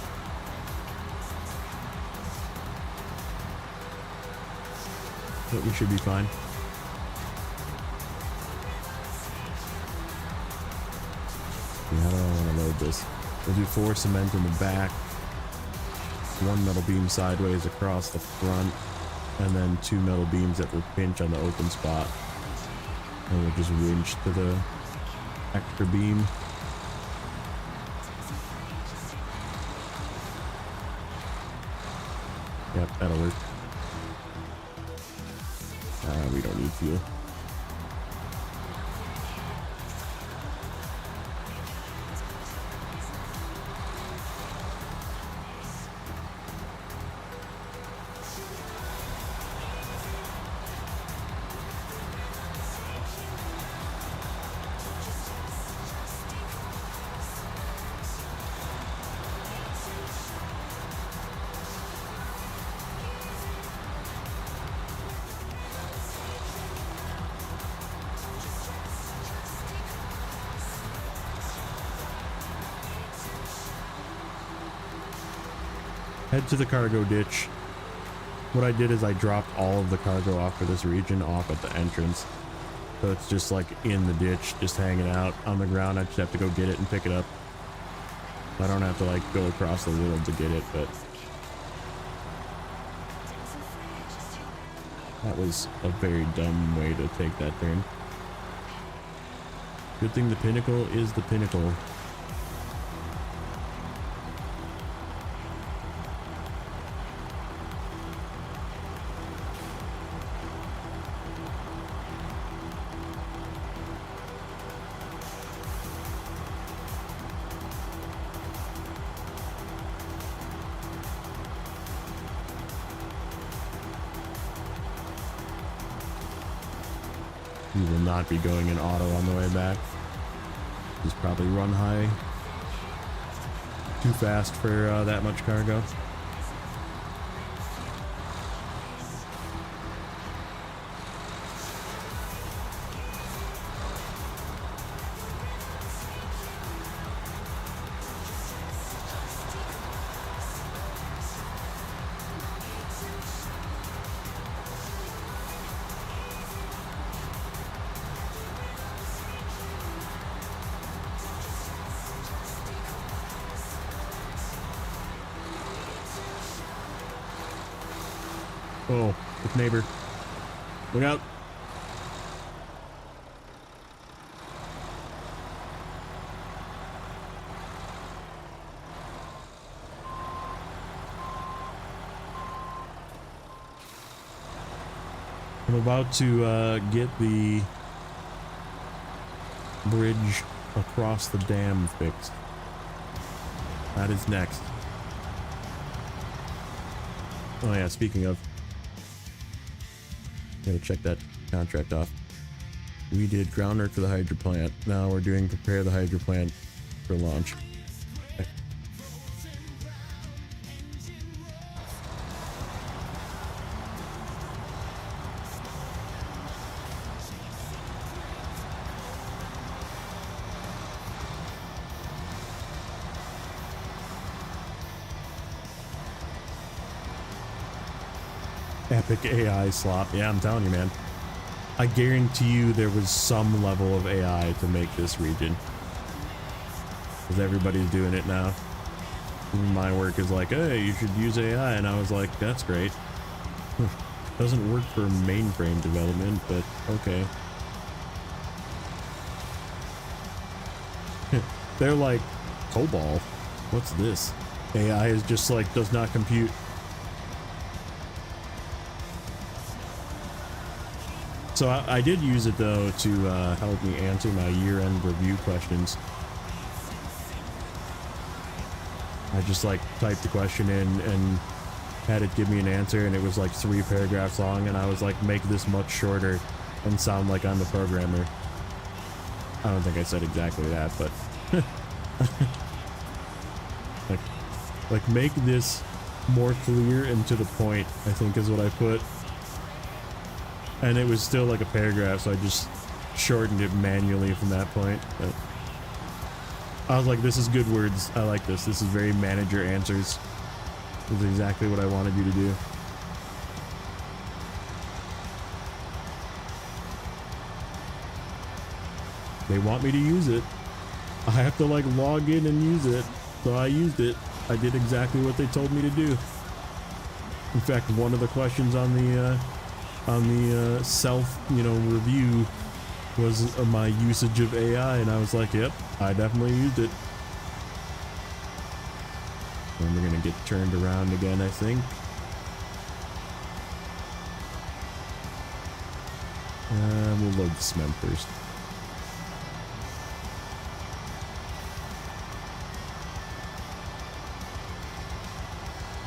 But we should be fine. Yeah, I don't want to load this. We'll do 4 cement in the back, 1 metal beam sideways across the front, and then 2 metal beams that will pinch on the open spot. And we'll just winch to the extra beam. Yep, that'll work. We don't need fuel. Head to the cargo ditch. What I did is I dropped all of the cargo off for this region off at the entrance. So it's just like in the ditch, just hanging out on the ground. I just have to go get it and pick it up. I don't have to like go across the world to get it, but that was a very dumb way to take that turn. Good thing the pinnacle is the pinnacle. We will not be going in auto on the way back. Just probably run high. Too fast for that much cargo. Oh, it's neighbor. Look out. I'm about to get the bridge across the dam fixed. That is next. Oh yeah, speaking of, gotta check that contract off. We did groundwork for the hydro plant. Now we're doing prepare the hydro plant for launch. Okay. Epic AI slop. Yeah, I'm telling you, man. I guarantee you there was some level of AI to make this region. Because everybody's doing it now. My work is like, hey, you should use AI. And I was like, that's great. Doesn't work for mainframe development, but okay. They're like, COBOL. What's this? AI is just like, does not compute. So I did use it though to help me answer my year-end review questions. I just like typed the question in and had it give me an answer, and it was like 3 paragraphs long, and I was like, make this much shorter and sound like I'm a programmer. I don't think I said exactly that, but like make this more clear and to the point, I think is what I put. And it was still like a paragraph, so I just shortened it manually from that point. But I was like, this is good words. I like this. This is very manager answers. This is exactly what I wanted you to do. They want me to use it. I have to like log in and use it. So I used it. I did exactly what they told me to do. In fact, one of the questions on the self, review was my usage of AI, and I was like, yep, I definitely used it. And we're gonna get turned around again, I think. We'll load the cement first.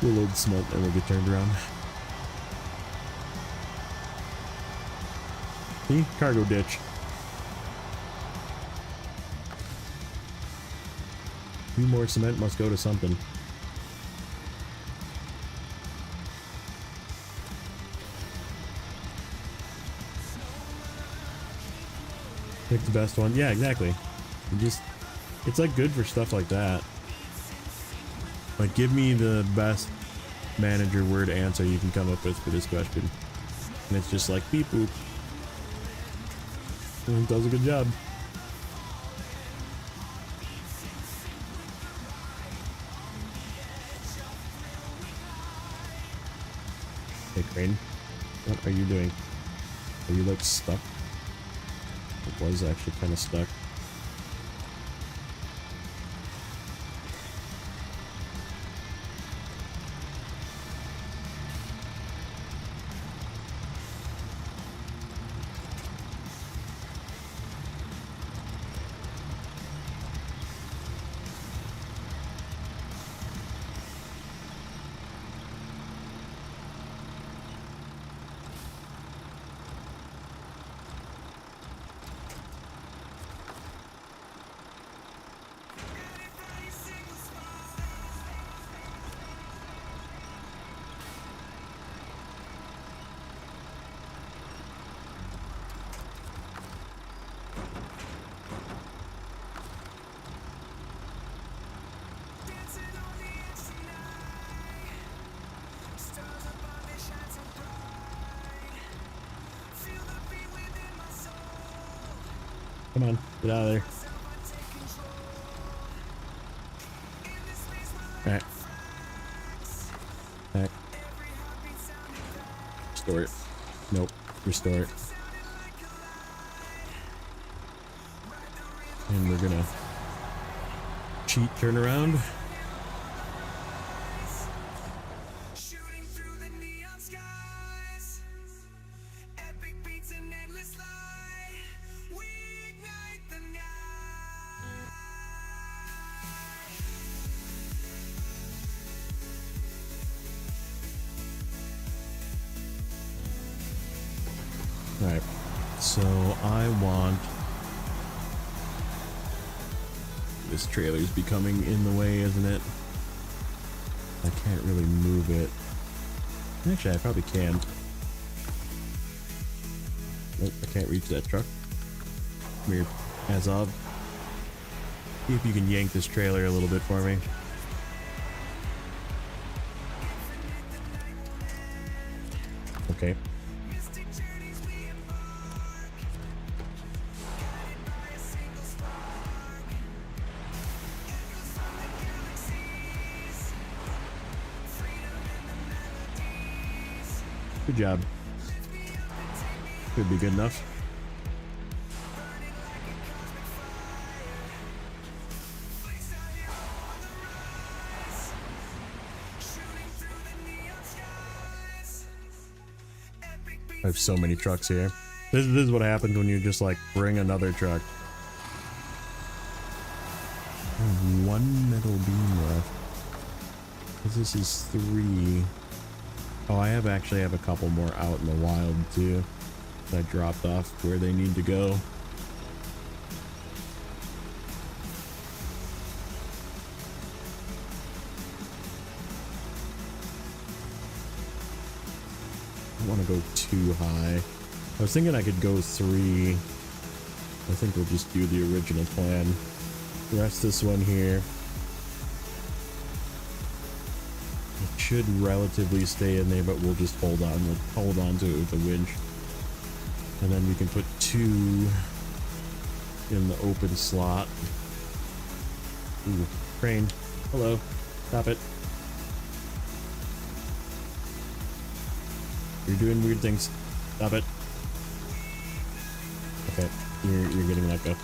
We'll load the cement and we'll get turned around. See? Cargo ditch. Few more cement must go to something. Pick the best one. Yeah, exactly. It's like good for stuff like that. Like, give me the best manager word answer you can come up with for this question. And it's just like beep boop. And it does a good job. Hey Crane, what are you doing? Are you like stuck? It was actually kind of stuck. Come on, get out of there. Alright. Alright. Restore it. Nope. Restore it. And we're gonna cheat turn around. Alright, so I want... This trailer's becoming in the way, isn't it? I can't really move it. Actually, I probably can. Nope, I can't reach that truck. Come here, Azov. See if you can yank this trailer a little bit for me. Okay. Mystic journeys we embark, guided by a single spark. Echoes from the galaxies, freedom in the melodies. Good job. Lift me up and take me Could be good enough. burning like a cosmic fire. Place out here on the rise, shooting through the neon skies. Epic beats I have so many trucks here. This is what happens when you just like bring another truck. One metal beam left. 'Cause this is 3. Oh, I actually have a couple more out in the wild too. I dropped off where they need to go. I don't want to go too high. I was thinking I could go 3. I think we'll just do the original plan. Rest this one here. It should relatively stay in there, but we'll just hold on. We'll hold on to it with the winch. And then we can put 2 in the open slot. Ooh, crane. Hello. Stop it. You're doing weird things. Stop it. Okay, you're getting let go.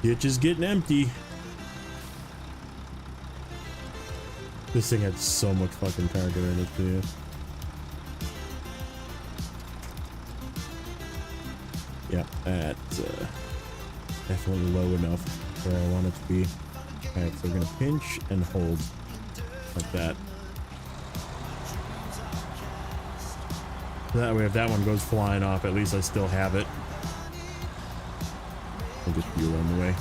Ditch is getting empty. This thing had so much fucking cargo in it too. Yeah, that's definitely low enough where I want it to be. Alright, so we're gonna pinch and hold like that. That way if that one goes flying off, at least I still have it. I'll just fuel on the way.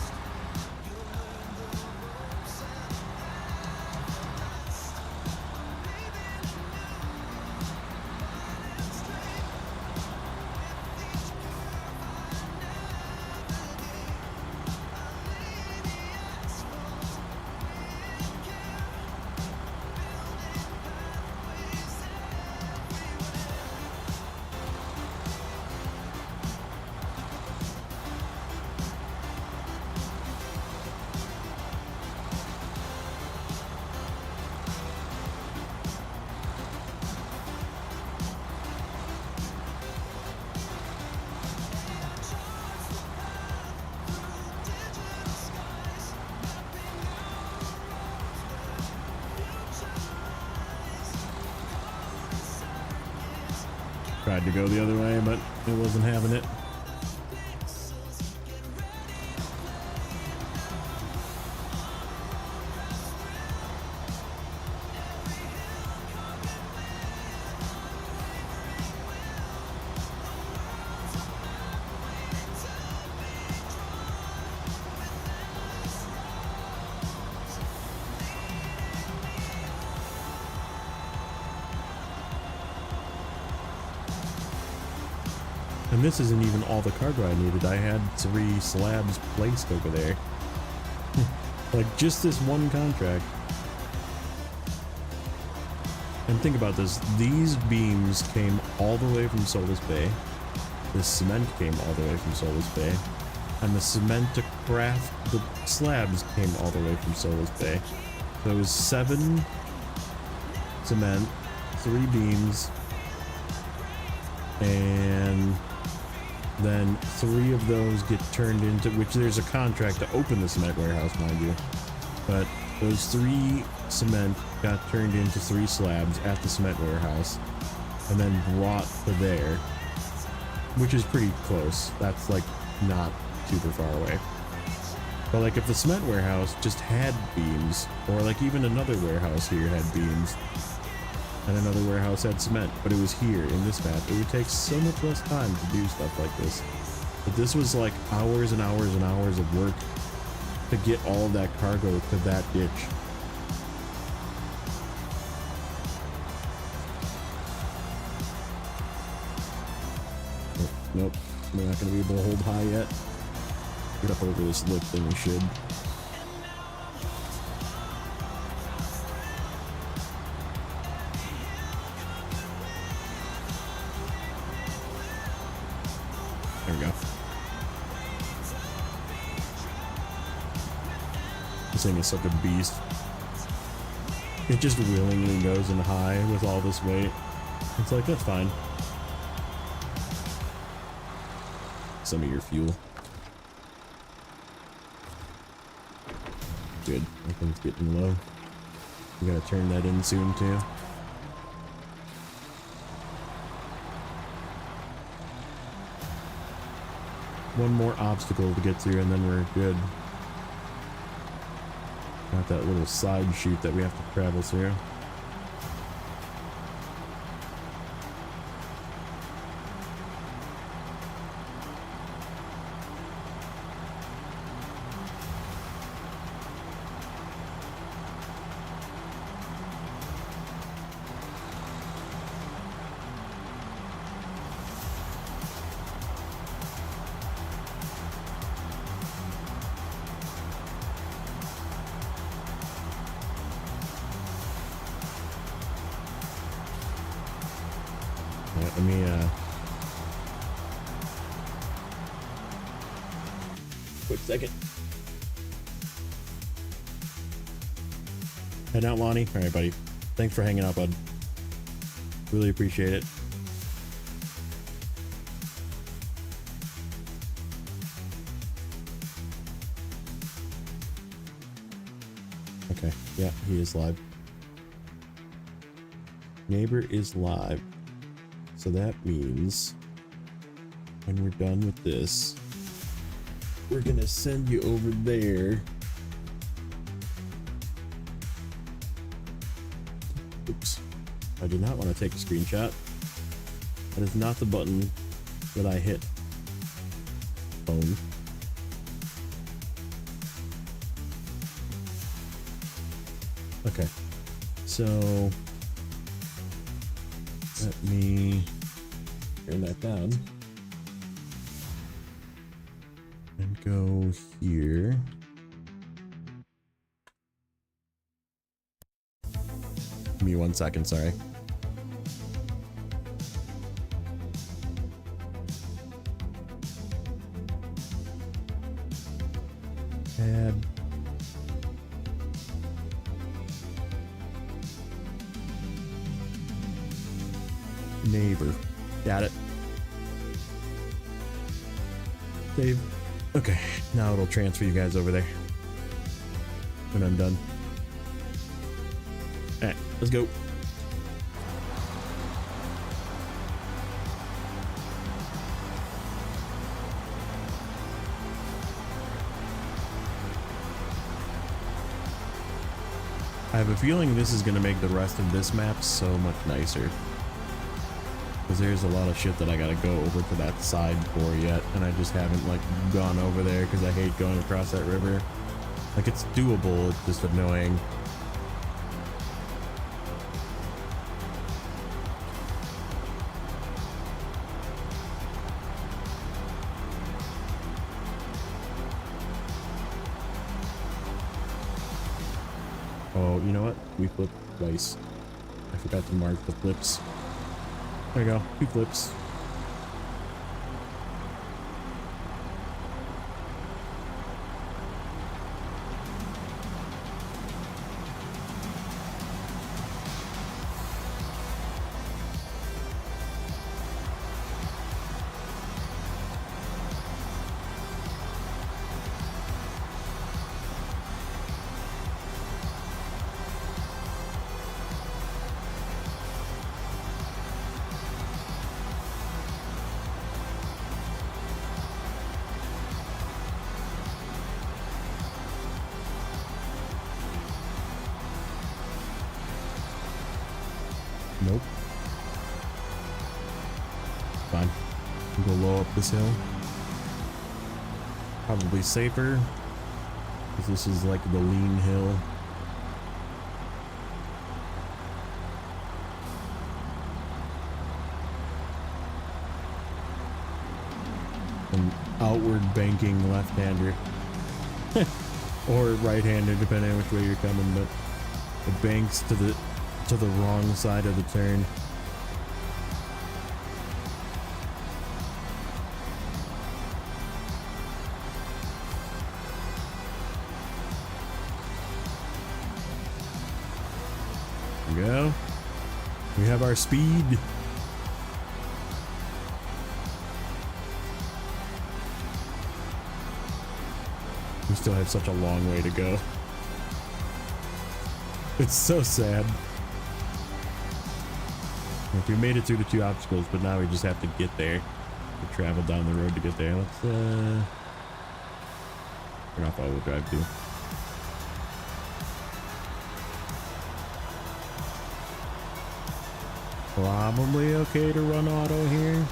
Tried to go the other way, but it wasn't having it. And this isn't even all the cargo I needed. I had 3 slabs placed over there. Like just this one contract. And think about this. These beams came all the way from Solus Bay. The cement came all the way from Solus Bay. And the cement to craft the slabs came all the way from Solus Bay. So it was 7 cement, 3 beams, and Then 3 of those get turned into, which there's a contract to open the cement warehouse, mind you. But those 3 cement got turned into 3 slabs at the cement warehouse and then brought to there, which is pretty close. That's like not super far away. But like if the cement warehouse just had beams, or like even another warehouse here had beams, and another warehouse had cement, but it was here in this map, it would take so much less time to do stuff like this. But this was like hours and hours and hours of work to get all of that cargo to that ditch. Oh, nope, we're not going to be able to hold high yet. Get up over this lip thing we should. There we go. This thing is such a beast. It just willingly goes in high with all this weight. It's like, that's fine. Some of your fuel. Good. I think it's getting low. We gotta turn that in soon too. One more obstacle to get through and then we're good. Got that little side chute that we have to travel through. Let me quick second. Head out, Lonnie. All right, buddy. Thanks for hanging out, bud. Really appreciate it. Okay. Yeah, he is live. Neighbor is live. So that means when we're done with this, we're gonna send you over there. Oops. I do not want to take a screenshot. That is not the button that I hit. Phone. Okay. So let me turn that down and go here. Give me 1 second, sorry. Add. Neighbor. Got it. Save. Okay, now it'll transfer you guys over there when I'm done. Alright, let's go. I have a feeling this is going to make the rest of this map so much nicer. Because there's a lot of shit that I gotta go over to that side for yet, and I just haven't like gone over there because I hate going across that river. Like, it's doable, it's just annoying. Oh, you know what? We flipped twice. I forgot to mark the flips. There we go, 2 flips. go up this hill. Probably safer, because this is like the lean hill. An outward banking left-hander. Or right-hander, depending on which way you're coming, but it banks to the wrong side of the turn. There we go. We have our speed. We still have such a long way to go. It's so sad. Like, we made it through the 2 obstacles, but now we just have to get there. We travel down the road to get there. Let's turn off all-wheel drive too. Probably okay to run auto here.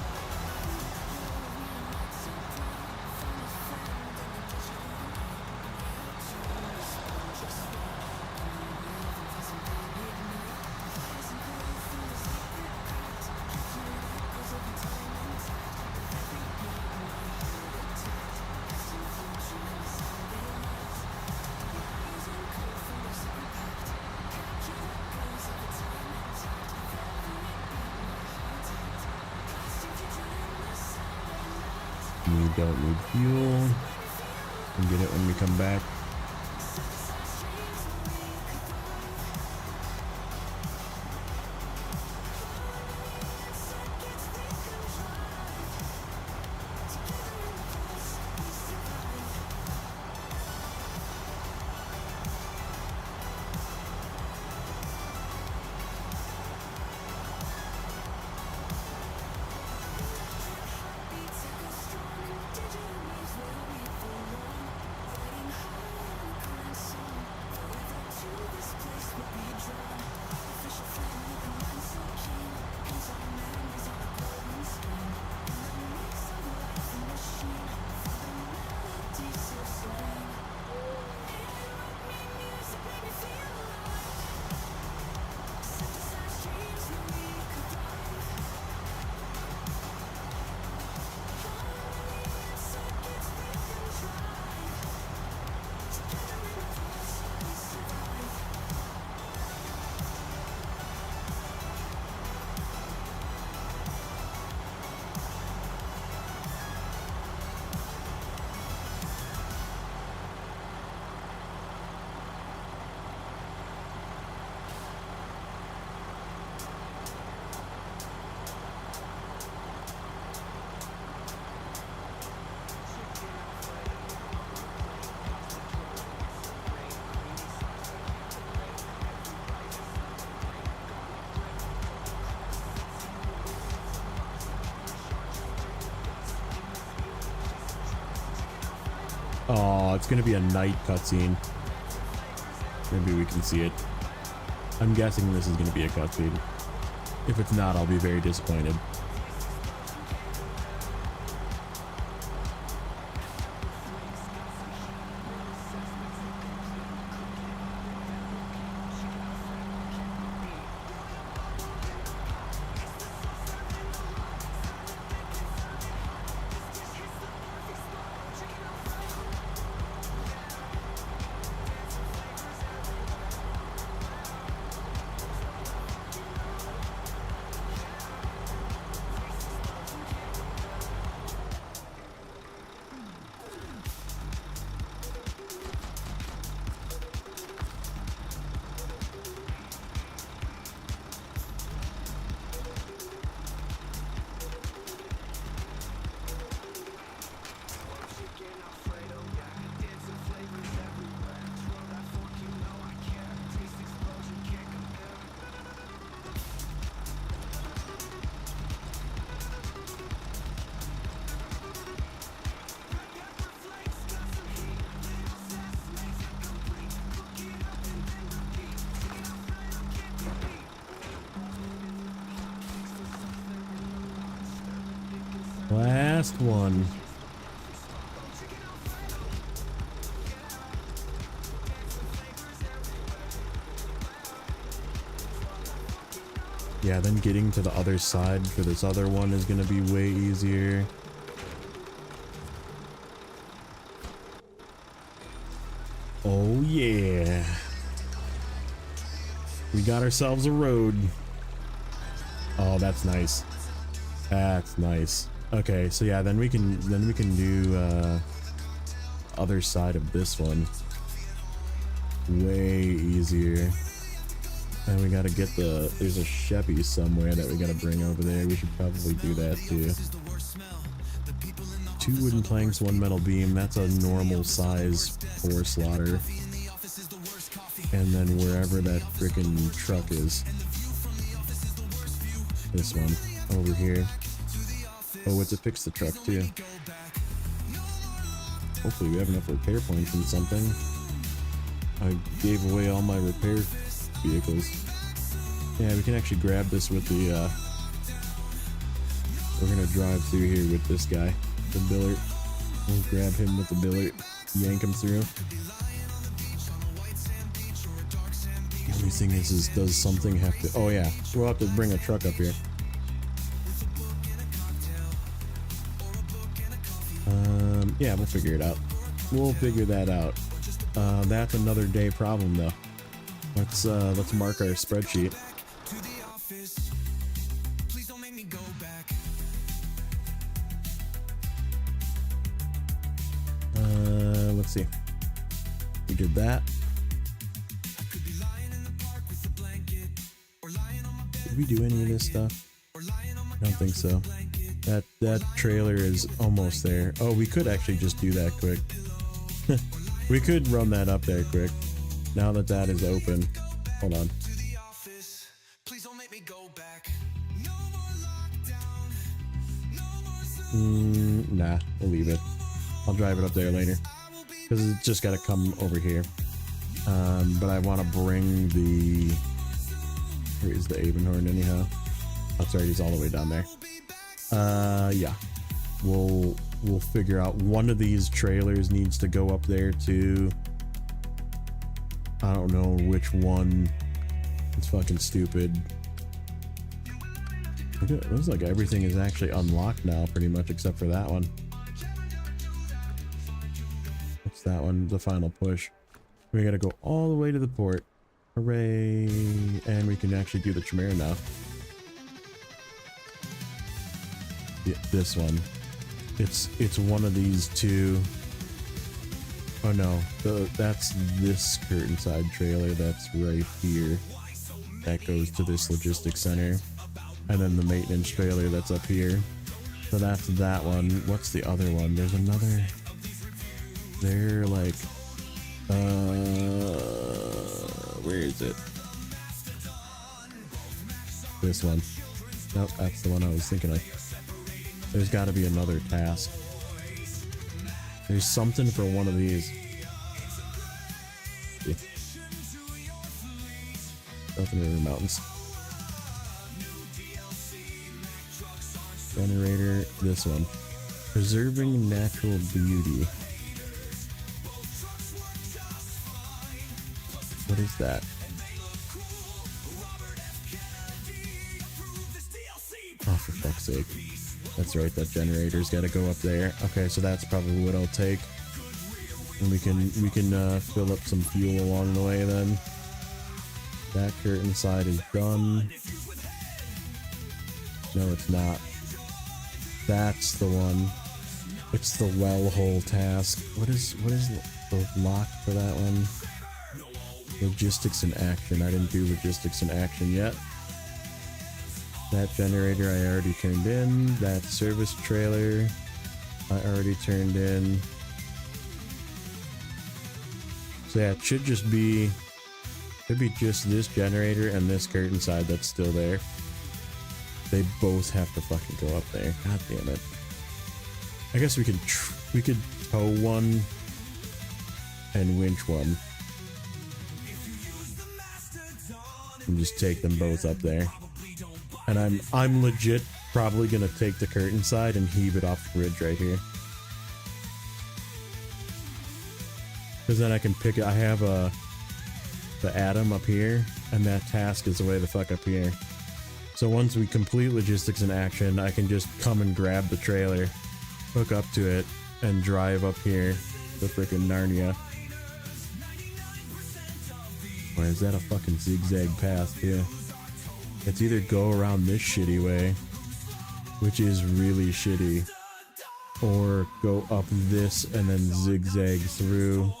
We don't need fuel. We'll get it when we come back. Oh, it's gonna be a night cutscene. Maybe we can see it. I'm guessing this is gonna be a cutscene. If it's not, I'll be very disappointed. last one. Yeah, then getting to the other side for this other one is gonna be way easier. Oh yeah. We got ourselves a road. Oh, that's nice. That's nice. Okay, so yeah, then we can do other side of this one. Way easier. And we gotta get there's a Chevy somewhere that we gotta bring over there. We should probably do that too. 2 wooden planks, 1 metal beam. That's a normal size 4 slaughter. And then wherever that frickin' truck is. This one over here. Oh, it's to fix the truck too. Hopefully we have enough repair points and something. I gave away all my repair vehicles. Yeah, we can actually grab this with the we're gonna drive through here with this guy, the biller. We'll grab him with the biller, yank him through. The only thing is does something have to, oh yeah, we'll have to bring a truck up here. Yeah, we'll figure it out. We'll figure that out. That's another day problem though. Let's mark our spreadsheet. Let's see. We did that. Did we do any of this stuff? I don't think so. That trailer is almost there. Oh, we could actually just do that quick. We could run that up there quick. Now that that is open. Hold on. Nah, we'll leave it. I'll drive it up there later. Because it's just got to come over here. But I want to bring the... Where is the Avonhorn anyhow? That's right, he's all the way down there. Yeah. We'll figure out one of these trailers needs to go up there too. I don't know which one. It's fucking stupid. It looks like everything is actually unlocked now, pretty much, except for that one. What's that one? The final push. We gotta go all the way to the port. Hooray! And we can actually do the Chimera now. Yeah, this one. It's one of these two. Oh no, that's this curtain side trailer that's right here. That goes to this logistics center. And then the maintenance trailer that's up here. So that's that one. What's the other one? There's another. They're like, where is it? This one. Nope, that's the one I was thinking of. There's got to be another task. There's something for one of these. Yeah. Nothing in the mountains. Generator, this one. Preserving natural beauty. What is that? Oh, for fuck's sake. That's right, that generator's gotta go up there. Okay, so that's probably what I'll take. And we can fill up some fuel along the way then. That curtain side is done. No, it's not. That's the one. It's the well hole task. What is the lock for that one? Logistics in action. I didn't do logistics in action yet. That generator I already turned in. That service trailer I already turned in. So yeah, it should just be, could be just this generator and this curtain side that's still there. They both have to fucking go up there. God damn it. I guess we could tow one and winch one. And just take them both up there. And I'm legit probably gonna take the curtain side and heave it off the bridge right here. Because then I can pick it. I have the atom up here, and that task is way the fuck up here. So once we complete logistics in action, I can just come and grab the trailer, hook up to it, and drive up here to frickin' Narnia. Why is that a fucking zigzag path too? It's either go around this shitty way, which is really shitty, or go up this and then zigzag through.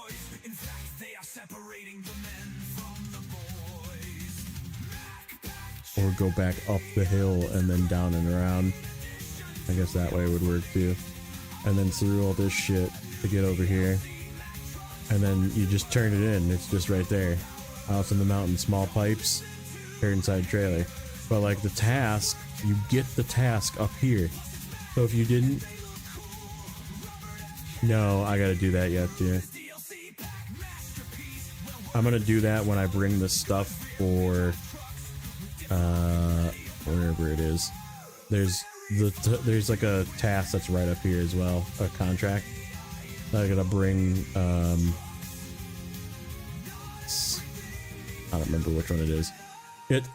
Or go back up the hill and then down and around. I guess that way would work too. And then through all this shit to get over here. And then you just turn it in. It's just right there. House in the mountain, small pipes, curtain side trailer. But like the task, you get the task up here. So if you didn't... No, I gotta do that yet too. I'm gonna do that when I bring the stuff for... wherever it is. There's like a task that's right up here as well, a contract that I gotta bring. I don't remember which one it is.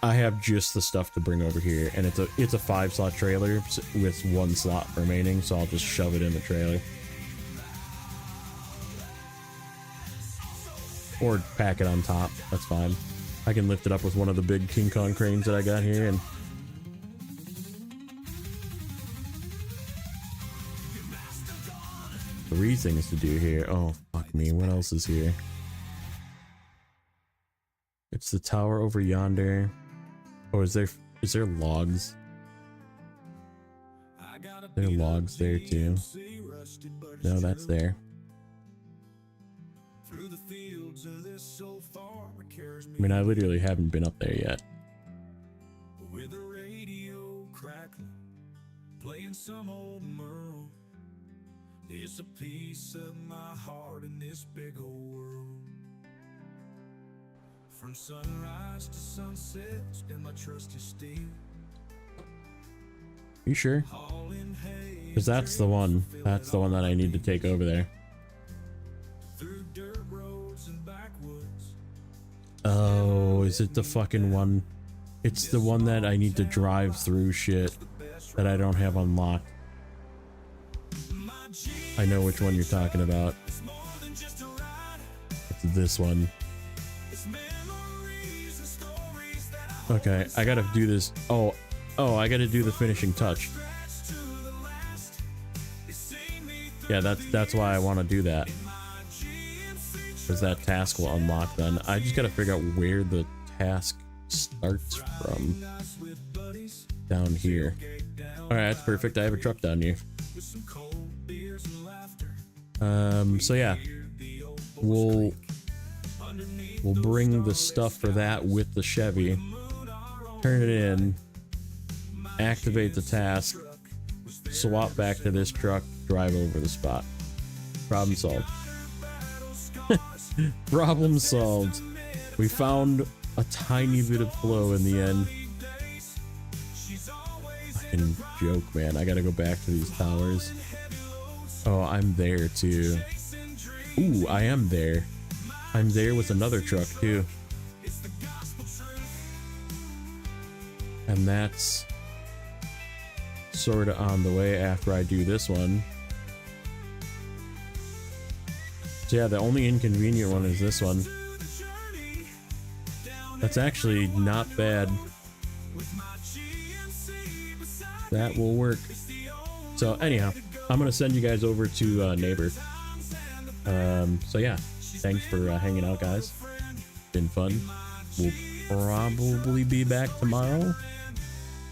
I have just the stuff to bring over here, and it's a 5-slot trailer with 1 slot remaining, so I'll just shove it in the trailer or pack it on top. That's fine. I can lift it up with one of the big King Kong cranes that I got here, and 3 things to do here. Oh, fuck me. What else is here? It's the tower over yonder. Oh, is there logs? There are logs there too. No, that's there. I mean, I literally haven't been up there yet. With the radio crackling, playing some old Merle. It's a piece of my heart in this big old world. From sunrise to sunset, it's been my trusty steel. You sure? Because that's the one. That's the one that I need to take over there. Through dirt roads and backwoods. Oh, is it the fucking one? It's the one that I need to drive through shit that I don't have unlocked. I know which one you're talking about. It's this one. Okay, I gotta do this. Oh, I gotta do the finishing touch. Yeah, that's why I want to do that. Because that task will unlock then. I just gotta figure out where the task starts from. Down here. Alright, that's perfect. I have a truck down here. So yeah. We'll bring the stuff for that with the Chevy. Turn it in. Activate the task. Swap back to this truck. Drive over the spot. Problem solved. Problem solved. We found a tiny bit of flow in the end. Fucking joke, man. I gotta go back to these towers. Oh, I'm there too. Ooh, I am there. I'm there with another truck too. And that's sort of on the way after I do this one. So yeah, the only inconvenient one is this one. That's actually not bad. That will work. So anyhow, I'm gonna send you guys over to Neighbor. So yeah, thanks for hanging out, guys. Been fun. We'll probably be back tomorrow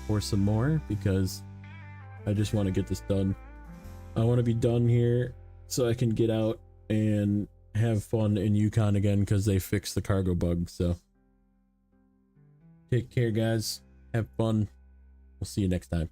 for some more because I just want to get this done. I want to be done here so I can get out and have fun in Yukon again because they fixed the cargo bug. So take care, guys. Have fun. We'll see you next time.